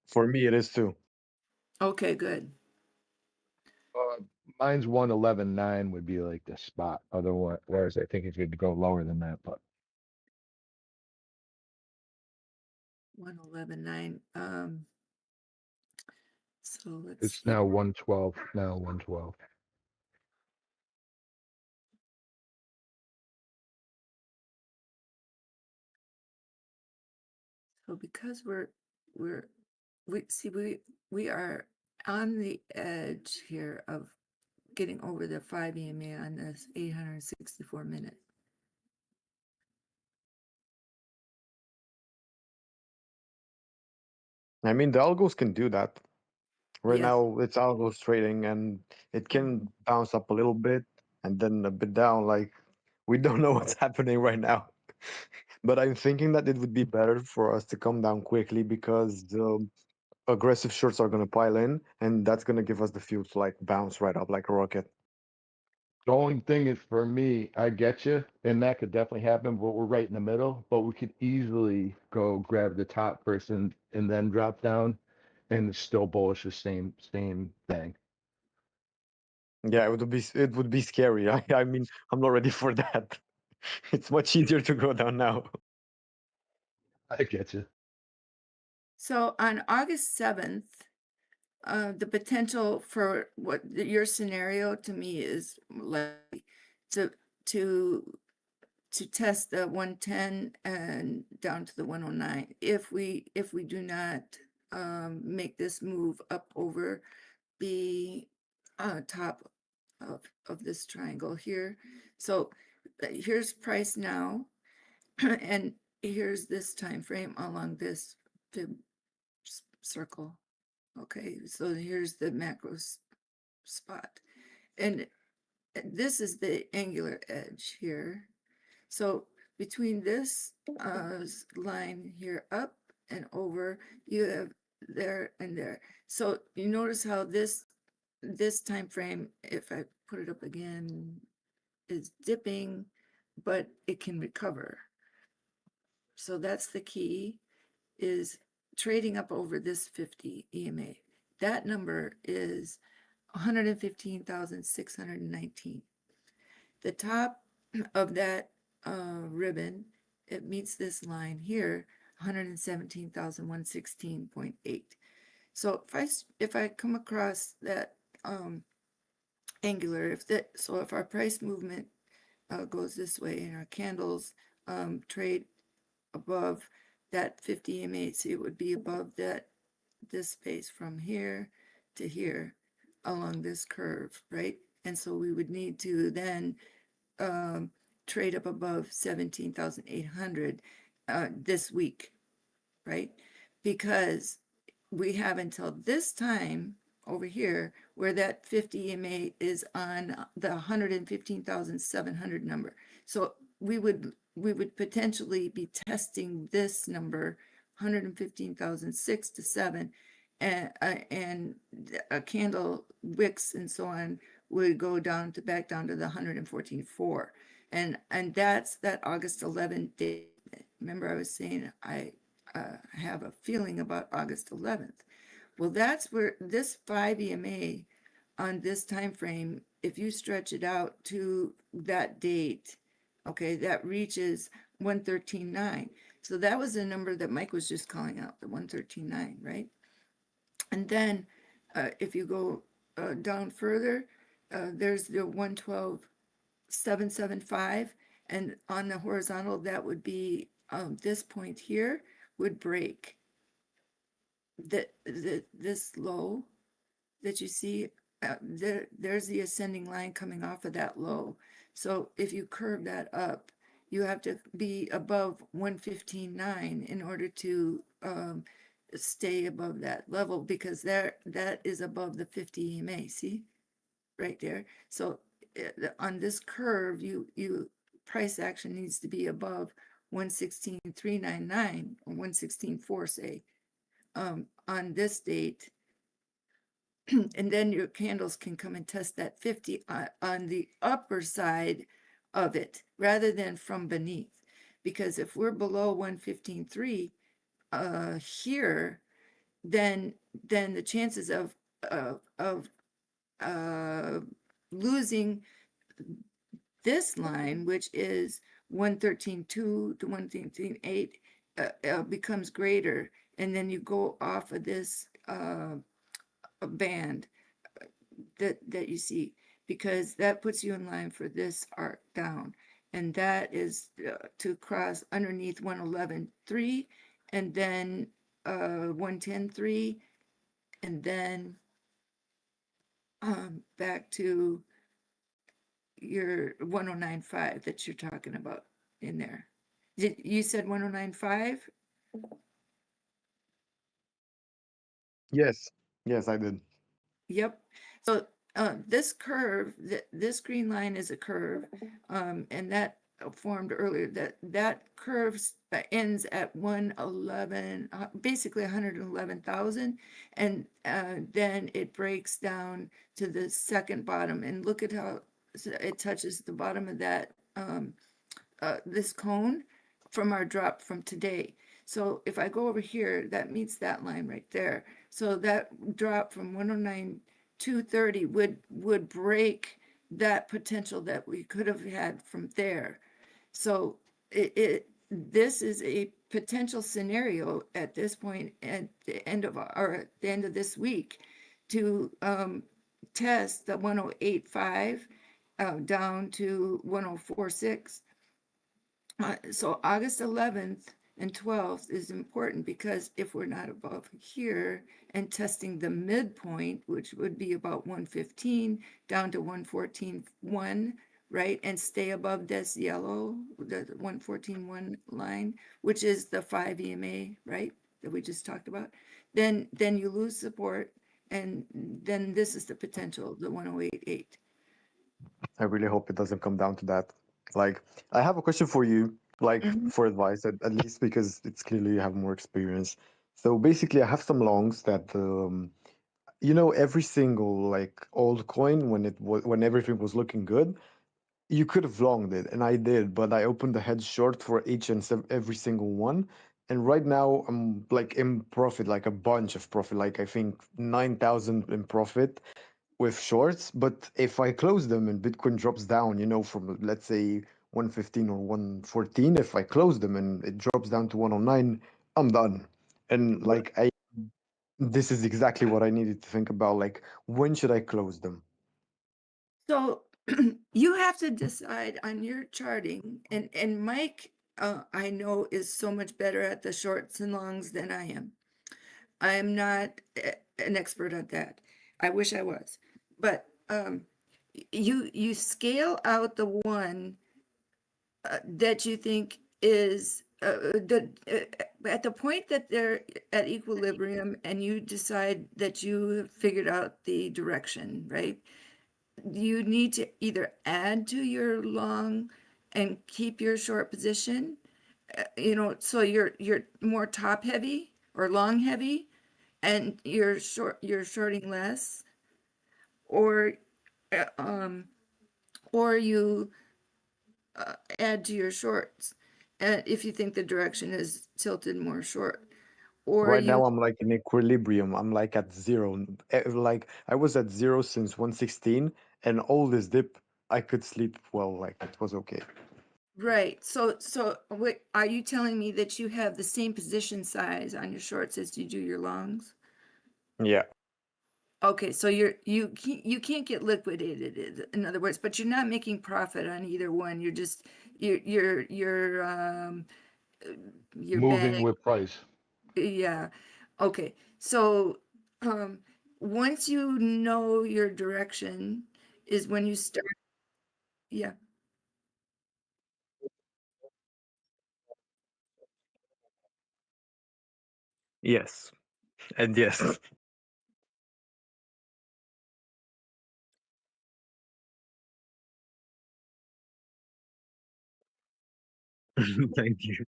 For me, it is too. Okay, good. Mine's 111.9 would be like the spot. Otherwise, whereas I think it could go lower than that, but 111.9. So let's it's see. now 112. Now 112. So because we are on the edge here of getting over the 5 EMA on this 864-minute. I mean, the algos can do that. Right Yeah. now, it's algos trading, and it can bounce up a little bit, and then a bit down. Like, we don't know what's happening right now. But I'm thinking that it would be better for us to come down quickly because the aggressive shorts are going to pile in, and that's going to give us the fuel to like bounce right up like a rocket. The only thing is for me, I get you, and that could definitely happen, but we're right in the middle. But we could easily go grab the top first and then drop down, and it's still bullish, the same thing. Yeah, it would be scary. I mean, I'm not ready for that. It's much easier to go down now. I get you. So on August 7th, the potential for your scenario to me is likely to test the 110 and down to the 109. If we do not make this move up over the top of this triangle here. So here's price now, and here's this time frame along this fib circle. Okay, so here's the macro spot, and this is the angular edge here. So between this line here up and over, you have there and there. So you notice how this time frame, if I put it up again, is dipping, but it can recover. So that's the key, is trading up over this 50 EMA. That number is 115,619. The top of that ribbon, it meets this line here, 117,116.8. So if I come across that angular, if our price movement goes this way and our candles trade above that 50 EMA, so it would be above this space from here to here along this curve, right? And so we would need to then trade up above 17,800 this week, right? Because we have until this time over here where that 50 EMA is on the 115,700 number. So we would potentially be testing this number, 115,006 to 7, and a candle wicks and so on would go down to back down to the 114.4, and that's that August 11th date. Remember, I was saying I have a feeling about August 11th. Well, that's where this 5 EMA on this time frame, if you stretch it out to that date, okay, that reaches 113.9. So that was the number that Mike was just calling out, the 113.9, right? And then if you go down further, there's the 112.775, and on the horizontal, that would be this point here would break this low that you see. There's the ascending line coming off of that low. So if you curve that up, you have to be above 115.9 in order to stay above that level, because that is above the 50 EMA. See right there. So on this curve, you price action needs to be above 116.399 or 116.4, say, on this date. And then your candles can come and test that 50 on the upper side of it rather than from beneath. Because if we're below 115.3 here, then the chances of losing this line, which is 113.2 to 113.8, becomes greater. And then you go off of this band that you see, because that puts you in line for this arc down, and that is to cross underneath 111.3 and then 110.3 and then back to your 109.5 that you're talking about in there. You said 109.5? Yes, I did. Yep. So this curve, this green line is a curve, and that formed earlier. That curve ends at 111, basically 111,000, and then it breaks down to the second bottom. And look at how it touches the bottom of that this cone from our drop from today. So if I go over here, that meets that line right there. So that drop from 109,230 would break that potential that we could have had from there. So this is a potential scenario at this point at the end of this week to test the 108.5 down to 104.6. So August 11th and 12th is important because if we're not above here and testing the midpoint, which would be about 115 down to 114.1, right, and stay above this yellow, the 114.1 line, which is the 5 EMA, right, that we just talked about, then you lose support, and then this is the potential, the 108.8. I really hope it doesn't come down to that. Like, I have a question for you, like for advice, at least because it's clearly you have more experience. So basically, I have some longs that, you know, every single like altcoin when everything was looking good, you could have longed it, and I did, but I opened the hedge short for each and every single one. And right now I'm like in profit, like a bunch of profit, like I think 9,000 in profit with shorts. But if I close them and Bitcoin drops down, you know, from let's say 115 or 114, if I close them and it drops down to 109, I'm done. And like this is exactly what I needed to think about. Like, when should I close them? So you have to decide on your charting, and Mike, I know is so much better at the shorts and longs than I am. I am not an expert at that. I wish I was, but you scale out the one that you think is at the point that they're at equilibrium, and you decide that you have figured out the direction, right? You need to either add to your long and keep your short position, you know, so you're more top heavy or long heavy, and you're shorting less, or you add to your shorts, if you think the direction is tilted more short, or Right now you I'm like in equilibrium. I'm like at zero. Like I was at zero since 116, and all this dip I could sleep well. Like it was okay. right. So what are you telling me, that you have the same position size on your shorts as you do your longs? Yeah. Okay, so you can't get liquidated, in other words, but you're not making profit on either one. You're just you're Moving bag. with price. Yeah. Okay. So once you know your direction is when you start. Yeah. Yes. And yes. Thank you.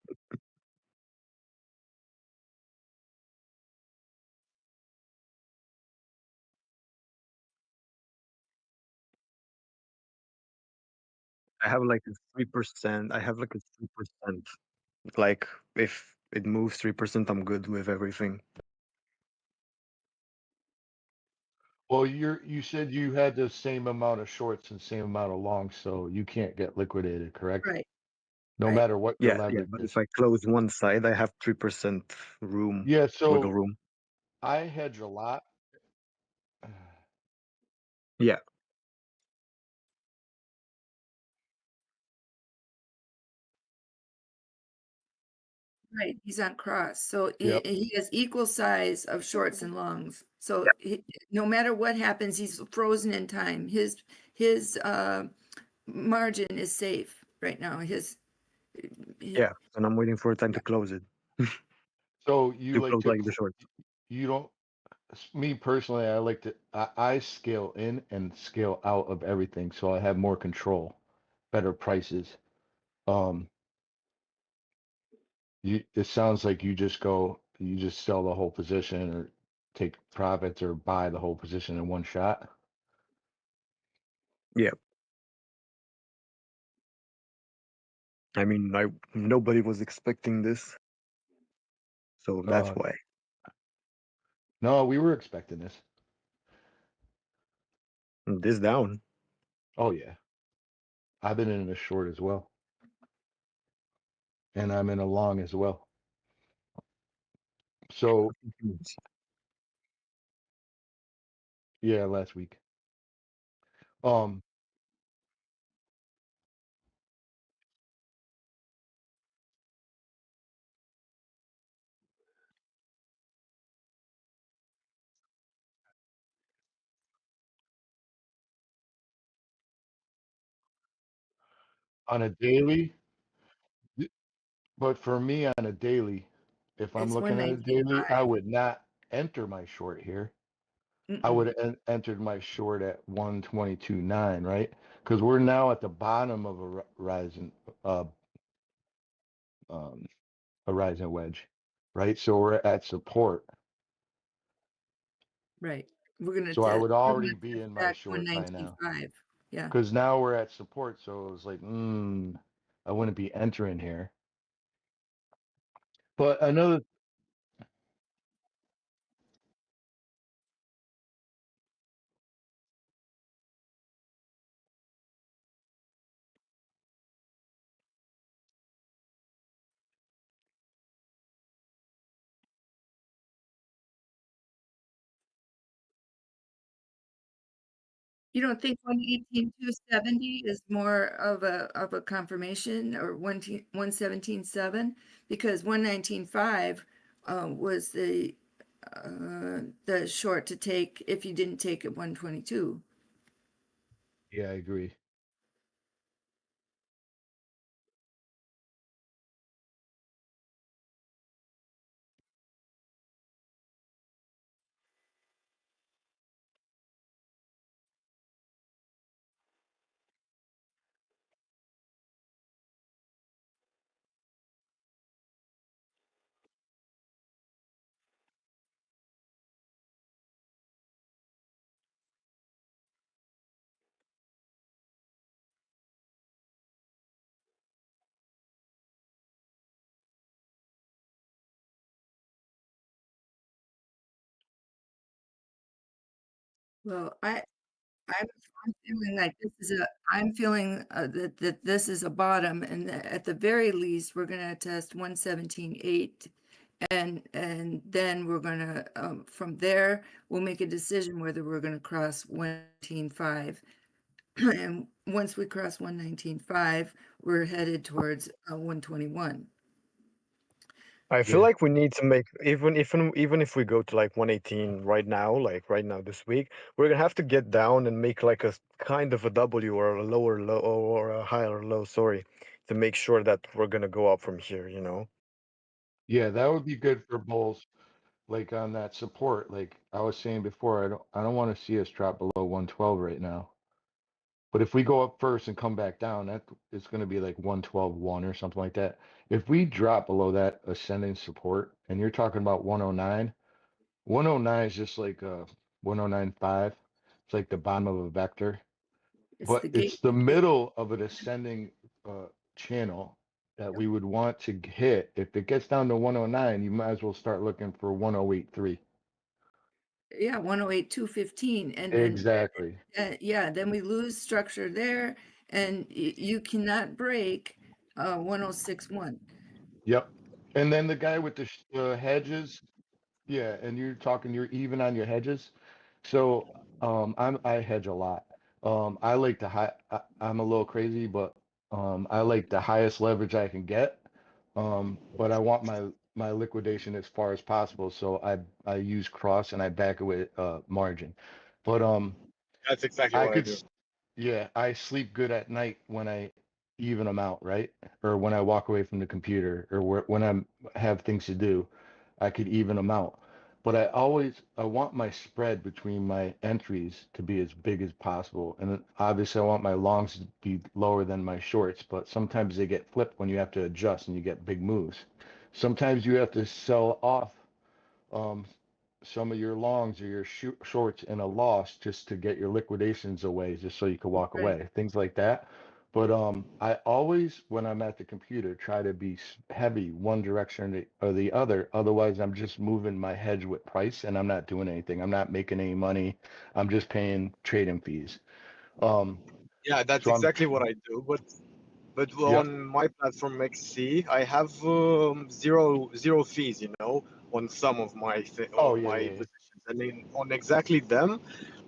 I have like a 3%. I have like a 3%. Like if it moves 3%, I'm good with everything. Well, you said you had the same amount of shorts and same amount of longs, so you can't get liquidated, correct? Right. No Right. matter what your Yeah, leverage but is. if I close one side, I have 3% room, Yeah, wiggle so room. I hedge a lot. Yeah. Right. He's on cross. So Yep. he has equal size of shorts and longs. So no matter what happens, he's frozen in time. His margin is safe right now. Yeah. And I'm waiting for a time to close it. So you To like close like the short. you don't me personally, I like to I scale in and scale out of everything, so I have more control, better prices. Um, it sounds like you just sell the whole position or take profits or buy the whole position in one shot. Yeah. I mean, nobody was expecting this, so that's Uh, why. no, we were expecting this. This down. Oh yeah, I've been in a short as well, and I'm in a long as well. So yeah, last week. Um, on a daily, but for me on a daily, if I'm It's looking at a daily, 119.5. I would not enter my short here. I would have entered my short at 122.9, right? Because we're now at the bottom of a rising um a rising wedge, right? So we're at support. Right. We're gonna So I test. would We're already gonna be test in my back short by now. 119.5. Yeah. Because now we're at support, so it was like, I wouldn't be entering here. But another, You don't think 118,270 is more of a confirmation, or 117.7? Because 119.5 was the short to take if you didn't take it 122. yeah, I agree. Well, I'm feeling like I'm feeling that this is a bottom, and that at the very least, we're gonna test 117.8, and then we're gonna from there we'll make a decision whether we're gonna cross 119.5. And once we cross 119.5, we're headed towards 121. I feel Yeah. like we need to make even if we go to like 118 right now, like right now this week, we're gonna have to get down and make like a kind of a W or a lower low or a higher low, sorry, to make sure that we're gonna go up from here, you know? Yeah, that would be good for bulls. Like on that support, like I was saying before, I don't want to see us drop below 112 right now. But if we go up first and come back down, that it's going to be like 112.1 or something like that. If we drop below that ascending support, and you're talking about 109, 109 is just like 109.5. It's like the bottom of a vector, It's but the gate. it's the middle of an ascending channel that we would want to hit. If it gets down to 109, you might as well start looking for 108.3. Yeah, 108,215, and then Exactly. yeah, then we lose structure there, and you cannot break 106.1. Yep. And then the guy with the hedges, yeah, and you're even on your hedges. So I hedge a lot. I like the I'm a little crazy, but I like the highest leverage I can get. But I want my liquidation as far as possible, so I use cross and I back it with margin. But That's exactly I what I could do. yeah, I sleep good at night when I even them out, right? Or when I walk away from the computer or when I have things to do, I could even them out. but I want my spread between my entries to be as big as possible. And obviously I want my longs to be lower than my shorts, but sometimes they get flipped when you have to adjust and you get big moves. Sometimes you have to sell off um, some of your longs or your shorts in a loss just to get your liquidations away, just so you can walk Right. away, things like that. But I always, when I'm at the computer, try to be heavy one direction or the other. Otherwise, I'm just moving my hedge with price, and I'm not doing anything. I'm not making any money. I'm just paying trading fees. Yeah, that's So I'm, exactly what I do. But yep. on my platform XC, I have zero fees, on some of my Oh of yeah, my yeah, yeah. positions. I mean, on exactly them,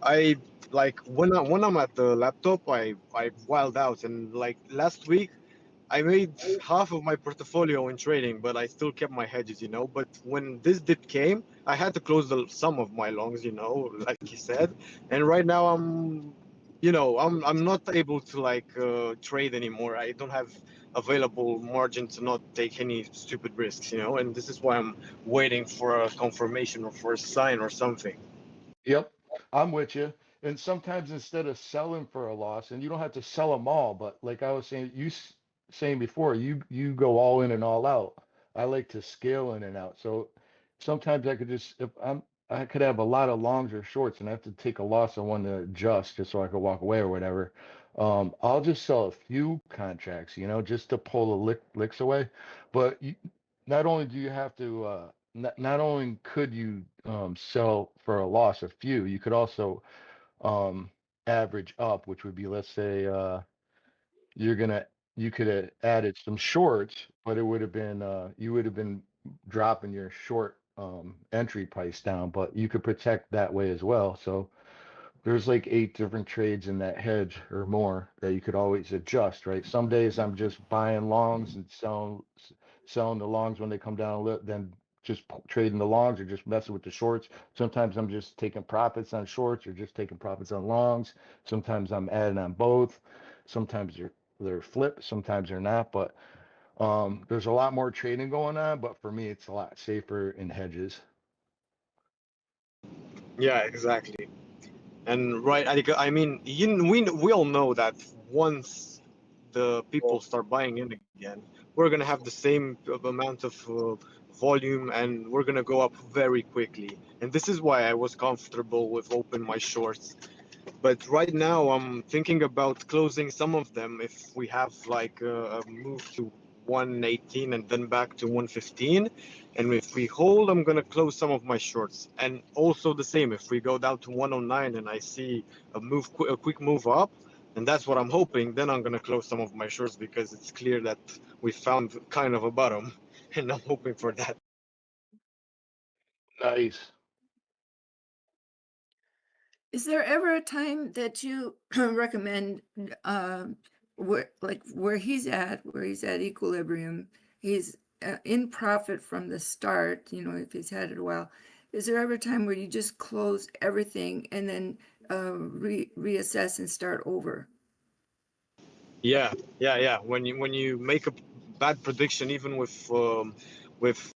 I like when I'm at the laptop, I wild out. And like last week, I made half of my portfolio in trading, but I still kept my hedges. But when this dip came, I had to close some of my longs, like you said. And right now I'm not able to trade anymore. I don't have available margin to not take any stupid risks. And this is why I'm waiting for a confirmation or for a sign or something. Yep, I'm with you. And sometimes instead of selling for a loss, and you don't have to sell them all, but like I was saying, saying before, you go all in and all out. I like to scale in and out. So sometimes I could just if I could have a lot of longs or shorts, and I have to take a loss on one to adjust just so I could walk away or whatever. I'll just sell a few contracts, just to pull the licks away. But not only do you have to not only could you sell for a loss a few, you could also um, average up, which would be, let's say, you're gonna you could have added some shorts, but it would have been you would have been dropping your short entry price down, but you could protect that way as well. So there's like 8 different trades in that hedge or more that you could always adjust, right? Some days I'm just buying longs and selling the longs when they come down a little, then just trading the longs or just messing with the shorts. Sometimes I'm just taking profits on shorts or just taking profits on longs. Sometimes I'm adding on both. Sometimes they're flipped, sometimes they're not, but there's a lot more trading going on, but for me it's a lot safer in hedges. Yeah, exactly. And right, I mean, we all know that once the people start buying in again, we're gonna have the same amount of volume, and we're gonna go up very quickly. And this is why I was comfortable with open my shorts. But right now, I'm thinking about closing some of them if we have like a move to 118 and then back to 115. And if we hold, I'm going to close some of my shorts. And also the same, if we go down to 109 and I see a quick move up, and that's what I'm hoping, then I'm going to close some of my shorts because it's clear that we found kind of a bottom, and I'm hoping for that. Nice. Is there ever a time that you recommend where he's at equilibrium, he's in profit from the start, if he's had it a while. Is there ever a time where you just close everything and then reassess and start over? Yeah. When you make a bad prediction, even with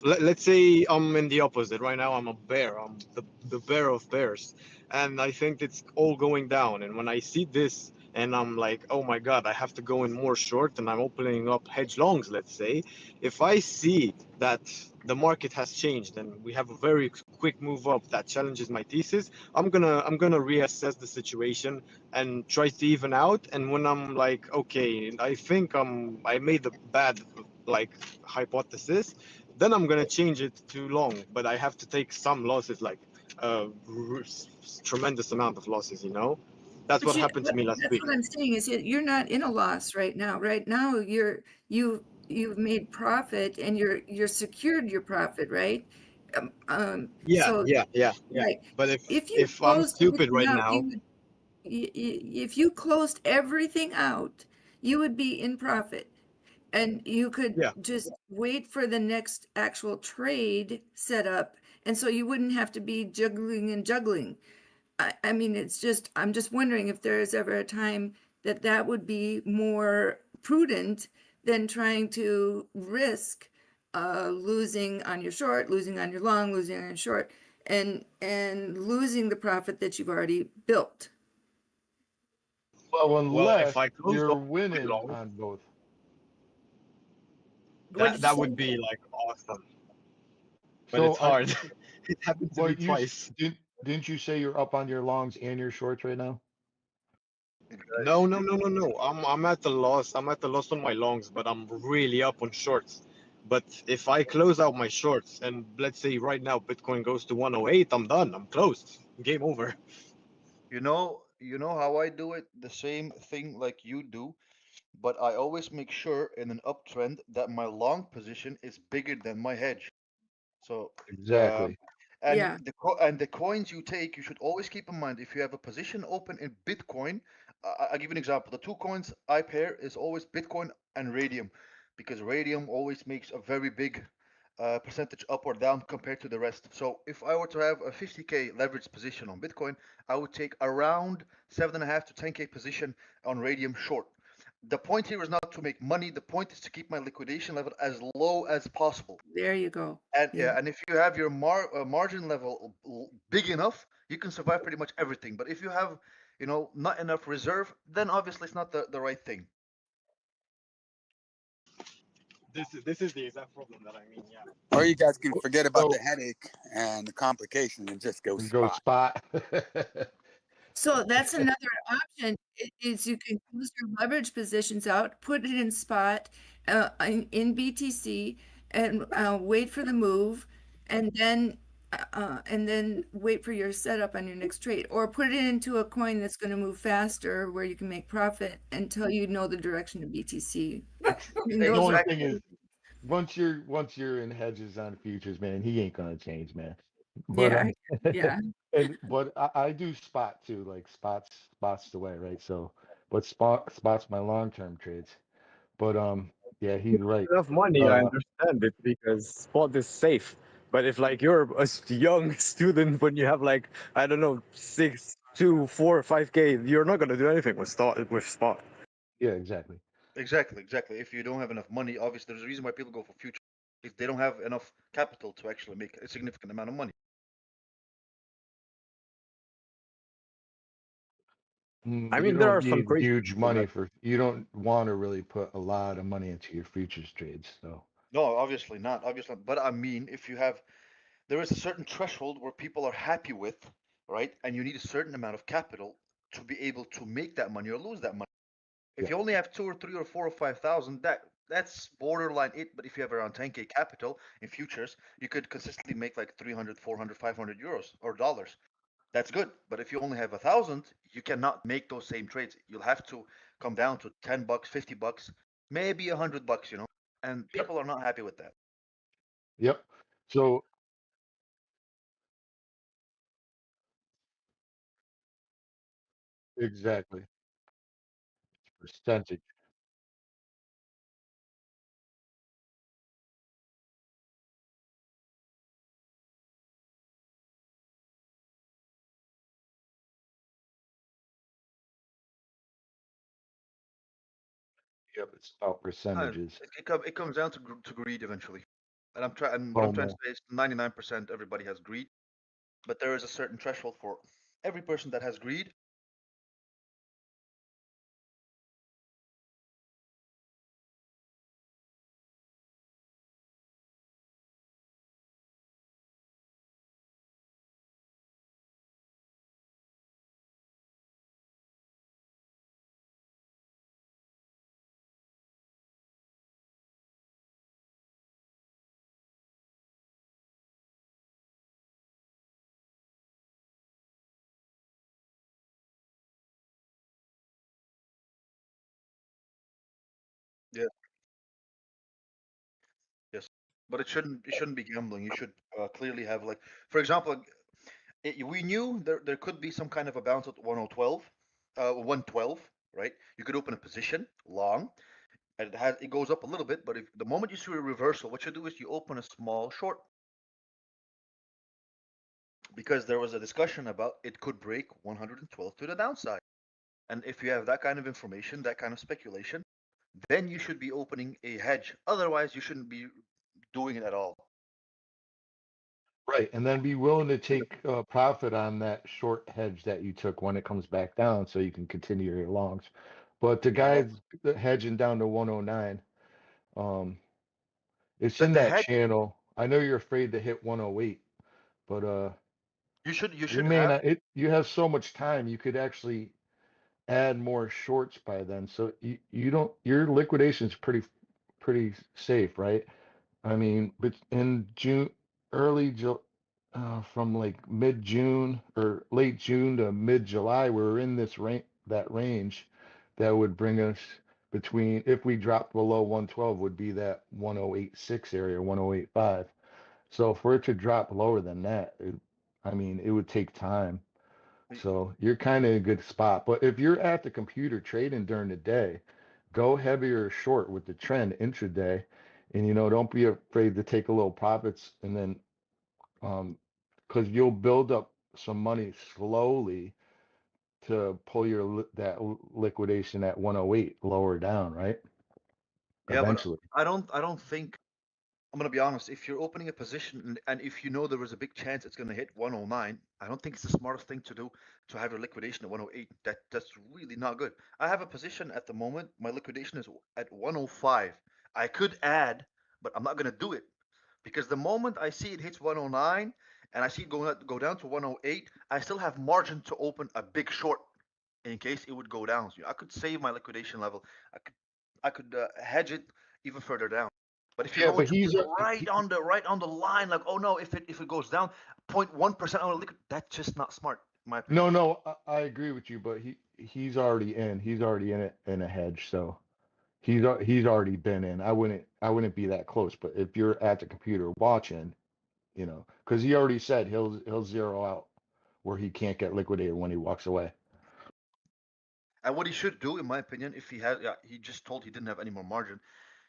let's say I'm in the opposite right now. I'm a bear. I'm the bear of bears, and I think it's all going down. And when I see this, and I'm like, oh my god, I have to go in more short, and I'm opening up hedge longs. Let's say, if I see that the market has changed and we have a very quick move up that challenges my thesis, I'm gonna reassess the situation and try to even out. And when I'm like, okay, I think I made a bad hypothesis, then I'm gonna change it to long. But I have to take some losses, like tremendous amount of losses. That's what happened to me last That's week. what I'm saying is you're not in a loss right now. Right now you've made profit and you're secured your profit, right? Yeah. Right. But If you if I'm closed stupid everything right out, now, if you closed everything out, you would be in profit. And you could yeah. just wait for the next actual trade setup. And so you wouldn't have to be juggling. I mean, I'm just wondering if there is ever a time that would be more prudent than trying to risk losing on your short, losing on your long, losing on your short, and losing the profit that you've already built. Well, Well, unless if I close you're those really winning long, on both. What did you that say? would be like awesome. But So it's hard. It happened to well, me twice. didn't you say you're up on your longs and your shorts right now? No. I'm at the loss. I'm at the loss on my longs, but I'm really up on shorts. But if I close out my shorts, and let's say right now Bitcoin goes to 108, I'm done. I'm closed. Game over. You know how I do it? The same thing like you do, but I always make sure in an uptrend that my long position is bigger than my hedge. So, Exactly. and Yeah. the coins you take, you should always keep in mind if you have a position open in Bitcoin. I'll give you an example. The two coins I pair is always Bitcoin and Radium, because Radium always makes a very big percentage up or down compared to the rest. So if I were to have a 50k leverage position on Bitcoin, I would take around 7.5 to 10k position on Radium short. The point here is not to make money. The point is to keep my liquidation level as low as possible. There you go. And Yeah. and if you have your margin level big enough, you can survive pretty much everything. But if you have, not enough reserve, then obviously it's not the right thing. This is the exact problem that I mean. Yeah. Or you guys can forget about the So headache and the complication and just go go spot. spot. So that's another option is you can close your leverage positions out, put it in spot in BTC and wait for the move and then wait for your setup on your next trade, or put it into a coin that's going to move faster where you can make profit until you know the direction of BTC. I mean, The those only are thing is, once you're in hedges on futures, man, he ain't gonna change, man. But yeah, yeah. but I do spot too, like spots the way, right? So, but spots my long term trades. But yeah, he's right. Enough money, I understand it because spot is safe. But if like you're a young student when you have like I don't know 6, 2, 4, 5k, you're not gonna do anything with spot. Yeah, exactly. Exactly. If you don't have enough money, obviously there's a reason why people go for future. If they don't have enough capital to actually make a significant amount of money. I You mean, there don't are some need crazy huge people money that you don't want to really put a lot of money into your futures trades, so. No, obviously not. Obviously, but I mean, if you have, there is a certain threshold where people are happy with, right? And you need a certain amount of capital to be able to make that money or lose that money. If Yeah. you only have 2 or 3 or 4 or 5,000, that's borderline it. But if you have around 10k capital in futures, you could consistently make like 300, 400, 500 euros or dollars. That's good. But if you only have 1,000, you cannot make those same trades. You'll have to come down to $10, $50, maybe $100, and people are not happy with that. Yep. So exactly. Percentage. Yep, it's about percentages. It comes down to greed eventually. And what I'm trying to FOMO. say is 99% everybody has greed, but there is a certain threshold for every person that has greed. Yeah. Yes. But it shouldn't be gambling. You should clearly have like, for example, we knew there could be some kind of a bounce at 112, right? You could open a position long, and it goes up a little bit, but if the moment you see a reversal, what you do is you open a small short, because there was a discussion about it could break 112 to the downside. And if you have that kind of information, that kind of speculation, then you should be opening a hedge. Otherwise, you shouldn't be doing it at all. Right, and then be willing to take profit on that short hedge that you took when it comes back down, so you can continue your longs. But the Yeah, guys hedging down to 109, it's the in the that hedge channel. I know you're afraid to hit 108, but you you should may have. not. You have so much time. You could actually add more shorts by then. So you don't. Your liquidation's pretty safe, right? I mean, but in June, early Ju from like mid-June or late June to mid-July, we were in this range that would bring us between, if we dropped below 112, would be that 1086 area, 1085. So for it to drop lower than that, I mean, it would take time. So you're kind of in a good spot. But if you're at the computer trading during the day, go heavier short with the trend intraday, and don't be afraid to take a little profits, and then because you'll build up some money slowly to pull that liquidation at 108 lower down, right? Yeah, but Eventually. I don't think I'm gonna be honest. If you're opening a position and if you know there is a big chance it's gonna hit 109, I don't think it's the smartest thing to do to have your liquidation at 108. That's really not good. I have a position at the moment. My liquidation is at 105. I could add, but I'm not gonna do it because the moment I see it hits 109 and I see it go down to 108, I still have margin to open a big short in case it would go down. So I could save my liquidation level. I could hedge it even further down. But if you Yeah, know but it's he's right on the line, like oh no, if it goes down 0.1% on the liquid, that's just not smart, in my opinion. no, I agree with you, but he's already in. He's already in it in a hedge, so. He's already been in. I wouldn't be that close, but if you're at the computer watching, because he already said he'll zero out where he can't get liquidated when he walks away. And what he should do, in my opinion, if he has, yeah, he just told he didn't have any more margin.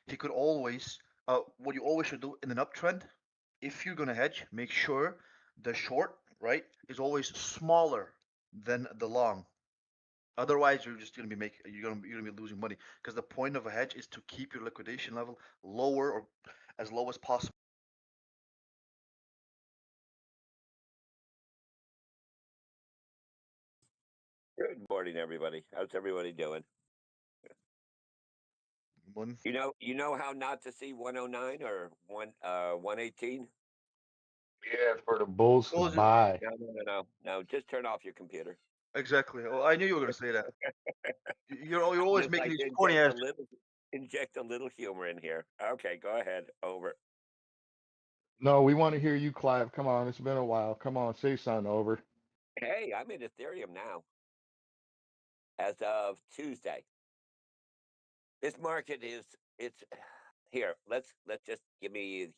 He could always, what you always should do in an uptrend, if you're gonna hedge, make sure the short, right, is always smaller than the long. Otherwise, you're gonna be losing money because the point of a hedge is to keep your liquidation level lower or as low as possible. Good morning, everybody. How's everybody doing? One. You know how not to see 109 or 118? Yeah, for the bulls to buy. No. Just turn off your computer. Exactly. Well, I knew you were gonna say that. You're always Just making like these to corny ass. inject a little humor in here. Okay, go ahead. Over. No, we want to hear you, Clive. Come on, it's been a while. Come on, say something. Over. Hey, I'm in Ethereum now. As of Tuesday. This market it's here. Let's just give me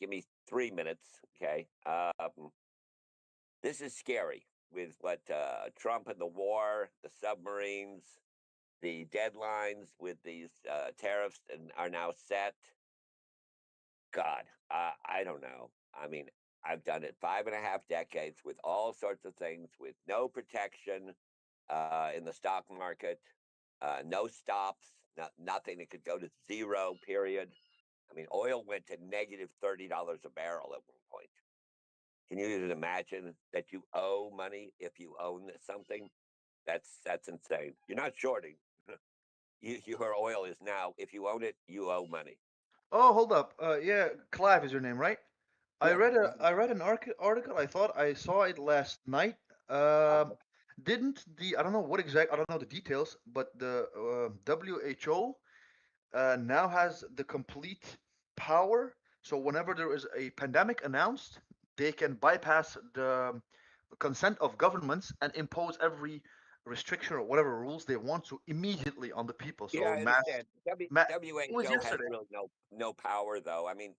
3 minutes, okay? This is scary with what Trump and the war, the submarines, the deadlines with these tariffs and are now set. God, I don't know. I mean, I've done it 5.5 decades with all sorts of things, with no protection in the stock market, no stops, nothing. It could go to zero. Period. I mean, oil went to negative $30 a barrel at one point. Can you even imagine that you owe money if you own something? That's insane. You're not shorting. Your oil is now, if you own it, you owe money. Oh, hold up. Yeah, Clive is your name, right? Yeah. I read an article. I thought I saw it last night. Didn't the I don't know what exact I don't know the details, but the WHO now has the complete power. So whenever there is a pandemic announced, they can bypass the consent of governments and impose every restriction or whatever rules they want to immediately on the people. Yeah, So I understand. it was WHO has yesterday. really no power, though. I mean,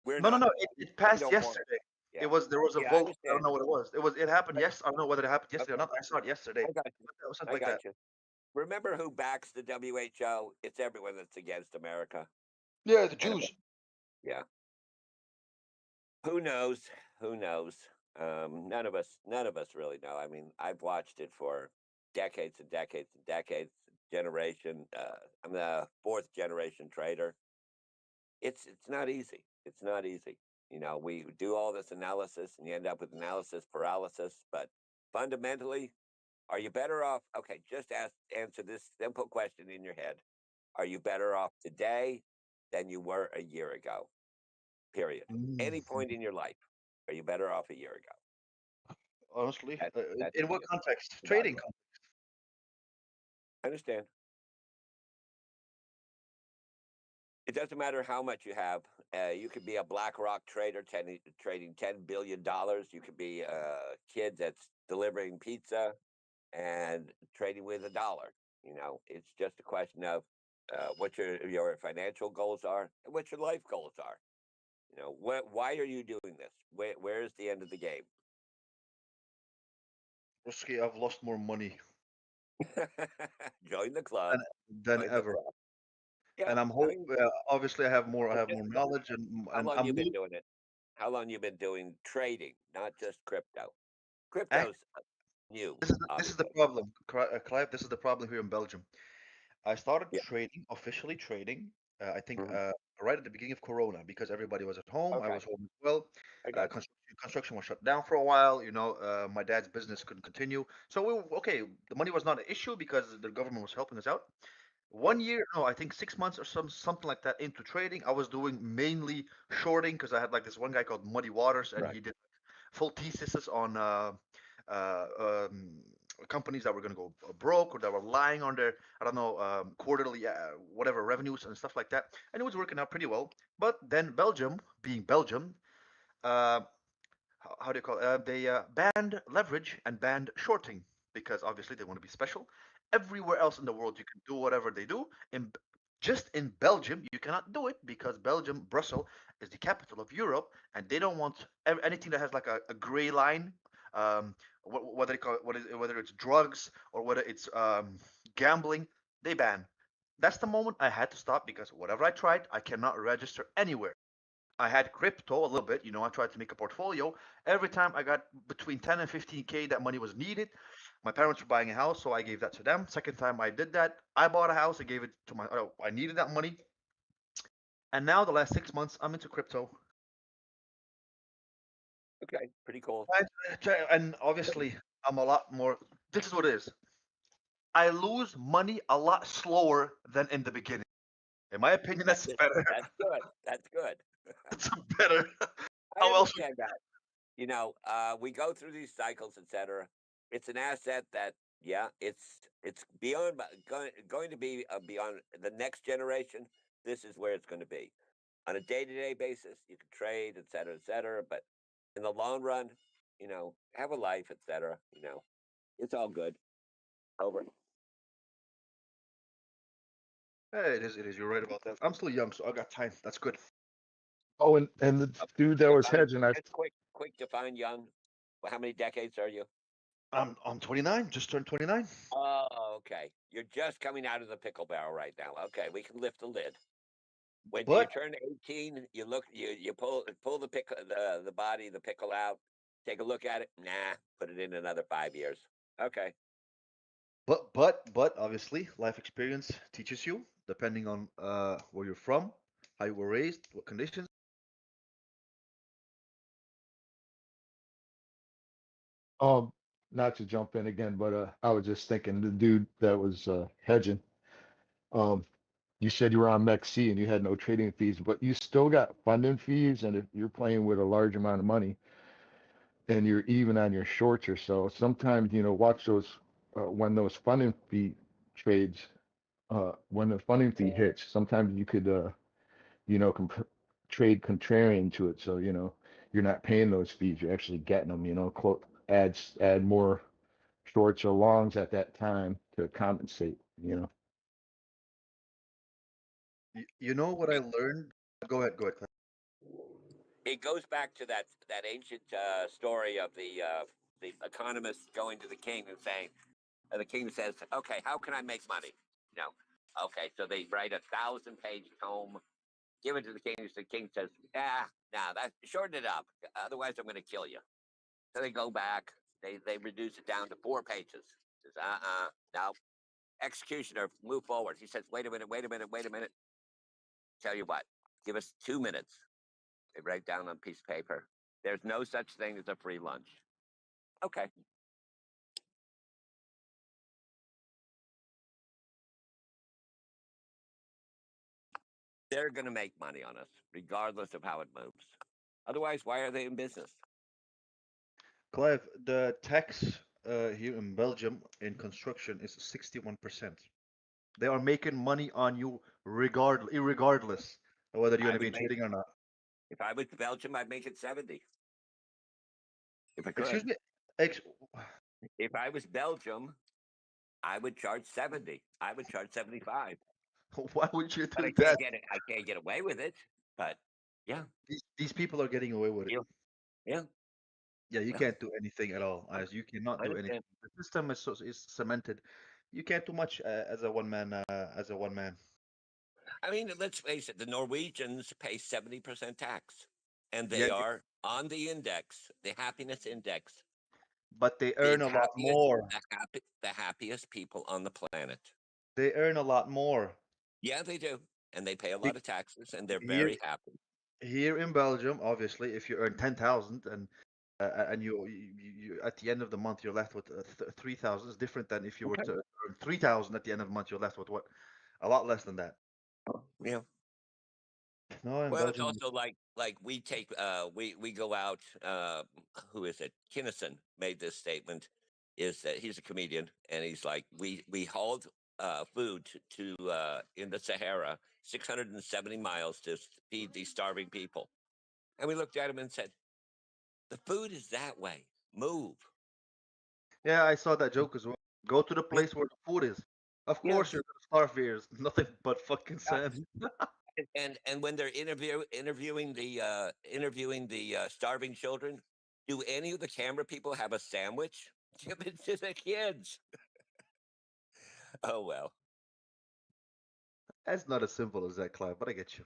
we're No, no, not. no. It We passed don't want. yesterday. Yeah, There was a yeah, I vote. I don't understand. know what it was. It happened. Right. Yes, I don't know whether it happened yesterday or Okay, not. I saw it yesterday. I got you. Something I like that. got you. Remember who backs the WHO? It's everyone that's against America. Yeah, the And Jews. yeah. Who knows? Who knows? None of us really know. I mean, I've watched it for decades and decades and decades. Generation. I'm the fourth generation trader. It's not easy. It's not easy. You know, we do all this analysis and you end up with analysis paralysis. But fundamentally, are you better off? Okay, just answer this simple question in your head. Are you better off today than you were a year ago? Period. Any point in your life, are you better off a year ago? Honestly, That's in what the context? value Trading of it. context. I understand. It doesn't matter how much you have. You could be a BlackRock trader trading $10 billion. You could be a kid that's delivering pizza and trading with $1. You know, it's just a question of what your financial goals are and what your life goals are. You know, why are you doing this? Where is the end of the game? Risky, I've lost more money Join the club. than Join the ever. club. Yeah, And I'm I hope. mean, Obviously, I have more. I but have more knowledge, and how long I'm you been doing it? How long you been doing trading, not just crypto? Crypto's new, This is the obviously. problem, Clive. This is the problem here in Belgium. I started Yeah. trading, officially trading. I think Mhm. right at the beginning of Corona, because everybody was at home. I Okay. was home as well. I got you. Construction was shut down for a while. You know, my dad's business couldn't continue. So okay. The money was not an issue because the government was helping us out. One year, no, I think 6 months or something like that into trading. I was doing mainly shorting because I had like this one guy called Muddy Waters, and Right. he did full thesis on uh, um, companies that were going to go broke or that were lying on their, I don't know, quarterly whatever revenues and stuff like that. And it was working out pretty well. But then Belgium, being Belgium, uh, how do you call it? They banned leverage and banned shorting because obviously they want to be special. Everywhere else in the world, you can do whatever they do. Just in Belgium, you cannot do it because Belgium, Brussels, is the capital of Europe, and they don't want anything that has like a gray line. Whether it call it, whether it's drugs or whether it's gambling, they ban. That's the moment I had to stop because whatever I tried, I cannot register anywhere. I had crypto a little bit, you know, I tried to make a portfolio. Every time I got between 10 and 15K, that money was needed. My parents were buying a house, so I gave that to them. Second time I did that, I bought a house, I gave it to I needed that money. And now the last 6 months, I'm into crypto. Okay, pretty cool. And obviously, I'm a lot more, this is what it is. I lose money a lot slower than in the beginning. In my opinion, that's better. That's good. That's good. That's better. I How else? understand that. You know, we go through these cycles, etc. It's an asset that, yeah, it's beyond going to be beyond the next generation. This is where it's going to be. On a day-to-day basis, you can trade, etc., etc. But in the long run, you know, have a life, etc. You know, it's all good. Over. Hey, it is. It is. You're right about that. I'm still young, so I got time. That's good. Oh, and the dude that was hedging, It's quick to find young. Well, how many decades are you? I'm 29. Just turned 29. Oh, okay. You're just coming out of the pickle barrel right now. Okay, we can lift the lid. When you But turn 18, you look, you pull the pickle, the body, the pickle out. Take a look at it. Nah, put it in another 5 years. Okay. but obviously, life experience teaches you, depending on where you're from, how you were raised, what conditions. Not to jump in again, but I was just thinking the dude that was hedging. Um, you said you were on MEXC and you had no trading fees, but you still got funding fees, and if you're playing with a large amount of money and you're even on your shorts or so, sometimes watch those when those funding fee trades, when the funding fee hits, sometimes you could trade contrarian to it, so you're not paying those fees, you're actually getting them. Add more shorts or longs at that time to compensate. You know what I learned? Go ahead. Go ahead. It goes back to that ancient story of the economist going to the king and saying, the king says, "Okay, how can I make money?" You know, okay, so they write 1,000-page tome, give it to the king. The king says, "Nah, that shorten it up. Otherwise, I'm going to kill you." So they go back. They reduce it down to 4 pages. Says, now, executioner, move forward. He says, "Wait a minute. Tell you what, give us 2 minutes." I write down on a piece of paper. There's no such thing as a free lunch. Okay. They're going to make money on us, regardless of how it moves. Otherwise, why are they in business? Clive, the tax here in Belgium in construction is 61%. They are making money on you irregardless of whether you're I going to be would in make, trading or not. if I was Belgium, I'd make it 70. If I could. Excuse me? If I was Belgium, I would charge 70. I would charge 75. Why would you But do that? I can't get away with it. But yeah. These people are getting away with it. Yeah. Yeah, you Yeah. can't do anything at all. As you cannot I do anything. understand. The system is cemented. You can't do much as a one man. I mean, let's face it, the Norwegians pay 70% tax. And Yeah, they are on the index, the happiness index. but they The earn a lot more. The happiest people on the planet. They earn a lot more. Yeah, they do. And they pay a lot of taxes and they're Here, very happy. here in Belgium, obviously, if you earn 10,000 and you at the end of the month you're left with 3,000, it's different than if you were to earn 3,000 at the end of the month. You're left with what? A lot less than that. Yeah. No, in Well, it's Belgium, also like we take we go out. Who is it? Kinnison made this statement. Is that he's a comedian and he's like we hauled food to in the Sahara 670 miles to feed these starving people, and we looked at him and said, "The food is that way. Move." yeah, I saw that joke as well. Go to the place where the food is. Of Yeah. course, you're gonna starve here. It's nothing but fucking sand. And when they're interviewing the starving children, do any of the camera people have a sandwich? Give it to the kids. Oh well. That's not as simple as that, Clive, but I get you.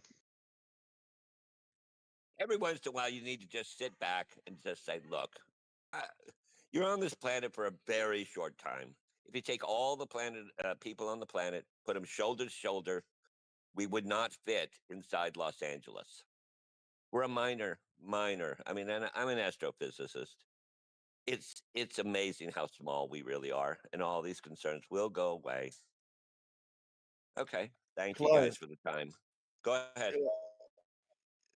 Every once in a while, you need to just sit back and just say, "Look, you're on this planet for a very short time. If you take all the planet people on the planet, put them shoulder to shoulder, we would not fit inside Los Angeles. We're a minor. I mean, and I'm an astrophysicist. It's amazing how small we really are, and all these concerns will go away. Okay, thank you Clive, guys for the time. Go ahead.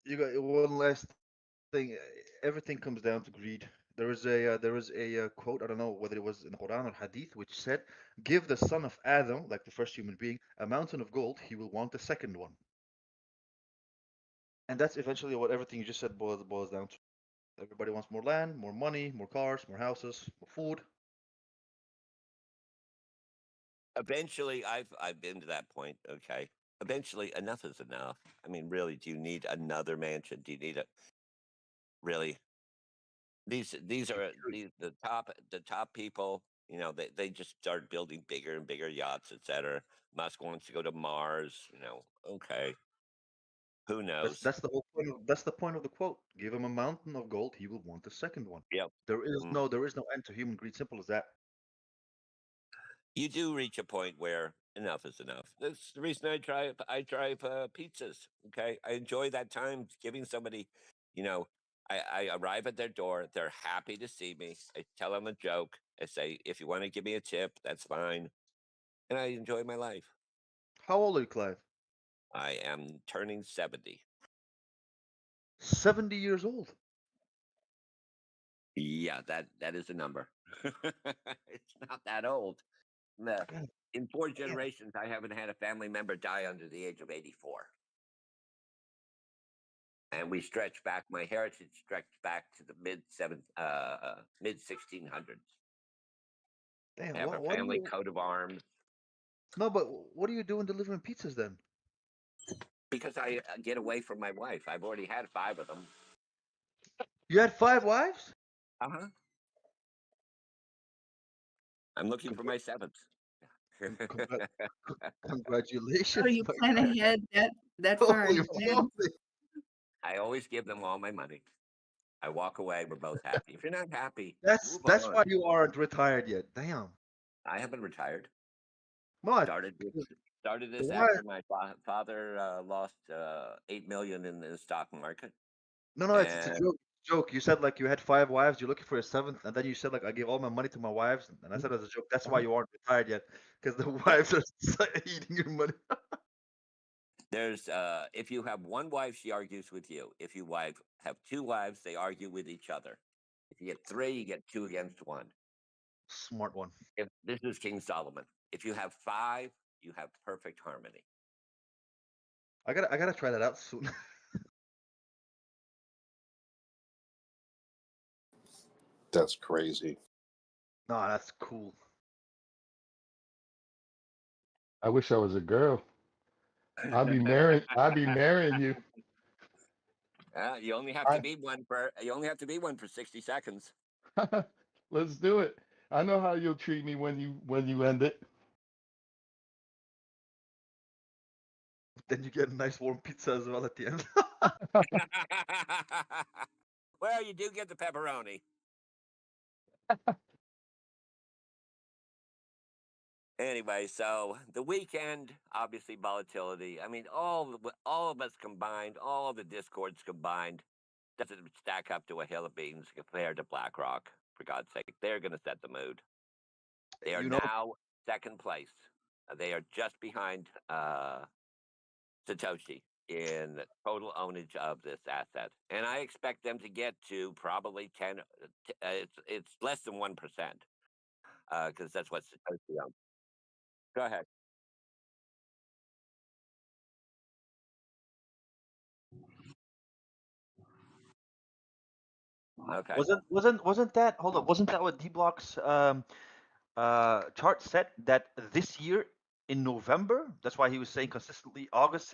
you got one last thing. Everything comes down to greed. There is a quote. I don't know whether it was in the Quran or Hadith, which said, "Give the son of Adam, like the first human being, a mountain of gold. He will want a second one." And that's eventually what everything you just said boils down to. Everybody wants more land, more money, more cars, more houses, more food. Eventually, I've been to that point. Okay, eventually, enough is enough. I mean, really, do you need another mansion? Do you need a really? These are the top people. You know, they just start building bigger and bigger yachts, etc. Musk wants to go to Mars. You know, okay, who knows? That's the whole point. That's the point of the quote. Give him a mountain of gold, he will want a second one. Yep. There is no end to human greed. Simple as that. You do reach a point where enough is enough. That's the reason I drive pizzas. Okay, I enjoy that time giving somebody, you know, I arrive at their door. They're happy to see me. I tell them a joke. I say, if you want to give me a tip, that's fine, and I enjoy my life. How old are you, Clive? I am turning 70. 70 years old. Yeah, that is a number. It's not that old. In 4 generations, I haven't had a family member die under the age of 84. And we stretch back. My heritage stretched back to the mid 1600s. Damn, I have a what do family you? coat of arms No, but what are you doing delivering pizzas then? because I get away from my wife. I've already had 5 of them. You had 5 wives? Uh huh. I'm looking for my 7th. Congratulations. Oh, you my plan friend. ahead that far Holy in advance? moly. I always give them all my money. I walk away. We're both happy. If you're not happy, move That's on. why you aren't retired yet. Damn. I haven't retired. What? Started this Why? after my father lost 8 million in the stock market. No, it's a And joke. Joke. You said like you had 5 wives. You're looking for a 7th, and then you said like I gave all my money to my wives, and I said as a joke. That's why you aren't retired yet, because the wives are eating your money. there's if you have one wife, she argues with you. If you have 2 wives, they argue with each other. If you get 3, you get 2 against 1. Smart one. If this is King Solomon. If you have 5, you have perfect harmony. I gotta try that out soon. That's crazy. No, that's cool. I wish I was a girl. I'd be marrying you. You only have to be one for 60 seconds. Let's do it. I know how you'll treat me when you end it. Then you get a nice warm pizza as well at the end. Well, you do get the pepperoni. Anyway, so the weekend, obviously volatility. I mean, all of us combined, all the discords combined, doesn't stack up to a hill of beans compared to BlackRock. For God's sake, they're going to set the mood. They are now second place. They are just behind Satoshi in total ownage of this asset, and I expect them to get to probably 10. It's less than 1%, because that's what Satoshi owns. Go ahead. Okay. Wasn't that, hold up, wasn't that what Dbloc's chart said that this year in November, that's why he was saying consistently August,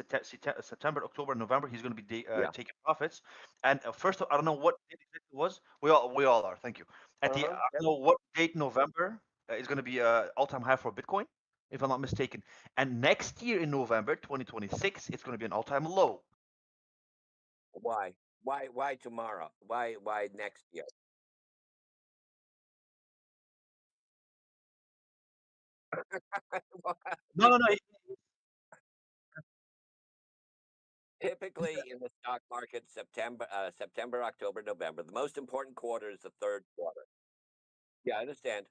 September, October, November, he's going to be taking profits. And first, I don't know what date it was. We all are. Thank you. I don't know what date November is going to be all-time high for Bitcoin, if I'm not mistaken. And next year in November, 2026, it's going to be an all-time low. Why? Why tomorrow? Why next year? No. Typically in the stock market, September, October, November. The most important quarter is the third quarter. Yeah, I understand.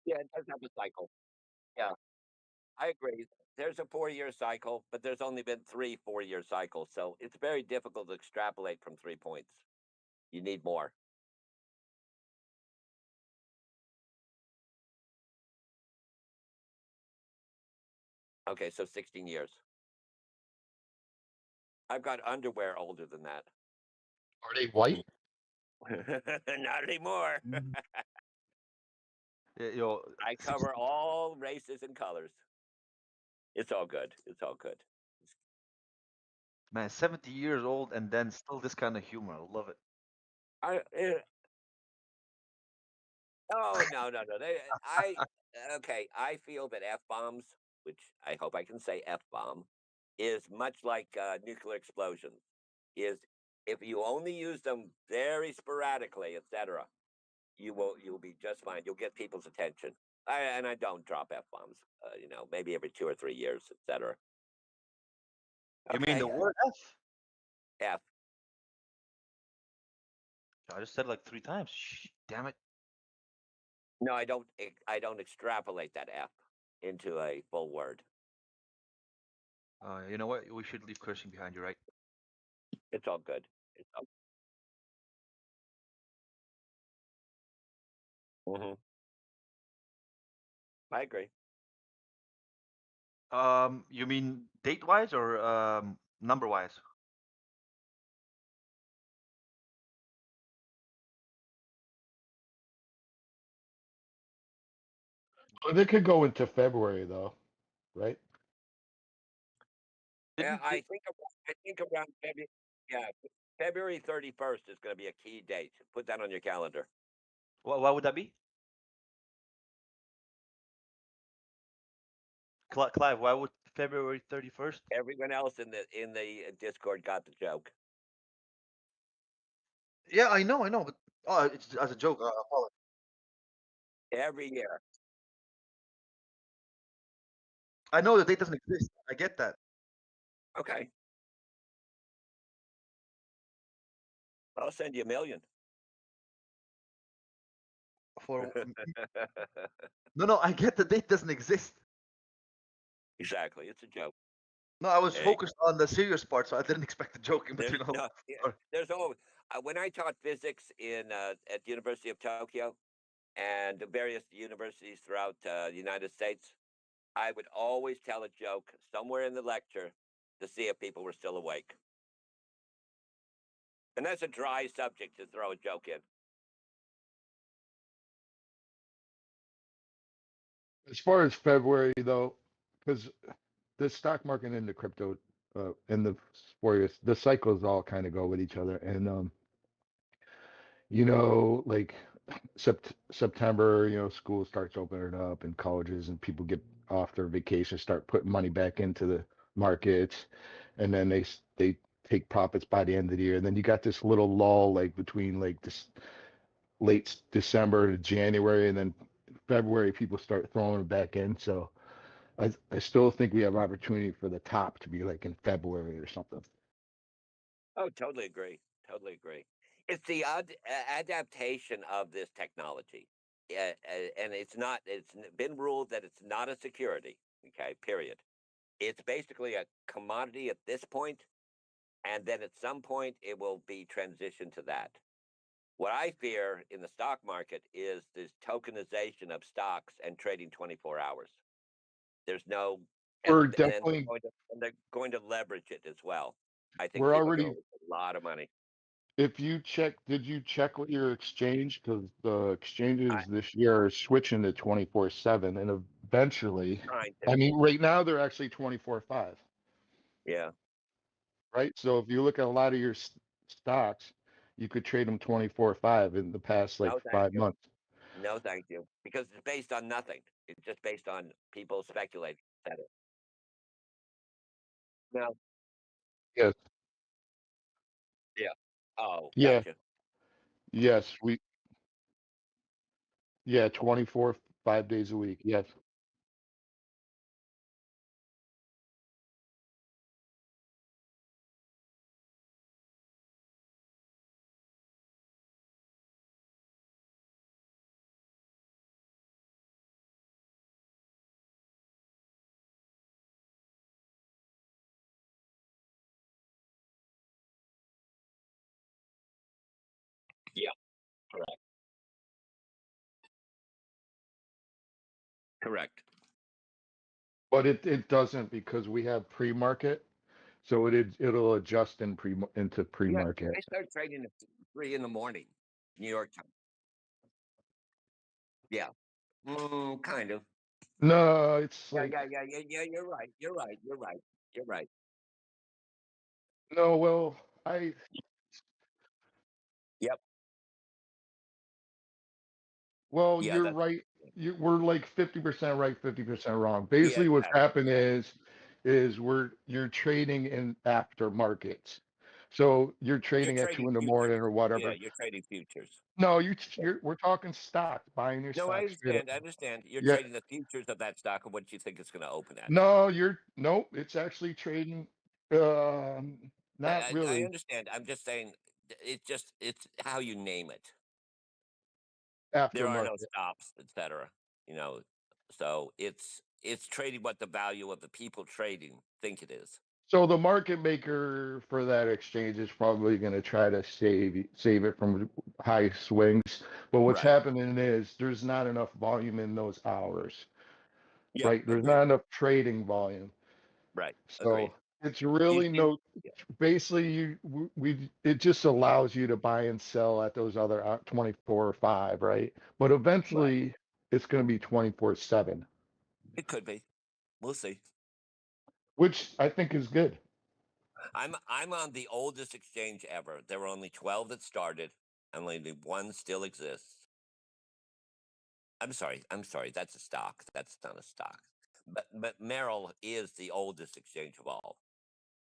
Yeah, it does have a cycle. Yeah, I agree. There's a 4-year cycle, but there's only been 3 4-year cycles, so it's very difficult to extrapolate from 3 points. You need more. Okay, so 16 years. I've got underwear older than that. Are they white? Not anymore. I cover all races and colors. It's all good. It's all good. Man, 70 years old and then still this kind of humor. I love it. Oh no. I feel that F bombs, which I hope I can say F bomb, is much like nuclear explosions. Is if you only use them very sporadically, etc., you'll be just fine. You'll get people's attention. I don't drop F bombs. Maybe every 2 or 3 years, etc. You mean the word F? F. I just said it like 3 times. Shh, damn it. No, I don't. I don't extrapolate that F into a full word. You know what? We should leave cursing behind you, right? It's all good. It's all. Mm-hmm. I agree. You mean date-wise or number-wise? Well, they could go into February though, right? Yeah, I think around February. Yeah, February 31st is going to be a key date. Put that on your calendar. Why would that be? Clive, why would February 31st. Everyone else in the Discord got the joke. Yeah, I know, but it's as a joke. I apologize. Every year. I know the date doesn't exist. I get that. Okay. I'll send you $1 million. For no, I get the date doesn't exist. Exactly, it's a joke. No, I was Hey. focused on the serious part, so I didn't expect the joke in There's between. no, there's always when I taught physics at the University of Tokyo and various universities throughout the United States, I would always tell a joke somewhere in the lecture to see if people were still awake. And that's a dry subject to throw a joke in. As far as February, though, because the stock market and the crypto and the spurious, the cycles all kind of go with each other. And, like September, school starts opening up and colleges and people get off their vacation, start putting money back into the markets, and then they take profits by the end of the year. And then you got this little lull like between like this late December to January, and then February people start throwing it back in. So I still think we have opportunity for the top to be like in February or something. Oh, totally agree. Totally agree. It's the adaptation of this technology. And it's been ruled that it's not a security. Okay, period. It's basically a commodity at this point, and then at some point it will be transitioned to that. What I fear in the stock market is this tokenization of stocks and trading 24 hours. There's no, We're and then definitely they're going to leverage it as well. I think we're people are going already. to lose a lot of money. If you check, did you check with your exchange? Because the exchanges this year are switching to 24/7, and eventually, Trying I to. mean, right now they're actually 24/5, Yeah. right? So if you look at a lot of your stocks, you could trade them 24/5 in the past like No, thank 5 you. months. No, thank you. Because it's based on nothing. It's just based on people speculating. That is. No. Yes. Yeah. Oh, Yeah. gotcha. Yes. Yeah, 24, 5 days a week. Yes. Yeah. Correct. Correct. But it doesn't because we have pre-market, so it'll adjust into Yeah. pre-market. I start trading at 3 in the morning, New York time. Yeah. Kind of. No, it's Yeah, like yeah. You're right. You're right. You're right. You're right. no. Well, I Yep. well, Yeah, you're that's right. We're like 50% right, 50% wrong. yeah, Basically, what's exactly. happened is you're trading in after markets. So you're You're trading at two trading in the morning futures. or Yeah, whatever. you're trading futures. No, we're talking stock, buying your No, I stock straight up. understand. I understand. You're Yeah. trading the futures of that stock and what you think it's going to open at. No, nope. It's actually trading. Not I really understand. I'm just saying it's how you name it. after There are no market. stops, etc. You know, so it's trading what the value of the people trading think it is. So the market maker for that exchange is probably going to try to save it from high swings. But what's Right. happening is there's not enough volume in those hours, Yeah. right? There's Agreed. not enough trading volume. Right. Agreed. So it's really You, basically it just allows you to buy and sell at those other 24/5, right? But right. eventually it's going to be 24/7, It could be. We'll see. which I think is good. I'm on the oldest exchange ever. There were only 12 that started, and only one still exists. I'm sorry. That's a stock. That's not a stock. But Merrill is the oldest exchange of all,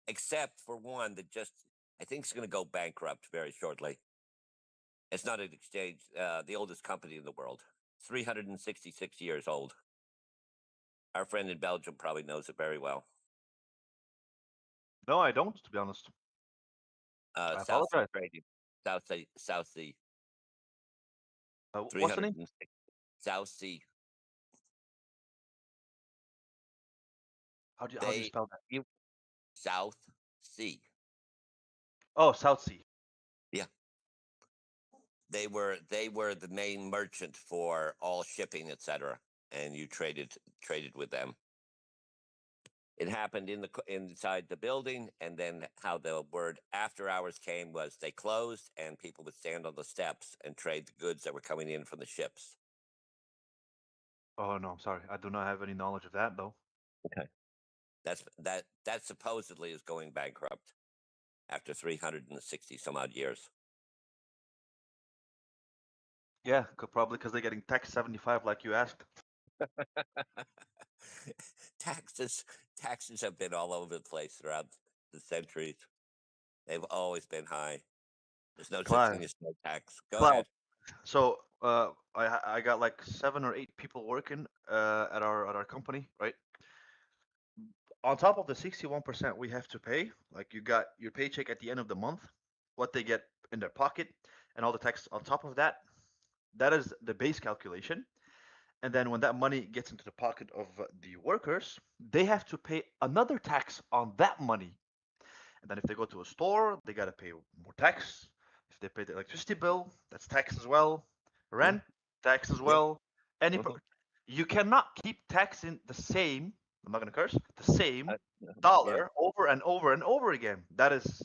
except for one that just I think is going to go bankrupt very shortly. It's not an exchange. The oldest company in the world, 366 years old. Our friend in Belgium probably knows it very well. No, I don't, to be honest. I South Sea apologize. Trading. South Sea. What's the name? South Sea. How do you spell that? South Sea. Oh, South Sea. Yeah. They were the main merchant for all shipping, etc., and you traded with them. It happened inside the building, and then how the word after hours came was they closed, and people would stand on the steps and trade the goods that were coming in from the ships. Oh no, I'm sorry. I do not have any knowledge of that though. Okay. That supposedly is going bankrupt after 360 some odd years. Yeah, probably because they're getting taxed 75 like you asked. Taxes have been all over the place throughout the centuries. They've always been high. There's no such thing as no tax. Go ahead. So I got like 7 or 8 people working at our company, right? On top of the 61% we have to pay, like you got your paycheck at the end of the month, what they get in their pocket, and all the tax on top of that. That is the base calculation. And then when that money gets into the pocket of the workers, they have to pay another tax on that money. And then if they go to a store, they got to pay more tax. If they pay the electricity bill, that's tax as well. Rent, tax as well. You cannot keep taxing the same, I'm not going to curse, the same dollar over and over and over again. That is,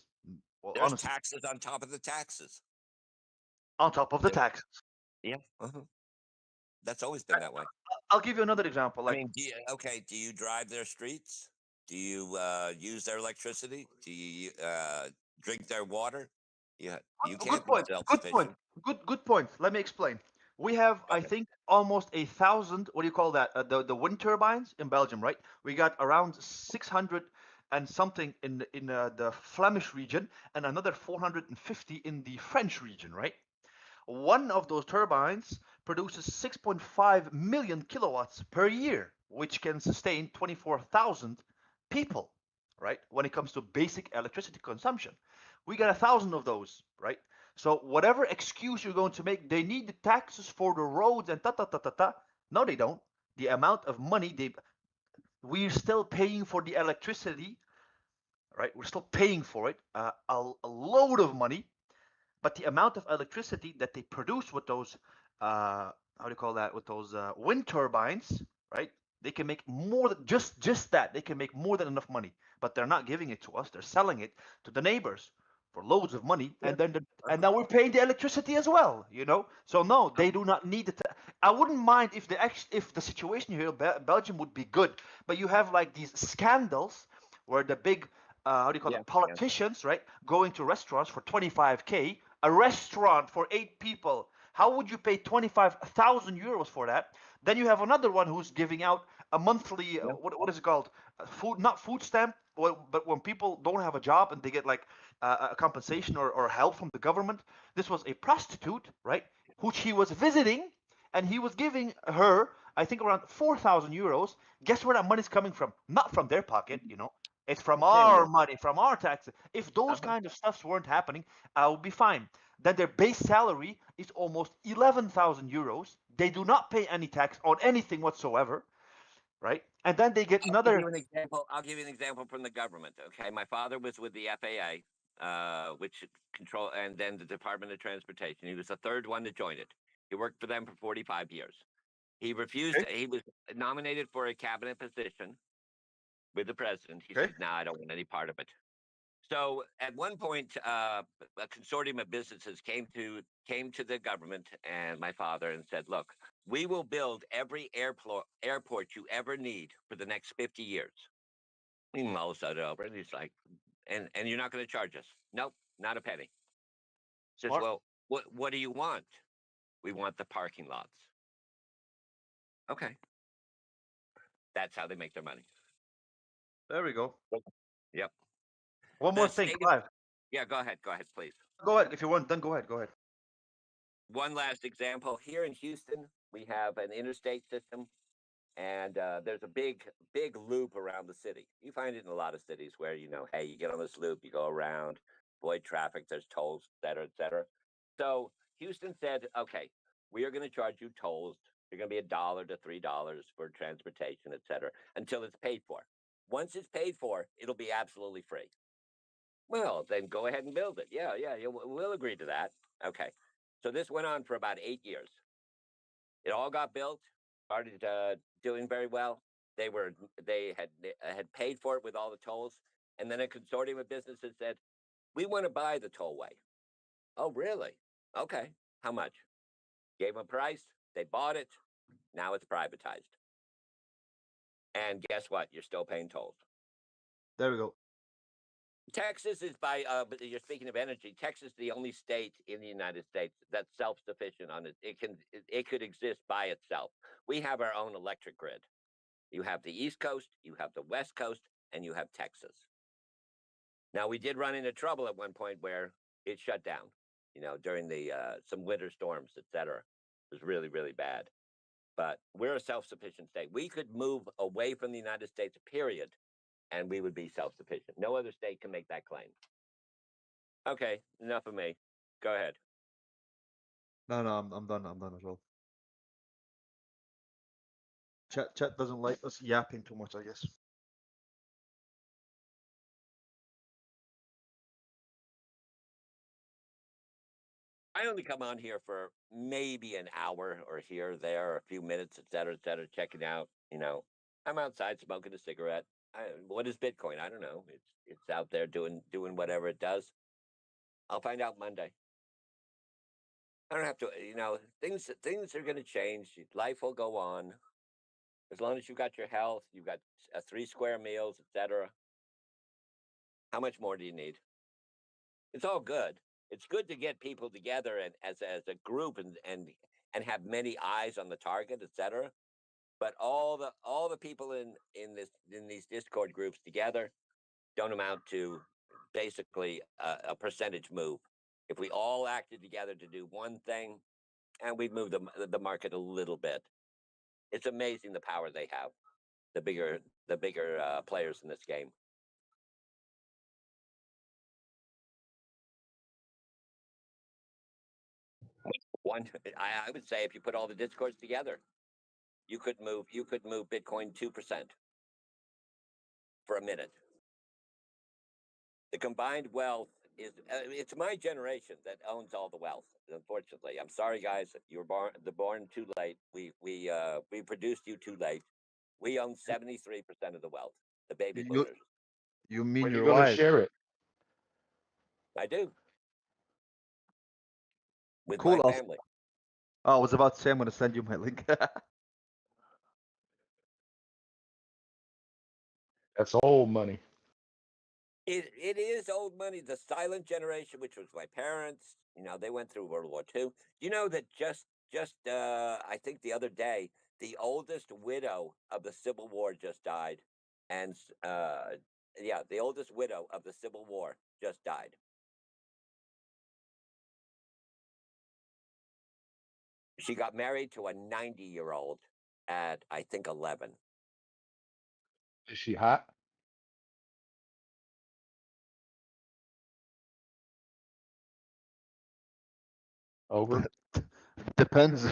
well, There's honestly, taxes on top of the taxes. on top of the taxes. Yeah. That's always been that way. I'll give you another example. Like, I mean, do you drive their streets? Do you use their electricity? Do you drink their water? Yeah, you can't be self-sufficient. Good point. Let me explain. We have, I think, almost 1,000. What do you call that? The wind turbines in Belgium, right? We got around 600 and something in the Flemish region, and another 450 in the French region, right? One of those turbines produces 6.5 million kilowatts per year, which can sustain 24,000 people, right? When it comes to basic electricity consumption, we got 1,000 of those, right? So whatever excuse you're going to make, they need the taxes for the roads and ta ta ta ta ta. No, they don't. The amount of money we're still paying for the electricity, right? We're still paying for it, a load of money, but the amount of electricity that they produce with those, how do you call that? With those wind turbines, right? They can make more than just that. They can make more than enough money, but they're not giving it to us. They're selling it to the neighbors for loads of money, and then and now we're paying the electricity as well. You know, so no, they do not need it. I wouldn't mind if the situation here in Belgium would be good, but you have like these scandals where the big how do you call it, politicians, right, going to restaurants for 25K, a restaurant for 8 people. How would you pay 25,000 euros for that? Then you have another one who's giving out a monthly, what is it called? Not food stamp, but when people don't have a job and they get like a compensation or help from the government. This was a prostitute, right, which he was visiting, and he was giving her, I think, around 4,000 euros. Guess where that money's coming from? Not from their pocket, you know. It's from our money, from our taxes. If those kind of stuffs weren't happening, I would be fine. Then their base salary is almost 11,000 euros. They do not pay any tax on anything whatsoever, right? And then they get another. I'll give you an example from the government. Okay, my father was with the FAA, which control, and then the Department of Transportation. He was the third one to join it. He worked for them for 45 years. He refused. He was nominated for a cabinet position with the president. He said, "No, I don't want any part of it." So at one point, a consortium of businesses came to the government and my father and said, "Look, we will build every airport you ever need for the next 50 years." He mulls that over and he's like, "And you're not going to charge us?" "Nope, not a penny." Says, "Well, what do you want?" "We want the parking lots." "Okay." That's how they make their money. There we go. Yep. One The more thing, state of- Clive. Yeah, go ahead, please. Go ahead. If you want, then go ahead. Go ahead. One last example. Here in Houston, we have an interstate system, and there's a big loop around the city. You find it in a lot of cities where, hey, you get on this loop, you go around, avoid traffic, there's tolls, et cetera, et cetera. So Houston said, okay, we are going to charge you tolls. They're going to be $1 to $3 for transportation, et cetera, until it's paid for. Once it's paid for, it'll be absolutely free. Well, then go ahead and build it. Yeah, we'll agree to that. Okay. So this went on for about 8 years. It all got built, started doing very well. They had paid for it with all the tolls, and then a consortium of businesses said, "We want to buy the tollway." Oh, really? Okay. How much? Gave them a price. They bought it. Now it's privatized. And guess what? You're still paying tolls. There we go. Texas is you're speaking of energy. Texas is the only state in the United States that's self-sufficient on it. It could exist by itself. We have our own electric grid. You have the East Coast, you have the West Coast, and you have Texas. Now, we did run into trouble at one point where it shut down, during the some winter storms, et cetera. It was really, really bad. But we're a self-sufficient state. We could move away from the United States, period, and we would be self-sufficient. No other state can make that claim. Okay, enough of me. Go ahead. No, I'm done. I'm done as well. Chat doesn't like us yapping too much, I guess. I only come on here for maybe an hour or here or there, or a few minutes, et cetera, checking out. I'm outside smoking a cigarette. What is Bitcoin? I don't know. It's out there doing whatever it does. I'll find out Monday. I don't have to. Things are going to change. Life will go on. As long as you've got your health, you've got 3 square meals, et cetera. How much more do you need? It's all good. It's good to get people together and as a group and have many eyes on the target, et cetera. But all the people in these Discord groups together don't amount to basically a percentage move. If we all acted together to do one thing, and we'd move the market a little bit. It's amazing the power they have. The bigger players in this game. I would say if you put all the discords together, you could move Bitcoin 2% for a minute. The combined wealth is it's my generation that owns all the wealth. Unfortunately, I'm sorry, guys. You were born too late. We produced you too late. We own 73% of the wealth. The baby boomers. You mean When you your gonna wife? share it? I do. With Cool. my family. I was about to say I'm gonna send you my link. That's old money. It is old money. The silent generation, which was my parents, they went through World War II. You know that just I think the other day, the oldest widow of the Civil War just died, and the oldest widow of the Civil War just died. She got married to a 90-year-old at I think 11. Is she hot? Over? Depends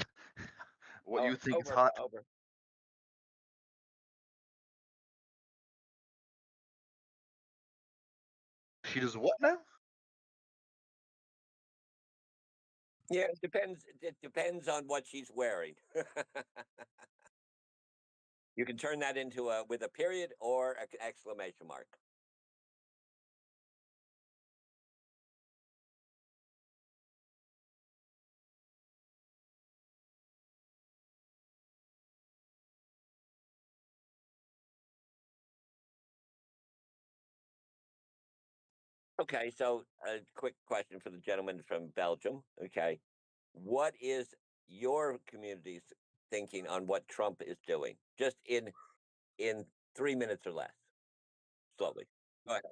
what you think is hot. Over. She does what now? Yeah, it depends. It depends on what she's wearing. You can turn that into with a period or an exclamation mark. Okay, so a quick question for the gentleman from Belgium. Okay, what is your community's thinking on what Trump is doing? Just in in 3 minutes or less. Slowly. Go ahead.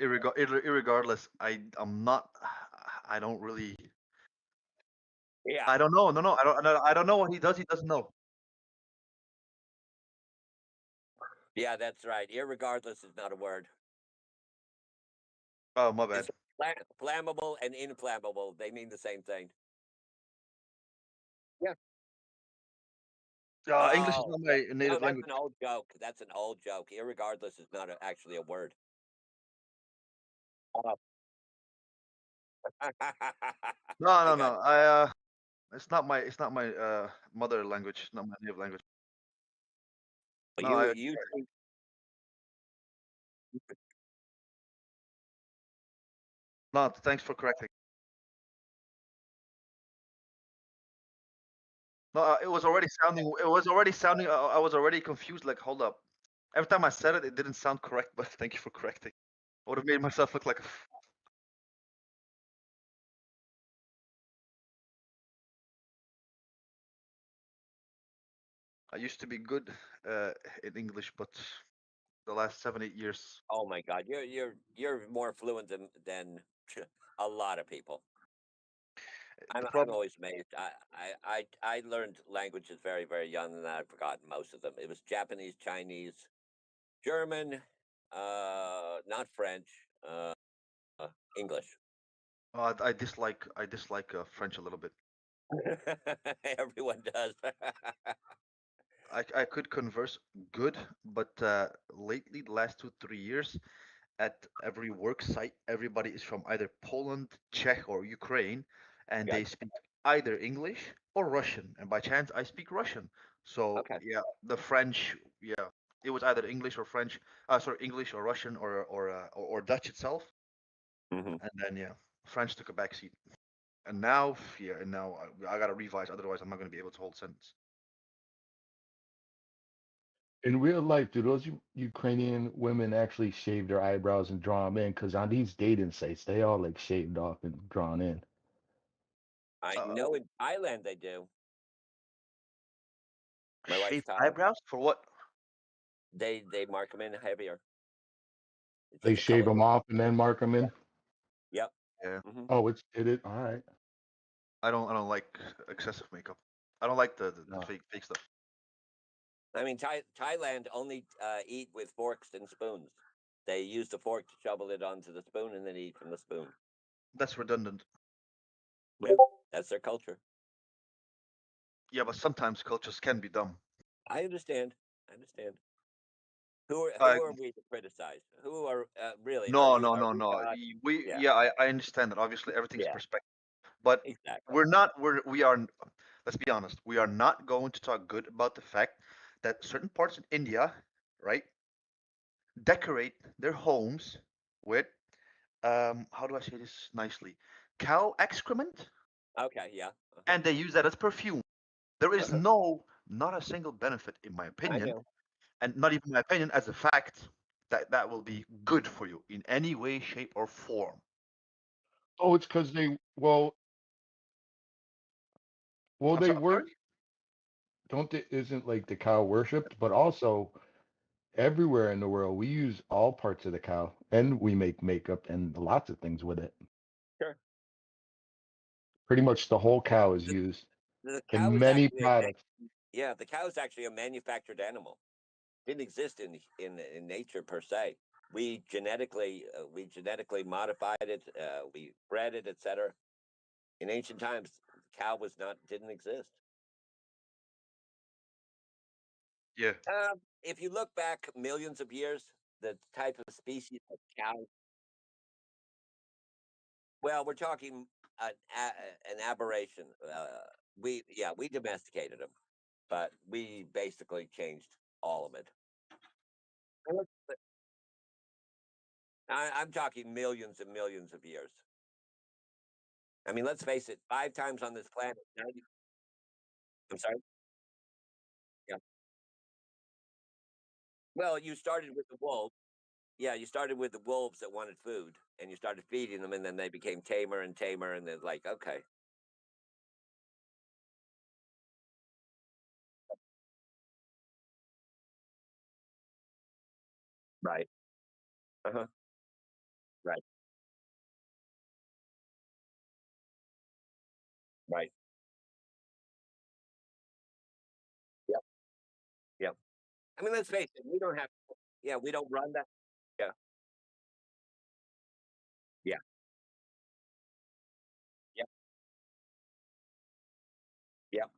Irregardless, I'm not. I don't really. Yeah. I don't know. No. I don't know what he does. He doesn't know. Yeah, that's right. Irregardless is not a word. Oh, my bad. It's flammable and inflammable. They mean the same thing. Yeah. English is Oh, not my no, native that's language. an old joke. That's an old joke. Irregardless is not actually a word. No. I got It's not my mother language. Not my native language. But No, you think no. Thanks for correcting. No, it was already sounding. It was already sounding. I was already confused. Like, hold up. Every time I said it, it didn't sound correct. But thank you for correcting. I would have made myself look like a. I used to be good in English, but the last 7-8 years. Oh my God, you're more fluent than a lot of people. I'm always amazed. I learned languages very, very young, and I've forgotten most of them. It was Japanese, Chinese, German, not French, English. I dislike French a little bit. Everyone does. I could converse good, but lately, the last 2-3 years, at every work site, everybody is from either Poland, Czech, or Ukraine, and they speak either English or Russian. And by chance, I speak Russian. So yeah, the French, yeah, it was either English or French. Sorry, English or Russian or Dutch itself. And then yeah, French took a backseat. And now, yeah, and now I gotta revise. Otherwise, I'm not gonna be able to hold sentence. In real life, do those Ukrainian women actually shave their eyebrows and draw them in? Because on these dating sites, they all like shaved off and drawn in. I know in Thailand they do. My wife's Shaved Thai. eyebrows for what? They mark them in heavier. It's They just a shave color. them off and then mark them in. Yep. Yeah. Oh, it. All right. I don't like excessive makeup. I don't like the fake stuff. I mean, Thailand only eat with forks and spoons. They use the fork to shovel it onto the spoon and then eat from the spoon. That's redundant. Well, that's their culture. Yeah, but sometimes cultures can be dumb. I understand. Who are we to criticize? Who are really? No. Are we No. God? I understand that. Obviously, everything's Yeah. perspective. But Exactly. we are. Let's be honest. We are not going to talk good about the fact that certain parts in India, right, decorate their homes with how do I say this nicely? Cow excrement, Okay. Yeah. and they use that as perfume. There is not a single benefit, in my I opinion, know. and not even my opinion, as a fact, that will be good for you in any way, shape, or form. Oh, it's because they work. Don't they, isn't like the cow worshipped, but also everywhere in the world we use all parts of the cow, and we make makeup and lots of things with it. Sure. Pretty much the whole cow is used The cow in is many actually products. the cow is actually a manufactured animal. Didn't exist in nature per se. We genetically modified it. We bred it, etc. In ancient times, the cow didn't exist. Yeah. If you look back millions of years, the type of species of cow. Well, we're talking an aberration. We domesticated them, but we basically changed all of it. I'm talking millions and millions of years. I mean, let's face it, 5 times on this planet. I'm sorry? Yeah. Well, you started with the wolves. Yeah, you started with the wolves that wanted food, and you started feeding them, and then they became tamer and tamer, and they're like, okay. Right. Uh-huh. Right. Right. Yep. Yep. I mean, let's face it, we don't have, yeah, we don't run that. Yeah. Yeah. Yep. Yep.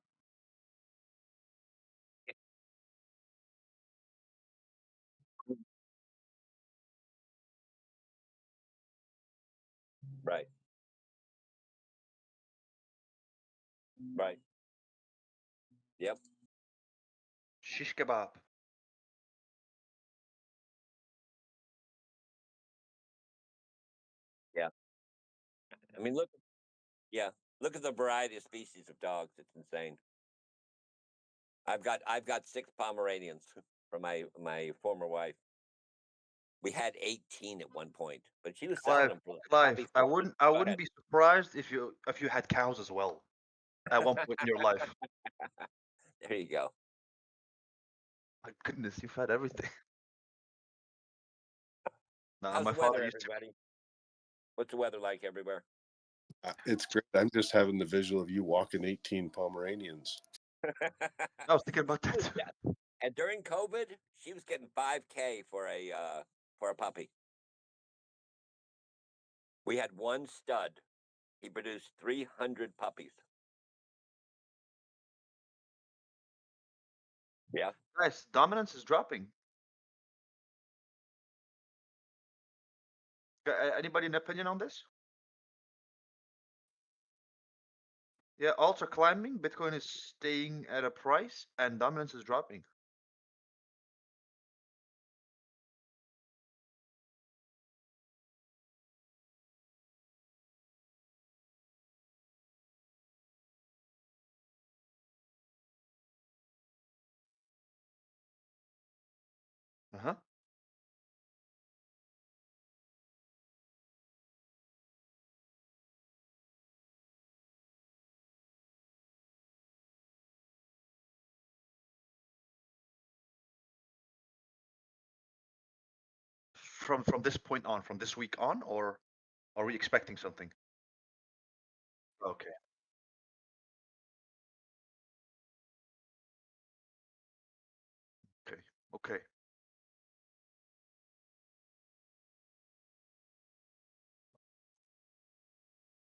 Right. Right. Yep. Shish kebab. Yeah. I mean, look. Yeah. Look at the variety of species of dogs. It's insane. I've got 6 Pomeranians from my former wife. We had 18 at one point, but she was selling Clive, them for Clive, puppies. I Go wouldn't ahead. be surprised if you had cows as well at one point in your life. There you go. My goodness, you've had everything. Nah, How's my the weather, father used to. everybody? What's the weather like everywhere? It's great. I'm just having the visual of you walking 18 Pomeranians. I was thinking about that too. Yeah. And during COVID, she was getting $5K for a puppy. We had one stud. He produced 300 puppies. Yeah. Guys, dominance is dropping. Anybody an opinion on this? Yeah, alts are climbing, Bitcoin is staying at a price, and dominance is dropping. Uh-huh. From this point on, from this week on, or are we expecting something? Okay. Okay. Okay.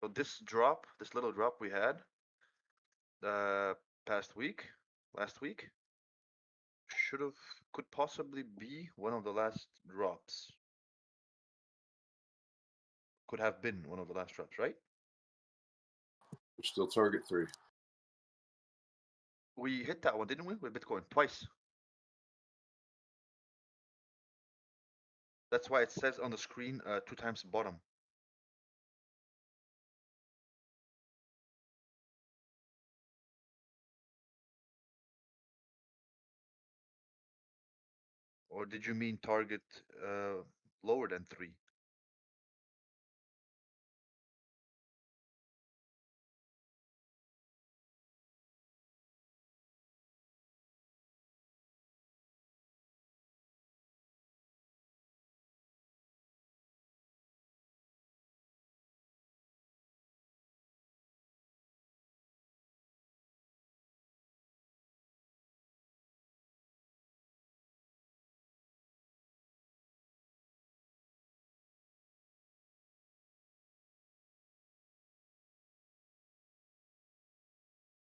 So this drop, this little drop we had last week, could possibly be one of the last drops. Could have been one of the last drops, right? We're still target 3. We hit that one, didn't we, with Bitcoin twice? That's why it says on the screen 2 times bottom. Or did you mean target lower than 3?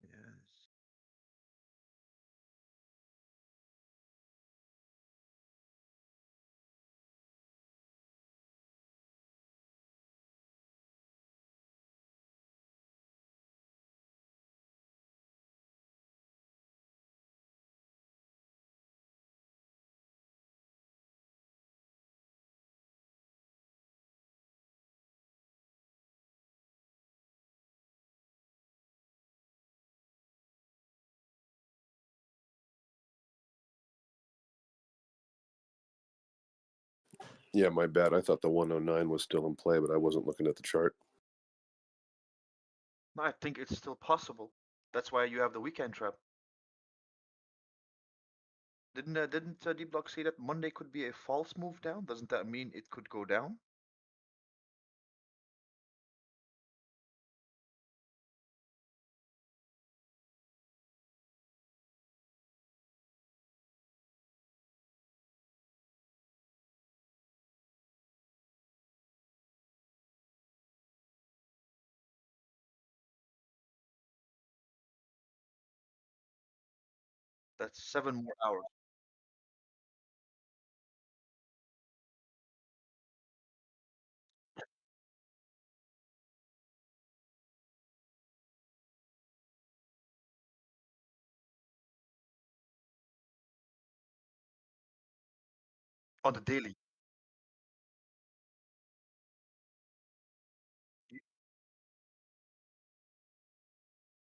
Yes. Yeah, my bad. I thought the 109 was still in play, but I wasn't looking at the chart. I think it's still possible. That's why you have the weekend trap. Didn't Dbloc say that Monday could be a false move down? Doesn't that mean it could go down? That's 7 more hours. On the daily.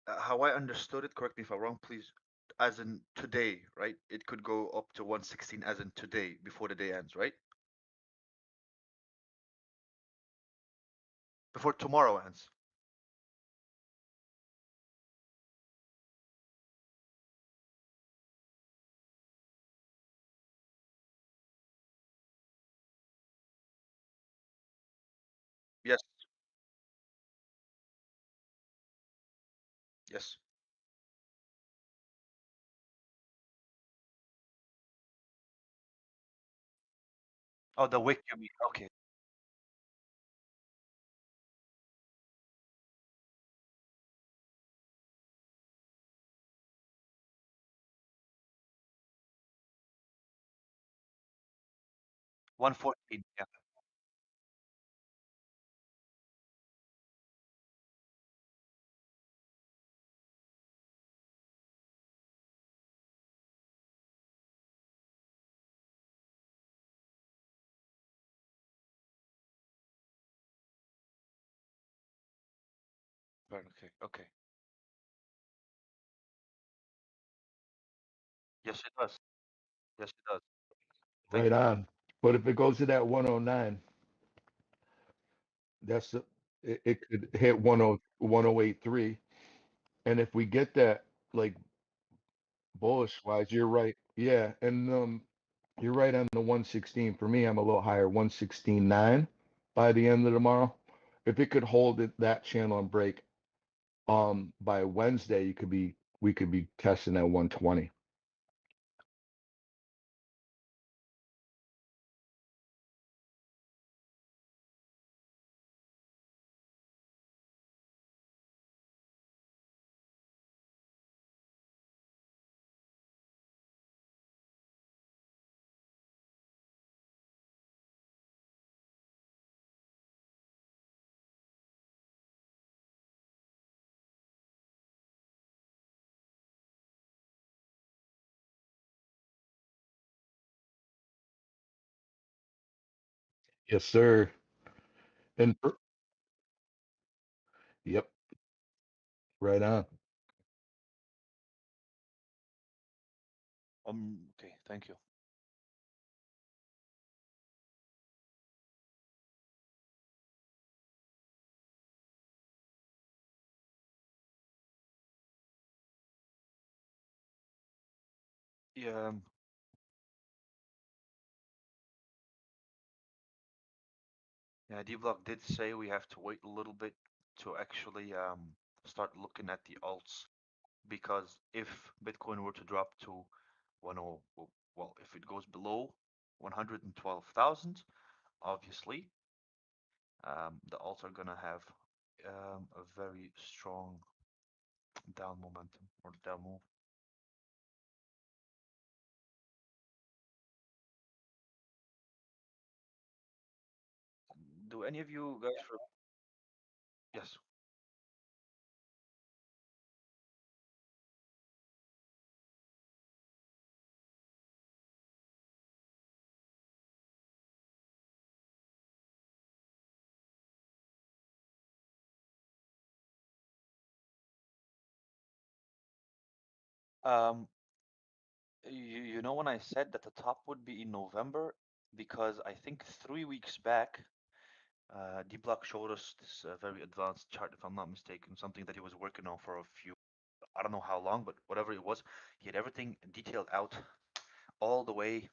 How I understood it, correct me if I'm wrong, please. As in today, right? It could go up to 116 as in today, before the day ends, right? Before tomorrow ends. Yes. Yes. Oh, the wick you mean? Okay. — 114. Yeah. Right, okay. Okay. Yes, it does. Yes, it does. Thank Right you. on. But if it goes to that 109, it could hit 1083. And if we get that, like, bullish wise, you're right. Yeah, and you're right on the 116. For me, I'm a little higher, 116.9 by the end of tomorrow. If it could hold that channel and break by Wednesday, we could be testing at 120. Yes, sir. And yep, right on. Okay, thank you. Yeah. Yeah, Dbloc did say we have to wait a little bit to actually start looking at the alts, because if Bitcoin were to drop to 10, well, if it goes below 112,000, obviously, the alts are gonna have a very strong down momentum or down move. Do any of you guys? Yes. Um, you know when I said that the top would be in November, because I think 3 weeks back, Dbloc showed us this very advanced chart, if I'm not mistaken, something that he was working on for a few, I don't know how long, but whatever it was, he had everything detailed out all the way,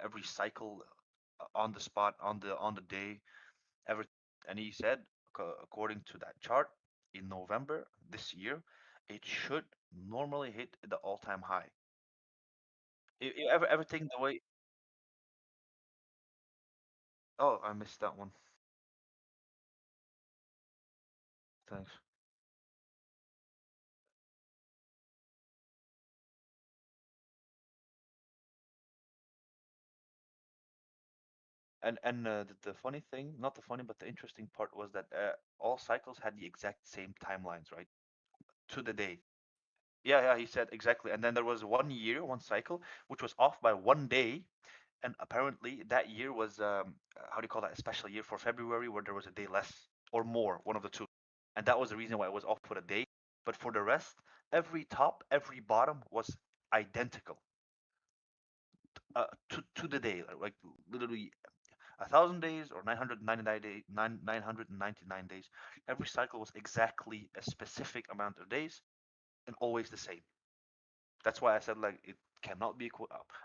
every cycle, on the spot, on the day, every. And he said, according to that chart, in November this year, it should normally hit the all-time high. Everything the way. Oh, I missed that one. Thanks. And the funny thing, not the funny, but the interesting part was that all cycles had the exact same timelines, right? To the day. Yeah, yeah, he said exactly. And then there was 1 year, one cycle, which was off by 1 day. And apparently that year was, how do you call that, a special year for February, where there was a day less or more, one of the two. And that was the reason why it was off for a day. But for the rest, every top, every bottom was identical, to the day, like literally 1,000 days or 999 days, 999 days. Every cycle was exactly a specific amount of days and always the same. That's why I said like it cannot be.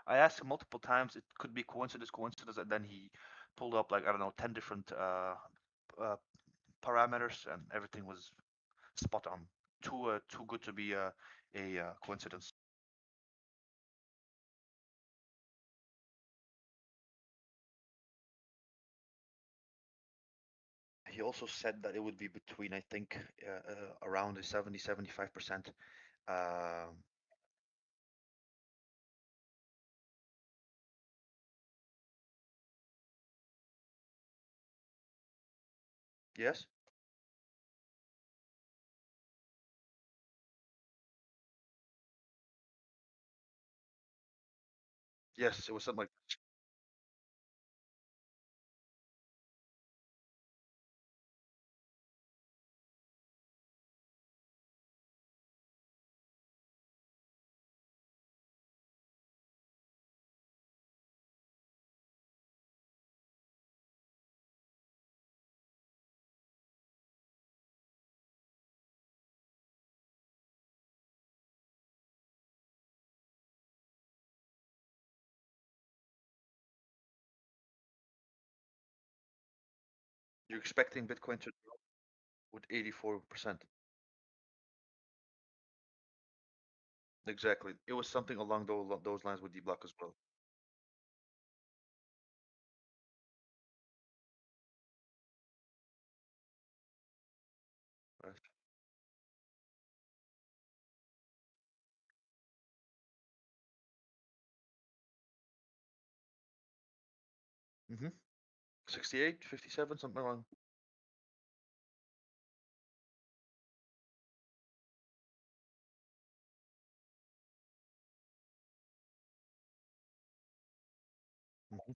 I asked him multiple times. It could be coincidence, and then he pulled up like I don't know 10 different uh, parameters, and everything was spot on. Too good to be a coincidence. He also said that it would be between, I think, around a 70-75%. Yes. Yes, it was something like. You're expecting Bitcoin to drop with 84%. Exactly. It was something along those lines with Dbloc as well. Right. Mm-hmm. 68, 57, something along. Mm-hmm.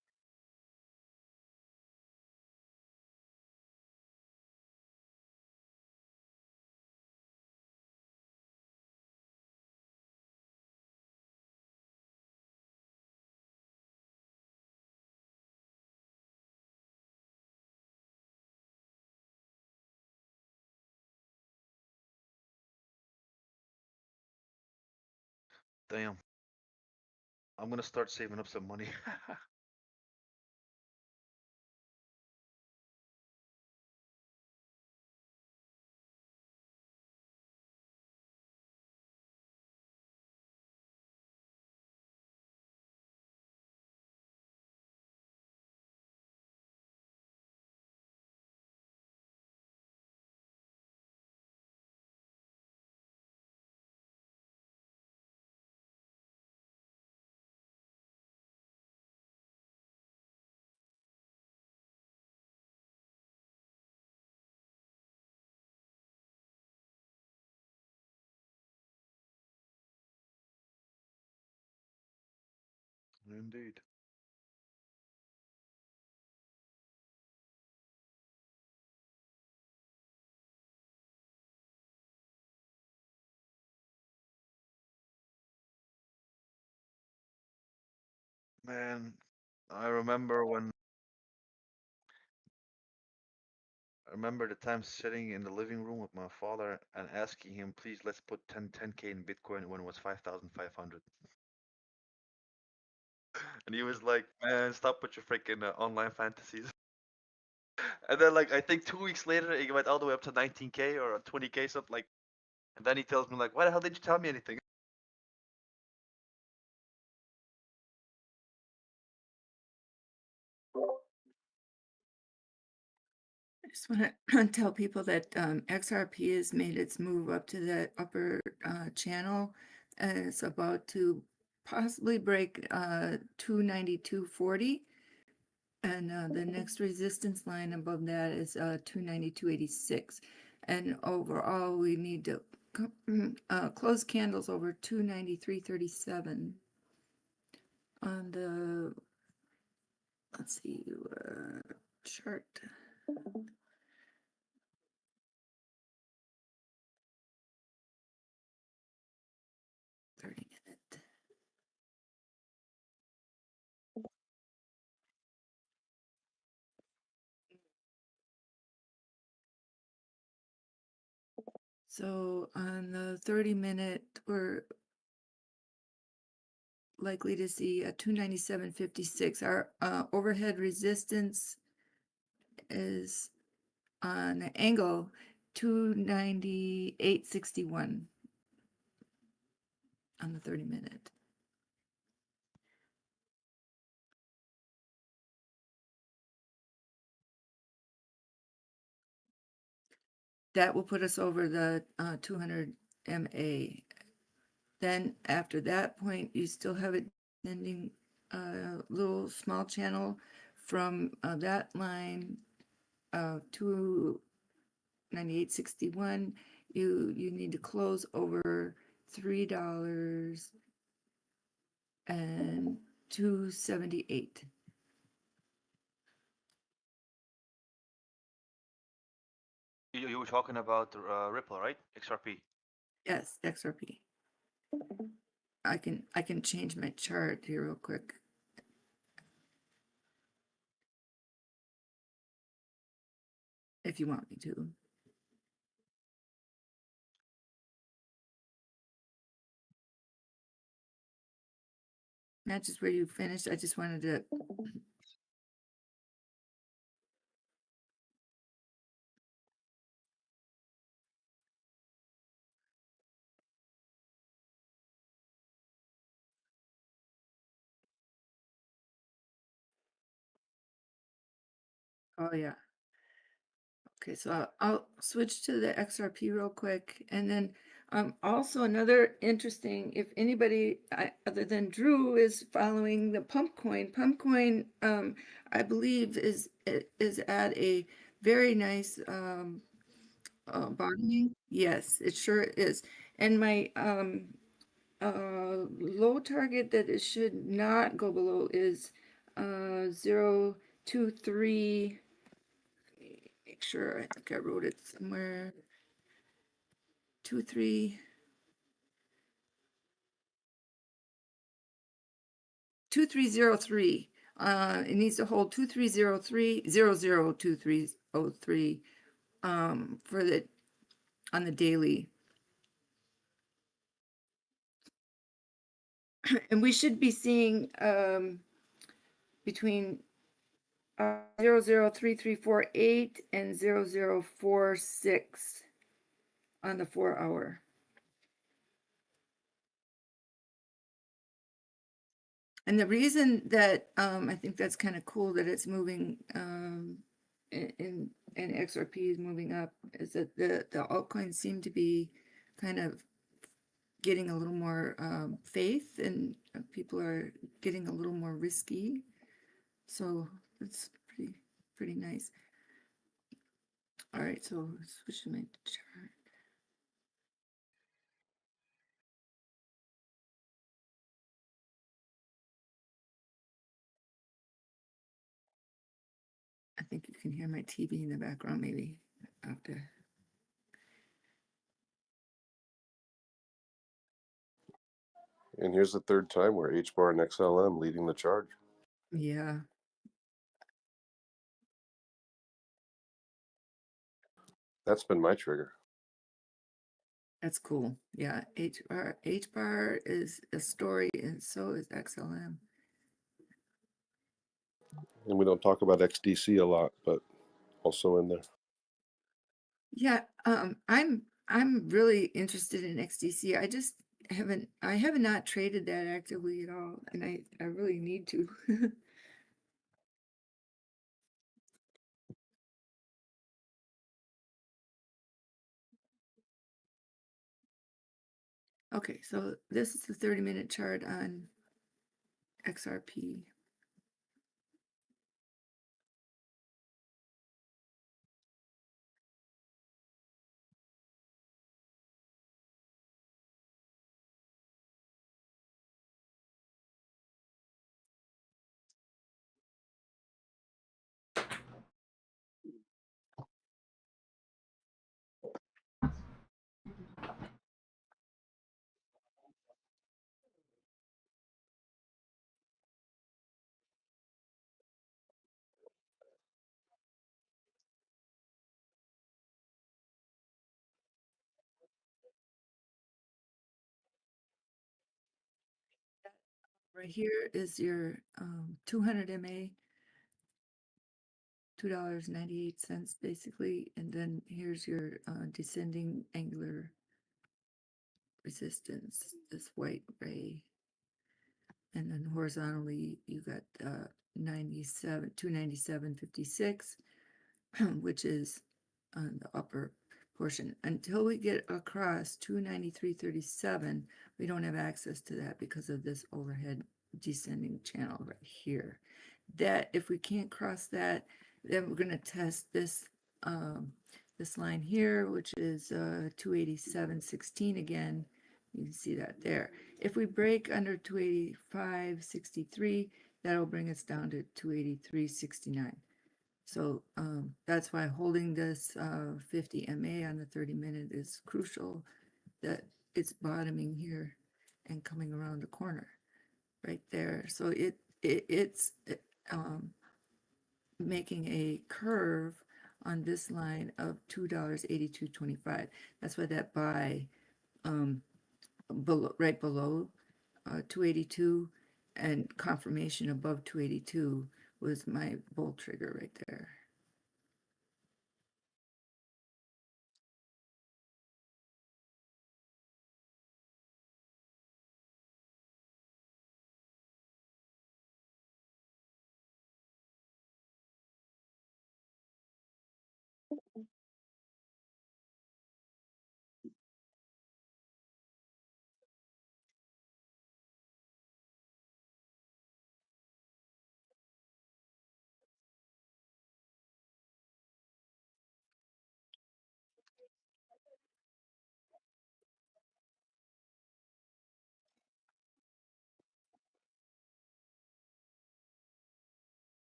Damn. I'm gonna start saving up some money. Indeed. Man, I remember when I remember the time sitting in the living room with my father and asking him, please let's put 10K in Bitcoin when it was 5,500. and he was like, "Man, stop with your freaking online fantasies." And then like I think 2 weeks later, it went all the way up to 19K or 20K, something like. And then he tells me like, "Why the hell did you tell me anything?" I just want to tell people that XRP has made its move up to the upper channel, and it's about to possibly break 292.40, and the next resistance line above that is 292.86. And overall, we need to close candles over 293.37 on the, let's see, chart. 30-minute. So on the 30-minute, we're likely to see a 297.56. Our overhead resistance is on an angle 298.61 on the 30-minute. That will put us over the 200 MA. Then after that point, you still have it ending a little small channel from that line to 98.61. You need to close over $3 and 278. You were talking about Ripple, right? XRP. Yes, XRP. I can change my chart here real quick. If you want me to. Not just where you finished. I just wanted to. Oh yeah. Okay, so I'll switch to the XRP real quick, and then also another interesting, if anybody other than Drew is following the Pumpcoin. Pumpcoin, I believe is at a very nice bottoming. Yes, it sure is. And my low target that it should not go below is 0.23. Make sure, I think I wrote it somewhere. 2303. It needs to hold 2303 002303 for the on the daily. And we should be seeing between 003348 and 0046 on the 4-hour. And the reason that I think that's kind of cool that it's moving and XRP is moving up is that the altcoins seem to be kind of getting a little more faith, and people are getting a little more risky. So it's pretty nice. All right, so switch to my chart. I think you can hear my TV in the background, maybe after. And here's the third time where HBAR and XLM leading the charge. Yeah. That's been my trigger. That's cool. Yeah, H bar is a story, and so is XLM. And we don't talk about XDC a lot, but also in there. Yeah, I'm really interested in XDC. I have not traded that actively at all, and I really need to. Okay, so this is the 30-minute chart on XRP. Right here is your 200 MA, $2.98 basically, and then here's your descending angular resistance, this white ray, and then horizontally you got 297.56, which is on the upper portion. Until we get across 293.37, we don't have access to that because of this overhead descending channel right here. That if we can't cross that, then we're going to test this this line here, which is 287.16 again. You can see that there. If we break under 285.63, that'll bring us down to 283.69. So that's why holding this 50 MA on the 30-minute is crucial, that it's bottoming here and coming around the corner right there. So it's making a curve on this line of $2.8225. That's why that buy right below 282 and confirmation above 282 was my bull trigger right there.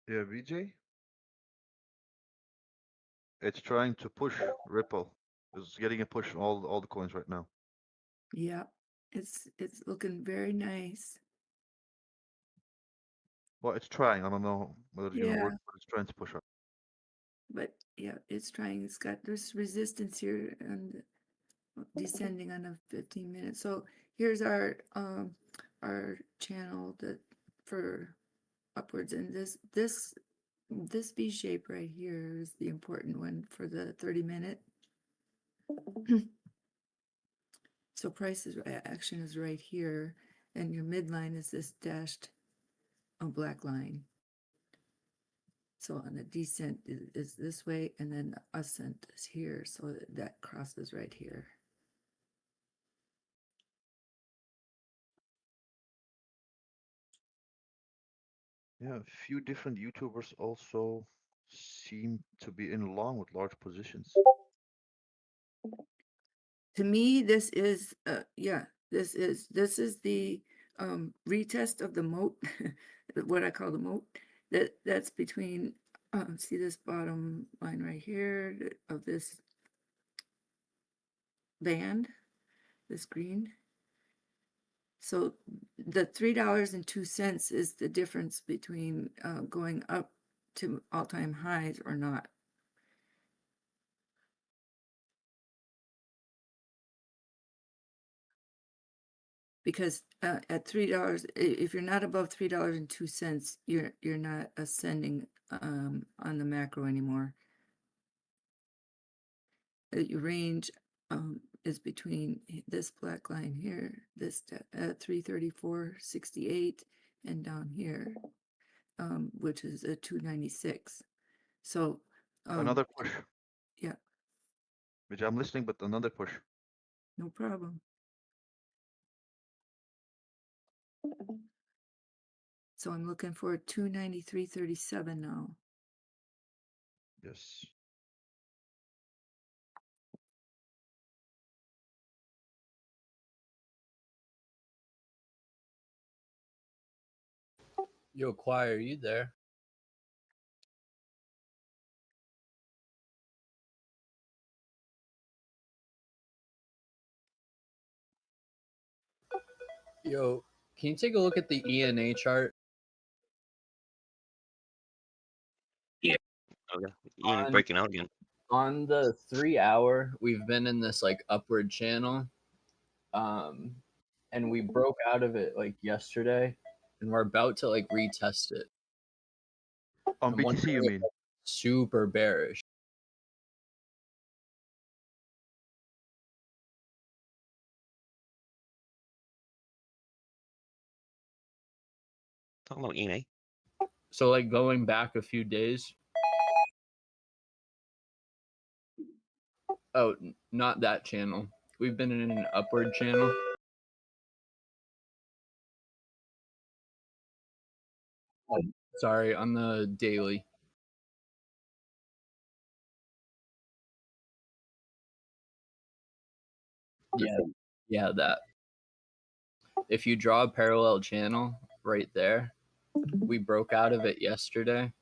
Yeah, VJ. It's trying to push Ripple. It's getting a push on all the coins right now. Yeah, it's looking very nice. Well, it's trying. I don't know whether it's gonna Yeah, work, but it's trying to push up. but yeah, it's trying. It's got this resistance here and descending on a 15 minutes. So here's our channel that for upwards, and this V shape right here is the important one for the 30-minute. So price action is right here, and your midline is this dashed black line. So on the descent is this way, and then the ascent is here. So that crosses right here. Yeah, a few different YouTubers also seem to be in long with large positions. To me, this is this is the retest of the moat, what I call the moat. That's between see this bottom line right here of this band, this green. So the $3.02 is the difference between going up to all-time highs or not. Because at $3, if you're not above $3.02, you're not ascending on the macro anymore. Your range is between this black line here, this 334.68, and down here, which is a 296. So Another push. Yeah, Which I'm listening, but another push. no problem. So I'm looking for 293.37 now. Yes. Yo, Choir, are you there? Yo, can you take a look at the ENA chart? Yeah. Okay. You're breaking out again. On the 3 hour, we've been in this like upward channel. And we broke out of it like yesterday, and we're about to like retest it. On I'm BTC, wondering you if mean? that's super bearish. Talking about ENA. So like going back a few days. Oh, not that channel. We've been in an upward channel. Oh, sorry, on the daily. Yeah, that. If you draw a parallel channel right there, we broke out of it yesterday,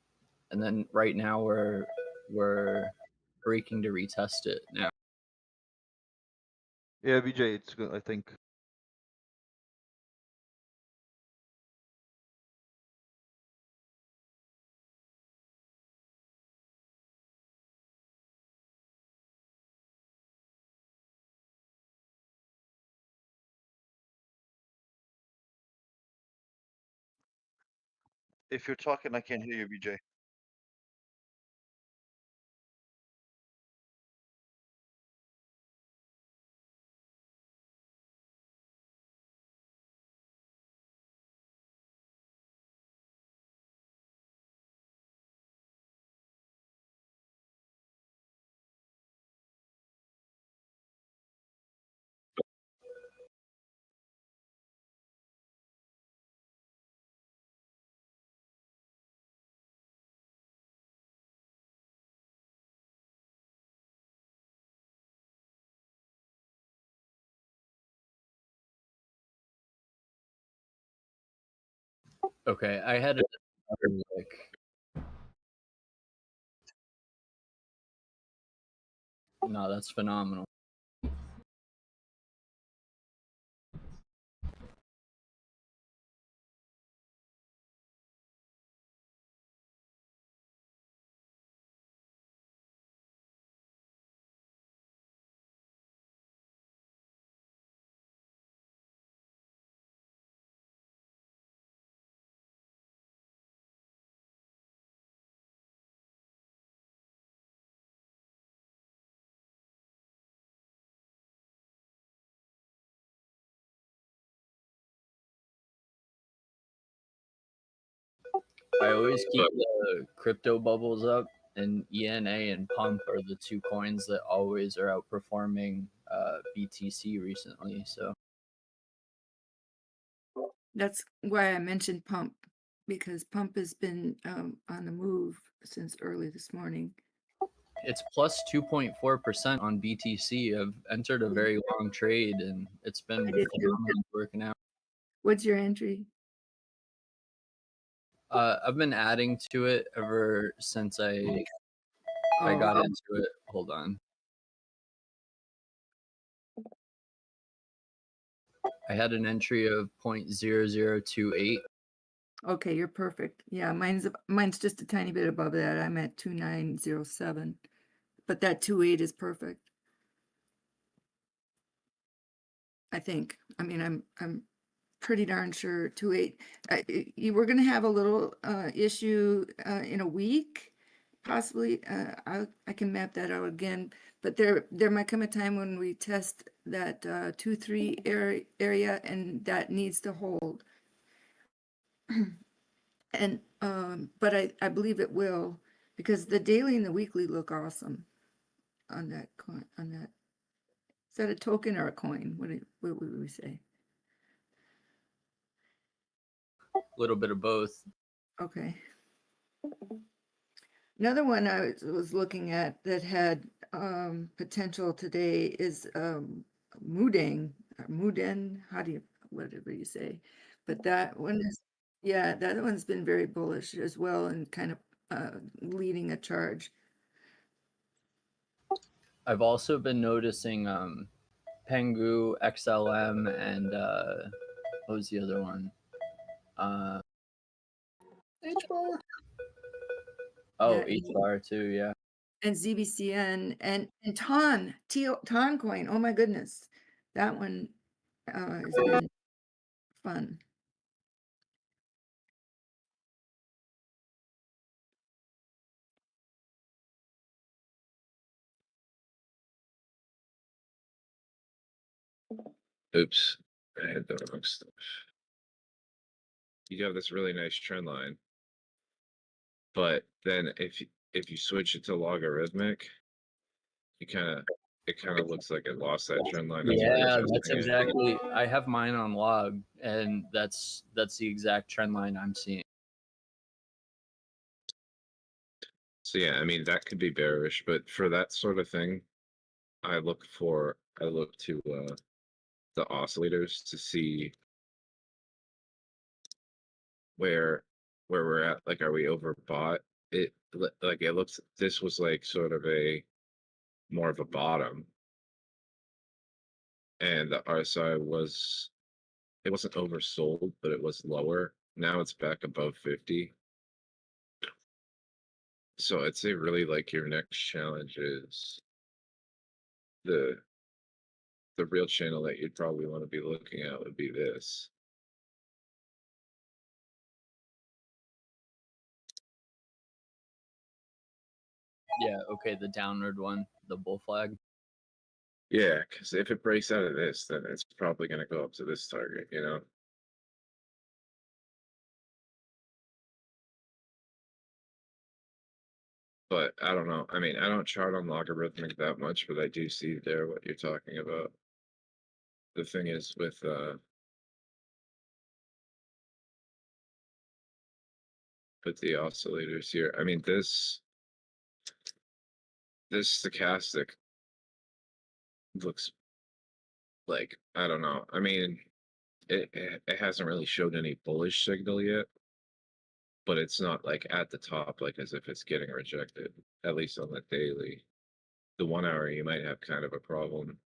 and then right now we're breaking to retest it now. Yeah, VJ, it's good, I think. If you're talking, I can't hear you, VJ. Okay, I had another like. No, that's phenomenal. I always keep the crypto bubbles up, and ENA and Pump are the two coins that always are outperforming BTC recently. So That's why I mentioned Pump, because Pump has been on the move since early this morning. it's plus 2.4% on BTC. I've entered a very long trade, and it's been phenomenally working out. What's your entry? I've been adding to it ever since I got into it. Hold on. I had an entry of 0.0028. Okay, you're perfect. Yeah, mine's just a tiny bit above that. I'm at 2907, but that 28 is perfect. I think. I mean, I'm pretty darn sure 28. You were going to have a little issue in a week, possibly. I can map that out again, but there might come a time when we test that 2-3 area, and that needs to hold. And but I believe it will, because the daily and the weekly look awesome on that coin. On that, is that a token or a coin? What would we say? A little bit of both. Okay. Another one I was looking at that had potential today is Mudeng, or Muden, whatever you say. But that one is, yeah, that one's been very bullish as well, and kind of leading a charge. I've also been noticing Pengu, XLM, and what was the other one? H-bar. Oh, Yeah, H-bar too, yeah. And ZBCN and Ton coin. Oh my goodness, that one has been fun. Oops, I had the wrong stuff. You have this really nice trend line, but then if you switch it to logarithmic, it kind of looks like it lost that trend line. That's Yeah, that's exactly. I have mine on log, and that's the exact trend line I'm seeing. So yeah, I mean that could be bearish, but for that sort of thing, I look to the oscillators to see where we're at. Like, are we overbought? It looks, this was like sort of a more of a bottom, and the RSI was, it wasn't oversold, but it was lower. Now it's back above 50. So I'd say really like your next challenge is the real channel that you'd probably want to be looking at would be this. Yeah, okay, the downward one, the bull flag. Yeah, because if it breaks out of this, then it's probably going to go up to this target, you know? But I don't know. I mean, I don't chart on logarithmic that much, but I do see there what you're talking about. The thing is with the oscillators here, I mean, this stochastic looks like, I don't know. I mean, it hasn't really showed any bullish signal yet, but it's not like at the top, like as if it's getting rejected, at least on the daily. The 1 hour, you might have kind of a problem.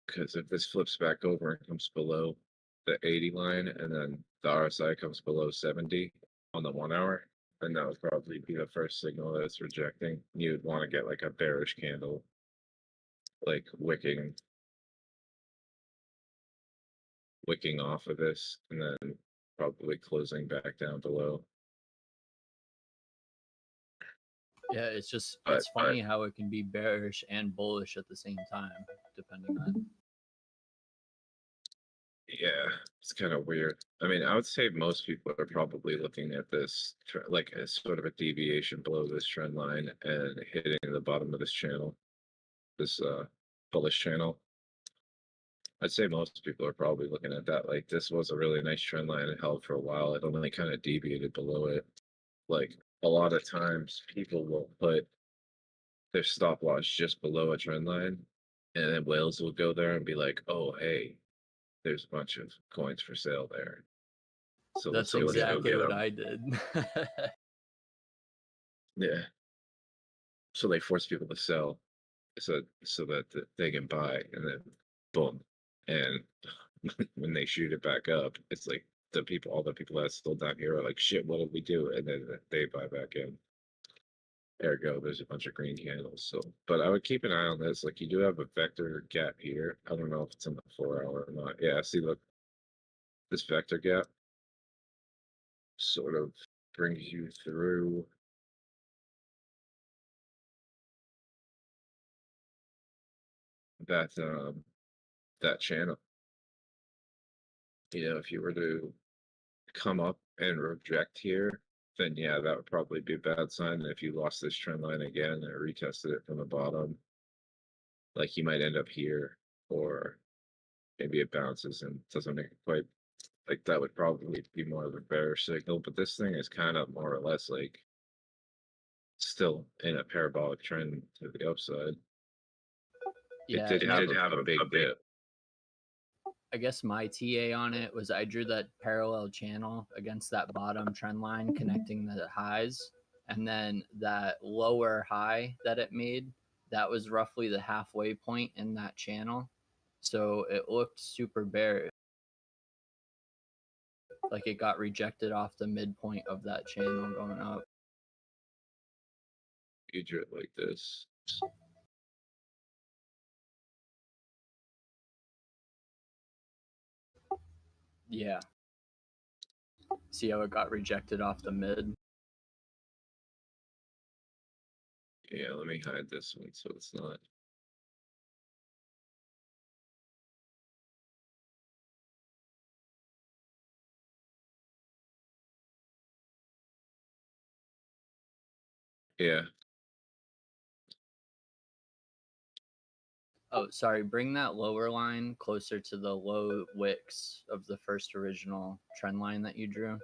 Because if this flips back over and comes below the 80 line, and then the RSI comes below 70 on the 1 hour, then that would probably be the first signal that it's rejecting. You'd want to get like a bearish candle, like wicking off of this, and then probably closing back down below. Yeah, it's just, it's funny how it can be bearish and bullish at the same time, depending on. Yeah, it's kind of weird. I mean, I would say most people are probably looking at this like as sort of a deviation below this trend line and hitting the bottom of this channel, this bullish channel. I'd say most people are probably looking at that like this was a really nice trend line. It held for a while. It only kind of deviated below it. Like a lot of times, people will put their stop loss just below a trend line, and then whales will go there and be like, "Oh, hey, there's a bunch of coins for sale there. So That's let's go exactly get what them." I did. Yeah. So they force people to sell so that they can buy, and then boom. And when they shoot it back up, it's like all the people that still down here are like, shit, what do we do? And then they buy back in. Ergo, there's a bunch of green candles. So, but I would keep an eye on this. Like, you do have a vector gap here. I don't know if it's in the 4 hour or not. Yeah, see, look, this vector gap sort of brings you through that channel. You know, if you were to come up and reject here, then yeah, that would probably be a bad sign. If you lost this trend line again and retested it from the bottom, like you might end up here, or maybe it bounces and doesn't make it quite like that would probably be more of a bearish signal. But this thing is kind of more or less like still in a parabolic trend to the upside. It Yeah, did and have a big dip. I guess my TA on it was I drew that parallel channel against that bottom trend line connecting the highs, and then that lower high that it made, that was roughly the halfway point in that channel. So it looked super bearish. Like it got rejected off the midpoint of that channel going up. You drew it like this. Yeah. See how it got rejected off the mid? Yeah, let me hide this one so it's not. Yeah. Oh, sorry. Bring that lower line closer to the low wicks of the first original trend line that you drew.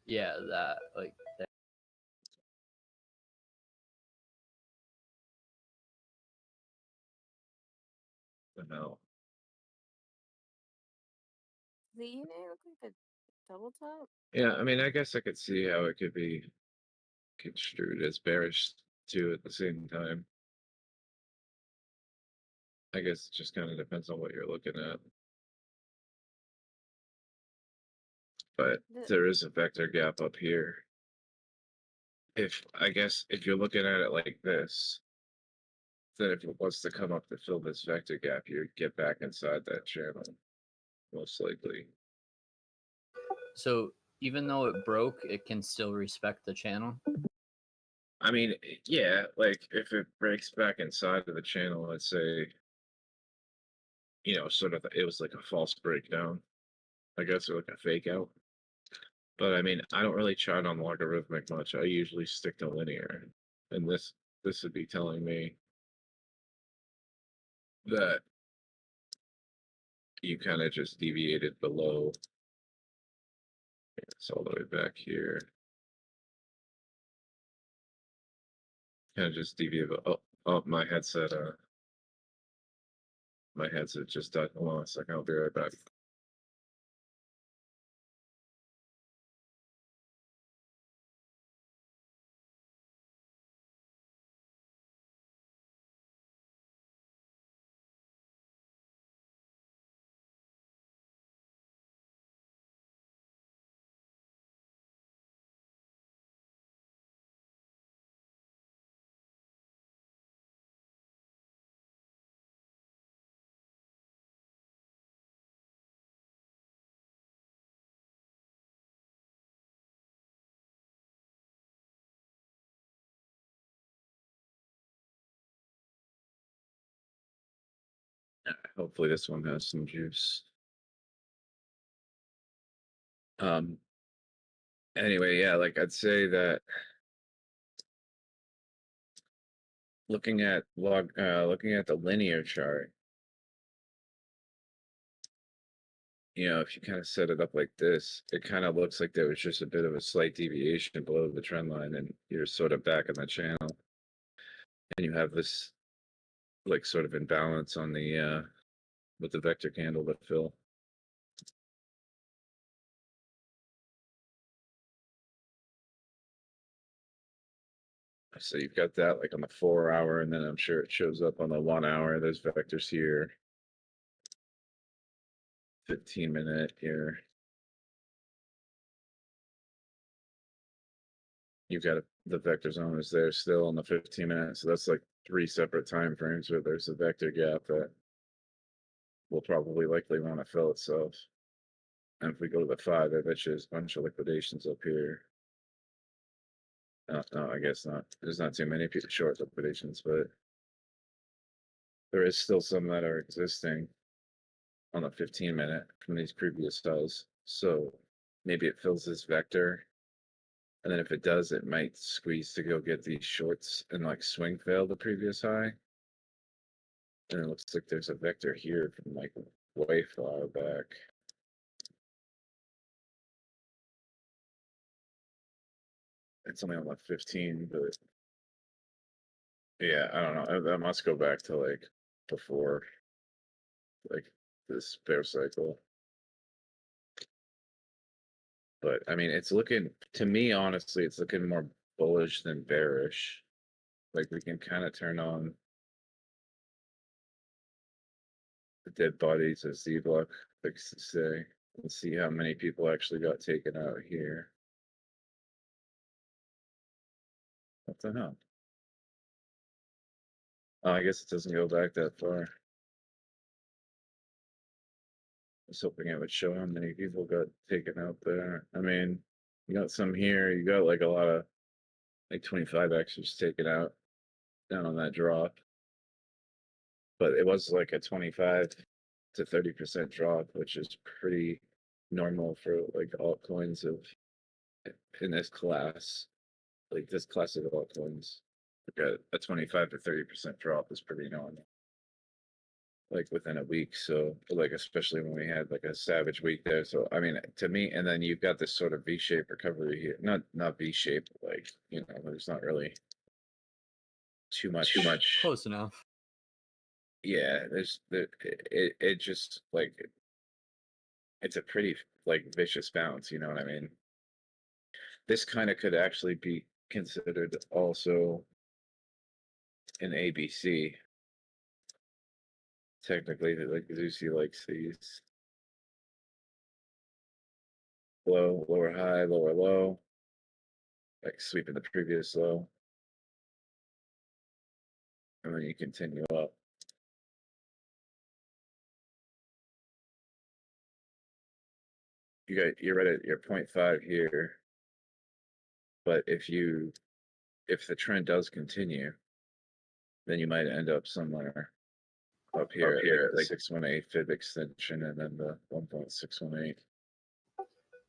Yeah, that, like that. No. The EMA look like a double top? Yeah, I mean, I guess I could see how it could be construed as bearish too at the same time. I guess it just kind of depends on what you're looking at. But there is a vector gap up here. I guess if you're looking at it like this, then if it wants to come up to fill this vector gap, you get back inside that channel, most likely. So even though it broke, it can still respect the channel. I mean, yeah, like if it breaks back inside of the channel, let's say, you know, sort of, it was like a false breakdown, I guess, or like a fake out. But I mean, I don't really chart on logarithmic much. I usually stick to linear, and this would be telling me that you kind of just deviated below. It's all the way back here. Kind of just deviated. Oh, my headset just died. Hold on a second. I'll be right back. Hopefully this one has some juice. Anyway, yeah, like I'd say that looking at the linear chart, you know, if you kind of set it up like this, it kind of looks like there was just a bit of a slight deviation below the trend line, and you're sort of back in the channel, and you have this like sort of imbalance on the with the vector candle that fill. So you've got that like on the 4 hour, and then I'm sure it shows up on the 1 hour. There's vectors here. 15-minute here. You've got the vector zone is there still on the 15-minute. So that's like 3 separate time frames where there's a vector gap that will probably likely want to fill itself. And if we go to the 5, I bet you there's a bunch of liquidations up here. No, I guess not. There's not too many people short liquidations, but there is still some that are existing on the 15-minute from these previous highs. So maybe it fills this vector, and then if it does, it might squeeze to go get these shorts and like swing fail the previous high. And it looks like there's a vector here from like way far back. It's only on the 15, but yeah, I don't know. That must go back to like before like this bear cycle. But I mean, it's looking, to me, honestly, it's looking more bullish than bearish. Like we can kind of turn on the dead bodies, as Dbloc likes to say, and see how many people actually got taken out here. What the hell? Oh, I guess it doesn't go back that far. I was hoping it would show how many people got taken out there. I mean, you got some here, you got like a lot of like 25Xers taken out down on that drop. But it was like a 25 to 30% drop, which is pretty normal for like altcoins of in this class, like this class of altcoins. Like a 25 to 30% drop is pretty normal, like within a week. So like especially when we had like a savage week there. So I mean, to me, and then you've got this sort of V-shaped recovery here. Not V-shaped, like, you know, there's not really too much. Close enough. Yeah, it just like it's a pretty like vicious bounce, you know what I mean? This kind of could actually be considered also an ABC. Technically, like Zusi likes these low, lower high, lower low, like sweeping the previous low, and then you continue up. You're right at your 0.5 here, but if the trend does continue, then you might end up somewhere up here at like 618 fib extension and then the 1.618.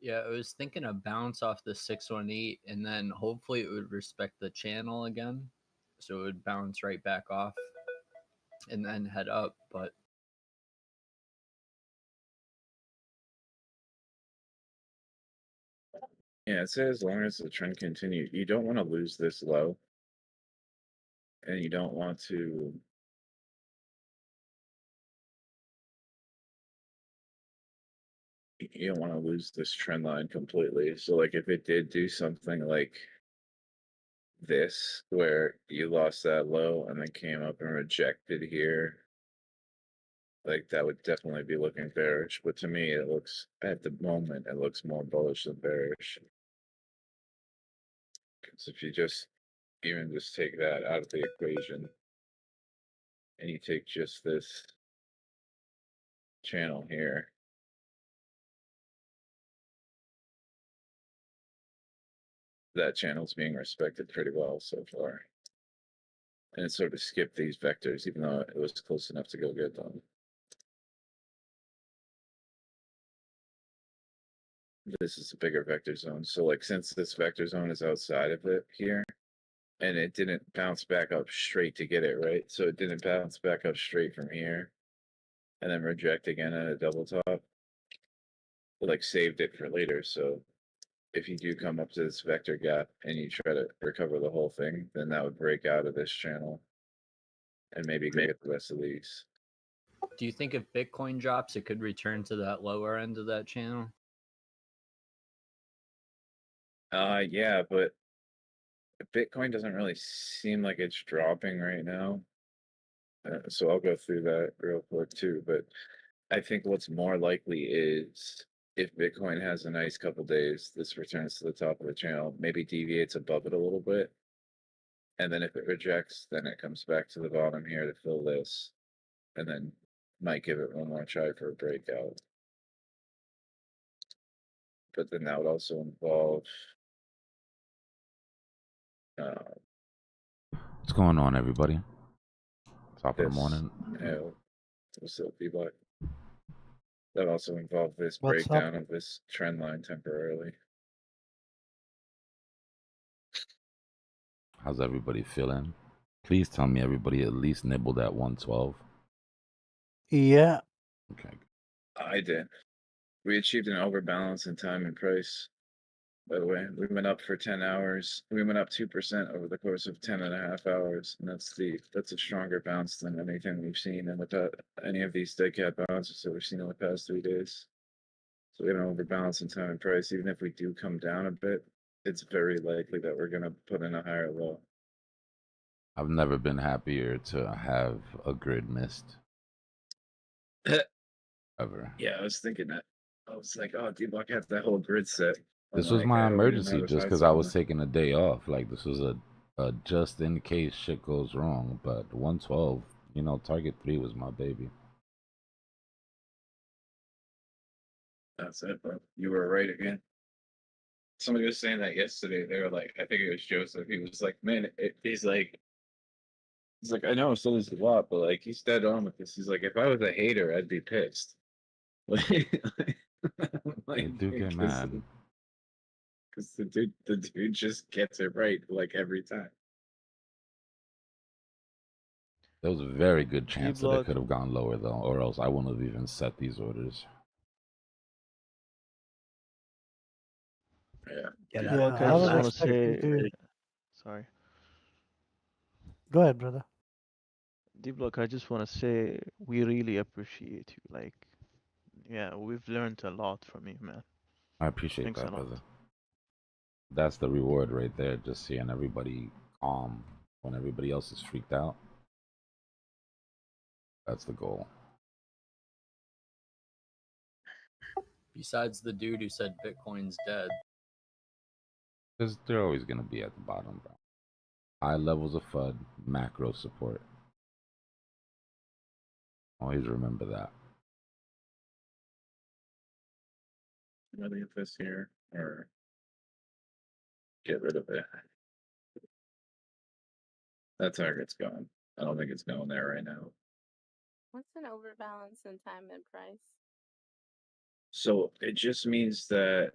Yeah, I was thinking a bounce off the 618, and then hopefully it would respect the channel again, so it would bounce right back off and then head up. But yeah, it says as long as the trend continues, you don't want to lose this low, and you don't want to lose this trend line completely. So like if it did do something like this where you lost that low and then came up and rejected here, like that would definitely be looking bearish. But to me, it looks, at the moment, it looks more bullish than bearish. Because if you even just take that out of the equation and you take just this channel here, that channel's being respected pretty well so far. And it sort of skipped these vectors, even though it was close enough to go get them. this is a bigger vector zone. So like since this vector zone is outside of it here, and it didn't bounce back up straight to get it, right? So it didn't bounce back up straight from here and then reject again at a double top. It like saved it for later. So if you do come up to this vector gap and you try to recover the whole thing, then that would break out of this channel and maybe go get the rest of these. Do you think if Bitcoin drops, it could return to that lower end of that channel? Yeah, but Bitcoin doesn't really seem like it's dropping right now. So I'll go through that real quick too. But I think what's more likely is if Bitcoin has a nice couple days, this returns to the top of the channel, maybe deviates above it a little bit. And then if it rejects, then it comes back to the bottom here to fill this. And then might give it one more try for a breakout. But then that would also involve What's going on, everybody? Top of the this. morning. What's up, Dbloc? That also involved this What's up? breakdown of this trend line temporarily. How's everybody feeling? Please tell me everybody at least nibbled at 112. Yeah. Okay. I did. We achieved an overbalance in time and price. By the way, we went up for 10 hours. We went up 2% over the course of 10.5 hours. And that's a stronger bounce than anything we've seen in any of these dead cat bounces that we've seen in the past 3 days. So we have an overbalance in time and price. Even if we do come down a bit, it's very likely that we're going to put in a higher low. I've never been happier to have a grid missed. Ever. Yeah, I was thinking that. I was like, oh, Dbloc had that whole grid set. This I'm was like, my I hope he doesn't emergency have just a because I was 5-7. taking a day off. Like, this was a just in case shit goes wrong. But 112, you know, target 3 was my baby. That's it, bro. You were right again. Somebody was saying that yesterday. They were like, I think it was Joseph. He was like, man, he's like, I know so there's a lot, but like, he's dead on with this. He's like, if I was a hater, I'd be pissed. They do get mad. Because the dude just gets it right like every time. There was a very good chance that it Dbloc. could have gone lower though, or else I wouldn't have even set these orders. Yeah. Dbloc, I I just was want to expecting say, to. sorry. Go ahead, brother. Dbloc, I just want to say we really appreciate you. Like, yeah, we've learned a lot from you, man. I appreciate Thanks that, a lot. brother. That's the reward right there. Just seeing everybody calm when everybody else is freaked out. That's the goal. Besides the dude who said Bitcoin's dead. Because they're always going to be at the bottom, bro. High levels of FUD, macro support. Always remember that. Should I leave this here or get rid of it? That target's gone. I don't think it's going there right now. What's an overbalance in time and price? So it just means that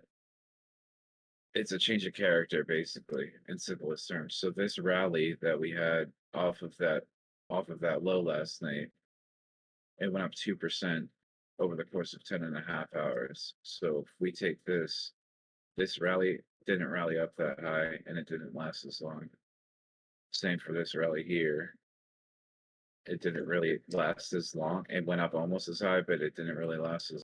it's a change of character, basically, in simplest terms. So this rally that we had off of that low last night, it went up 2% over the course of 10.5 hours. So if we take this rally didn't rally up that high and it didn't last as long. Same for this rally here. It didn't really last as long. It went up almost as high, but it didn't really last as